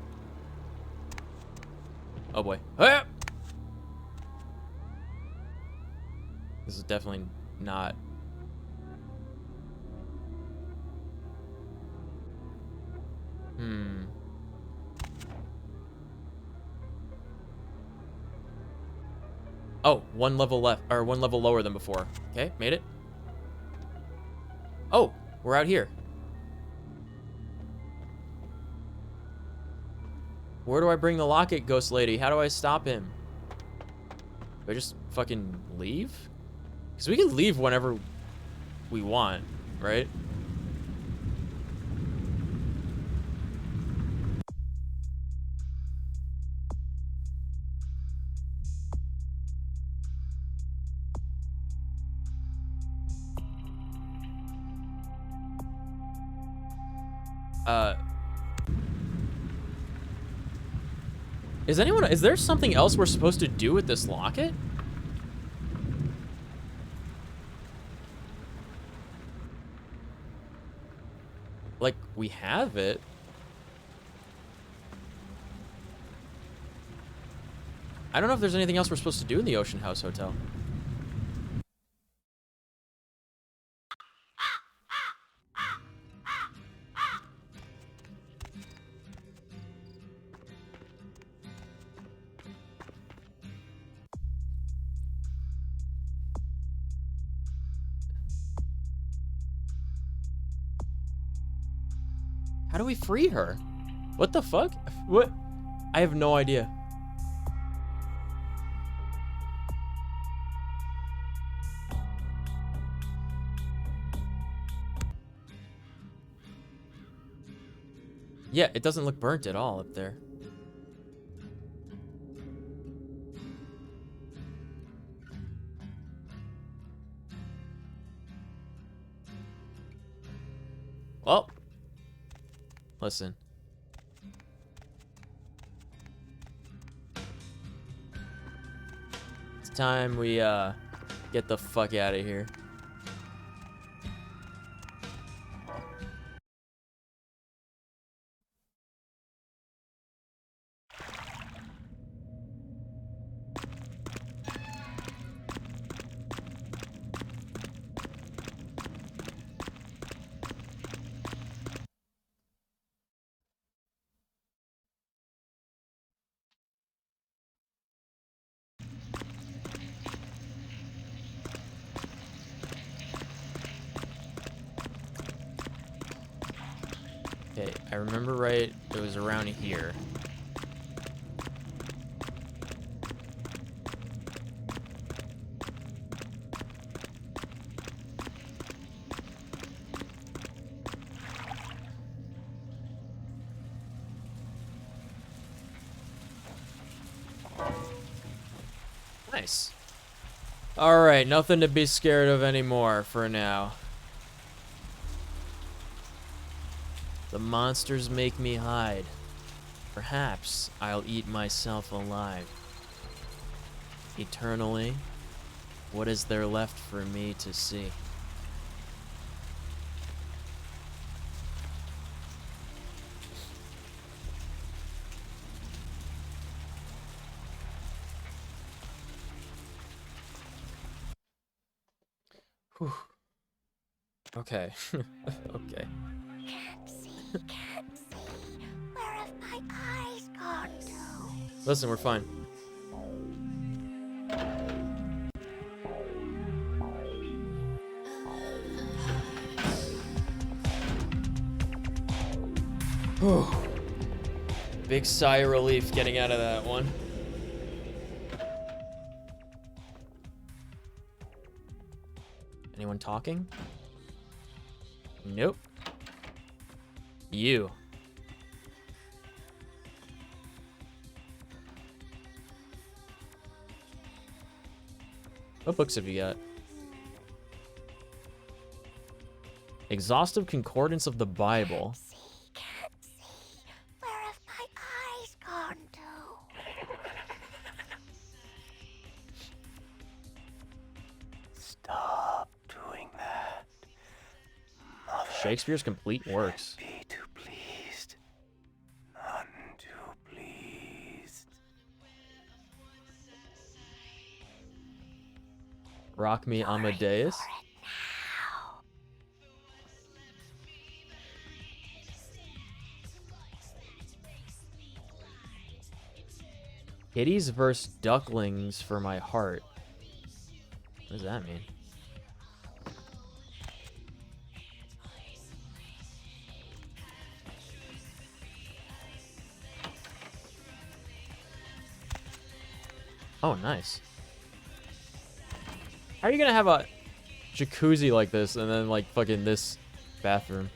Oh boy. Ah! This is definitely not... Oh, one level left, or one level lower than before. Okay, made it. Oh, we're out here. Where do I bring the locket, Ghost Lady? How do I stop him? Do I just fucking leave? Because we can leave whenever we want, right? Is there something else we're supposed to do with this locket? Like, we have it. I don't know if there's anything else we're supposed to do in the Ocean House Hotel. How do we free her? What the fuck? What? I have no idea. Yeah, it doesn't look burnt at all up there. Well, listen. It's time we get the fuck out of here. Okay, I remember right, it was around here. Nice. Alright, nothing to be scared of anymore for now. The monsters make me hide. Perhaps I'll eat myself alive. Eternally, what is there left for me to see? Whew. Okay. Okay. Can't see. Where have my eyes gone to? Listen, we're fine. Whew. Big sigh of relief getting out of that one. Anyone talking? Nope. You. What books have you got? Exhaustive Concordance of the Bible. Can't see. Where have my eyes gone to? Stop doing that. Shakespeare's complete works. Be too pleased. None too pleased. Rock Me Amadeus. Kitties versus ducklings for my heart. What does that mean? Oh, nice. How are you gonna have a jacuzzi like this and then like fucking this bathroom?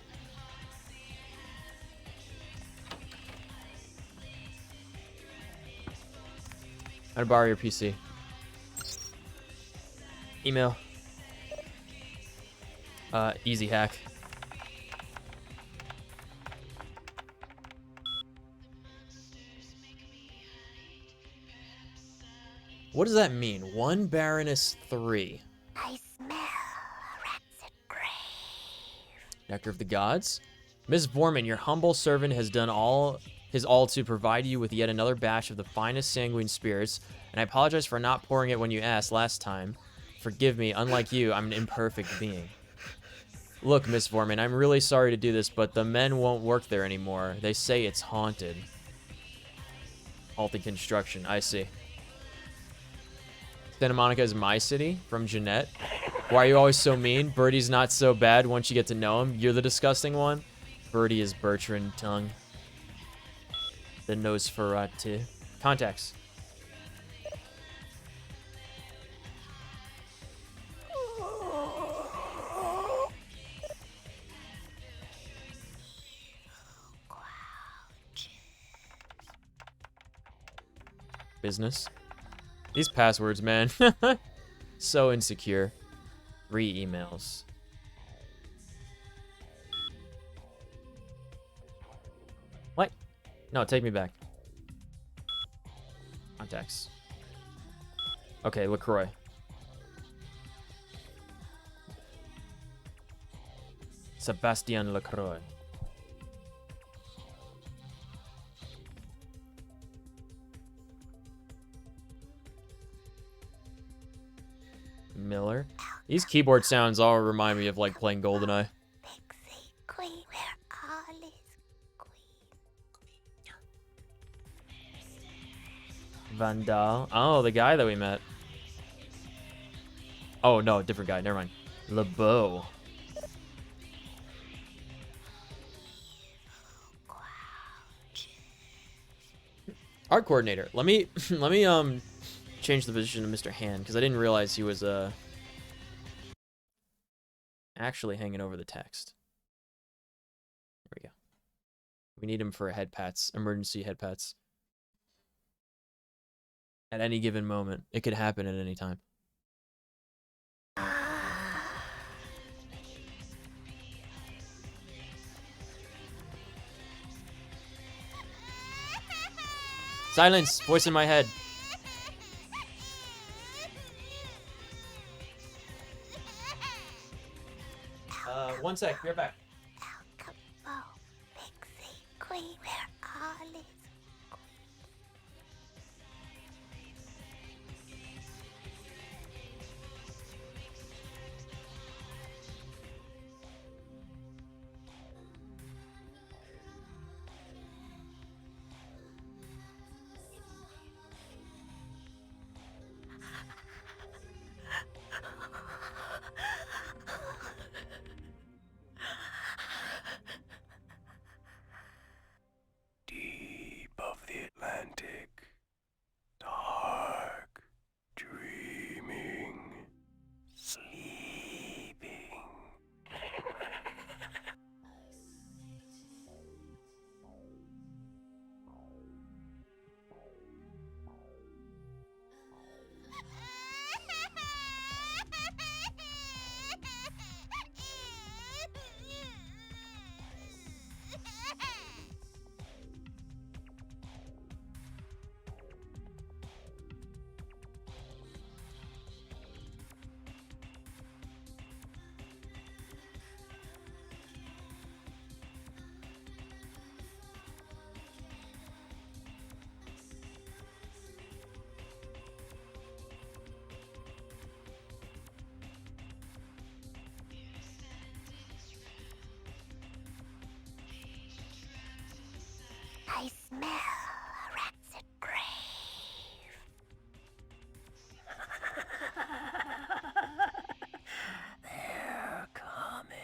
I'm gonna borrow your PC. Email. Easy hack. What does that mean? 1 Baroness 3. I smell a rancid grave. Nectar of the Gods. Miss Vorman, your humble servant has done his all to provide you with yet another batch of the finest sanguine spirits, and I apologize for not pouring it when you asked last time. Forgive me, unlike you, I'm an imperfect being. Look, Miss Vorman, I'm really sorry to do this, but the men won't work there anymore. They say it's haunted. Halted construction, I see. Santa Monica is my city, from Jeanette. Why are you always so mean? Birdie's not so bad once you get to know him. You're the disgusting one. Birdie is Bertrand Tongue. The Nosferatu. Contacts. Business. These passwords, man. So insecure. 3 emails. What? No, take me back. Contacts. Okay, LaCroix. Sebastian LaCroix. Miller. These keyboard sounds all remind me of like playing GoldenEye. Queen, where all is Vandal. Oh, the guy that we met. Oh, no, different guy. Never mind. LeBeau. Art coordinator. Let me change the position of Mr. Hand because I didn't realize he was actually hanging over the text. There we go. We need him for head pats, emergency head pats. At any given moment, it could happen at any time. Silence! Voice in my head. One sec, be right back. Queen, where all is Deep of the Atlantic, dark, dreaming, sleeping. I smell a rancid grave. They're coming.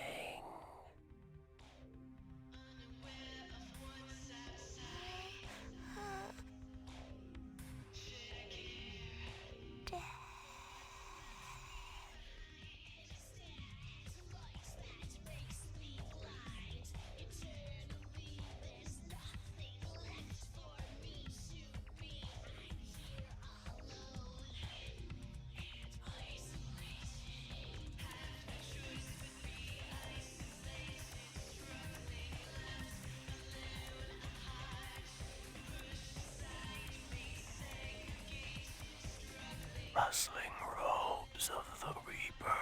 Rustling robes of the Reaper.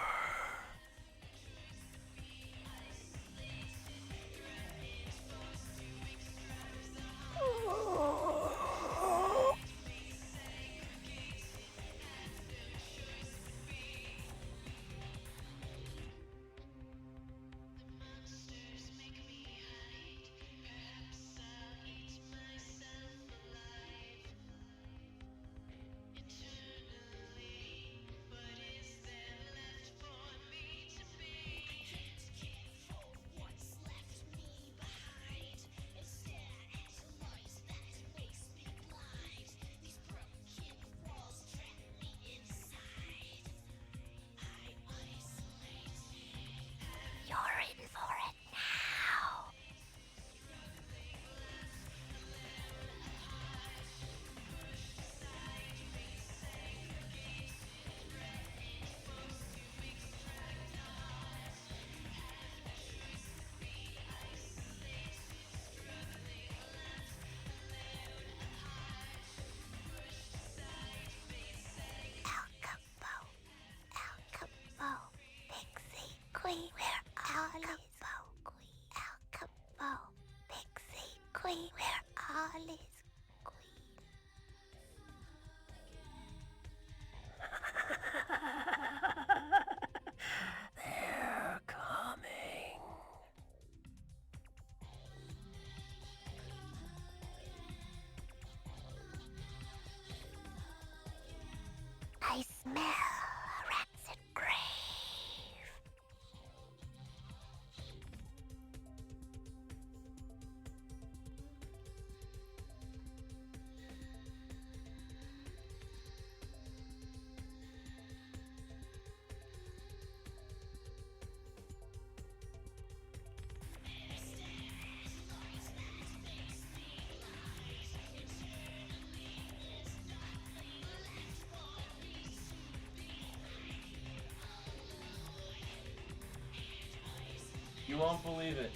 You won't believe it.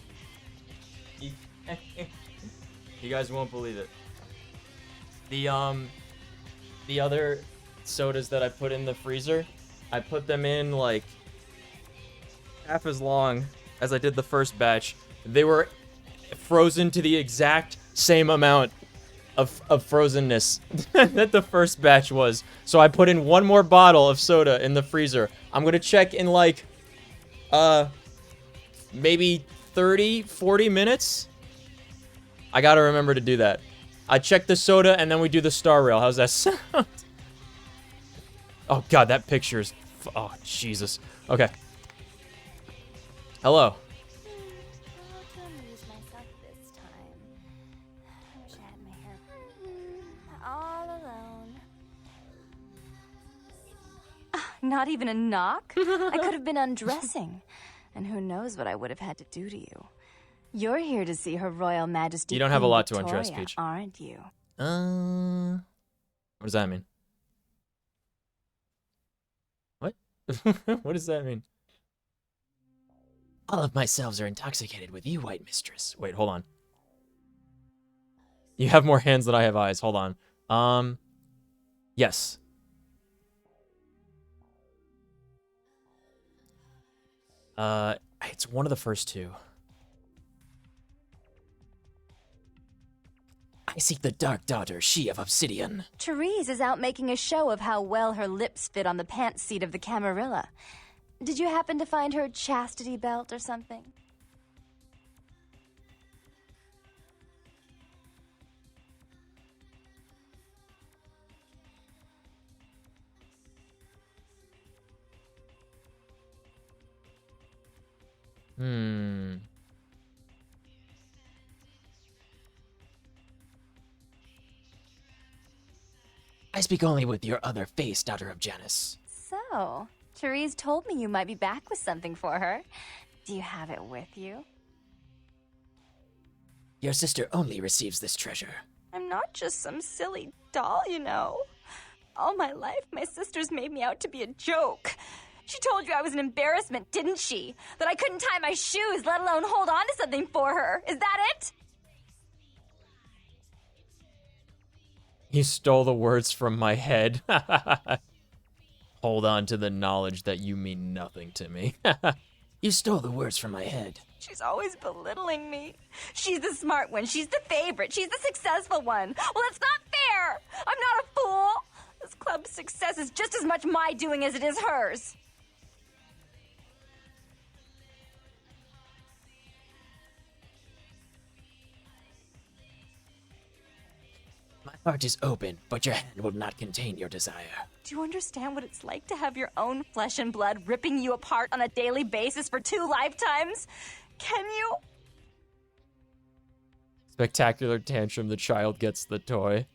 You guys won't believe it. The other sodas that I put in the freezer, I put them in like half as long as I did the first batch. They were frozen to the exact same amount of frozenness that the first batch was. So I put in one more bottle of soda in the freezer. I'm gonna check in like maybe 30-40 minutes. I gotta remember to do that. I check the soda and then we do the star rail. How's that sound? Oh god, that picture is oh Jesus. Okay. Hello. Not even a knock? I could have been undressing. And who knows what I would have had to do to you. You're here to see Her Royal Majesty You don't have a Queen lot to Victoria, undress, Peach. aren't you? What does that mean? What? What does that mean? All of my selves are intoxicated with you, White Mistress. Wait, hold on. You have more hands than I have eyes. Hold on. Yes. It's one of the first two. I seek the Dark Daughter, she of Obsidian. Therese is out making a show of how well her lips fit on the pants seat of the Camarilla. Did you happen to find her chastity belt or something? I speak only with your other face, Daughter of Janus. So, Therese told me you might be back with something for her. Do you have it with you? Your sister only receives this treasure. I'm not just some silly doll, you know. All my life, my sisters made me out to be a joke. She told you I was an embarrassment, didn't she? That I couldn't tie my shoes, let alone hold on to something for her. Is that it? He stole the words from my head. Hold on to the knowledge that you mean nothing to me. You stole the words from my head. She's always belittling me. She's the smart one. She's the favorite. She's the successful one. Well, it's not fair. I'm not a fool. This club's success is just as much my doing as it is hers. My heart is open, but your hand will not contain your desire. Do you understand what it's like to have your own flesh and blood ripping you apart on a daily basis for 2 lifetimes? Can you? Spectacular tantrum, the child gets the toy.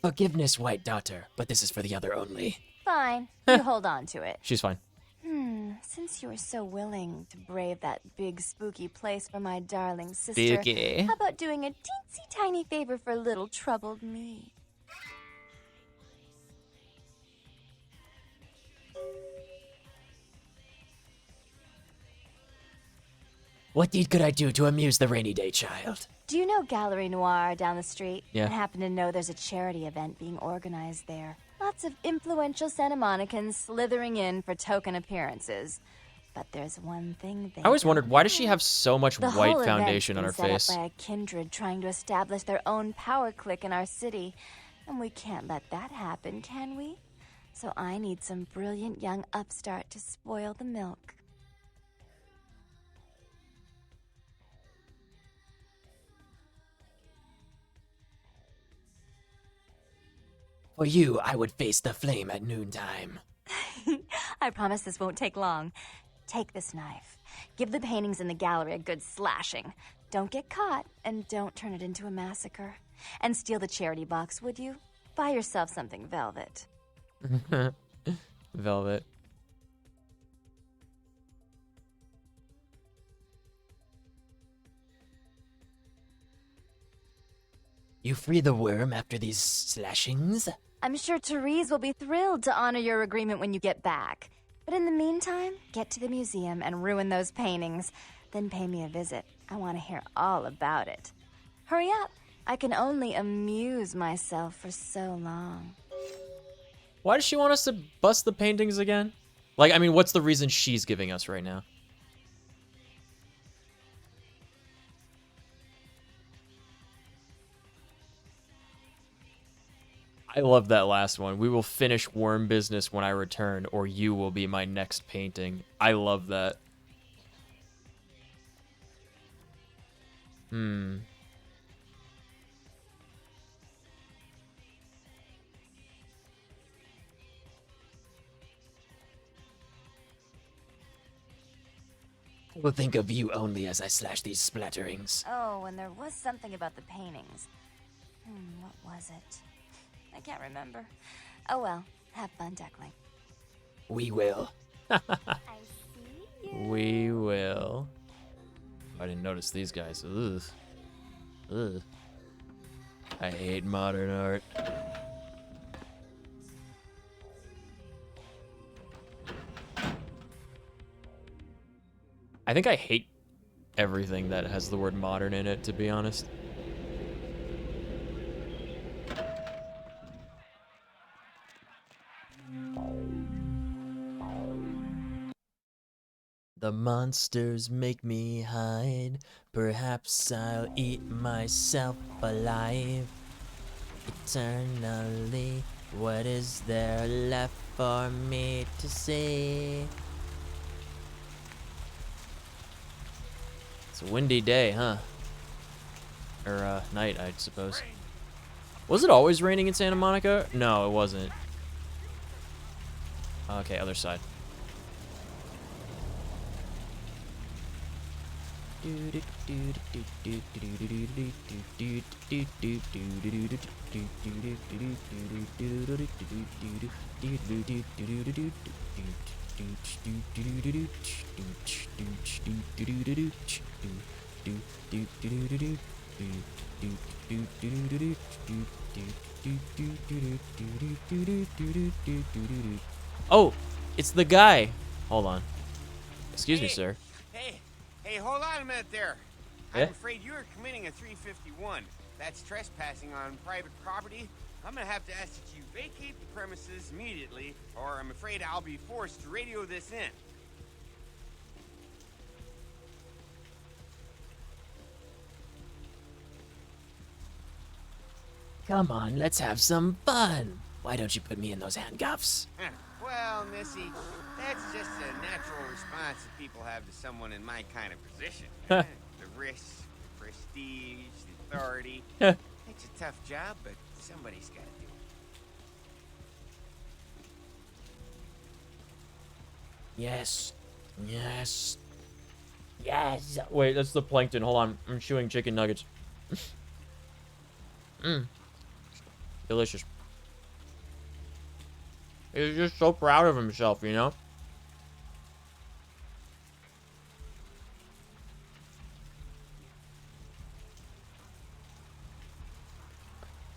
Forgiveness, White Daughter, but this is for the other only. Fine. You hold on to it. She's fine. Since you were so willing to brave that big spooky place for my darling sister, Spooky. how about doing a teensy tiny favor for little troubled me? What deed could I do to amuse the rainy day child? Do you know Gallery Noir down the street? Yeah. I happen to know there's a charity event being organized there. Lots of influential Santa Monicans slithering in for token appearances. But there's one thing they I always wondered, why does she have so much The white whole foundation on her event's been face? set up by a kindred trying to establish their own power clique in our city. And we can't let that happen, can we? So I need some brilliant young upstart to spoil the milk. For you, I would face the flame at noontime. I promise this won't take long. Take this knife. Give the paintings in the gallery a good slashing. Don't get caught, and don't turn it into a massacre. And steal the charity box, would you? Buy yourself something velvet. Velvet. You free the worm after these slashings? I'm sure Therese will be thrilled to honor your agreement when you get back. But in the meantime, get to the museum and ruin those paintings. Then pay me a visit. I want to hear all about it. Hurry up. I can only amuse myself for so long. Why does she want us to bust the paintings again? Like, I mean, what's the reason she's giving us right now? I love that last one. We will finish worm business when I return, or you will be my next painting. I love that. I will think of you only as I slash these splatterings. Oh, and there was something about the paintings. What was it? I can't remember. Oh well, have fun, Duckling. We will. I see you. We will. I didn't notice these guys. Ugh. Ugh. I hate modern art. I think I hate everything that has the word modern in it, to be honest. The monsters make me hide. Perhaps I'll eat myself alive. Eternally, what is there left for me to say? It's a windy day, huh? Or, night, I suppose. Was it always raining in Santa Monica? No, it wasn't. Okay, other side. Oh, it's the guy. Hold on. Excuse me, sir. Hey, hold on a minute there. Yeah? I'm afraid you are committing a 351. That's trespassing on private property. I'm gonna have to ask that you vacate the premises immediately, or I'm afraid I'll be forced to radio this in. Come on, let's have some fun. Why don't you put me in those handcuffs? Well, Missy, that's just a natural response that people have to someone in my kind of position. The risk, the prestige, the authority. It's a tough job, but somebody's got to do it. Yes. Yes. Yes. Wait, that's the plankton. Hold on. I'm chewing chicken nuggets. Delicious. He's just so proud of himself, you know?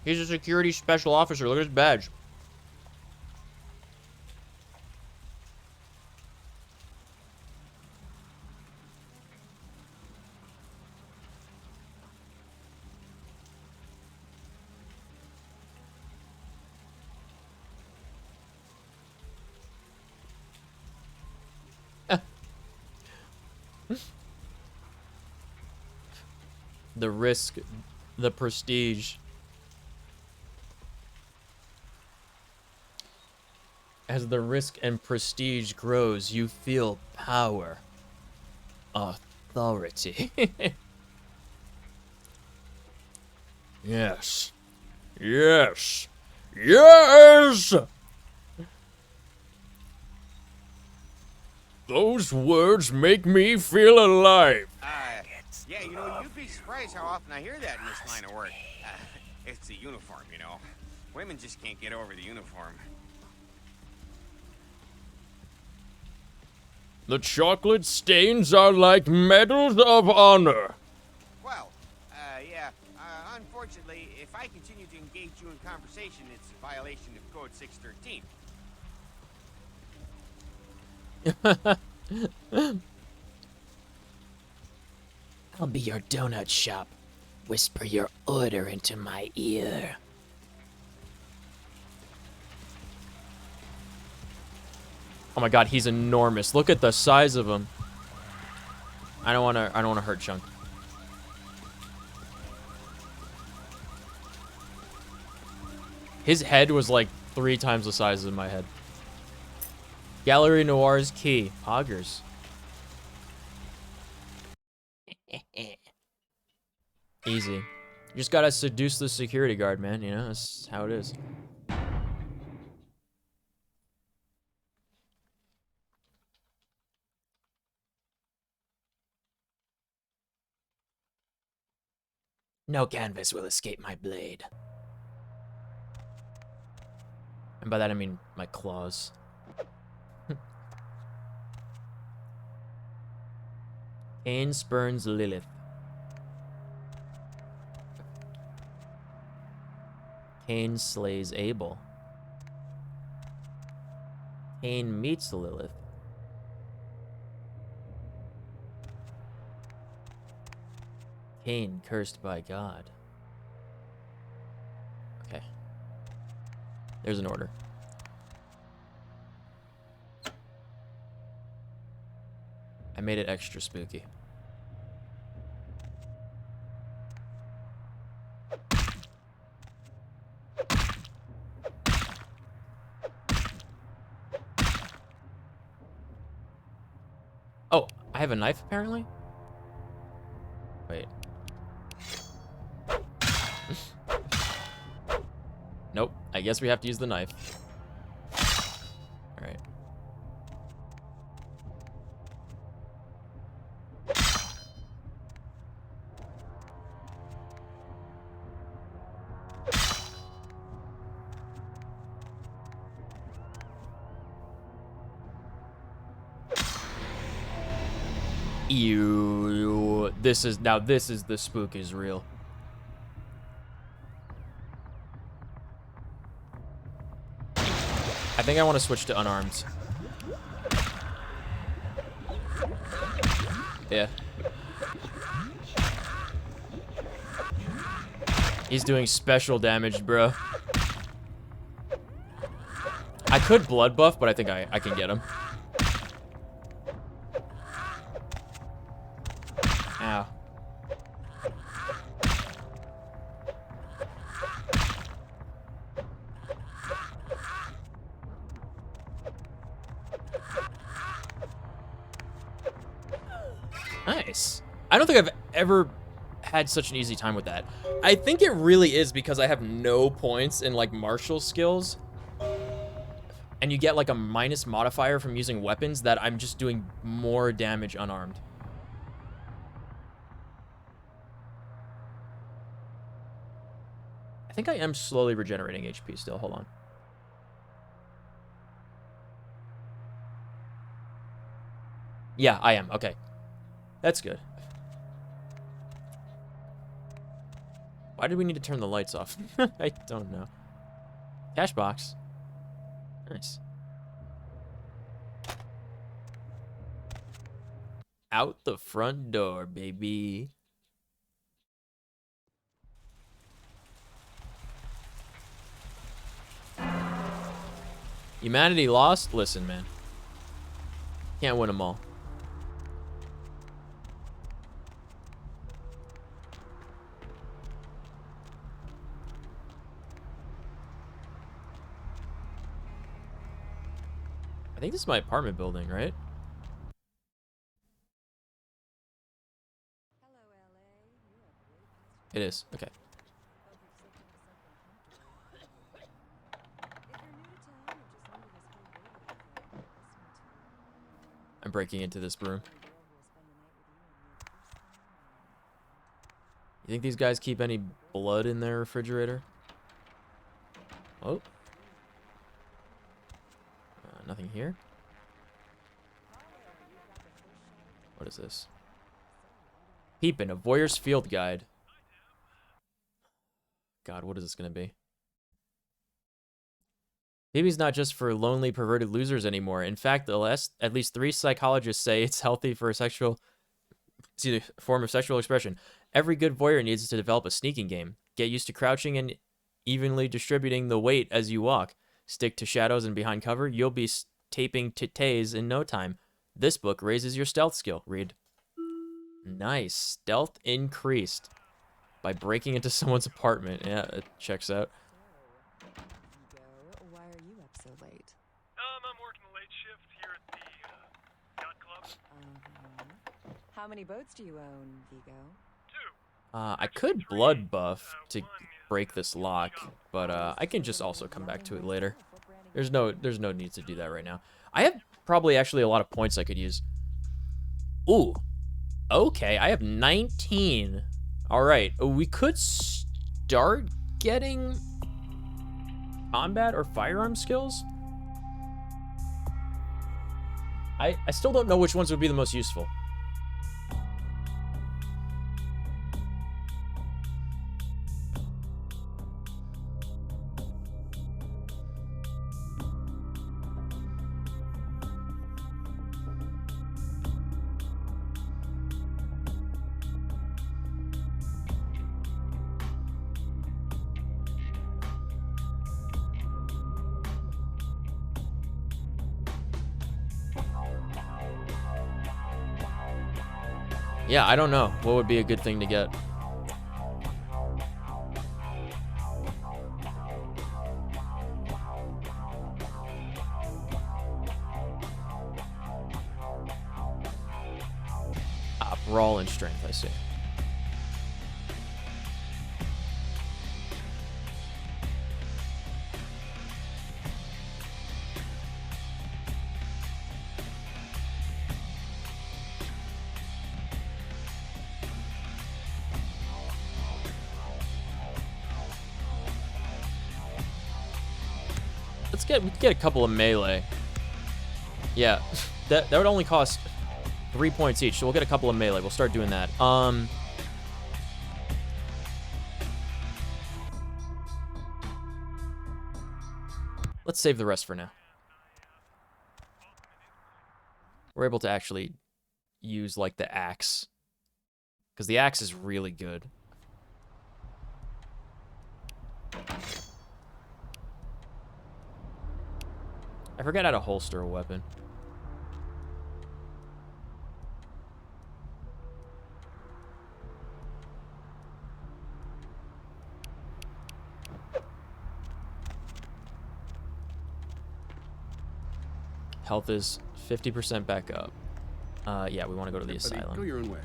He's a security special officer. Look at his badge. The risk, the prestige. As the risk and prestige grows, you feel power, authority. Yes. Yes. Yes! Those words make me feel alive. Yeah, you know, you'd be surprised how often I hear that in this line of work. It's the uniform, you know. Women just can't get over the uniform. The chocolate stains are like medals of honor. Well, yeah. Unfortunately, if I continue to engage you in conversation, it's violation of Code 613. I'll be your donut shop. Whisper your order into my ear. Oh my god, he's enormous. Look at the size of him. I don't wanna hurt Chunk. His head was like 3 times the size of my head. Gallery Noir's key. Poggers. Easy. You just gotta seduce the security guard, man. You know, that's how it is. No canvas will escape my blade. And by that I mean my claws. Cain spurns Lilith. Cain slays Abel. Cain meets Lilith. Cain cursed by God. Okay. There's an order. I made it extra spooky. Oh, I have a knife apparently? Wait. Nope, I guess we have to use the knife. Alright. Ew. This is the spook is real. I think I want to switch to unarmed. Yeah. He's doing special damage, bro. I could blood buff, but I think I can get him. Ow. Nice. I don't think I've ever had such an easy time with that. I think it really is because I have no points in like martial skills. And you get like a minus modifier from using weapons that I'm just doing more damage unarmed. I think I am slowly regenerating HP still. Hold on. Yeah, I am. Okay. That's good. Why did we need to turn the lights off? I don't know. Cash box. Nice. Out the front door, baby. Humanity lost? Listen, man. Can't win them all. I think this is my apartment building, right? It is. Okay. I'm breaking into this room. You think these guys keep any blood in their refrigerator? Oh. Nothing here. What is this? Peepin', a voyeur's field guide. God, what is this gonna be? Baby's not just for lonely, perverted losers anymore. In fact, at least 3 psychologists say it's healthy for a form of sexual expression. Every good voyeur needs to develop a sneaking game. Get used to crouching and evenly distributing the weight as you walk. Stick to shadows and behind cover. You'll be taping titties in no time. This book raises your stealth skill. Read. Nice. Stealth increased by breaking into someone's apartment. Yeah, it checks out. Why are you up so late? I'm working a late shift here at the yacht club. How many boats do you own, Vigo? I could blood buff to break this lock, but I can just also come back to it later. There's no need to do that right now. I have probably actually a lot of points I could use. Ooh. Okay, I have 19. All right, we could start getting combat or firearm skills. I still don't know which ones would be the most useful. Yeah, I don't know. What would be a good thing to get? Brawl and strength, I see. We could get a couple of melee. Yeah, that would only cost 3 points each, so we'll get a couple of melee. We'll start doing that. Let's save the rest for now. We're able to actually use like the axe, because the axe is really good. I forget how to holster a weapon. Health is 50% back up. Yeah, we want to go to the asylum. Go your own way.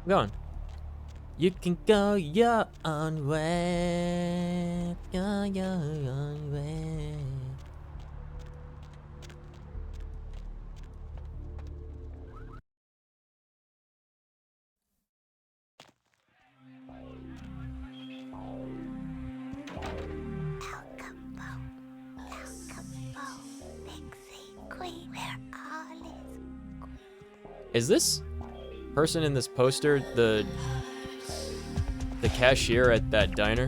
I'm going. You can go your own way. Go your own way. Is this person in this poster the cashier at that diner?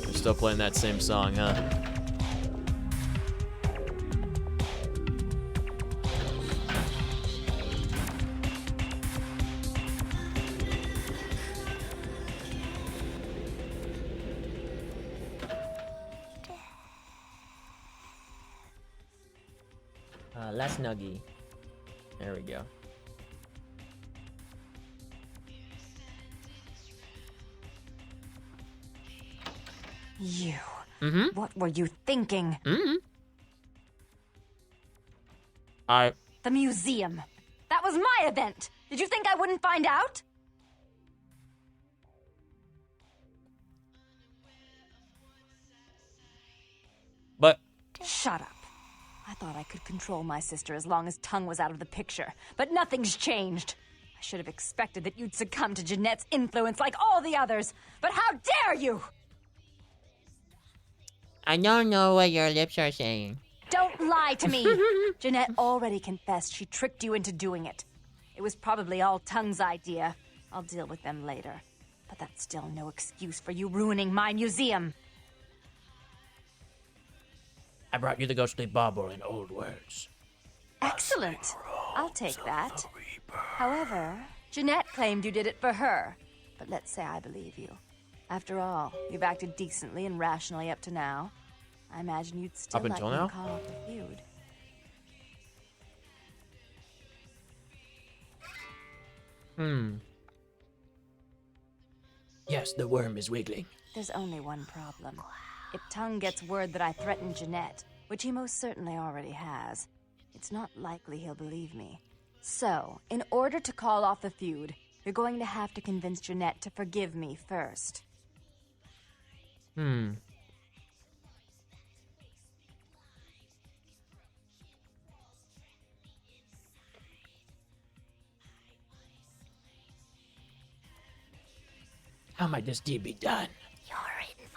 They're still playing that same song, huh? Last nuggie. There we go. You. Mm-hmm. What were you thinking? Mm-hmm. The museum. That was my event. Did you think I wouldn't find out? But... Shut up. I thought I could control my sister as long as Tongue was out of the picture, but nothing's changed. I should have expected that you'd succumb to Jeanette's influence like all the others, but how dare you! I don't know what your lips are saying. Don't lie to me! Jeanette already confessed she tricked you into doing it. It was probably all Tongue's idea. I'll deal with them later. But that's still no excuse for you ruining my museum. I brought you the ghostly bauble in old words. Excellent. I'll take that. However, Jeanette claimed you did it for her. But let's say I believe you. After all, you've acted decently and rationally up to now. I imagine you'd still Up let until me now? call off the feud. Yes, the worm is wiggling. There's only one problem. If Tongue gets word that I threatened Jeanette, which he most certainly already has, it's not likely he'll believe me. So, in order to call off the feud, you're going to have to convince Jeanette to forgive me first. How might this deed be done?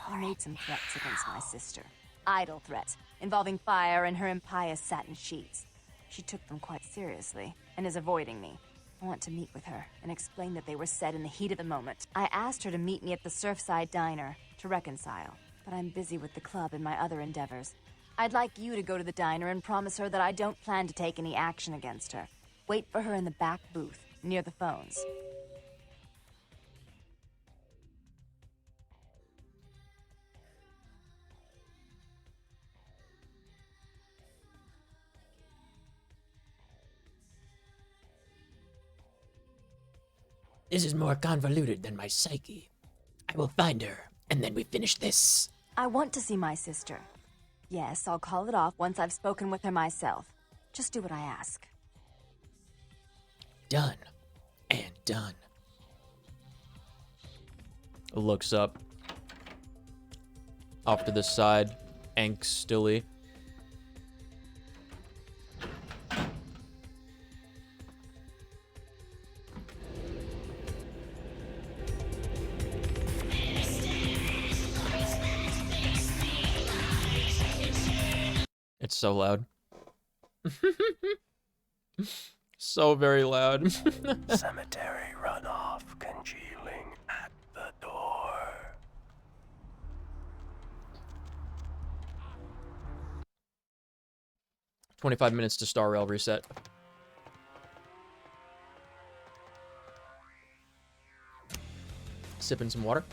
I made some threats against my sister. Idle threats, involving fire and her impious satin sheets. She took them quite seriously, and is avoiding me. I want to meet with her, and explain that they were said in the heat of the moment. I asked her to meet me at the Surfside Diner, to reconcile. But I'm busy with the club and my other endeavors. I'd like you to go to the diner and promise her that I don't plan to take any action against her. Wait for her in the back booth, near the phones. This is more convoluted than my psyche. I will find her, and then we finish this. I want to see my sister. Yes, I'll call it off once I've spoken with her myself. Just do what I ask. Done. And done. Looks up. Off to the side, angstily. It's so loud. So very loud. Cemetery runoff congealing at the door. "25 minutes to star rail reset." Sipping some water.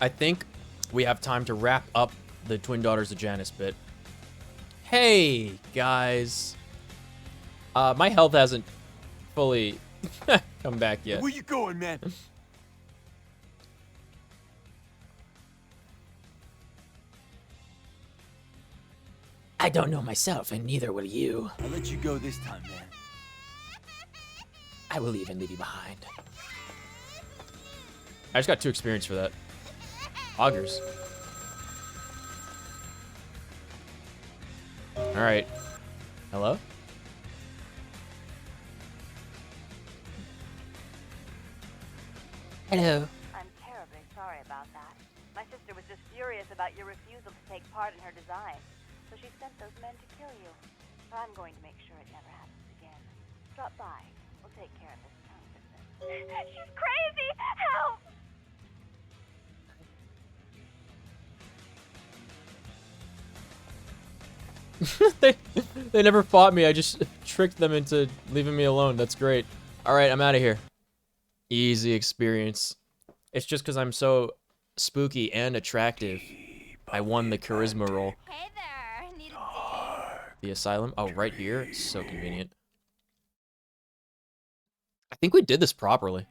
I think we have time to wrap up the Twin Daughters of Janus bit. Hey, guys. My health hasn't fully come back yet. Where you going, man? I don't know myself, and neither will you. I'll let you go this time, man. I will even leave you behind. I just got 2 experience for that. Augers. Alright. Hello? Hello. I'm terribly sorry about that. My sister was just furious about your refusal to take part in her design. So she sent those men to kill you. But I'm going to make sure it never happens again. Drop by. We'll take care of this tongue business. She's crazy! Help! they never fought me. I just tricked them into leaving me alone. That's great. Alright, I'm out of here. Easy experience. It's just because I'm so spooky and attractive. I won the charisma roll. Hey there. Need a date? The asylum? Oh, right here? It's so convenient. I think we did this properly.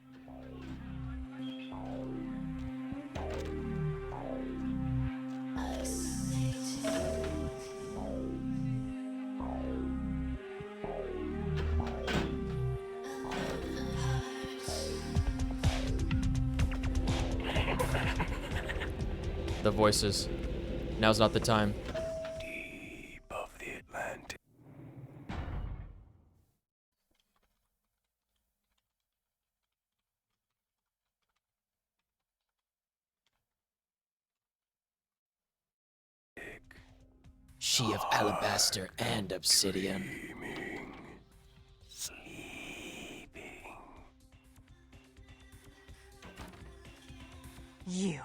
The voices. Now's not the time. Deep of the Atlantic. She of alabaster and obsidian. You.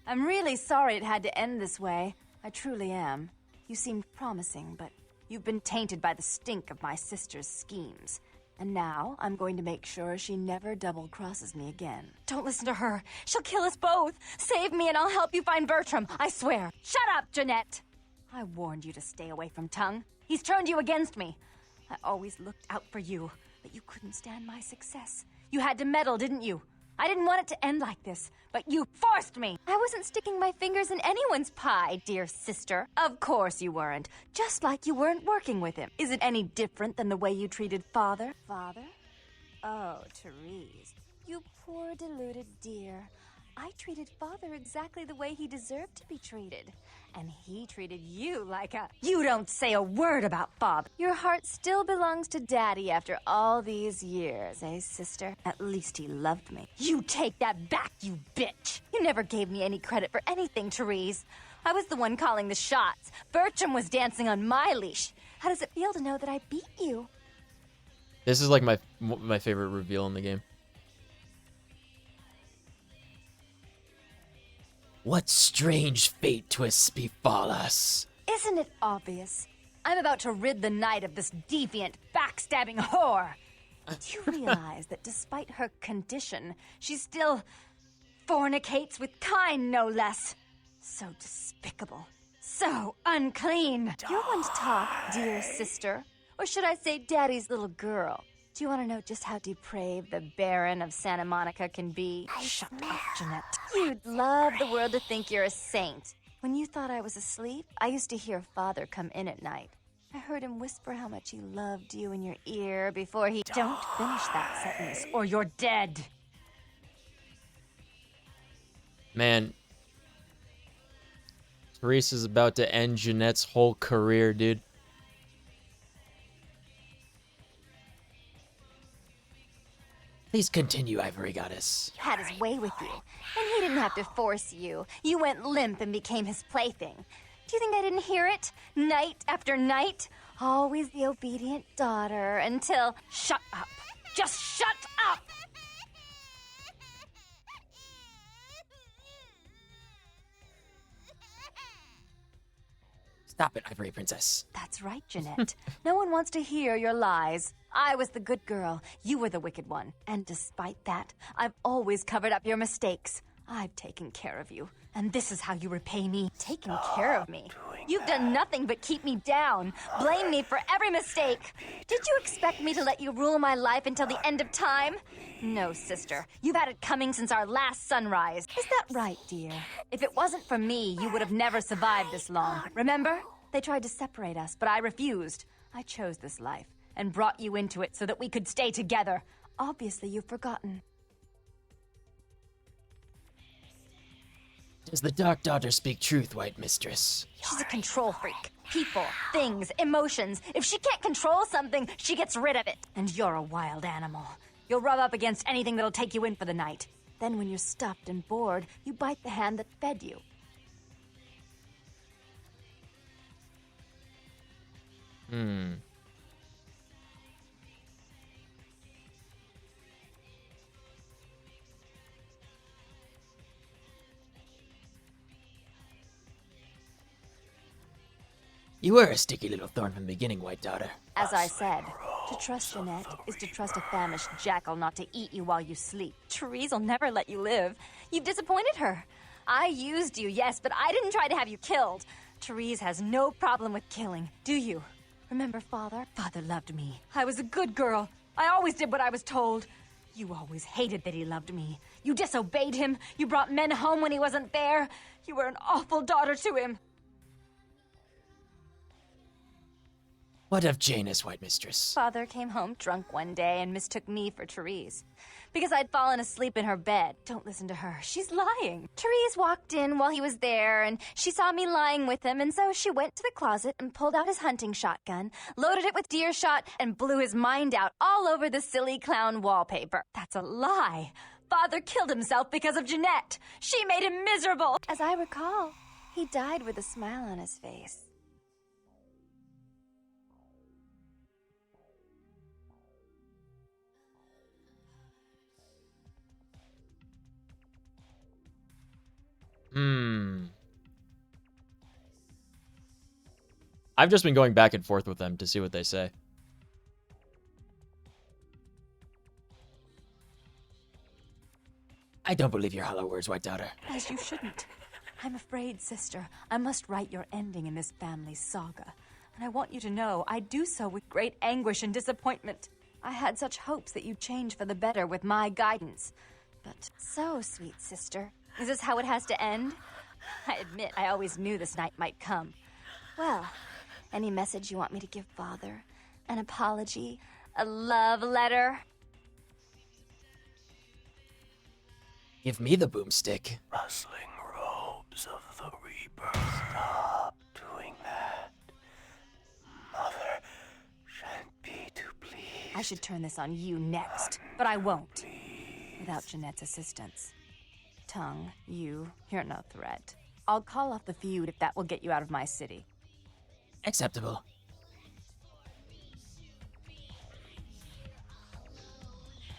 I'm really sorry it had to end this way. I truly am. You seemed promising, but you've been tainted by the stink of my sister's schemes. And now, I'm going to make sure she never double-crosses me again. Don't listen to her. She'll kill us both. Save me and I'll help you find Bertram, I swear. Shut up, Jeanette! I warned you to stay away from Tongue. He's turned you against me. I always looked out for you, but you couldn't stand my success. You had to meddle, didn't you? I didn't want it to end like this, but you forced me! I wasn't sticking my fingers in anyone's pie, dear sister. Of course you weren't. Just like you weren't working with him. Is it any different than the way you treated Father? Father? Oh, Therese. You poor deluded dear. I treated Father exactly the way he deserved to be treated. And he treated you like a... You don't say a word about Father. Your heart still belongs to Daddy after all these years, eh, sister? At least he loved me. You take that back, you bitch! You never gave me any credit for anything, Therese. I was the one calling the shots. Bertram was dancing on my leash. How does it feel to know that I beat you? This is like my favorite reveal in the game. What strange fate twists befall us? Isn't it obvious? I'm about to rid the night of this deviant, backstabbing whore. Do you realize that despite her condition, she still fornicates with kind, no less? So despicable. So unclean. You're one to talk, dear sister. Or should I say Daddy's little girl? Do you want to know just how depraved the Baron of Santa Monica can be? Shut up, Jeanette. You'd love the world to think you're a saint. When you thought I was asleep, I used to hear Father come in at night. I heard him whisper how much he loved you in your ear before he... Don't finish that sentence, or you're dead. Man. Therese is about to end Jeanette's whole career, dude. Please continue, Ivory Goddess. He had his way with you, and he didn't have to force you. You went limp and became his plaything. Do you think I didn't hear it? Night after night? Always the obedient daughter until... Shut up. Just shut up! Stop it, Ivory Princess. That's right, Jeanette. No one wants to hear your lies. I was the good girl. You were the wicked one. And despite that, I've always covered up your mistakes. I've taken care of you. And this is how you repay me. Taking care of me. You've done nothing but keep me down. Blame me for every mistake. Did you expect me to let you rule my life until the end of time? No, sister. You've had it coming since our last sunrise. Is that right, dear? If it wasn't for me, you would have never survived this long. Remember? They tried to separate us, but I refused. I chose this life and brought you into it so that we could stay together. Obviously, you've forgotten. Does the Dark Daughter speak truth, White Mistress? She's a control freak. People, things, emotions. If she can't control something, she gets rid of it. And you're a wild animal. You'll rub up against anything that'll take you in for the night. Then when you're stuffed and bored, you bite the hand that fed you. You were a sticky little thorn from the beginning, White Daughter. As I said, to trust Jeanette is to trust a famished jackal not to eat you while you sleep. Therese will never let you live. You've disappointed her. I used you, yes, but I didn't try to have you killed. Therese has no problem with killing, do you? Remember Father? Father loved me. I was a good girl. I always did what I was told. You always hated that he loved me. You disobeyed him. You brought men home when he wasn't there. You were an awful daughter to him. What of Janus, White Mistress? Father came home drunk one day and mistook me for Therese. Because I'd fallen asleep in her bed. Don't listen to her. She's lying. Therese walked in while he was there, and she saw me lying with him, and so she went to the closet and pulled out his hunting shotgun, loaded it with deer shot, and blew his mind out all over the silly clown wallpaper. That's a lie. Father killed himself because of Jeanette. She made him miserable. As I recall, he died with a smile on his face. I've just been going back and forth with them to see what they say. I don't believe your hollow words, White Daughter. As you shouldn't. I'm afraid, sister, I must write your ending in this family's saga. And I want you to know I do so with great anguish and disappointment. I had such hopes that you'd change for the better with my guidance. But so, sweet sister, is this how it has to end? I admit I always knew this night might come. Well, any message you want me to give Father? An apology? A love letter? Give me the boomstick. Rustling robes of the Reaper. Stop doing that. Mother shan't be too pleased. I should turn this on you next, but I won't. Without Jeanette's assistance. Tongue, you're no threat. I'll call off the feud if that will get you out of my city. Acceptable.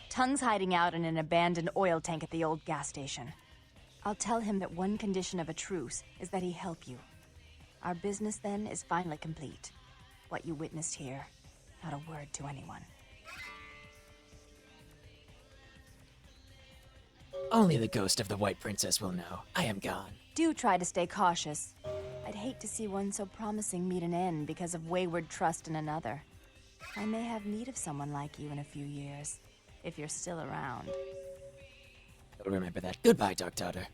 Tongue's hiding out in an abandoned oil tank at the old gas station. I'll tell him that one condition of a truce is that he help you. Our business then is finally complete. What you witnessed here, not a word to anyone. Only the ghost of the White Princess will know. I am gone. Do try to stay cautious. I'd hate to see one so promising meet an end because of wayward trust in another. I may have need of someone like you in a few years, if you're still around. I'll remember that. Goodbye, Dark Daughter.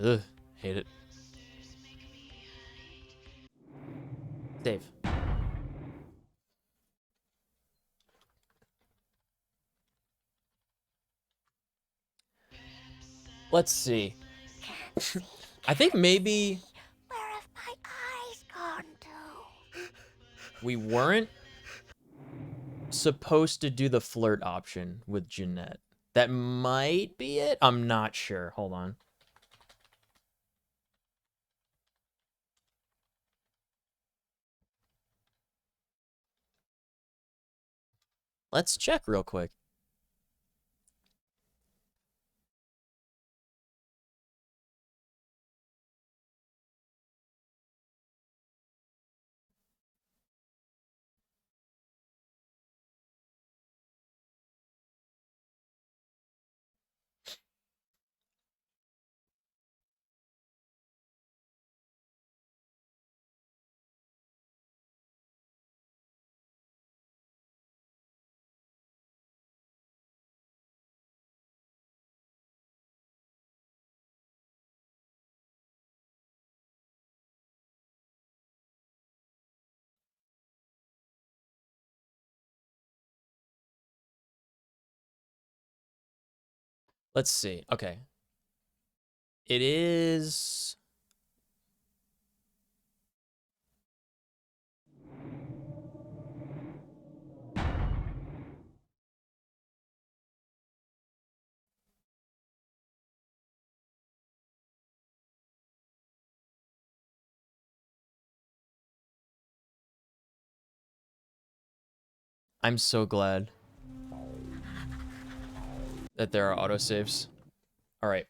Ugh, hate it. Save. Let's see. I think maybe Where have my eyes gone to? we weren't supposed to do the flirt option with Jeanette. That might be it. I'm not sure. Hold on. Let's check real quick. Let's see. Okay. It is... I'm so glad that there are autosaves. All right.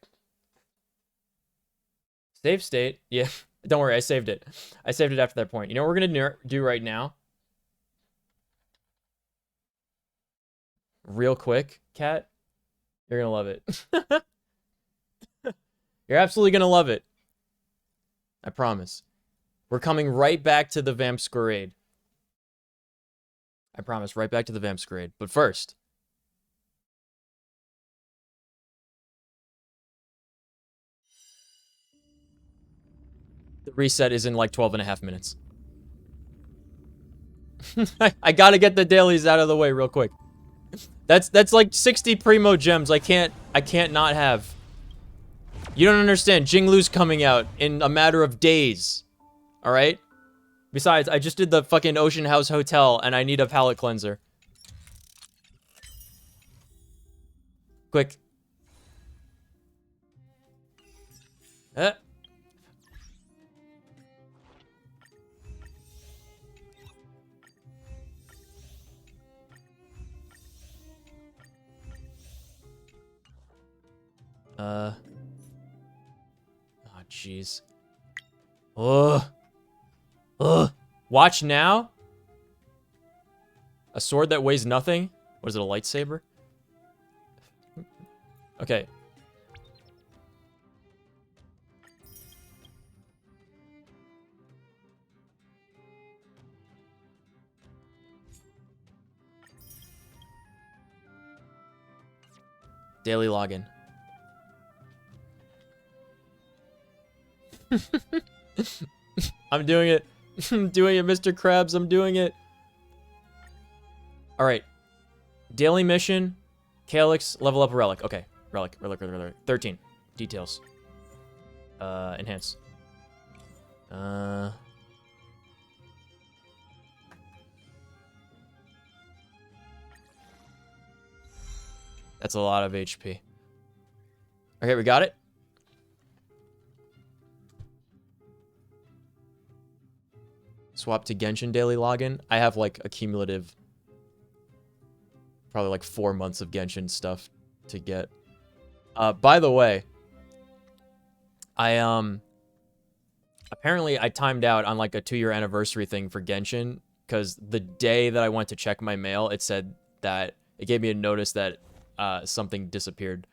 Save state. Yeah, don't worry, I saved it. I saved it after that point. You know what we're gonna do right now? Real quick, Kat. You're gonna love it. You're absolutely gonna love it. I promise. We're coming right back to the Vampsquerade. I promise, right back to the Vampsquerade. But first... the reset is in like 12 and a half minutes. I gotta get the dailies out of the way real quick. That's like 60 primo gems I can't not have. You don't understand. Jinglu's coming out in a matter of days. Alright? Besides, I just did the fucking Ocean House Hotel and I need a palate cleanser. Quick. Oh, jeez. Oh. Watch now. A sword that weighs nothing. What is it, a lightsaber? Okay. Daily login. I'm doing it. I'm doing it, Mr. Krabs. I'm doing it. All right. Daily mission. Calyx, level up a relic. Okay. Relic. 13. Details. Enhance. That's a lot of HP. Okay, we got it. Swap to Genshin daily login. I have like a cumulative, probably like 4 months of Genshin stuff to get. By the way, apparently I timed out on like a 2-year anniversary thing for Genshin because the day that I went to check my mail, it said that it gave me a notice that something disappeared.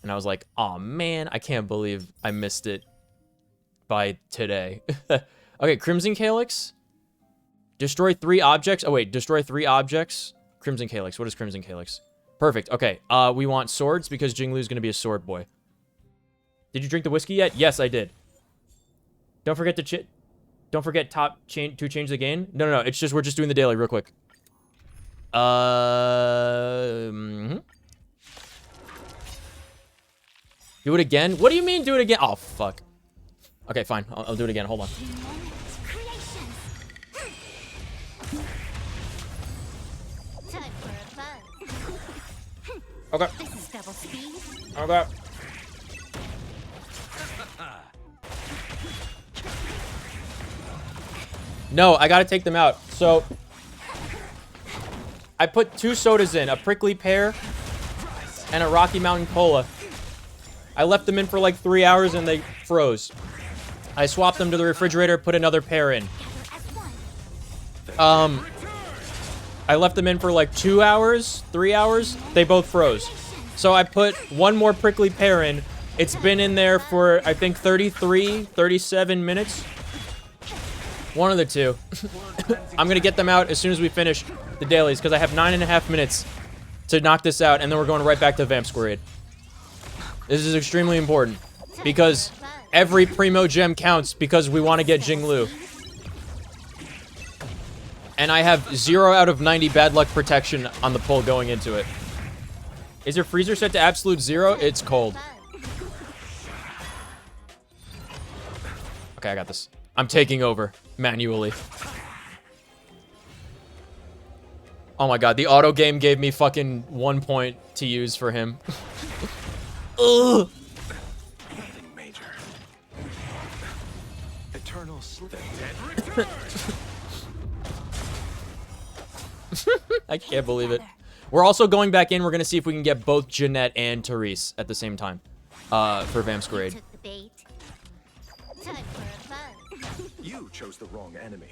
And I was like, oh man, I can't believe I missed it by today. Okay, Crimson Calyx. Destroy 3 objects. Oh wait, destroy 3 objects. Crimson Calyx. What is Crimson Calyx? Perfect. Okay, we want swords because Jinglu's gonna be a sword boy. Did you drink the whiskey yet? Yes, I did. Don't forget to to change the game. No. It's just we're just doing the daily real quick. Do it again? What do you mean do it again? Oh, fuck. Okay, fine. I'll do it again. Hold on. Okay. Okay. No, I gotta take them out. So, I put 2 sodas in, a prickly pear and a Rocky Mountain Cola. I left them in for like 3 hours and they froze. I swapped them to the refrigerator, put another pear in. I left them in for like 2 hours, 3 hours. They both froze. So I put 1 more prickly pear in. It's been in there for, I think, 33, 37 minutes. One of the two. I'm going to get them out as soon as we finish the dailies because I have 9.5 minutes to knock this out, and then we're going right back to Vampsquerade. This is extremely important because every Primo gem counts because we want to get Jinglu. And I have 0 out of 90 bad luck protection on the pull going into it. Is your freezer set to absolute 0? It's cold. Okay, I got this. I'm taking over manually. Oh my god, the auto game gave me fucking 1 point to use for him. Ugh. Nothing major. Eternal sleep. I can't believe it. We're also going back in. We're going to see if we can get both Jeanette and Therese at the same time for Vampsquerade. You chose the wrong enemy.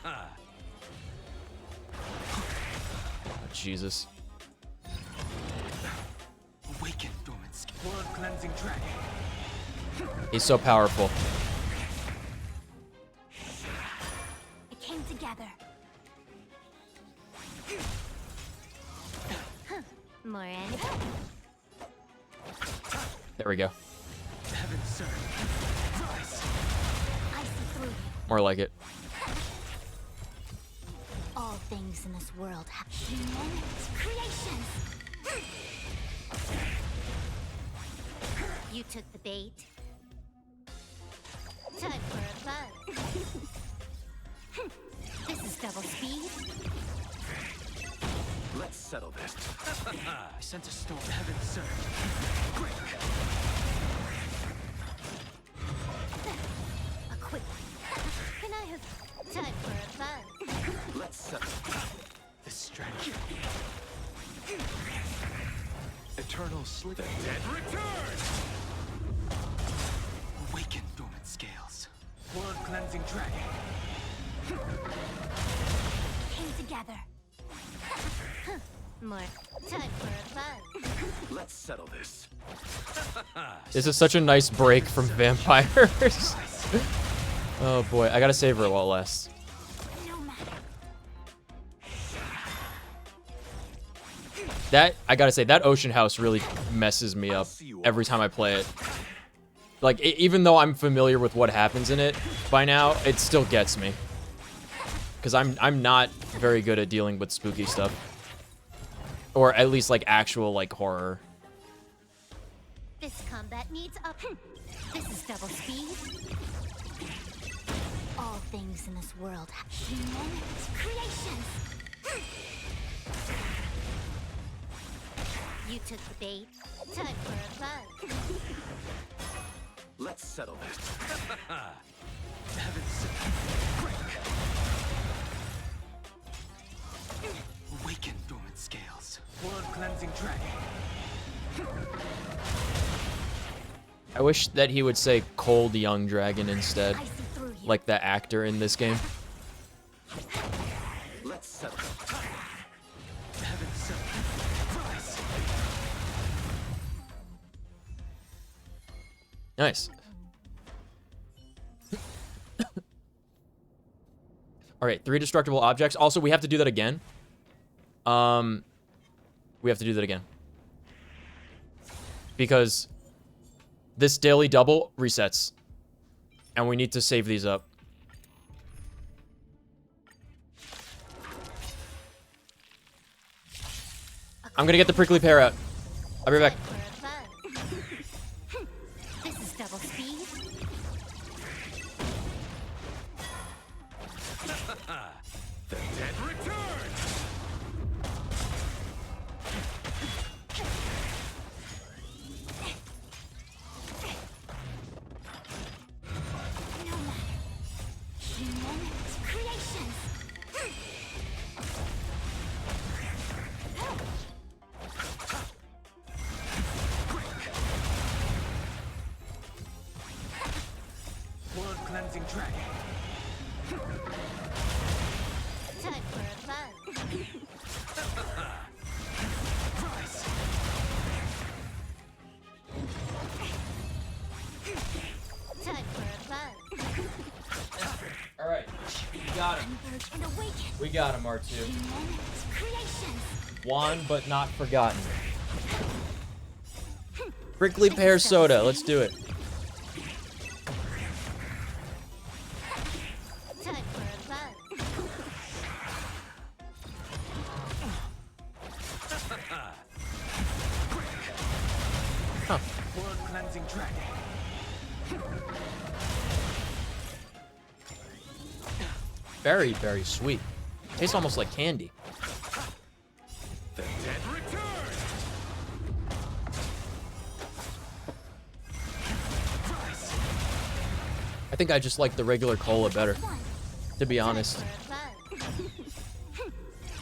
Oh, Jesus. Awaken dormant blood cleansing dragon. He's so powerful. It came together. More energy. There we go. Heaven served. Rise. I see through you. More like it. All things in this world have human creations. You took the bait. Time for a fun. This is double speed. Let's settle this. I sent a storm. Heaven served. A quick one. Can I have time for a fun? Let's settle this strategy. Eternal sleep. The dead return. Awaken dormant scales. Blood cleansing dragon. together. More time for a buzz. Let's settle this. This is such a nice break from vampires. Oh boy, I gotta savor it while it lasts. That, I gotta say, that ocean house really messes me up every time I play it. Like, even though I'm familiar with what happens in it by now, it still gets me. Because I'm not very good at dealing with spooky stuff. Or at least, like, actual, like, horror. This combat needs up. This is double speed. All things in this world have human creations. You took the bait. Time for a buzz. Let's settle this. Awaken dormant scales. Blood cleansing dragon. I wish that he would say Cold Young Dragon instead. Like the actor in this game. Let's settle it. Nice. Alright, 3 destructible objects. Also, we have to do that again. We have to do that again. Because this daily double resets. And we need to save these up. I'm gonna get the prickly pear out. I'll be right back. This is double speed. The dead return. Human creations. Blood cleansing dragon. Time for a buzz. Time for a buzz. Alright, we got him. Converge and awaken. We got him, R2. Human creations. Won, but not forgotten. Prickly pear soda, let's do it. Time for a buzz. Huh. Blood cleansing dragon. Very, very sweet. Tastes almost like candy. The dead return. I think I just like the regular cola better, to be honest.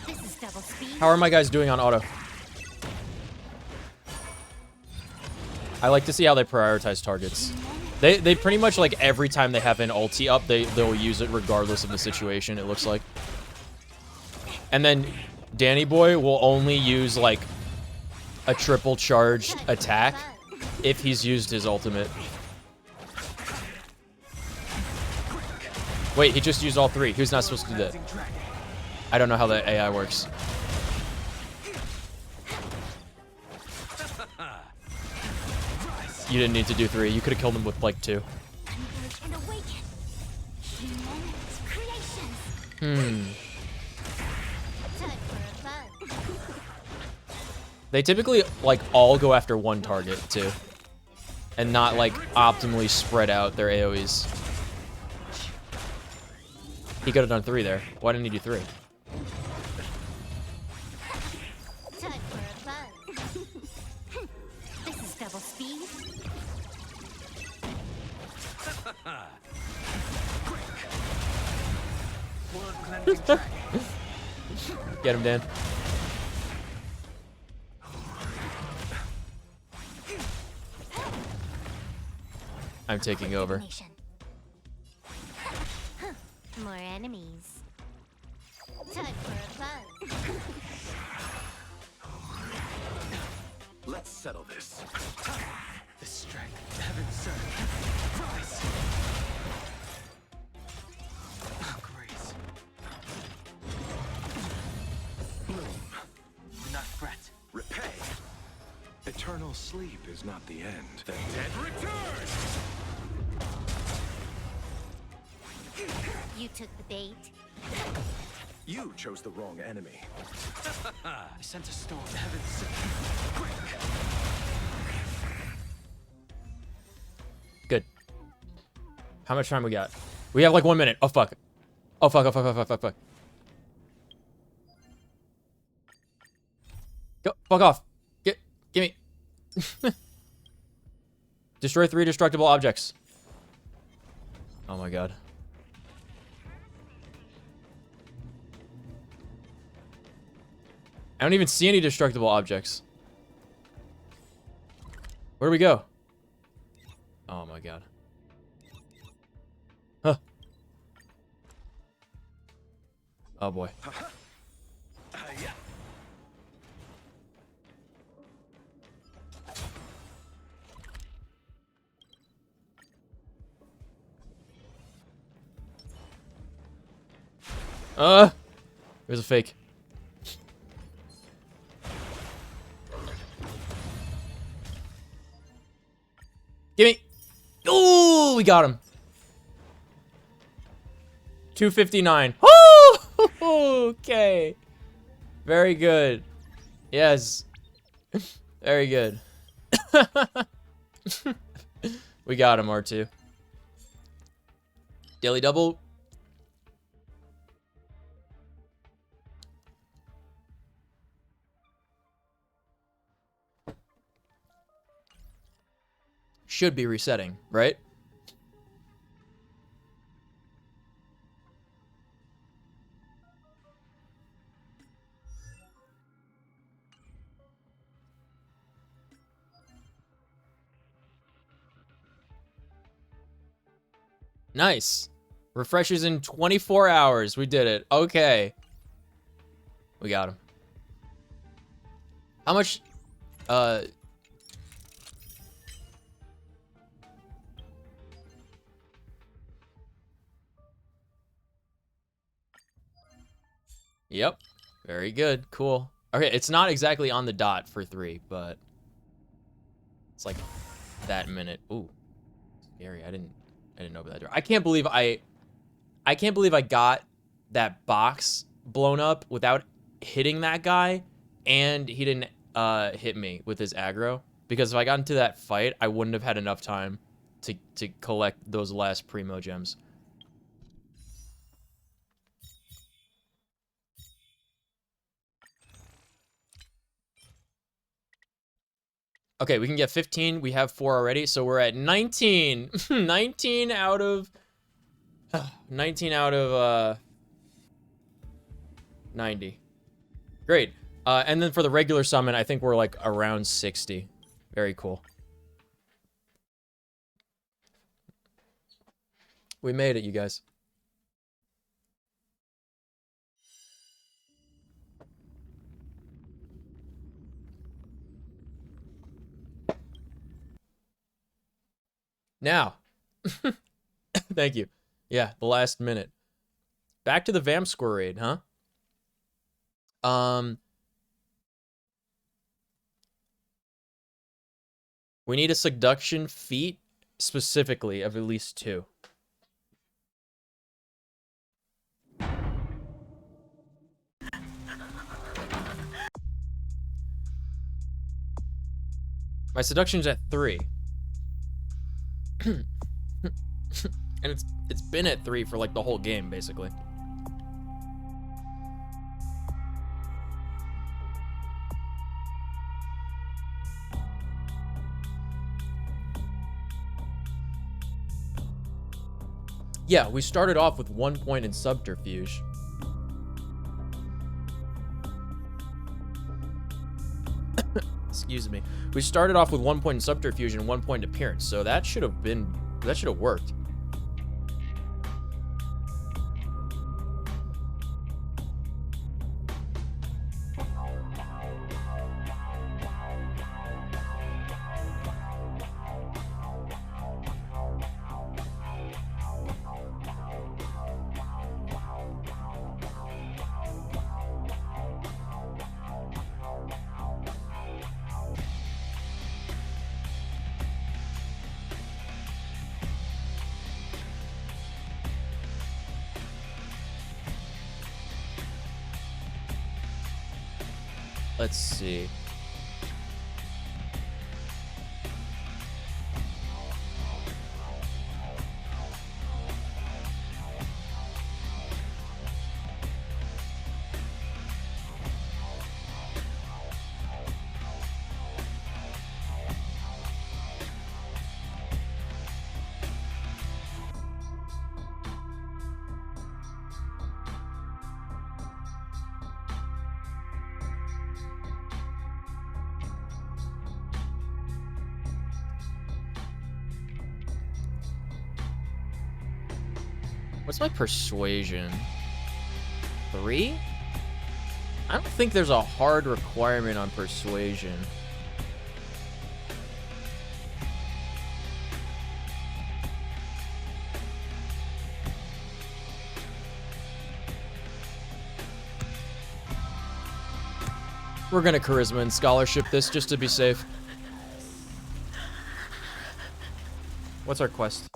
This is double speed. How are my guys doing on auto? I like to see how they prioritize targets. They pretty much, like, every time they have an ulti up, they'll use it regardless of the situation, it looks like. And then Danny Boy will only use, like, a triple charged attack if he's used his ultimate. Wait, he just used all 3. Who's not supposed to do that? I don't know how the AI works. You didn't need to do 3. You could have killed him with, like, 2. Converge and awaken. Human creations. Time for a buzz. They typically, like, all go after one target, too. And not, like, optimally spread out their AoEs. He could have done 3 there. Why didn't he do 3? Time for a buzz. This is double speed. Blood cleansing dragon. Get him, Dan. I'm taking over. More enemies. Time for a buzz. Let's settle this. The strength, heaven sent. Rise. Oh, grace. Bloom. Do not fret. Repay. Eternal sleep is not the end. The dead return! You took the bait. You chose the wrong enemy. I sent a storm. Heaven sent. Quick. Good. How much time we got? We have like 1 minute. Oh fuck. Oh fuck. Oh fuck. Oh fuck. Fuck. Fuck. Go. Fuck off. Give me. Destroy 3 destructible objects. Oh my god. I don't even see any destructible objects. Where do we go? Oh my god. Huh. Oh boy. There's a fake. Gimme. Ooh, we got him. 259. Oh, okay. Very good. Yes. Very good. We got him, R2. Daily double. Should be resetting, right? Nice. Refreshes in 24 hours. We did it. Okay. We got him. How much? Yep. Very good. Cool. Okay, it's not exactly on the dot for 3, but it's like that minute. Ooh. Scary. I didn't open that door. I can't believe I got that box blown up without hitting that guy, and he didn't hit me with his aggro, because if I got into that fight, I wouldn't have had enough time to collect those last primo gems. Okay, we can get 15. We have 4 already, so we're at 19. 19 out of 90. Great. And then for the regular summon, I think we're like around 60. Very cool. We made it, you guys. Now, thank you. Yeah, the last minute. Back to the Vampsquerade, huh? We need a seduction feat specifically of at least 2. My seduction's at 3. And it's been at 3 for like the whole game, basically. Yeah, we started off with 1 point in subterfuge. Excuse me. We started off with 1 point in subterfuge and 1 point in appearance, so that should have worked. Let's see. What's my persuasion? 3? I don't think there's a hard requirement on persuasion. We're gonna charisma and scholarship this just to be safe. What's our quest?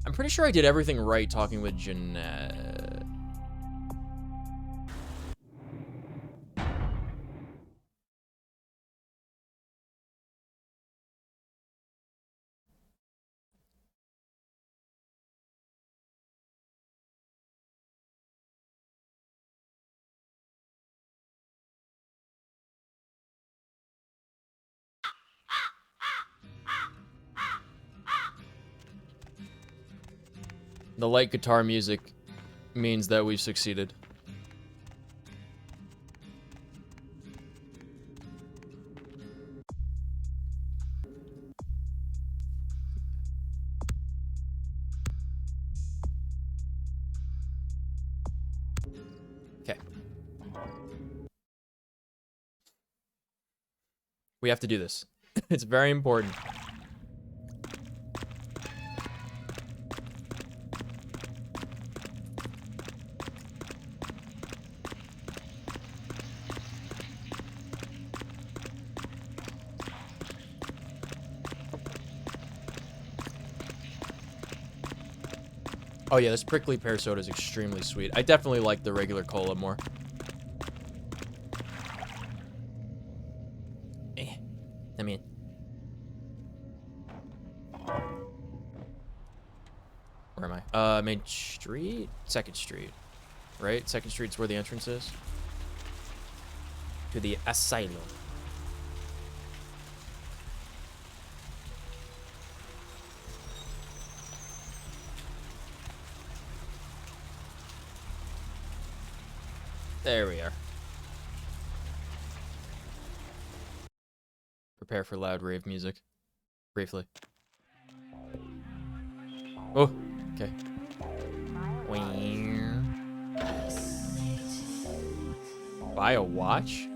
I'm pretty sure I did everything right talking with Jeanette. The light guitar music means that we've succeeded. Okay. We have to do this. It's very important. Oh yeah, this prickly pear soda is extremely sweet. I definitely like the regular cola more. I mean... Where am I? Main Street? 2nd Street. Right? 2nd Street's where the entrance is. To the asylum. There we are. Prepare for loud rave music. Briefly. Oh, okay. Buy a watch?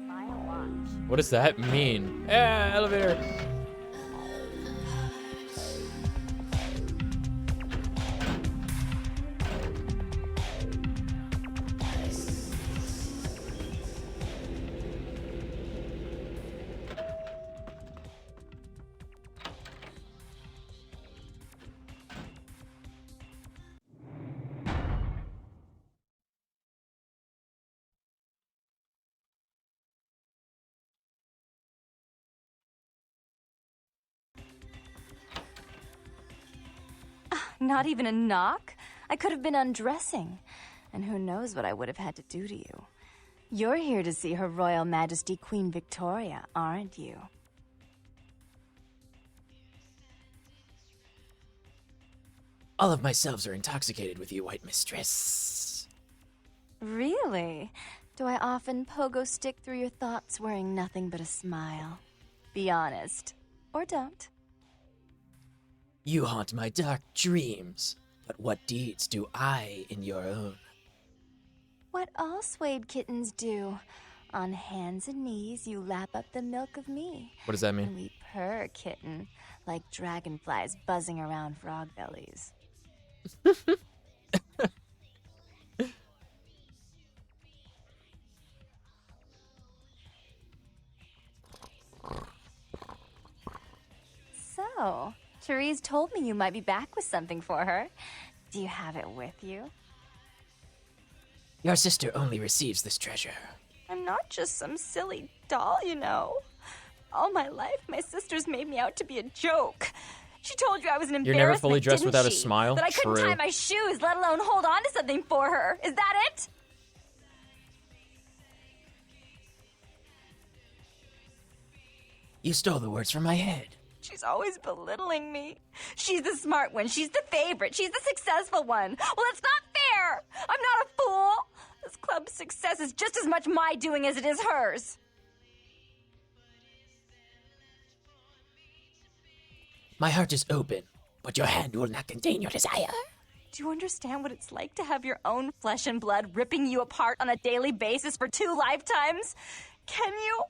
What does that mean? Yeah, elevator. Not even a knock? I could have been undressing. And who knows what I would have had to do to you. You're here to see Her Royal Majesty Queen Victoria, aren't you? All of my selves are intoxicated with you, White Mistress. Really? Do I often pogo stick through your thoughts wearing nothing but a smile? Be honest. Or don't. You haunt my dark dreams, but what deeds do I in your own? What all swayed kittens do. On hands and knees, you lap up the milk of me. What does that mean? And we purr, kitten, like dragonflies buzzing around frog bellies. So, Therese told me you might be back with something for her. Do you have it with you? Your sister only receives this treasure. I'm not just some silly doll, you know. All my life, my sisters made me out to be a joke. She told you I was an embarrassment, You're never fully dressed didn't without a she? smile? That I couldn't True. tie my shoes, let alone hold on to something for her. Is that it? You stole the words from my head. She's always belittling me. She's the smart one. She's the favorite. She's the successful one. Well, it's not fair. I'm not a fool. This club's success is just as much my doing as it is hers. My heart is open, but your hand will not contain your desire. Do you understand what it's like to have your own flesh and blood ripping you apart on a daily basis for 2 lifetimes? Can you?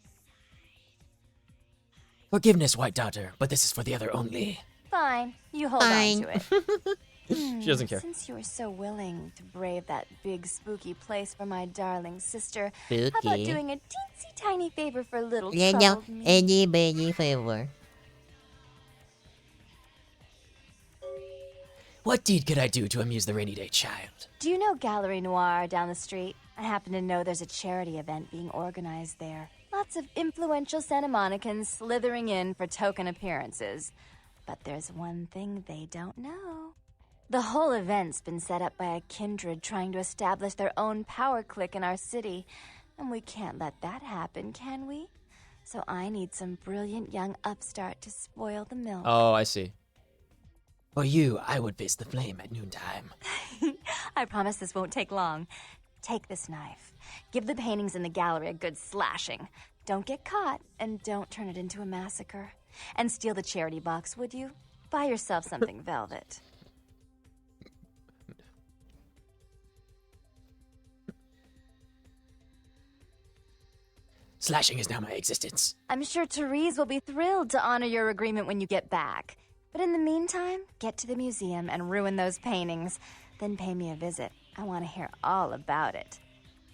Forgiveness, White Daughter, but this is for the other only. Fine. You hold Fine. on to it. She doesn't care. Since you were so willing to brave that big spooky place for my darling sister, how about Spooky. doing a teensy tiny favor for little Yeah, no, troubled me? any baby favor. What deed could I do to amuse the rainy day child? Do you know Gallery Noir down the street? I happen to know there's a charity event being organized there. Lots of influential Santa Monicans slithering in for token appearances. But there's one thing they don't know. The whole event's been set up by a kindred trying to establish their own power clique in our city. And we can't let that happen, can we? So I need some brilliant young upstart to spoil the milk. Oh, I see. For you, I would face the flame at noontime. I promise this won't take long. Take this knife. Give the paintings in the gallery a good slashing. Don't get caught, and don't turn it into a massacre. And steal the charity box, would you? Buy yourself something velvet. Slashing is now my existence. I'm sure Therese will be thrilled to honor your agreement when you get back. But in the meantime, get to the museum and ruin those paintings. Then pay me a visit. I want to hear all about it.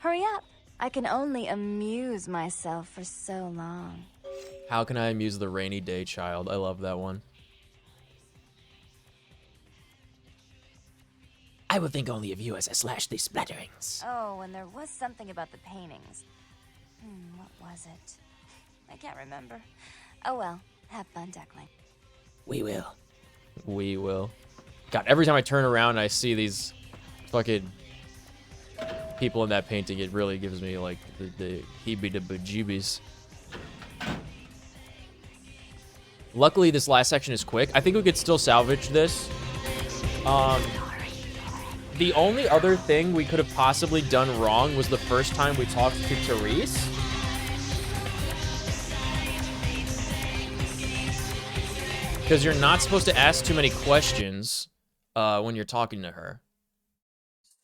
Hurry up. I can only amuse myself for so long. How can I amuse the rainy day child? I love that one. I will think only of you as I slash these splatterings. Oh, and there was something about the paintings. What was it? I can't remember. Oh well, have fun, Duckling. We will. We will. God, every time I turn around and I see these fucking people in that painting, it really gives me like the heebie-de-bejeebies. Luckily, this last section is quick. I think we could still salvage this. The only other thing we could have possibly done wrong was the first time we talked to Therese. Because you're not supposed to ask too many questions when you're talking to her.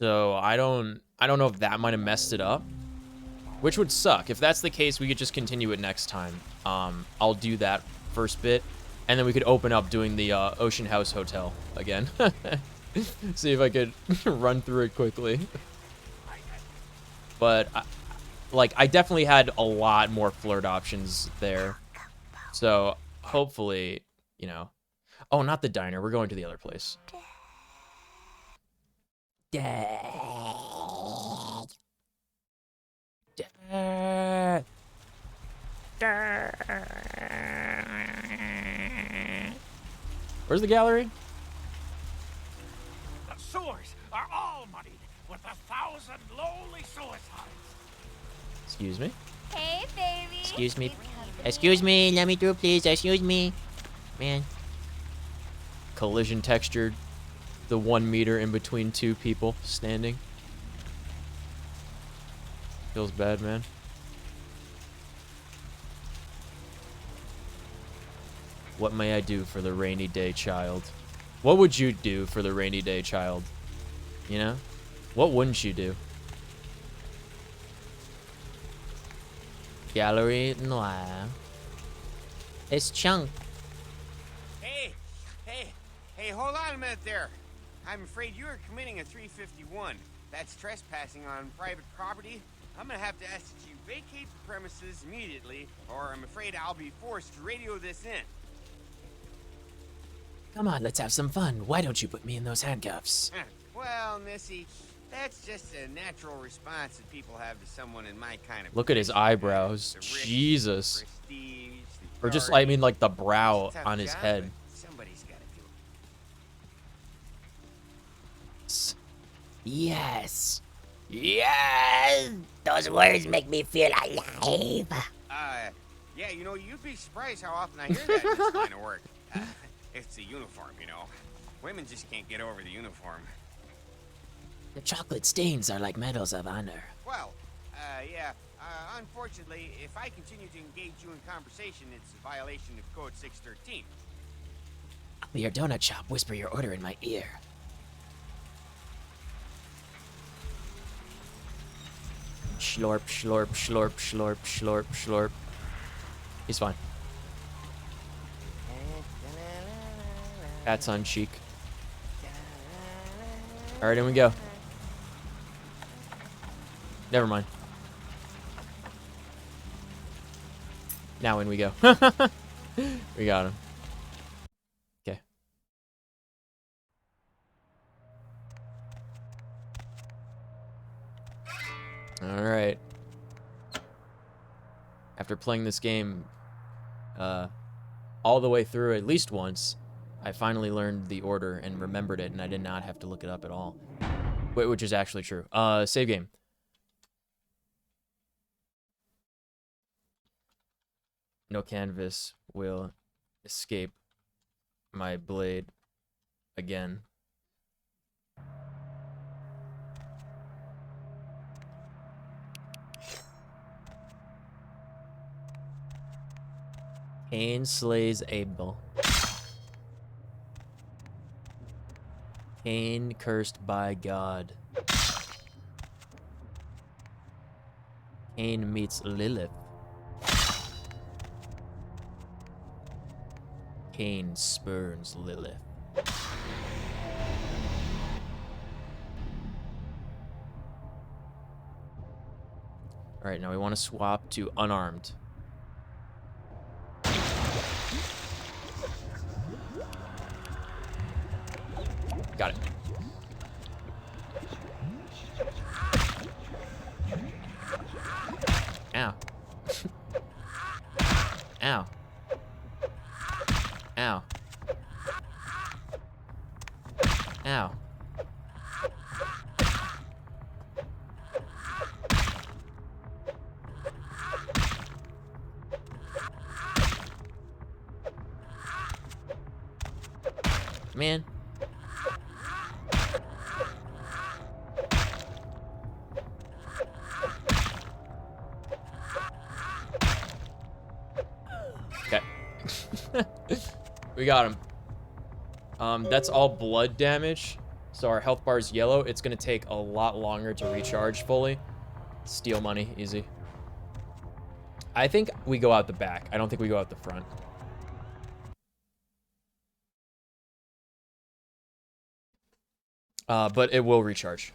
So I don't know if that might have messed it up, which would suck. If that's the case, we could just continue it next time. I'll do that first bit, and then we could open up doing the Ocean House Hotel again. See if I could run through it quickly. But I definitely had a lot more flirt options there. So hopefully, you know. Oh, not the diner. We're going to the other place. Where's the gallery? The sewers are all muddied with 1,000 lonely suicides. Excuse me? Hey, baby. Excuse me. Excuse me. Let me through, please. Excuse me. Man. Collision textured. The 1 meter in between two people standing. Feels bad, man. What may I do for the rainy day child? What would you do for the rainy day child? You know? What wouldn't you do? Gallery Noir. It's Chunk. Hey, hold on a minute there. I'm afraid you are committing a 351. That's trespassing on private property. I'm gonna have to ask that you vacate the premises immediately, or I'm afraid I'll be forced to radio this in. Come on, let's have some fun. Why don't you put me in those handcuffs? Well, Missy, that's just a natural response that people have to someone in my kind of Look at his position. eyebrows. The risk, Jesus. prestige, Or just, authority. I mean, like the brow It's a tough on his job, head. but somebody's got to do it. Yes. Yes. Those words make me feel alive. Yeah, you know, you'd be surprised how often I hear that in this line of work. It's a uniform, you know. Women just can't get over the uniform. The chocolate stains are like medals of honor. Well, yeah. Unfortunately, if I continue to engage you in conversation, it's a violation of Code 613. Your donut shop, whisper your order in my ear. Slurp, slurp, slurp, slurp, slurp, slurp. He's fine. Pat's on cheek. All right, in we go. Never mind. Now in we go. We got him. Okay. All right. After playing this game all the way through at least once, I finally learned the order and remembered it, and I did not have to look it up at all. Which is actually true. Save game. No canvas will escape my blade again. Cain slays Abel. Cain cursed by God. Cain meets Lilith. Cain spurns Lilith. Alright, now we want to swap to unarmed. Got it. Ow. Ow. Ow. Ow. Man. Okay. We got him. That's all blood damage. So our health bar is yellow. It's gonna take a lot longer to recharge fully. Steal money, easy. I think we go out the back. I don't think we go out the front. But it will recharge.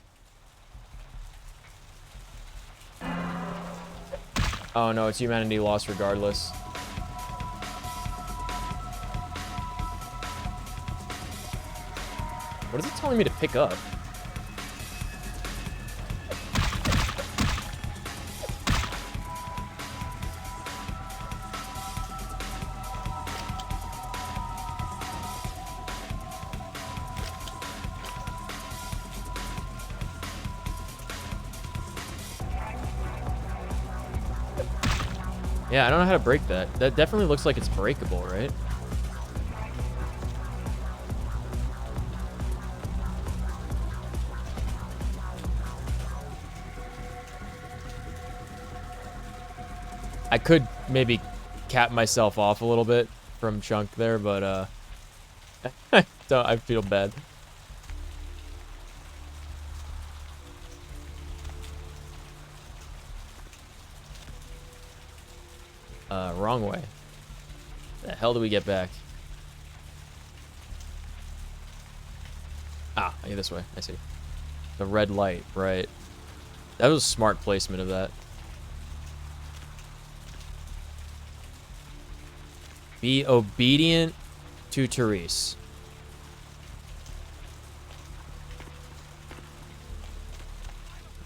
Oh no, it's humanity lost regardless. What is it telling me to pick up? Yeah, I don't know how to break that. That definitely looks like it's breakable, right? I could maybe cap myself off a little bit from Chunk there, but I feel bad. Wrong way. The hell do we get back? Ah, this way. I see. The red light, right. That was smart placement of that. Be obedient to Therese.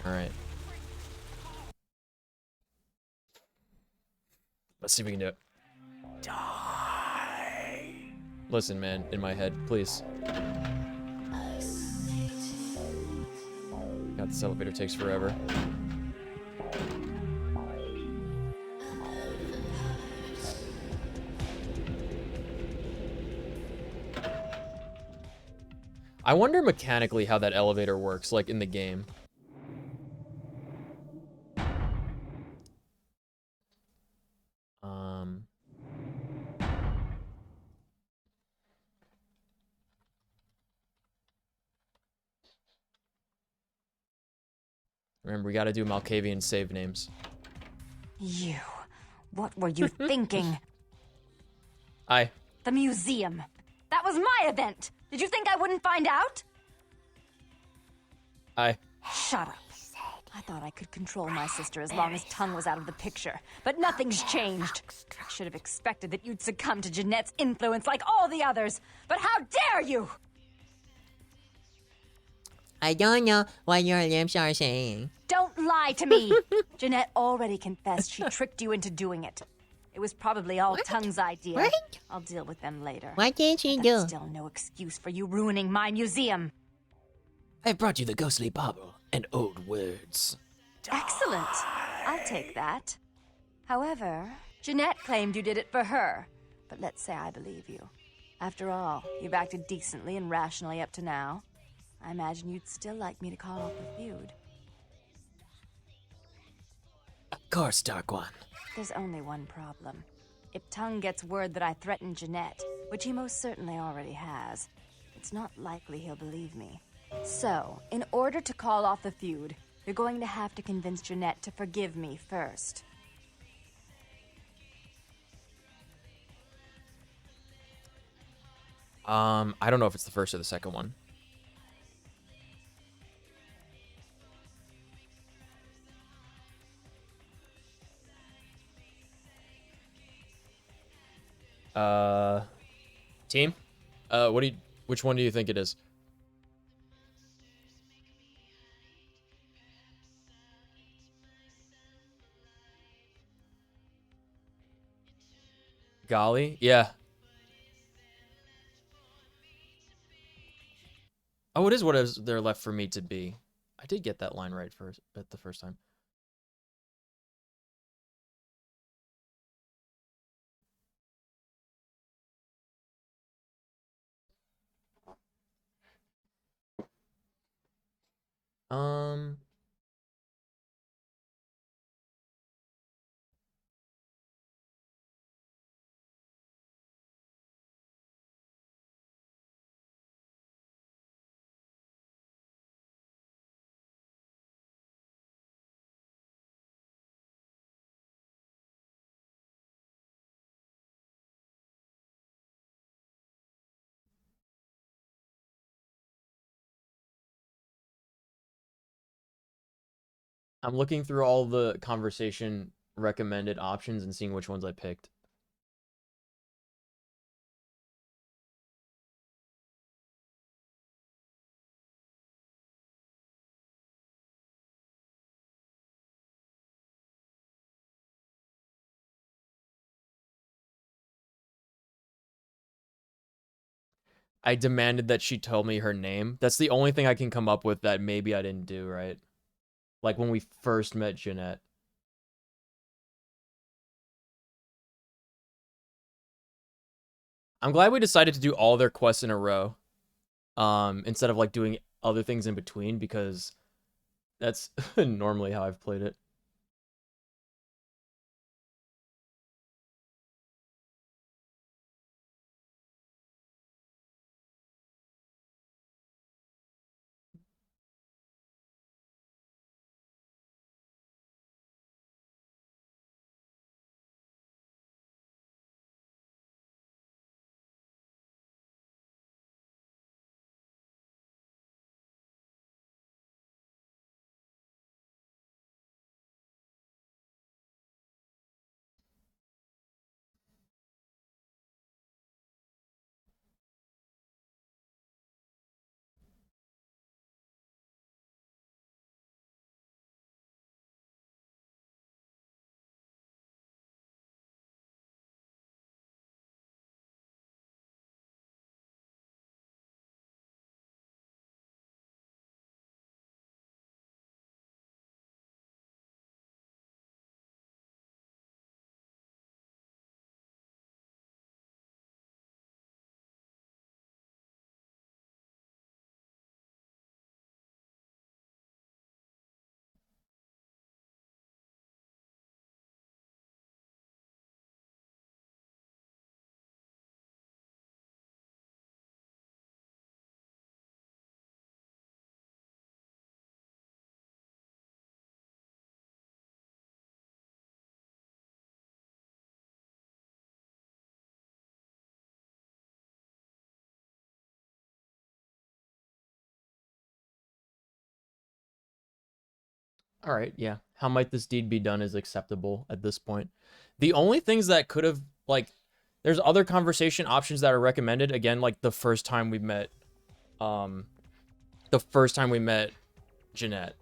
All right. Let's see if we can do it. Listen, man, in my head, please. God, this elevator takes forever. I wonder mechanically how that elevator works, like in the game. Remember, we gotta do Malkavian save names. You. What were you thinking? Aye. The museum. That was my event. Did you think I wouldn't find out? Aye. Shut up. I thought I could control my sister as long as Tongue was out of the picture. But nothing's changed. I should have expected that you'd succumb to Jeanette's influence like all the others. But how dare you! I don't know what your lips are saying. Don't lie to me! Jeanette already confessed she tricked you into doing it. It was probably all Tongue's idea. What? I'll deal with them later. What did she But do? that's still no excuse for you ruining my museum. I brought you the ghostly bauble and old words. Excellent. I'll take that. However, Jeanette claimed you did it for her. But let's say I believe you. After all, you've acted decently and rationally up to now. I imagine you'd still like me to call off the feud. Of course, Dark One. There's only one problem. If Tongue gets word that I threatened Jeanette, which he most certainly already has, it's not likely he'll believe me. So, in order to call off the feud, you're going to have to convince Jeanette to forgive me first. I don't know if it's the first or the second one. Team? Which one do you think it is? Golly? Yeah. Oh, it is what is there left for me to be. I did get that line right first at the first time. Um I'm looking through all the conversation recommended options and seeing which ones I picked. I demanded that she tell me her name. That's the only thing I can come up with that maybe I didn't do, right? Like when we first met Jeanette. I'm glad we decided to do all their quests in a row. Instead of like doing other things in between, because that's normally how I've played it. All right, yeah. How might this deed be done is acceptable at this point. The only things that could have, like, there's other conversation options that are recommended. Again, like the first time we met Jeanette.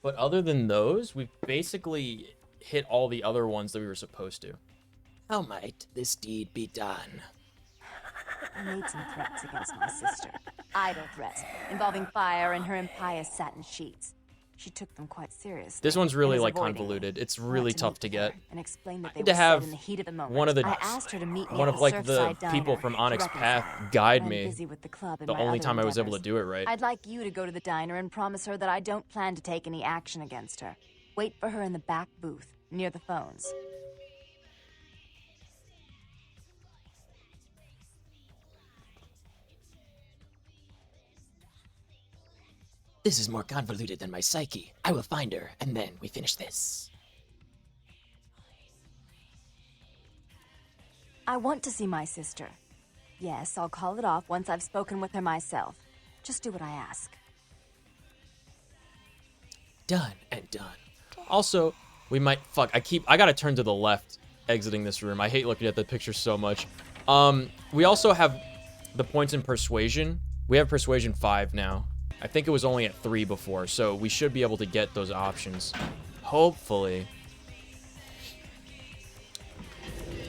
But other than those, we've basically hit all the other ones that we were supposed to. How might this deed be done? I made some threats against my sister. Idle threats, involving fire and her impious satin sheets. She took them quite seriously. This one's really, and is like, avoiding convoluted. me. It's I want really to tough meet to her get. and explain that I they need to were have said in the heat of the moment. one of the I asked her to meet me one at of the like the Surfside people Diner from to Onyx reconcile. Path guide I'm me. busy with the club and The my only other time I was able to endeavors. do it right. I'd like you to go to the diner and promise her that I don't plan to take any action against her. Wait for her in the back booth, near the phones. This is more convoluted than my psyche. I will find her, and then we finish this. I want to see my sister. Yes, I'll call it off once I've spoken with her myself. Just do what I ask. Done and done. Also, we might I gotta turn to the left exiting this room. I hate looking at the picture so much. We also have the points in persuasion. We have persuasion 5 now. I think it was only at 3 before, so we should be able to get those options. Hopefully.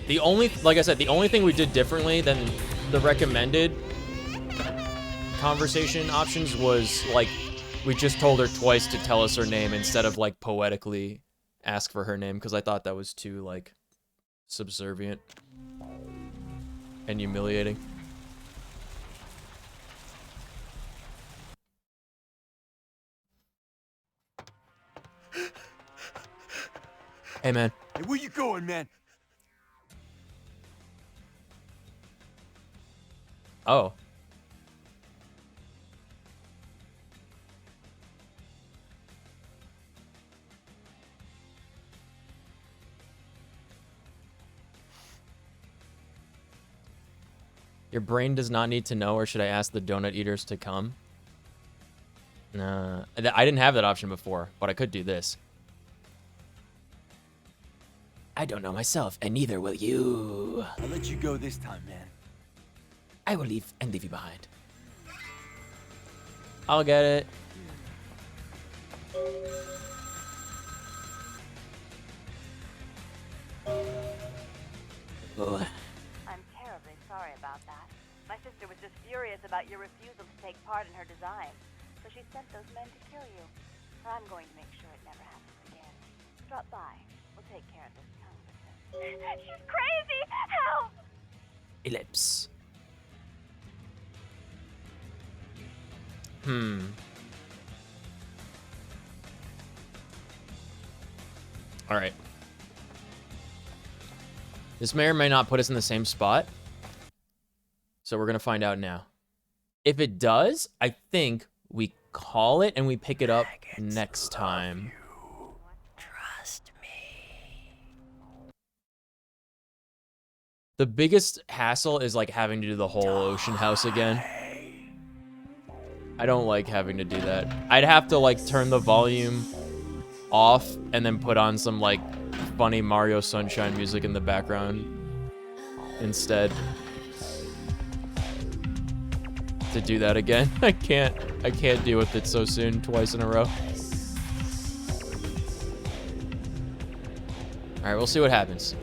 The only, like I said, the only thing we did differently than the recommended conversation options was, like, we just told her twice to tell us her name instead of, like, poetically ask for her name, because I thought that was too, like, subservient and humiliating. Hey, man. Hey, where you going, man? Oh. Your brain does not need to know, or should I ask the donut eaters to come? Nah, I didn't have that option before, but I could do this. I don't know myself, and neither will you. I'll let you go this time, man. I will leave and leave you behind. I'll get it. Oh. I'm terribly sorry about that. My sister was just furious about your refusal to take part in her design. So she sent those men to kill you. I'm going to make sure it never happens again. Drop by. We'll take care of this tongue business. She's crazy! Help! Ellipse. All right. This may or may not put us in the same spot. So we're going to find out now. If it does, I think we call it and we pick it up next time. Trust me. The biggest hassle is like having to do the whole ocean house again. I don't like having to do that. I'd have to like turn the volume off and then put on some like funny Mario Sunshine music in the background instead. To do that again. I can't deal with it so soon, twice in a row. Alright, we'll see what happens.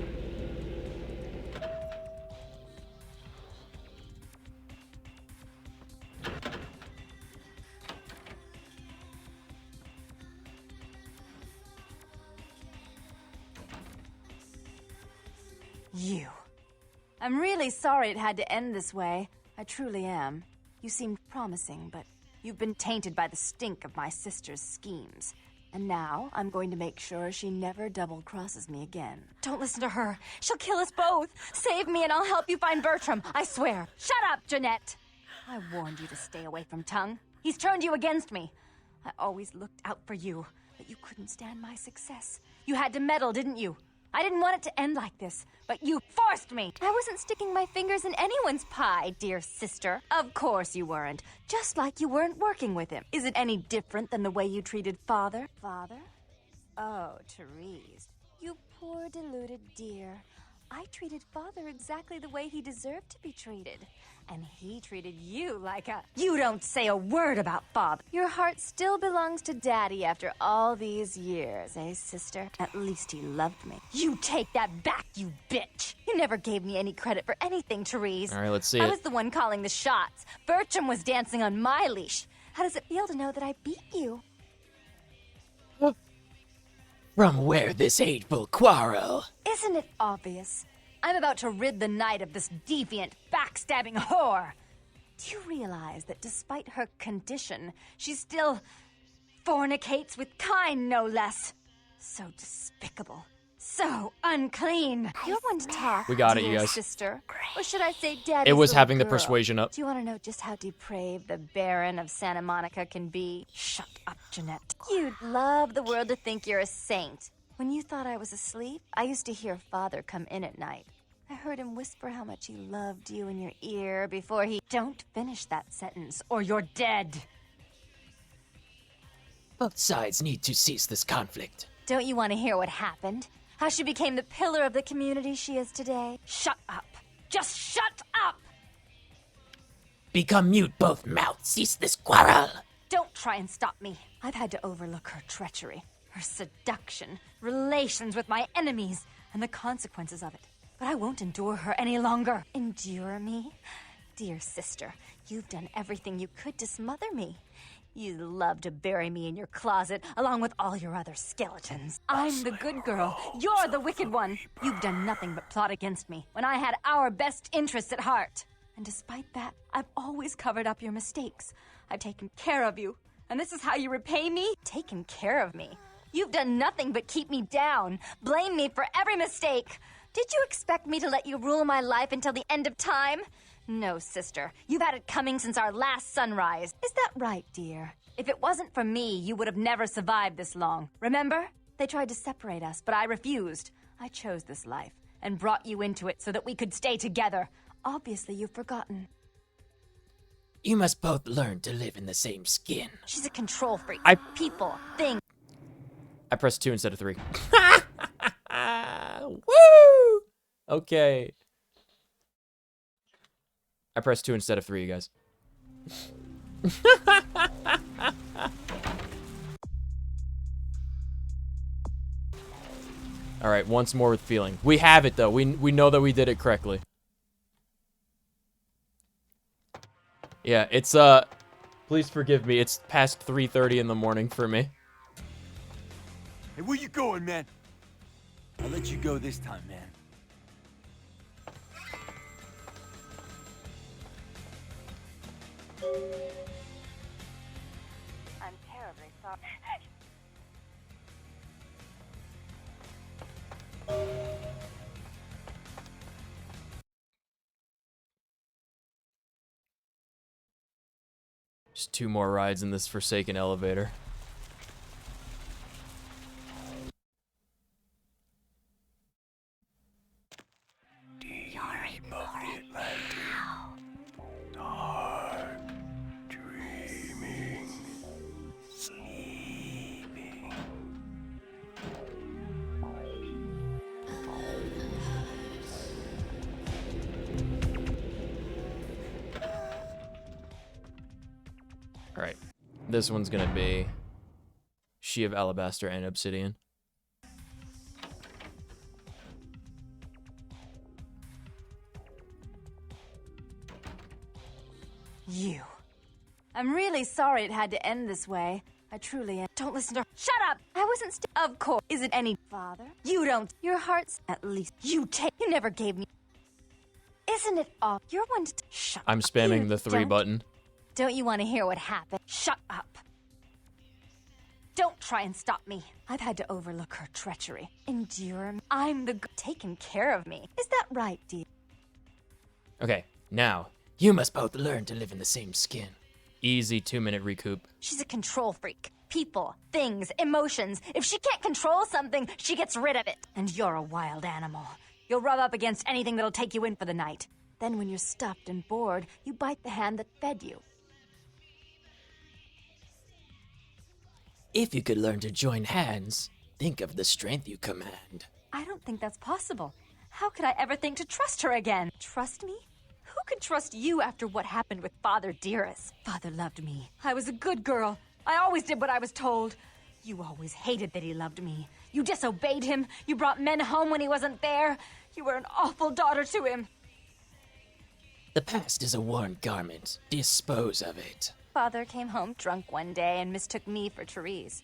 You. I'm really sorry it had to end this way. I truly am. You seemed promising, but you've been tainted by the stink of my sister's schemes. And now I'm going to make sure she never double-crosses me again. Don't listen to her. She'll kill us both. Save me and I'll help you find Bertram. I swear. Shut up, Jeanette. I warned you to stay away from Tongue. He's turned you against me. I always looked out for you, but you couldn't stand my success. You had to meddle, didn't you? I didn't want it to end like this, but you forced me. I wasn't sticking my fingers in anyone's pie, dear sister. Of course you weren't. Just like you weren't working with him. Is it any different than the way you treated Father? Father? Oh, Therese. You poor deluded dear. I treated Father exactly the way he deserved to be treated. And he treated you like a... You don't say a word about Father. Your heart still belongs to Daddy after all these years, eh, sister? At least he loved me. You take that back, you bitch! You never gave me any credit for anything, Therese. All right, let's see I it. was the one calling the shots. Bertram was dancing on my leash. How does it feel to know that I beat you? From where this hateful quarrel? Isn't it obvious? I'm about to rid the night of this deviant, backstabbing whore. Do you realize that despite her condition, she still fornicates with kind, no less? So despicable. So unclean. You're one to talk, We got it, dear you guys. sister. Or should I say daddy's It was little having the girl. persuasion up. Do you want to know just how depraved the Baron of Santa Monica can be? Shut up, Jeanette. You'd love the world to think you're a saint. When you thought I was asleep, I used to hear Father come in at night. I heard him whisper how much he loved you in your ear before he... Don't finish that sentence, or you're dead. Both sides need to cease this conflict. Don't you want to hear what happened? How she became the pillar of the community she is today? Shut up. Just shut up! Become mute, both mouths. Cease this quarrel. Don't try and stop me. I've had to overlook her treachery, her seduction, relations with my enemies, and the consequences of it. But I won't endure her any longer. Endure me? Dear sister, you've done everything you could to smother me. You love to bury me in your closet, along with all your other skeletons. I'm the good girl. You're the wicked one. You've done nothing but plot against me, when I had our best interests at heart. And despite that, I've always covered up your mistakes. I've taken care of you. And this is how you repay me? Taken care of me. You've done nothing but keep me down, blame me for every mistake. Did you expect me to let you rule my life until the end of time? No, sister. You've had it coming since our last sunrise. Is that right, dear? If it wasn't for me, you would have never survived this long. Remember? They tried to separate us, but I refused. I chose this life and brought you into it so that we could stay together. Obviously, you've forgotten. You must both learn to live in the same skin. She's a control freak. I- People, things. I pressed 2 instead of 3. Woo! Okay. I pressed 2 instead of 3, you guys. All right, once more with feeling. We have it though. We know that we did it correctly. Yeah, it's please forgive me. It's past 3:30 in the morning for me. Hey, where you going, man? I'll let you go this time, man. I'm terribly sorry. Just 2 more rides in this forsaken elevator. Alright. This one's gonna be She of Alabaster and Obsidian. You. I'm really sorry it had to end this way. I truly am. Don't listen to her. Shut up! I wasn't of course. Is it any father? You don't. Your heart's at least. You take. You never gave me. Isn't it all? You're one to. Shut I'm up. spamming You the 3 don't- button. Don't you want to hear what happened? Shut up. Don't try and stop me. I've had to overlook her treachery. Endure me. I'm the taking care of me. Is that right, dear? Okay, now. You must both learn to live in the same skin. Easy 2-minute recoup. She's a control freak. People, things, emotions. If she can't control something, she gets rid of it. And you're a wild animal. You'll rub up against anything that'll take you in for the night. Then when you're stuffed and bored, you bite the hand that fed you. If you could learn to join hands, think of the strength you command. I don't think that's possible. How could I ever think to trust her again? Trust me? Who could trust you after what happened with Father Dearest? Father loved me. I was a good girl. I always did what I was told. You always hated that he loved me. You disobeyed him. You brought men home when he wasn't there. You were an awful daughter to him. The past is a worn garment. Dispose of it. Father came home drunk one day and mistook me for Therese.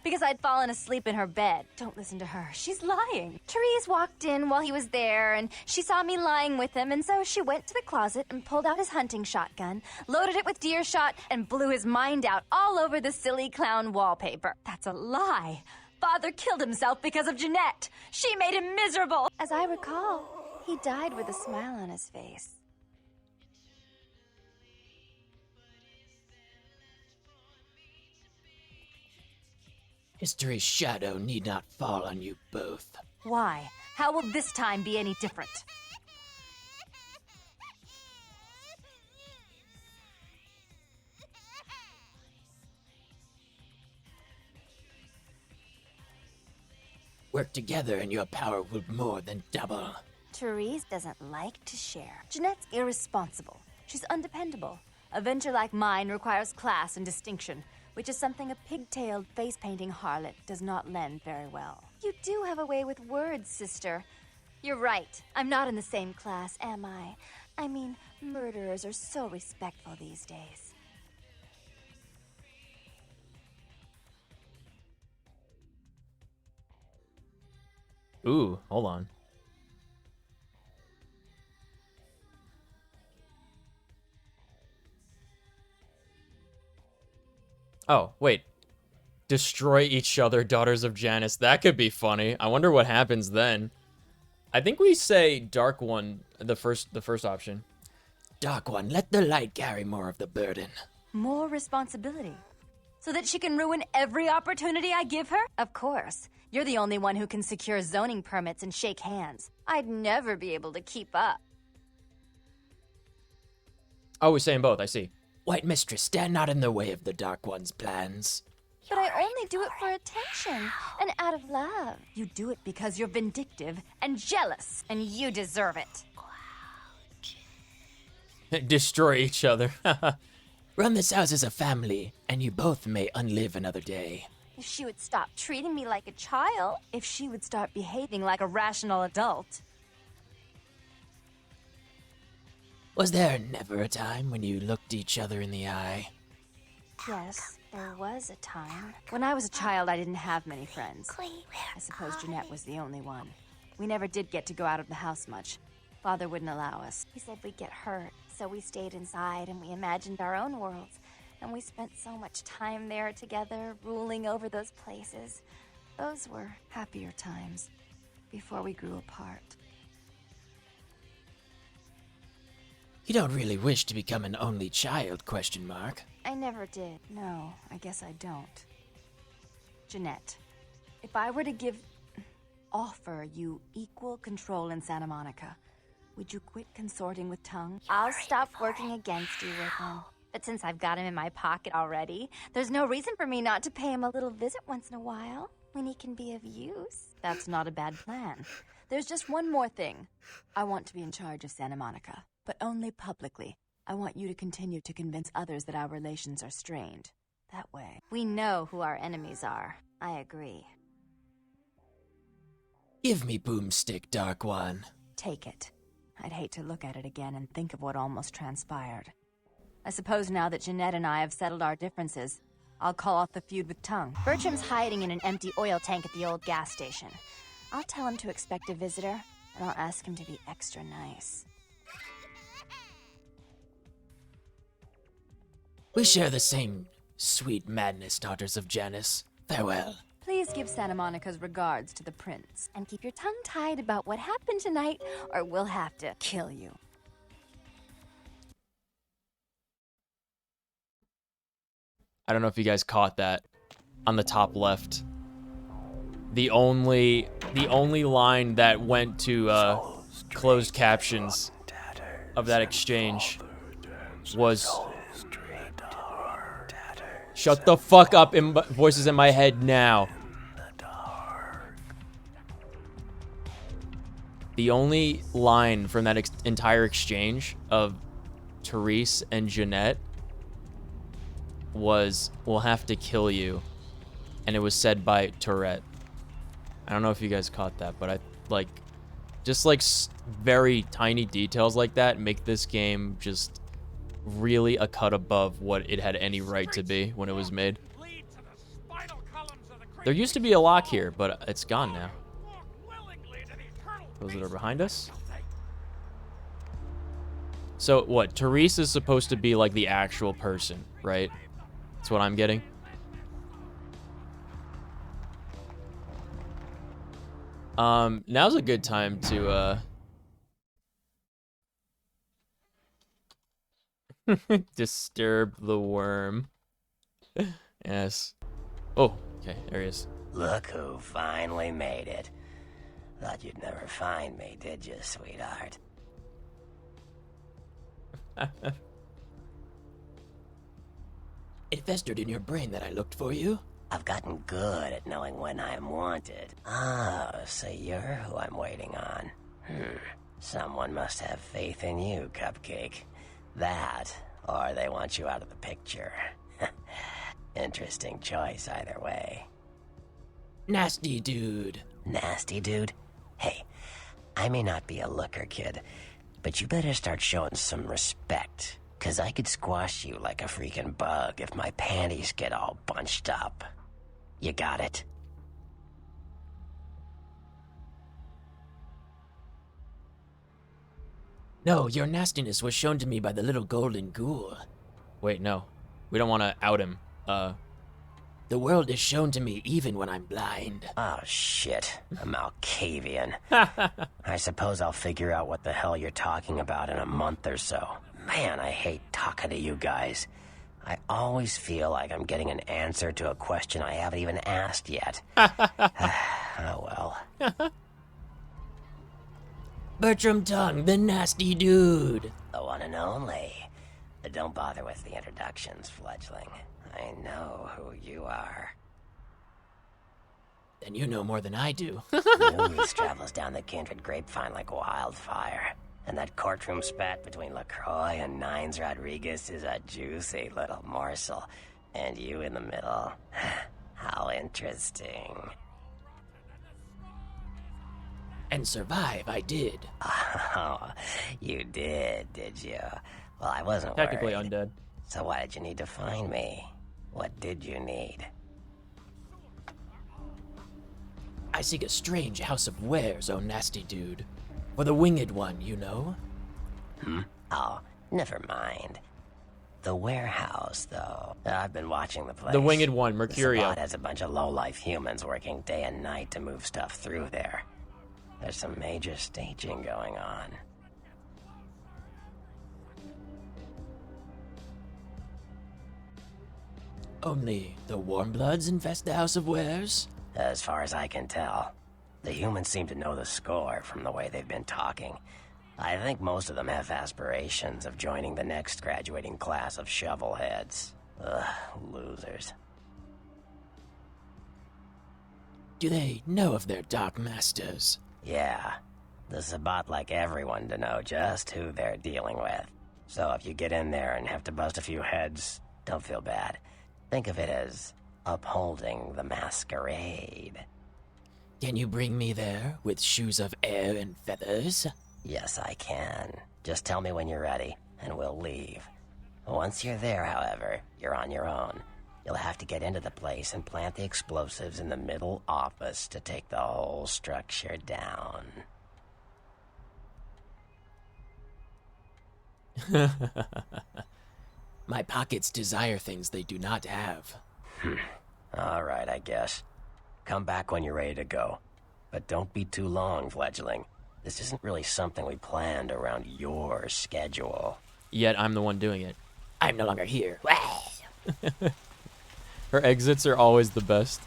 Because I'd fallen asleep in her bed. Don't listen to her. She's lying. Therese walked in while he was there, and she saw me lying with him, and so she went to the closet and pulled out his hunting shotgun, loaded it with deer shot, and blew his mind out all over the silly clown wallpaper. That's a lie. Father killed himself because of Jeanette. She made him miserable. As I recall, he died with a smile on his face. History's shadow need not fall on you both. Why? How will this time be any different? Work together and your power will more than double. Therese doesn't like to share. Jeanette's irresponsible. She's undependable. A venture like mine requires class and distinction, which is something a pigtailed, face-painting harlot does not lend very well. You do have a way with words, sister. You're right. I'm not in the same class, am I? I mean, murderers are so respectful these days. Ooh, hold on. Oh, wait. Destroy each other, daughters of Janus. That could be funny. I wonder what happens then. I think we say Dark One, the first option. Dark One, let the light carry more of the burden. More responsibility. So that she can ruin every opportunity I give her? Of course. You're the only one who can secure zoning permits and shake hands. I'd never be able to keep up. Oh, we're saying both, I see. White Mistress, stand not in the way of the Dark One's plans. But I only do it for attention and out of love. You do it because you're vindictive and jealous, and you deserve it. Destroy each other. Run this house as a family, and you both may unlive another day. If she would stop treating me like a child, if she would start behaving like a rational adult. Was there never a time when you looked each other in the eye? Yes, there was a time. When I was a child, I didn't have many friends. I suppose Jeanette was the only one. We never did get to go out of the house much. Father wouldn't allow us. He said we'd get hurt, so we stayed inside and we imagined our own worlds. And we spent so much time there together, ruling over those places. Those were happier times, before we grew apart. You don't really wish to become an only child, ? I never did. No, I guess I don't. Jeanette, if I were to offer you equal control in Santa Monica, would you quit consorting with Tongue? I'll stop working against you with him. But since I've got him in my pocket already, there's no reason for me not to pay him a little visit once in a while, when he can be of use. That's not a bad plan. There's just one more thing. I want to be in charge of Santa Monica, but only publicly. I want you to continue to convince others that our relations are strained. That way, we know who our enemies are. I agree. Give me Boomstick, Dark One. Take it. I'd hate to look at it again and think of what almost transpired. I suppose now that Jeanette and I have settled our differences, I'll call off the feud with Tongue. Bertram's hiding in an empty oil tank at the old gas station. I'll tell him to expect a visitor, and I'll ask him to be extra nice. We share the same sweet madness, daughters of Janus. Farewell. Please give Santa Monica's regards to the prince, and keep your tongue tied about what happened tonight, or we'll have to kill you. I don't know if you guys caught that. on the top left. The only line that went to closed captions of that exchange was "Shut the fuck up," voices in my head now. The only line from that entire exchange of Therese and Jeanette was, "We'll have to kill you," and it was said by Tourette. I don't know if you guys caught that, but I like just like very tiny details like that make this game just really a cut above what it had any right to be when it was made. There used to be a lock here, but it's gone now. Those that are behind us. So what? Therese is supposed to be like the actual person, right? That's what I'm getting. Now's a good time to disturb the worm. Yes. Oh, okay, there he is. Look who finally made it. Thought you'd never find me, did you, sweetheart? It festered in your brain that I looked for you. I've gotten good at knowing when I am wanted. Oh, so you're who I'm waiting on. Someone must have faith in you, Cupcake. That, or they want you out of the picture. Interesting choice either way. Nasty dude. Nasty dude? Hey, I may not be a looker, kid, but you better start showing some respect, 'cause I could squash you like a freaking bug if my panties get all bunched up. You got it? No, your nastiness was shown to me by the little golden ghoul. Wait, no. We don't want to out him. The world is shown to me even when I'm blind. Oh, shit. A Malkavian. I suppose I'll figure out what the hell you're talking about in a month or so. Man, I hate talking to you guys. I always feel like I'm getting an answer to a question I haven't even asked yet. Oh, well. Bertram Tongue, the nasty dude. The one and only. But don't bother with the introductions, fledgling. I know who you are. Then you know more than I do. News travels down the kindred grapevine like wildfire. And that courtroom spat between LaCroix and Nines Rodriguez is a juicy little morsel. And you in the middle. How interesting. And survive, I did. Oh, you did you? Well, I wasn't technically worried. Undead. So why did you need to find me? What did you need? I seek a strange house of wares, oh nasty dude. For the winged one, you know? Oh, never mind. The warehouse, though. I've been watching the place. The winged one, Mercurio. The spot has a bunch of low-life humans working day and night to move stuff through there. There's some major staging going on. Only the Warmbloods infest the House of Wares? As far as I can tell. The humans seem to know the score from the way they've been talking. I think most of them have aspirations of joining the next graduating class of shovelheads. Ugh, losers. Do they know of their Dark Masters? Yeah. The Sabbat like everyone to know just who they're dealing with. So if you get in there and have to bust a few heads, don't feel bad. Think of it as upholding the masquerade. Can you bring me there with shoes of air and feathers? Yes, I can. Just tell me when you're ready, and we'll leave. Once you're there, however, you're on your own. You'll have to get into the place and plant the explosives in the middle office to take the whole structure down. My pockets desire things they do not have. All right, I guess. Come back when you're ready to go. But don't be too long, fledgling. This isn't really something we planned around your schedule. Yet I'm the one doing it. I'm no longer here. Her exits are always the best.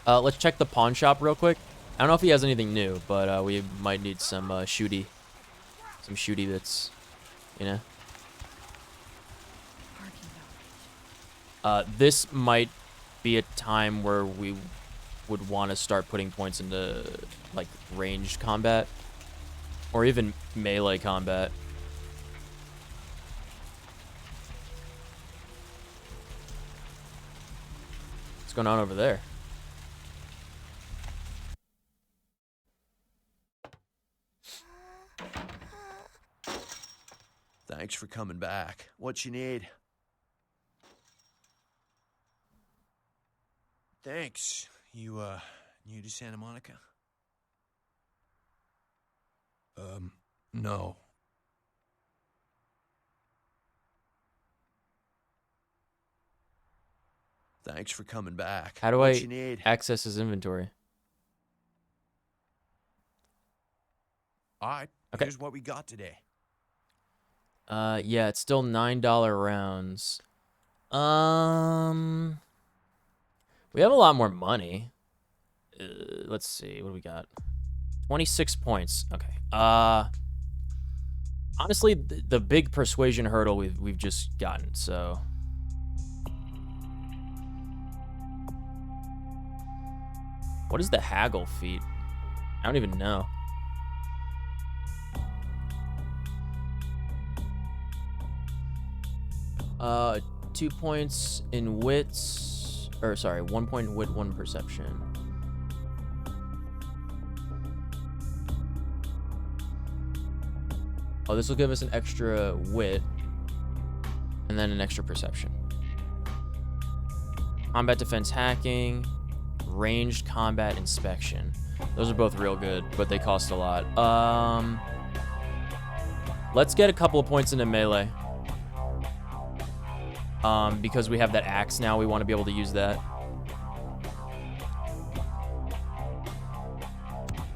Let's check the pawn shop real quick. I don't know if he has anything new, but we might need some shooty bits, you know. This might be a time where we would want to start putting points into like ranged combat or even melee combat. What's going on over there? Thanks for coming back. What you need? Thanks. You, new to Santa Monica? No. Thanks for coming back. How do What I you need? access his inventory? All right. Okay. Here's what we got today. Yeah, it's still $9 rounds. We have a lot more money. Let's see, what do we got? 26 points. Okay. Honestly, the big persuasion hurdle we've just gotten, so. What is the haggle feat? I don't even know. Uh, 2 points in wits, or sorry, 1 point in wit, 1 perception. Oh, this will give us an extra wit, and then an extra perception. Combat defense hacking, ranged combat inspection. Those are both real good, but they cost a lot. Let's get a couple of points into melee. Because we have that axe now, we want to be able to use that.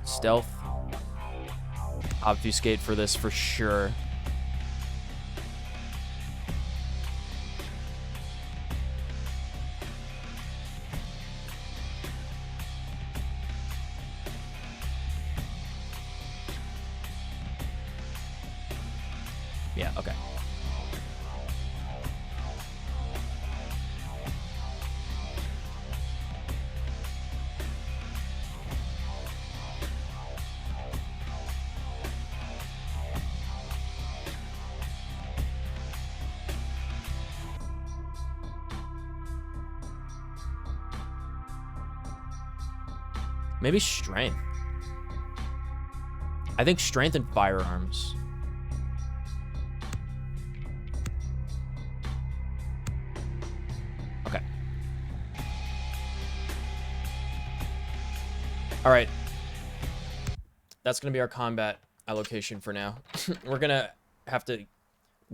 Stealth. Obfuscate for this for sure. Yeah, okay. Maybe strength. I think strength and firearms. Okay. All right. That's going to be our combat allocation for now. We're going to have to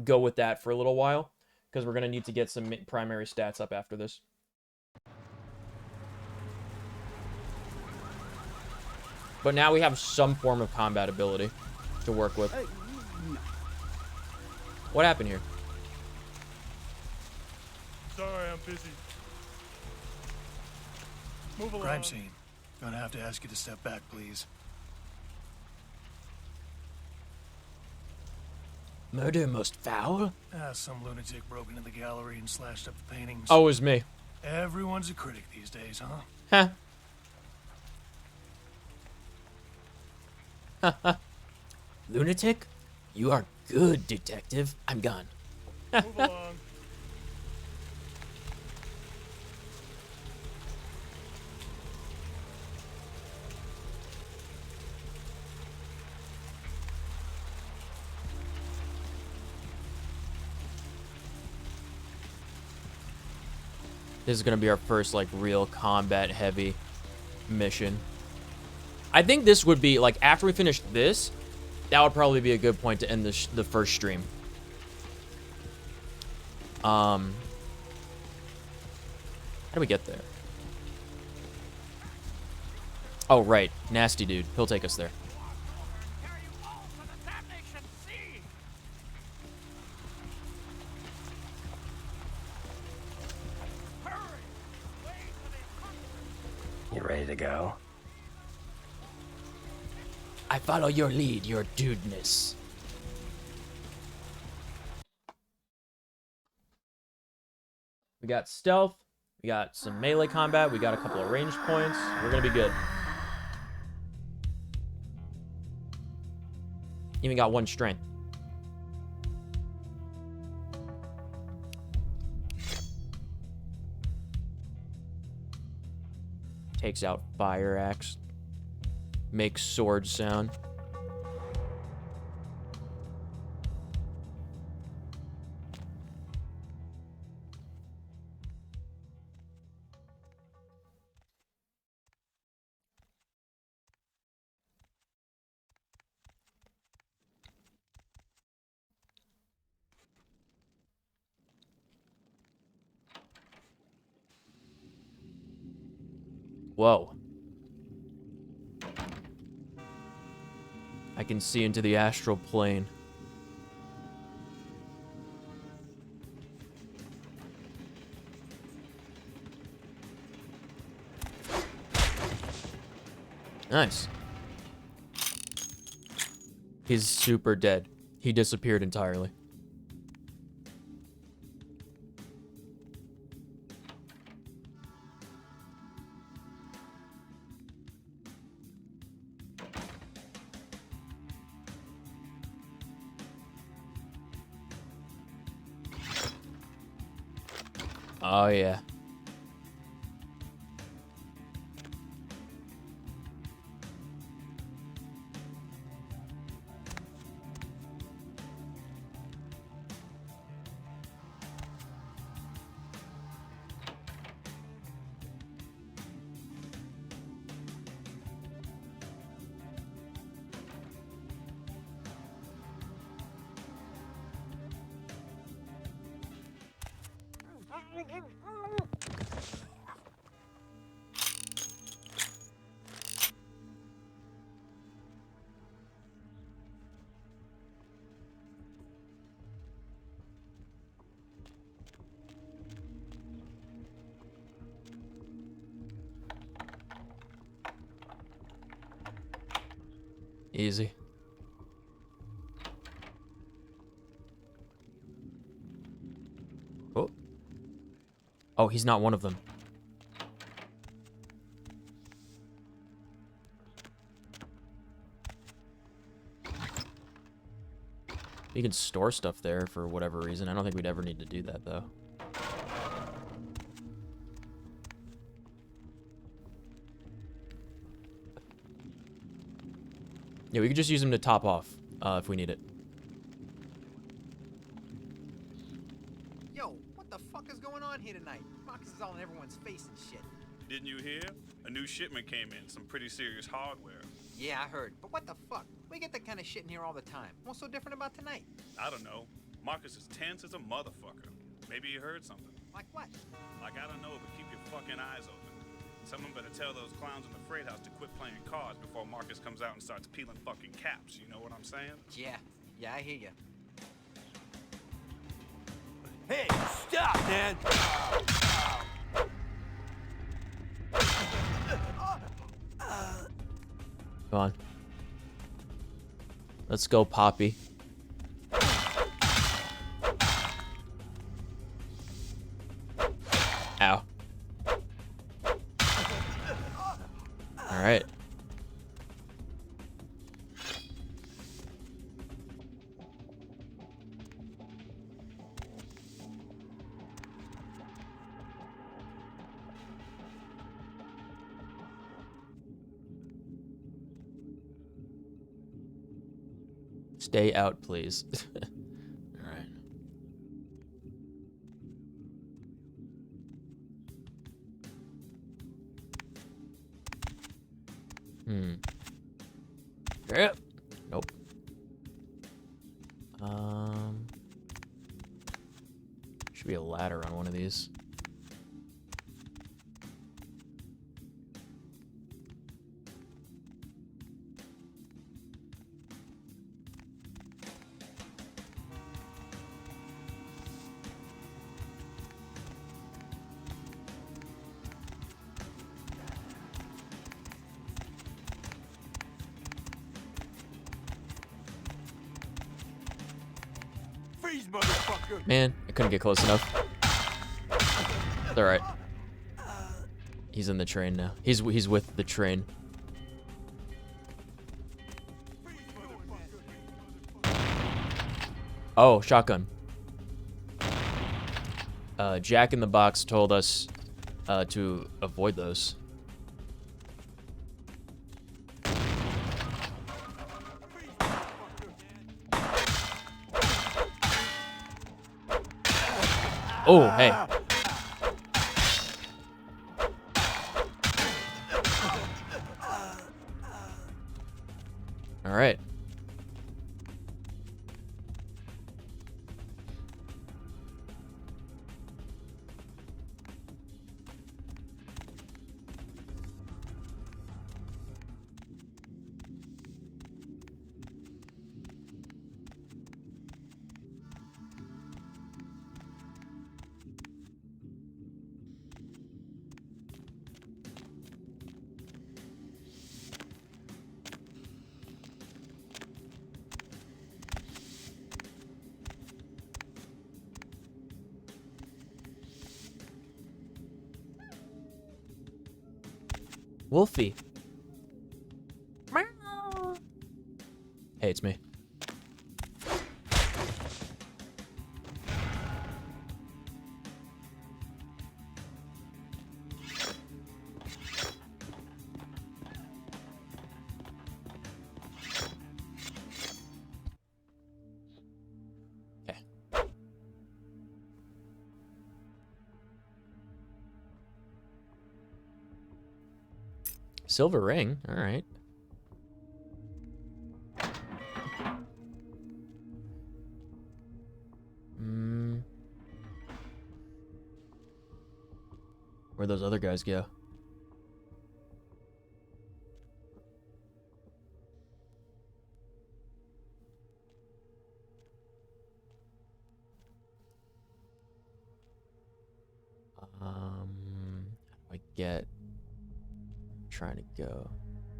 go with that for a little while because we're going to need to get some primary stats up after this. But now we have some form of combat ability to work with. What happened here? Sorry, I'm busy. Move along. Crime scene. Gonna have to ask you to step back, please. Murder most foul? Some lunatic broke into the gallery and slashed up the paintings. Oh, it was me. Everyone's a critic these days, huh? Huh. Lunatic? You are good, detective. I'm gone. Move along. This is going to be our first, like, real combat-heavy mission. I think this would be, like, after we finish this, that would probably be a good point to end the first stream. How do we get there? Oh, right. Nasty dude. He'll take us there. You ready to go? I follow your lead, your dudeness. We got stealth. We got some melee combat. We got a couple of range points. We're gonna be good. Even got 1 strength. Takes out fire axe. Makes sword sound. Whoa. I can see into the astral plane. Nice. He's super dead. He disappeared entirely. Oh, yeah. Easy. Oh. Oh, he's not one of them. You can store stuff there for whatever reason. I don't think we'd ever need to do that, though. Yeah, we could just use him to top off if we need it. Yo, what the fuck is going on here tonight? Marcus is all in everyone's face and shit. Didn't you hear? A new shipment came in, some pretty serious hardware. Yeah, I heard. But what the fuck? We get that kind of shit in here all the time. What's so different about tonight? I don't know. Marcus is tense as a motherfucker. Maybe you heard something. Like what? Like, I don't know, but keep your fucking eyes open. Someone better tell those clowns in the freight house to quit playing cards before Marcus comes out and starts peeling fucking caps. You know what I'm saying? Yeah, I hear you. Hey, stop, man! Come on. Let's go, Poppy. Ow. Alright. Stay out, please. Alright. Yep. Nope. Should be a ladder on one of these. Freeze, motherfucker! Man, I couldn't get close enough. It's alright. He's in the train now. He's with the train. Oh, shotgun. Jack in the Box told us to avoid those. Oh, hey. All right. Wolfie. Hey, it's me. Okay. Silver ring. All right. Where'd those other guys go? How do I get? I'm trying to go.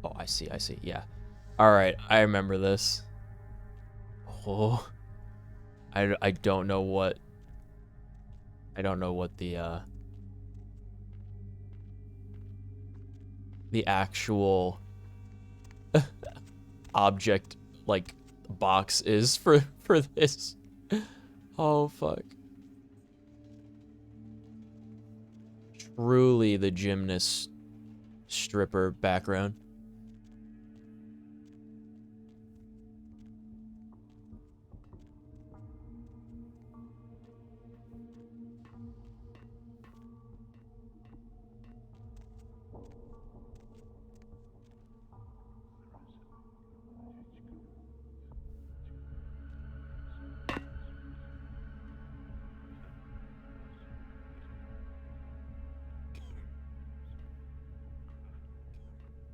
Oh, I see. Yeah. All right, I remember this. Oh, I don't know what. I don't know what the actual object like box is for this. Oh fuck. Truly the gymnast stripper background.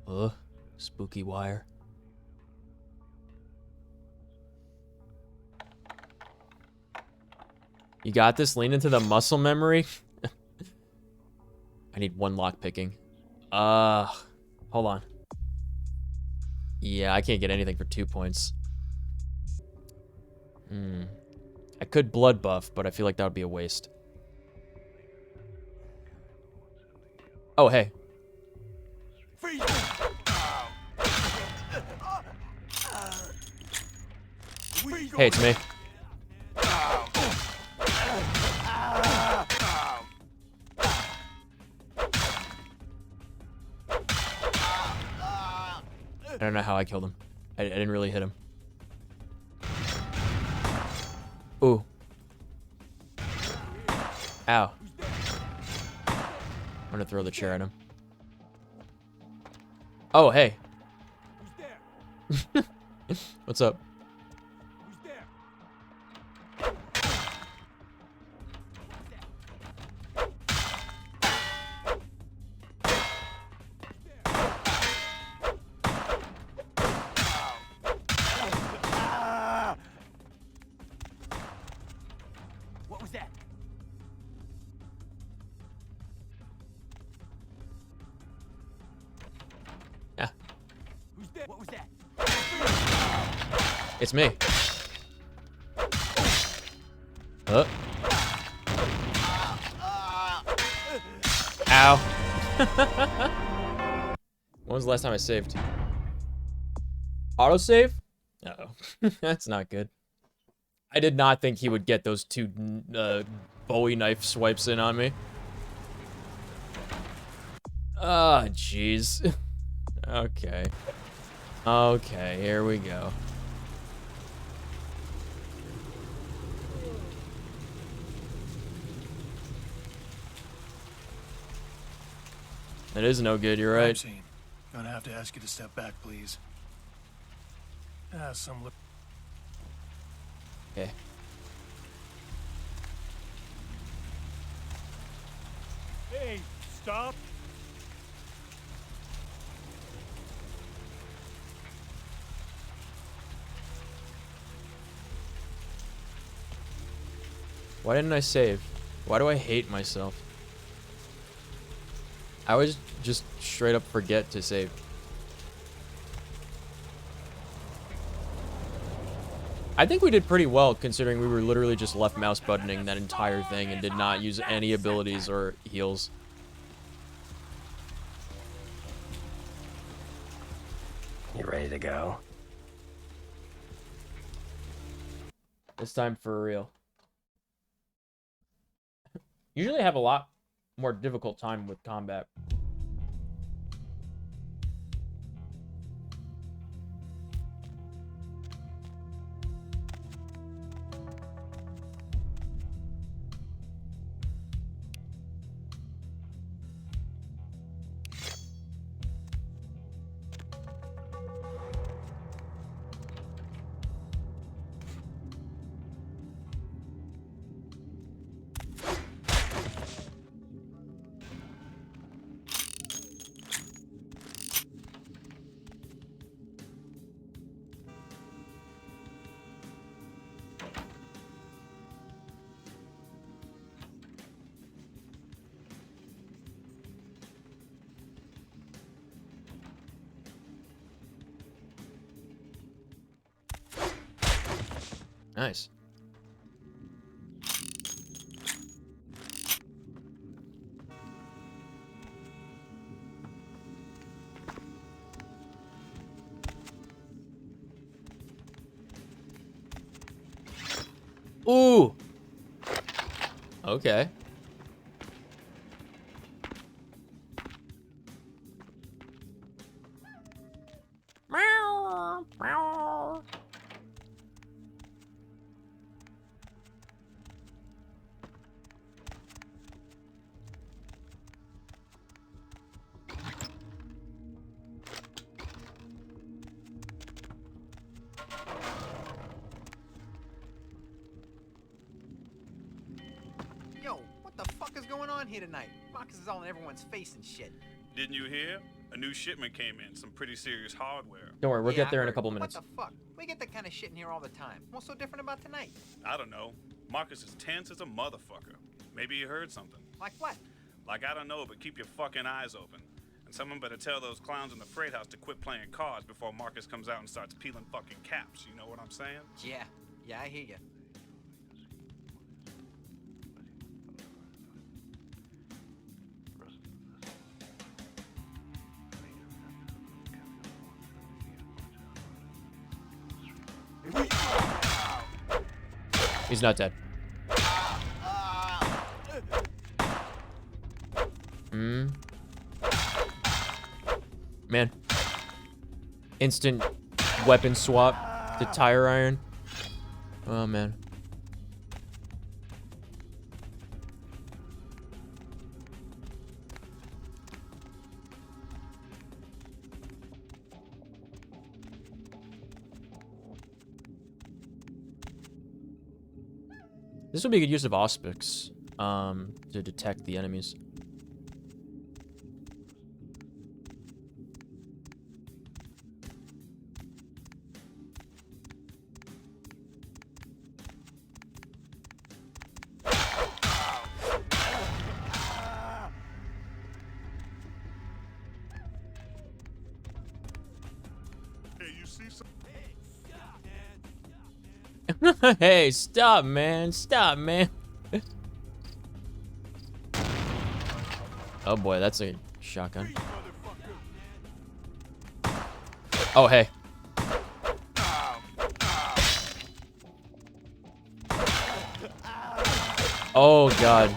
Ugh, spooky wire. You got this? Lean into the muscle memory? I need one lock picking. Hold on. Yeah, I can't get anything for 2 points. I could blood buff, but I feel like that would be a waste. Oh, hey. Hey, it's me. I don't know how I killed him. I didn't really hit him. Ooh. Ow. I'm gonna throw the chair at him. Oh, hey. What's up? What was that? Yeah. Who's there? What was that? It's me. Ow. When was the last time I saved? Autosave? Uh-oh. That's not good. I did not think he would get those two Bowie knife swipes in on me. Oh, jeez. Okay. Okay, here we go. That is no good, you're right. Vampsquerade, gonna have to ask you to step back, please. Okay. Hey, stop. Why didn't I save? Why do I hate myself? I always just straight up forget to save. I think we did pretty well considering we were literally just left mouse buttoning that entire thing and did not use any abilities or heals. You ready to go? This time for real. Usually I have a lot more difficult time with combat. Nice. Ooh. Okay. Meow, meow. Yo, what the fuck is going on here tonight? Marcus is all in everyone's face and shit. Didn't you hear? A new shipment came in, some pretty serious hardware. Don't worry, we'll Yeah, get there I in a heard. couple minutes. What the fuck? We get that kind of shit in here all the time. What's so different about tonight? I don't know. Marcus is tense as a motherfucker. Maybe you heard something. Like what? Like, I don't know, but keep your fucking eyes open. And someone better tell those clowns in the freight house to quit playing cards before Marcus comes out and starts peeling fucking caps. You know what I'm saying? Yeah, I hear you. He's not dead. Man. Instant weapon swap to tire iron. Oh, man. This would be a good use of Auspics, to detect the enemies. Hey, you see some? Hey, stop, man. Stop, man. Oh boy, that's a shotgun. Oh, hey. Oh, God.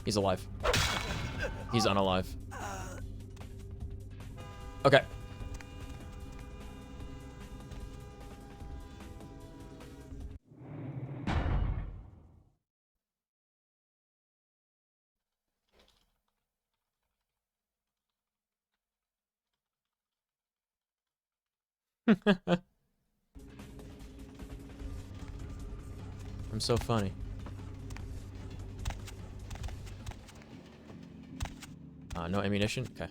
He's alive. He's unalive. Okay. I'm so funny. No ammunition? Okay.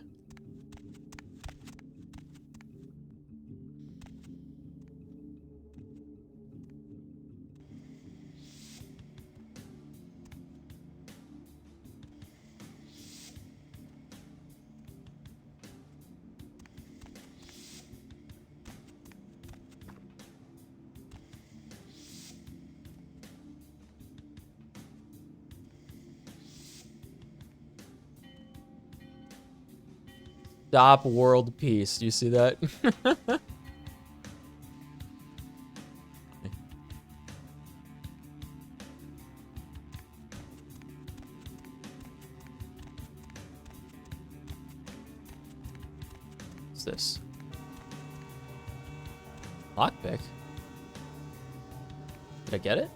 Stop world peace. Do you see that? What's this? Lockpick? Did I get it?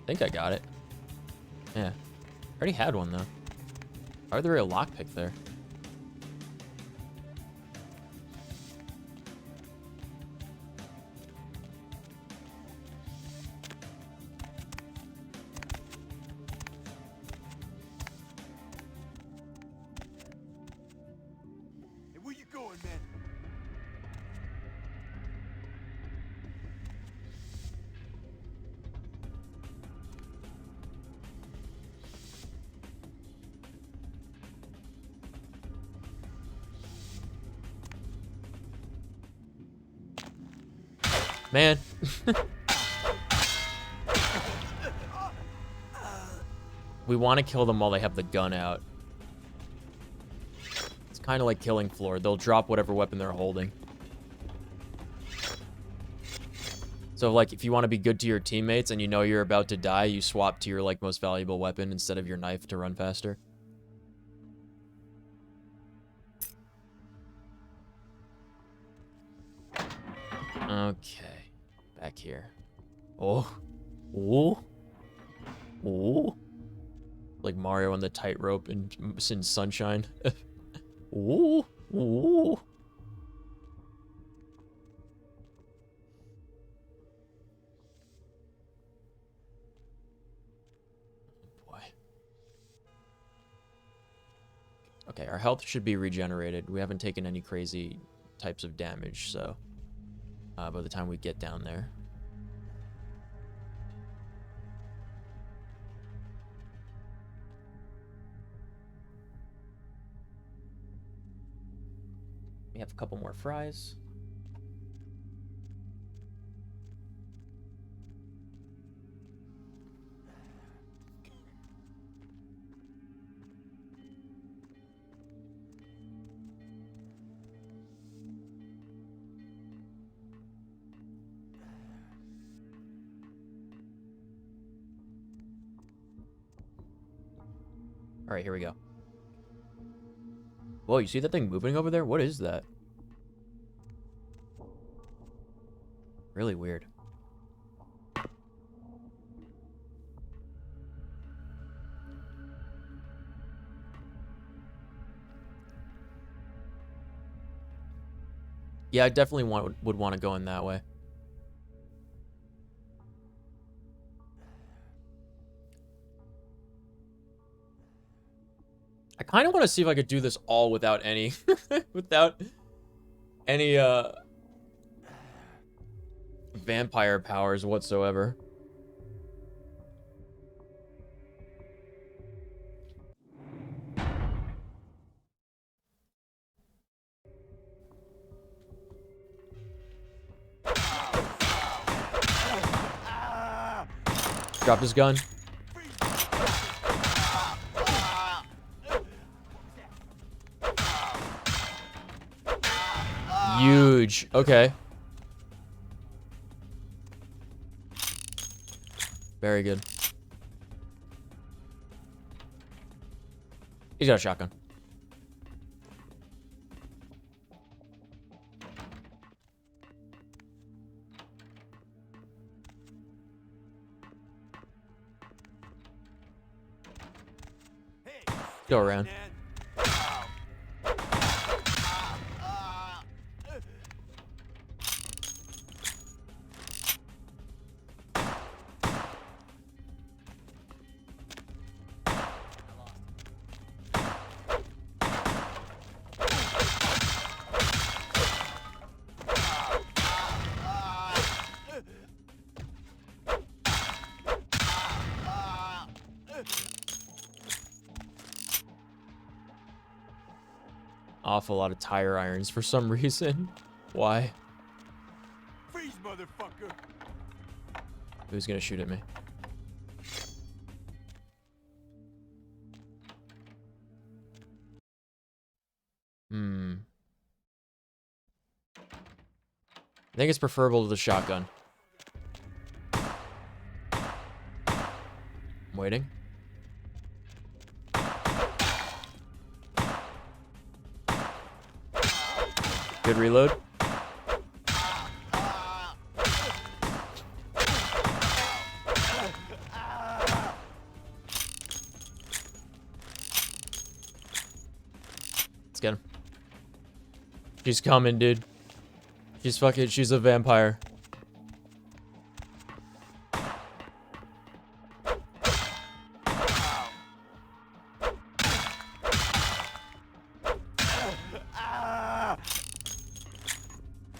I think I got it. Yeah. I already had one, though. Why are there a lockpick there? Hey, where you going, man? Man. We want to kill them while they have the gun out. It's kind of like killing Floor. They'll drop whatever weapon they're holding. So, like, if you want to be good to your teammates and you know you're about to die, you swap to your, like, most valuable weapon instead of your knife to run faster. Okay. Back here. Oh. Ooh. Ooh. Like Mario on the tightrope in Sunshine. Ooh. Ooh. Boy. Okay, our health should be regenerated. We haven't taken any crazy types of damage, so by the time we get down there. We have a couple more fries. All right, here we go. Whoa, you see that thing moving over there? What is that? Really weird. Yeah, I definitely would want to go in that way. I kind of want to see if I could do this all without any without any vampire powers whatsoever. Dropped his gun. Huge. Okay. Very good. He's got a shotgun. Go around. Awful lot of tire irons for some reason. Why? Freeze, motherfucker! Who's gonna shoot at me? I think it's preferable to the shotgun. I'm waiting. Good reload. Let's get him. She's coming, dude. She's a vampire.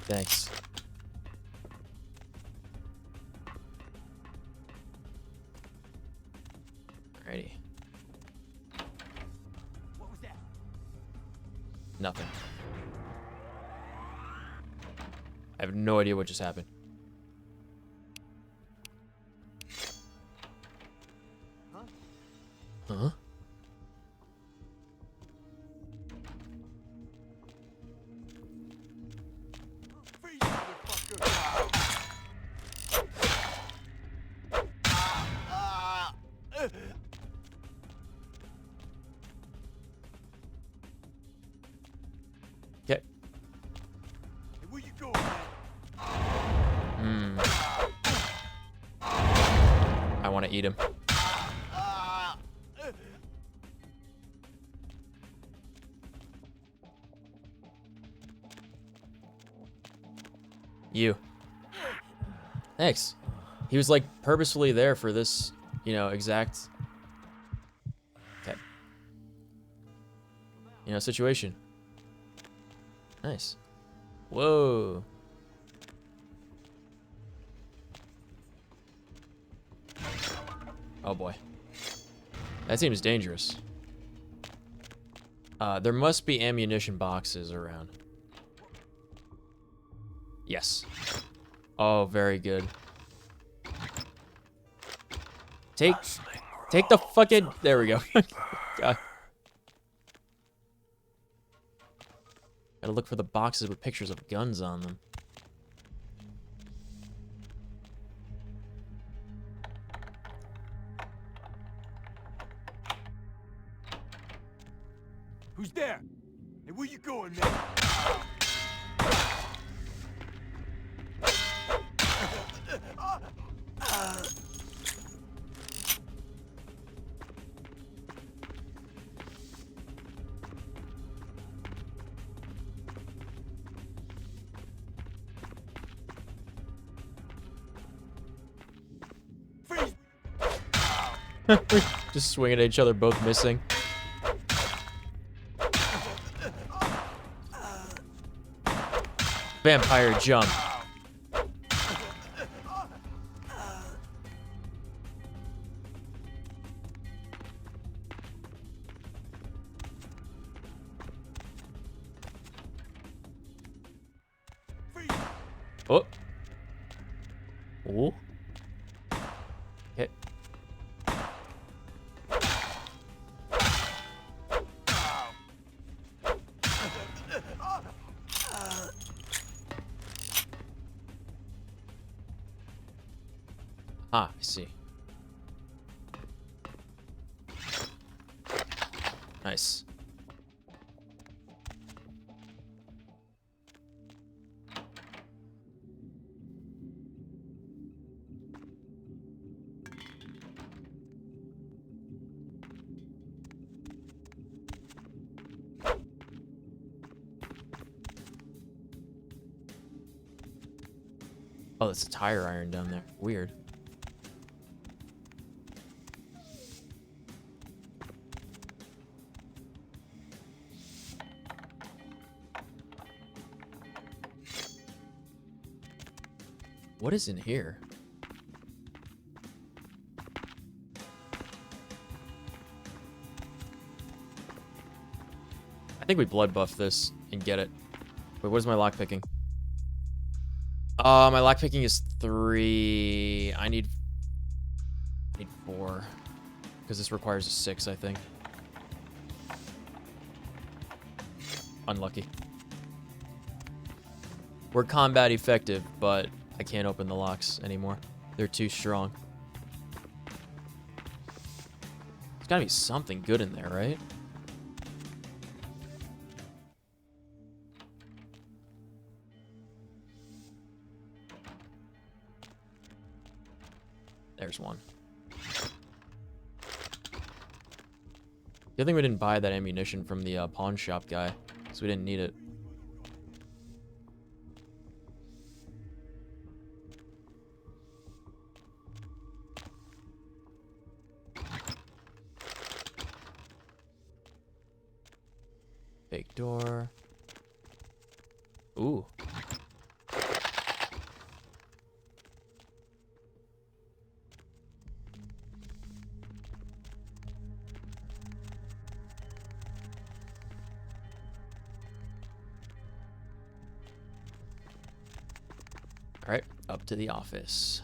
Thanks. Alrighty. What was that? Nothing. I have no idea what just happened. Huh? Okay. Hey, where you going, man? I want to eat him. You. Thanks. He was like purposefully there for this, you know, exact situation. Nice. Whoa. Oh boy. That seems dangerous. There must be ammunition boxes around. Yes. Oh, very good. Take the fucking... There we go. God. Gotta look for the boxes with pictures of guns on them. Who's there? Hey, where you going, man? Just swinging at each other, both missing. Vampire jump. Oh. Oh. Okay. Ah, I see. Nice. Oh, that's a tire iron down there. Weird. What is in here? I think we blood buff this and get it. Wait, what is my lockpicking? My lockpicking is 3. I need 4. Because this requires a 6, I think. Unlucky. We're combat effective, but I can't open the locks anymore. They're too strong. There's gotta be something good in there, right? There's one. Good thing we didn't buy that ammunition from the pawn shop guy, because we didn't need it. Fake door. Ooh. All right, up to the office.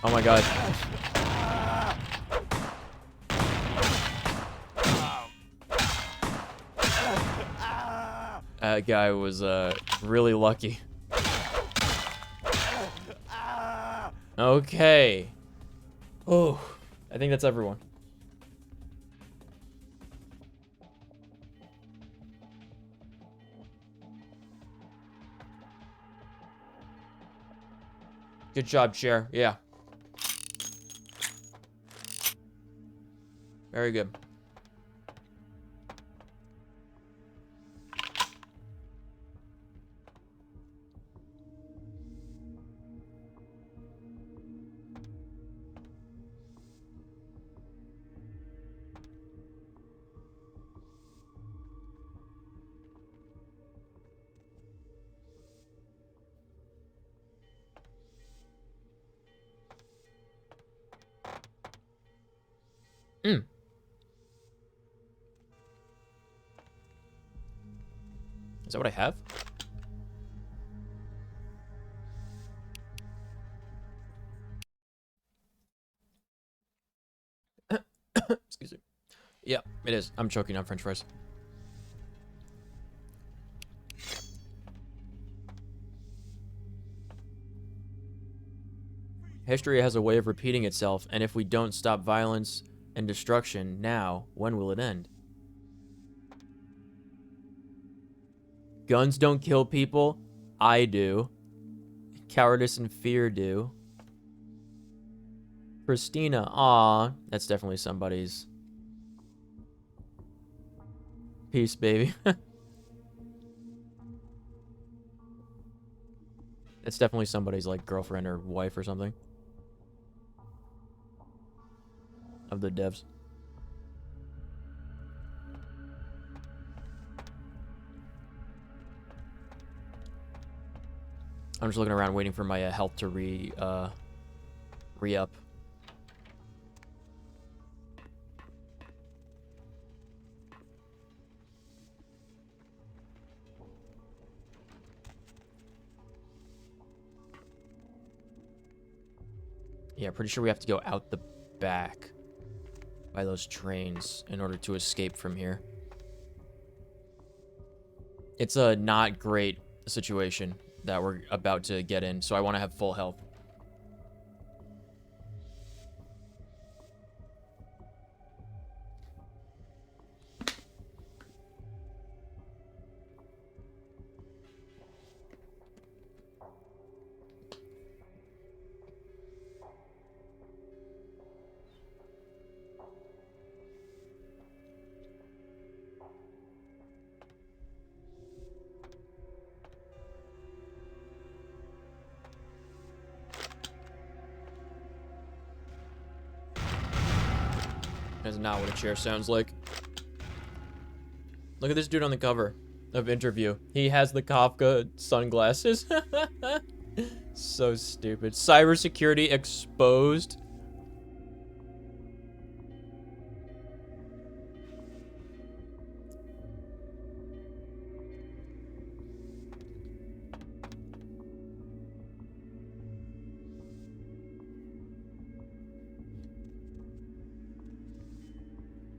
Oh my god. That guy was really lucky. Okay. Oh, I think that's everyone. Good job, Chair. Yeah. Very good. Mm. Is that what I have? Excuse me. Yeah, it is. I'm choking on French fries. History has a way of repeating itself, and if we don't stop violence and destruction now, when will it end? Guns don't kill people. I do. Cowardice and fear do. Christina, aw, that's definitely somebody's. Peace, baby. It's definitely somebody's, like, girlfriend or wife or something. of the devs. I'm just looking around waiting for my health to re-up. Yeah, pretty sure we have to go out the back by those trains in order to escape from here. It's a not great situation that we're about to get in, so I want to have full health. That's not what a chair sounds like. Look at this dude on the cover of Interview. He has the Kafka sunglasses. So stupid. Cybersecurity exposed.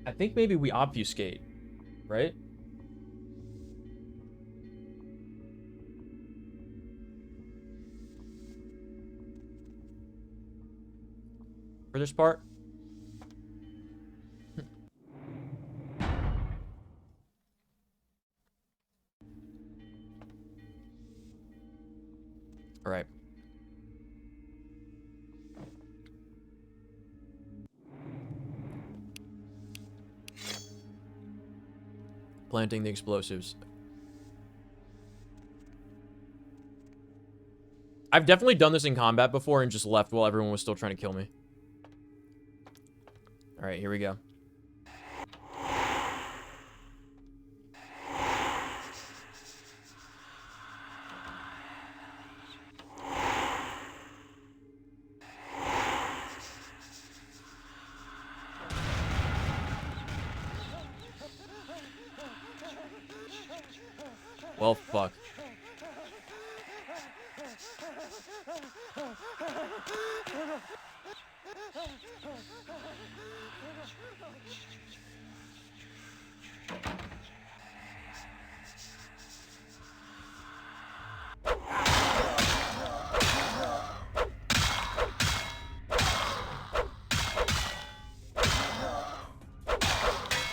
I think maybe we obfuscate, right? For this part? All right. Planting the explosives. I've definitely done this in combat before and just left while everyone was still trying to kill me. All right, here we go. Well, fuck.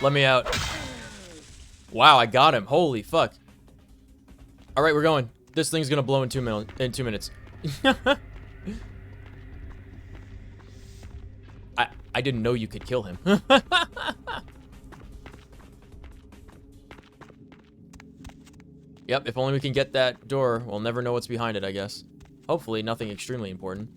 Let me out. Wow, I got him. Holy fuck. All right, we're going. This thing's gonna blow in 2 minutes. I didn't know you could kill him. Yep, if only we can get that door. We'll never know what's behind it, I guess. Hopefully, nothing extremely important.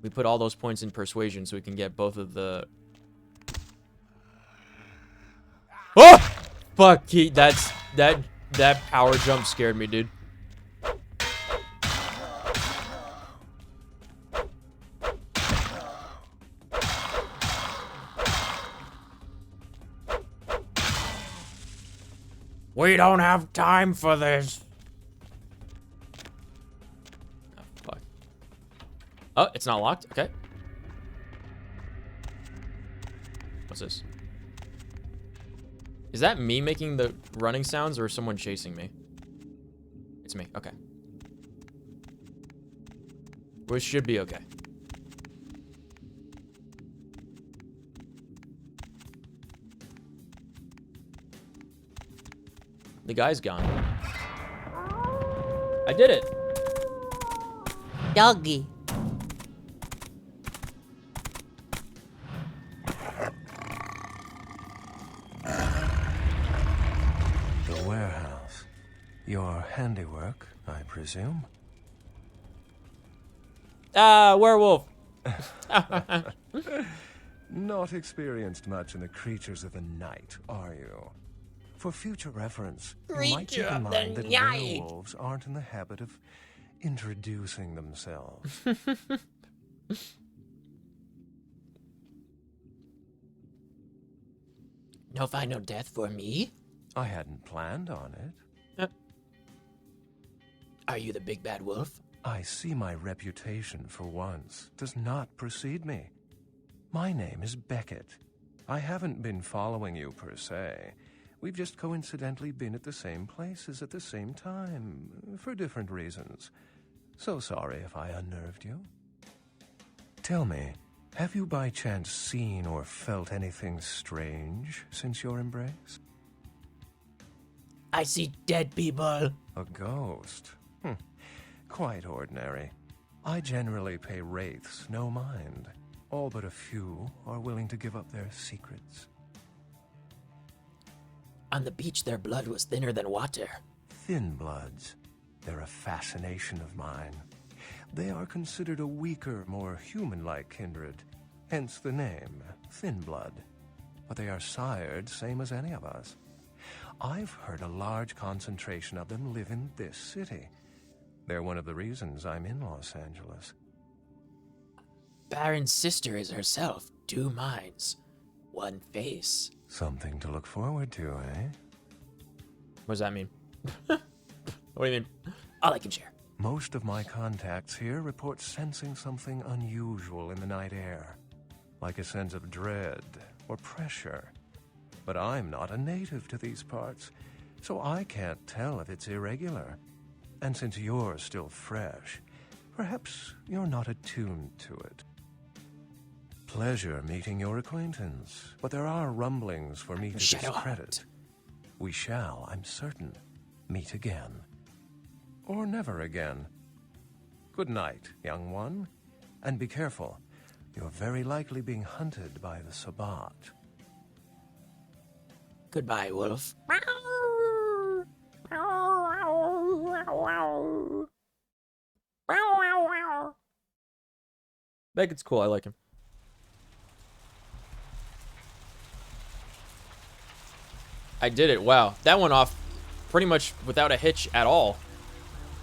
We put all those points in persuasion so we can get both of the... Oh! Fuck, that power jump scared me, dude. We don't have time for this. Oh, fuck. Oh, it's not locked? Okay. What's this? Is that me making the running sounds or someone chasing me? It's me. Okay. We should be okay. The guy's gone. I did it. Doggy. The warehouse. Your handiwork, I presume? Werewolf. Not experienced much in the creatures of the night, are you? For future reference, you might keep in mind that werewolves aren't in the habit of introducing themselves. No final death for me? I hadn't planned on it. Are you the big bad wolf? I see my reputation, for once, does not precede me. My name is Beckett. I haven't been following you per se. We've just coincidentally been at the same places at the same time, for different reasons. So sorry if I unnerved you. Tell me, have you by chance seen or felt anything strange since your embrace? I see dead people. A ghost? Quite ordinary. I generally pay wraiths no mind. All but a few are willing to give up their secrets. On the beach, their blood was thinner than water. Thin bloods. They're a fascination of mine. They are considered a weaker, more human-like kindred. Hence the name, Thin Blood. But they are sired same as any of us. I've heard a large concentration of them live in this city. They're one of the reasons I'm in Los Angeles. Baron's sister is herself, two minds, one face. Something to look forward to, eh? What does that mean? What do you mean? All I can share. Most of my contacts here report sensing something unusual in the night air, like a sense of dread or pressure. But I'm not a native to these parts, so I can't tell if it's irregular. And since you're still fresh, perhaps you're not attuned to it. Pleasure meeting your acquaintance, but there are rumblings for me to discredit. We shall, I'm certain, meet again. Or never again. Good night, young one. And be careful. You're very likely being hunted by the Sabbat. Goodbye, wolf. Beckett's cool. I like him. I did it. Wow. That went off pretty much without a hitch at all.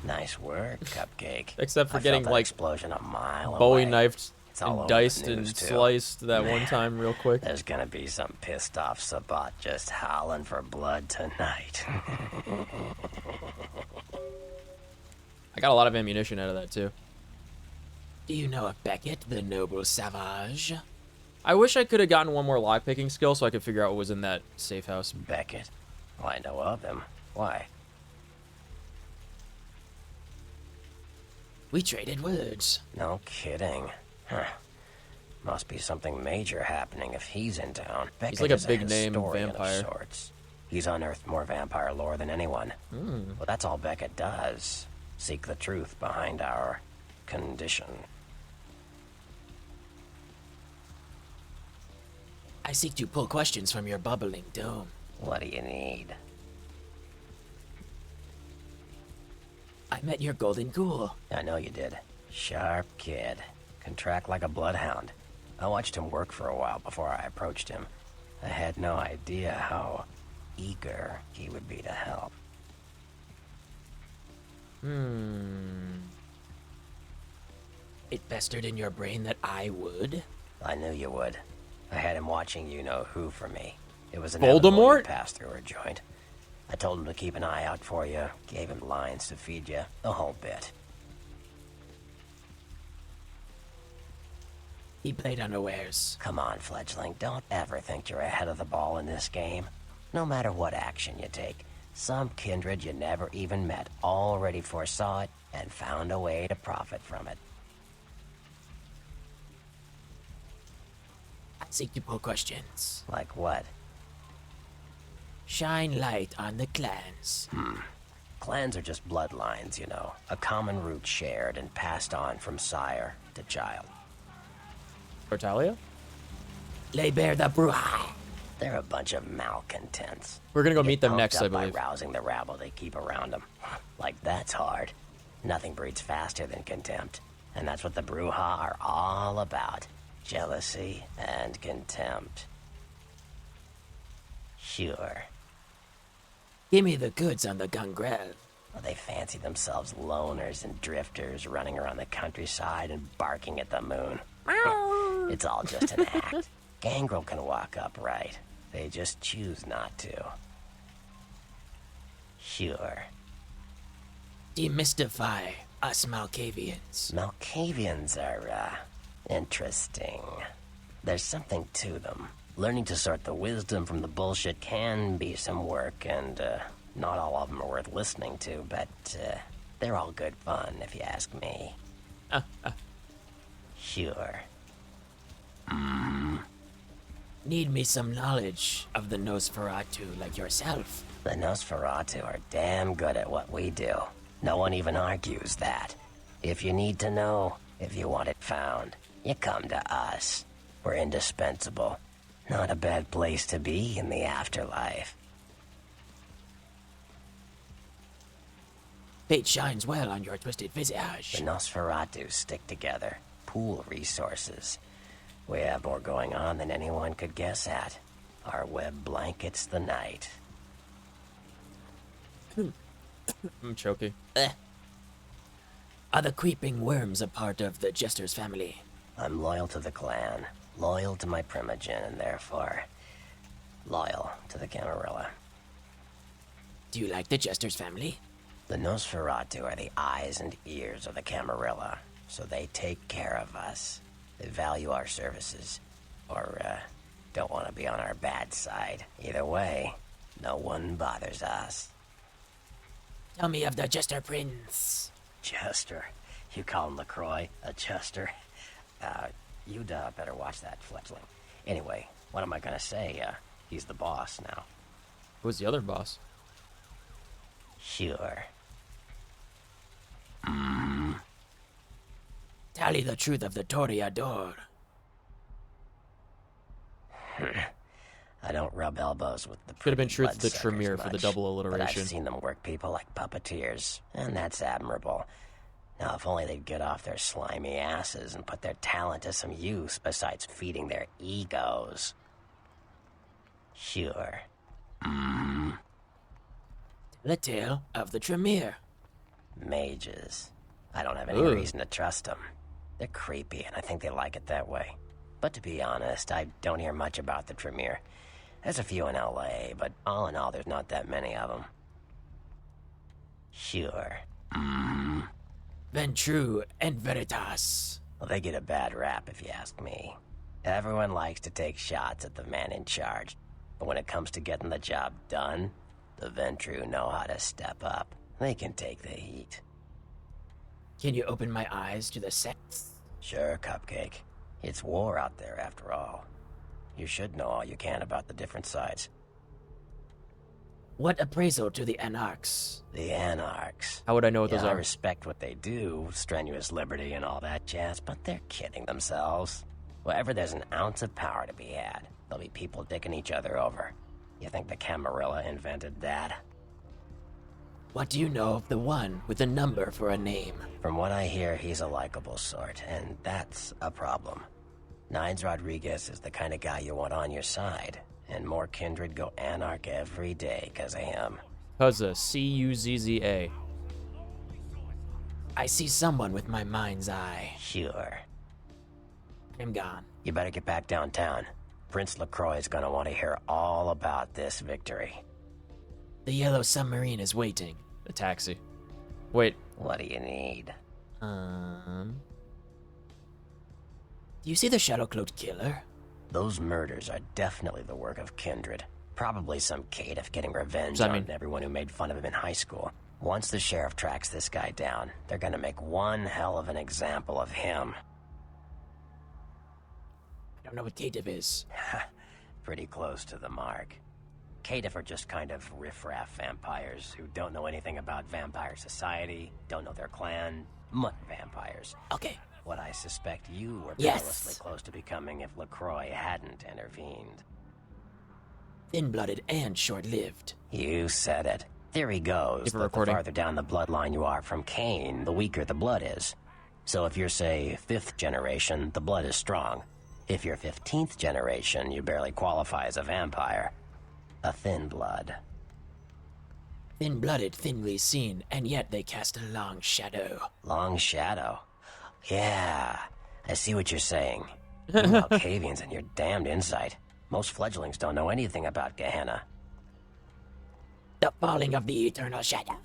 Nice work, Cupcake. Except for I getting felt that like explosion a mile Bowie away. knifed It's all and over diced the and news, too. sliced that one Man, time real quick. There's gonna be some pissed off Sabbat just howling for blood tonight. I got a lot of ammunition out of that too. Do you know of Beckett, the noble savage? I wish I could have gotten one more lockpicking skill so I could figure out what was in that safe house. Beckett? Well, I know of him. Why? We traded words. No kidding. Huh. Must be something major happening if he's in town. Beckett He's like a is big name historian vampire. Of sorts. He's unearthed more vampire lore than anyone. Well, that's all Beckett does. Seek the truth behind our condition. I seek to pull questions from your bubbling dome. What do you need? I met your golden ghoul. I know you did. Sharp kid. Can track like a bloodhound. I watched him work for a while before I approached him. I had no idea how eager he would be to help. It festered in your brain that I would? I knew you would. I had him watching you-know-who for me. It was Voldemort? You passed through her joint. I told him to keep an eye out for you, gave him lines to feed you, the whole bit. He played unawares. Come on, fledgling, don't ever think you're ahead of the ball in this game. No matter what action you take, some kindred you never even met already foresaw it and found a way to profit from it. I seek to pull questions. Like what? Shine light on the clans. Clans are just bloodlines, you know. A common root shared and passed on from sire to child. Portalia? Lay bare the brouhaha. They're a bunch of malcontents. We're gonna go Get meet them pumped next, up I believe. By rousing the rabble they keep around them. Like that's hard. Nothing breeds faster than contempt. And that's what the Bruja are all about. Jealousy and contempt. Sure. Give me the goods on the gangrel. Well, they fancy themselves loners and drifters running around the countryside and barking at the moon. It's all just an act. Gangrel can walk upright. They just choose not to. Sure. Demystify us Malkavians. Malkavians are, interesting. There's something to them. Learning to sort the wisdom from the bullshit can be some work, and, not all of them are worth listening to, but, they're all good fun, if you ask me. Sure. Need me some knowledge of the Nosferatu like yourself. The Nosferatu are damn good at what we do. No one even argues that. If you need to know, if you want it found, you come to us. We're indispensable. Not a bad place to be in the afterlife. Fate shines well on your twisted visage. The Nosferatu stick together, pool resources. We have more going on than anyone could guess at. Our web blankets the night. I'm choking. Are the creeping worms a part of the Jester's family? I'm loyal to the clan, loyal to my primogen, and therefore loyal to the Camarilla. Do you like the Jester's family? The Nosferatu are the eyes and ears of the Camarilla, so they take care of us. They value our services, or don't want to be on our bad side. Either way, no one bothers us. Tell me of the Jester Prince. Jester? You call him LaCroix a Jester? You'd better watch that fledgling. Anyway, what am I gonna say? He's the boss now. Who's the other boss? Sure. Tally the truth of the Toreador. I don't rub elbows with the Could have been truth of the bloodsuckers Tremere for the much, double but alliteration. I've seen them work people like puppeteers, and that's admirable. Now, if only they'd get off their slimy asses and put their talent to some use besides feeding their egos. Sure. The tale of the Tremere. Mages. I don't have any Ooh. reason to trust them. They're creepy, and I think they like it that way. But to be honest, I don't hear much about the Tremere. There's a few in LA, but all in all, there's not that many of them. Sure. Ventru and Veritas. Well, they get a bad rap, if you ask me. Everyone likes to take shots at the man in charge, but when it comes to getting the job done, the Ventru know how to step up. They can take the heat. Can you open my eyes to the sects? Sure, Cupcake. It's war out there, after all. You should know all you can about the different sides. What appraisal to the Anarchs? The Anarchs. How would I know what those I are? respect what they do, strenuous liberty and all that jazz, but they're kidding themselves. Wherever there's an ounce of power to be had, there'll be people dicking each other over. You think the Camarilla invented that? What do you know of the one with a number for a name? From what I hear, he's a likable sort, and that's a problem. Nines Rodriguez is the kind of guy you want on your side, and more kindred go anarch every day because of him. Cuzza, C-U-Z-Z-A. I see someone with my mind's eye. Sure. I'm gone. You better get back downtown. Prince LaCroix is gonna want to hear all about this victory. The yellow submarine is waiting. The taxi. Wait. What do you need? Do you see the shadow-cloaked killer? Those murders are definitely the work of kindred. Probably some caitiff getting revenge on everyone who made fun of him in high school. Once the sheriff tracks this guy down, they're gonna make one hell of an example of him. I don't know what caitiff is. Pretty close to the mark. Caitiff are just kind of riffraff vampires who don't know anything about vampire society, don't know their clan, mutt vampires. Okay. What I suspect you were Yes. perilously close to becoming if LaCroix hadn't intervened. Thin-blooded and short-lived. You said it. Theory goes Keep it that the recording. farther down the bloodline you are from Cain, the weaker the blood is. So if you're, say, 5th generation, the blood is strong. If you're 15th generation, you barely qualify as a vampire. A thin blood. Thin-blooded, thinly seen, and yet they cast a long shadow. Long shadow? Yeah, I see what you're saying. You Malkavians and your damned insight. Most fledglings don't know anything about Gehenna. The falling of the eternal shadow.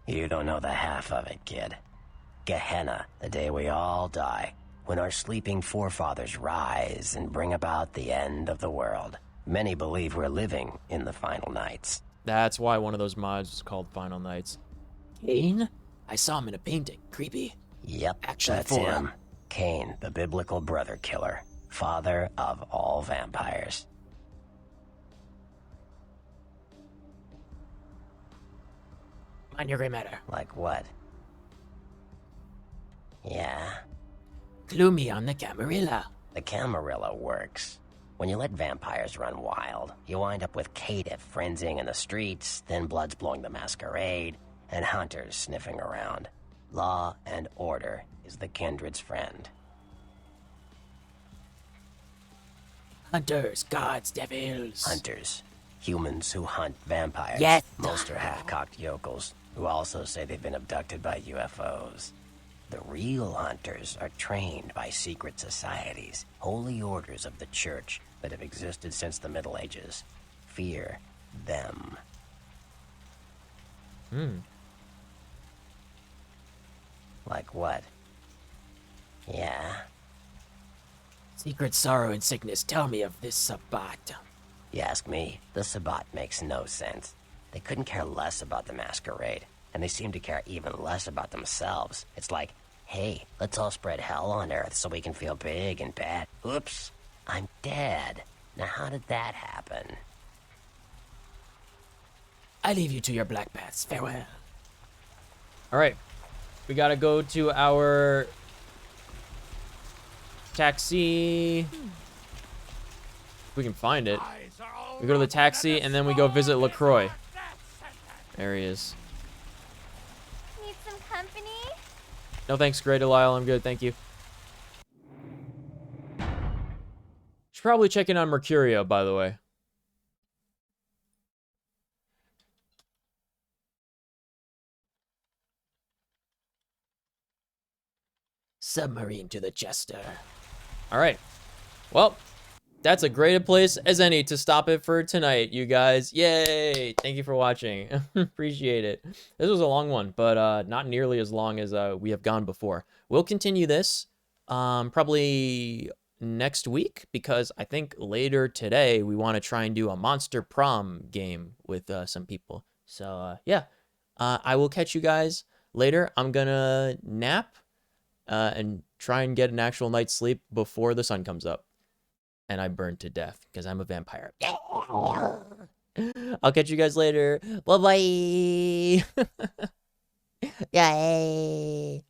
You don't know the half of it, kid. Gehenna, the day we all die, when our sleeping forefathers rise and bring about the end of the world. Many believe we're living in the final nights. That's why one of those mods is called Final Nights. Cain? I saw him in a painting. Creepy. Yep, Actually, that's him. Cain, the biblical brother killer. Father of all vampires. Mind your gray matter. Like what? Yeah? Clue me on the Camarilla. The Camarilla works. When you let vampires run wild, you wind up with caitiff frenzying in the streets, thin bloods blowing the masquerade, and hunters sniffing around. Law and order is the kindred's friend. Hunters, gods, devils. Hunters. Humans who hunt vampires. Yes. Most are half-cocked yokels, who also say they've been abducted by UFOs. The real hunters are trained by secret societies, holy orders of the church that have existed since the Middle Ages. Fear them. Like what? Yeah? Secret sorrow and sickness, tell me of this Sabbat. You ask me, the Sabbat makes no sense. They couldn't care less about the masquerade, and they seem to care even less about themselves. It's like, hey, let's all spread hell on Earth so we can feel big and bad. Oops, I'm dead. Now how did that happen? I leave you to your black paths. Farewell. Alright. We gotta go to our taxi. If we can find it. We go to the taxi and then we go visit LaCroix. There he is. Need some company? No thanks, Grey Delisle. I'm good, thank you. Should probably check in on Mercurio, by the way. Submarine to the Chester. All right. Well, that's a great a place as any to stop it for tonight, you guys. Yay! Thank you for watching. Appreciate it. This was a long one, but not nearly as long as we have gone before. We'll continue this probably next week, because I think later today we want to try and do a Monster Prom game with some people. So, yeah. I will catch you guys later. I'm gonna nap and try and get an actual night's sleep before the sun comes up and I burn to death because I'm a vampire. I'll catch you guys later. Bye-bye. Yay.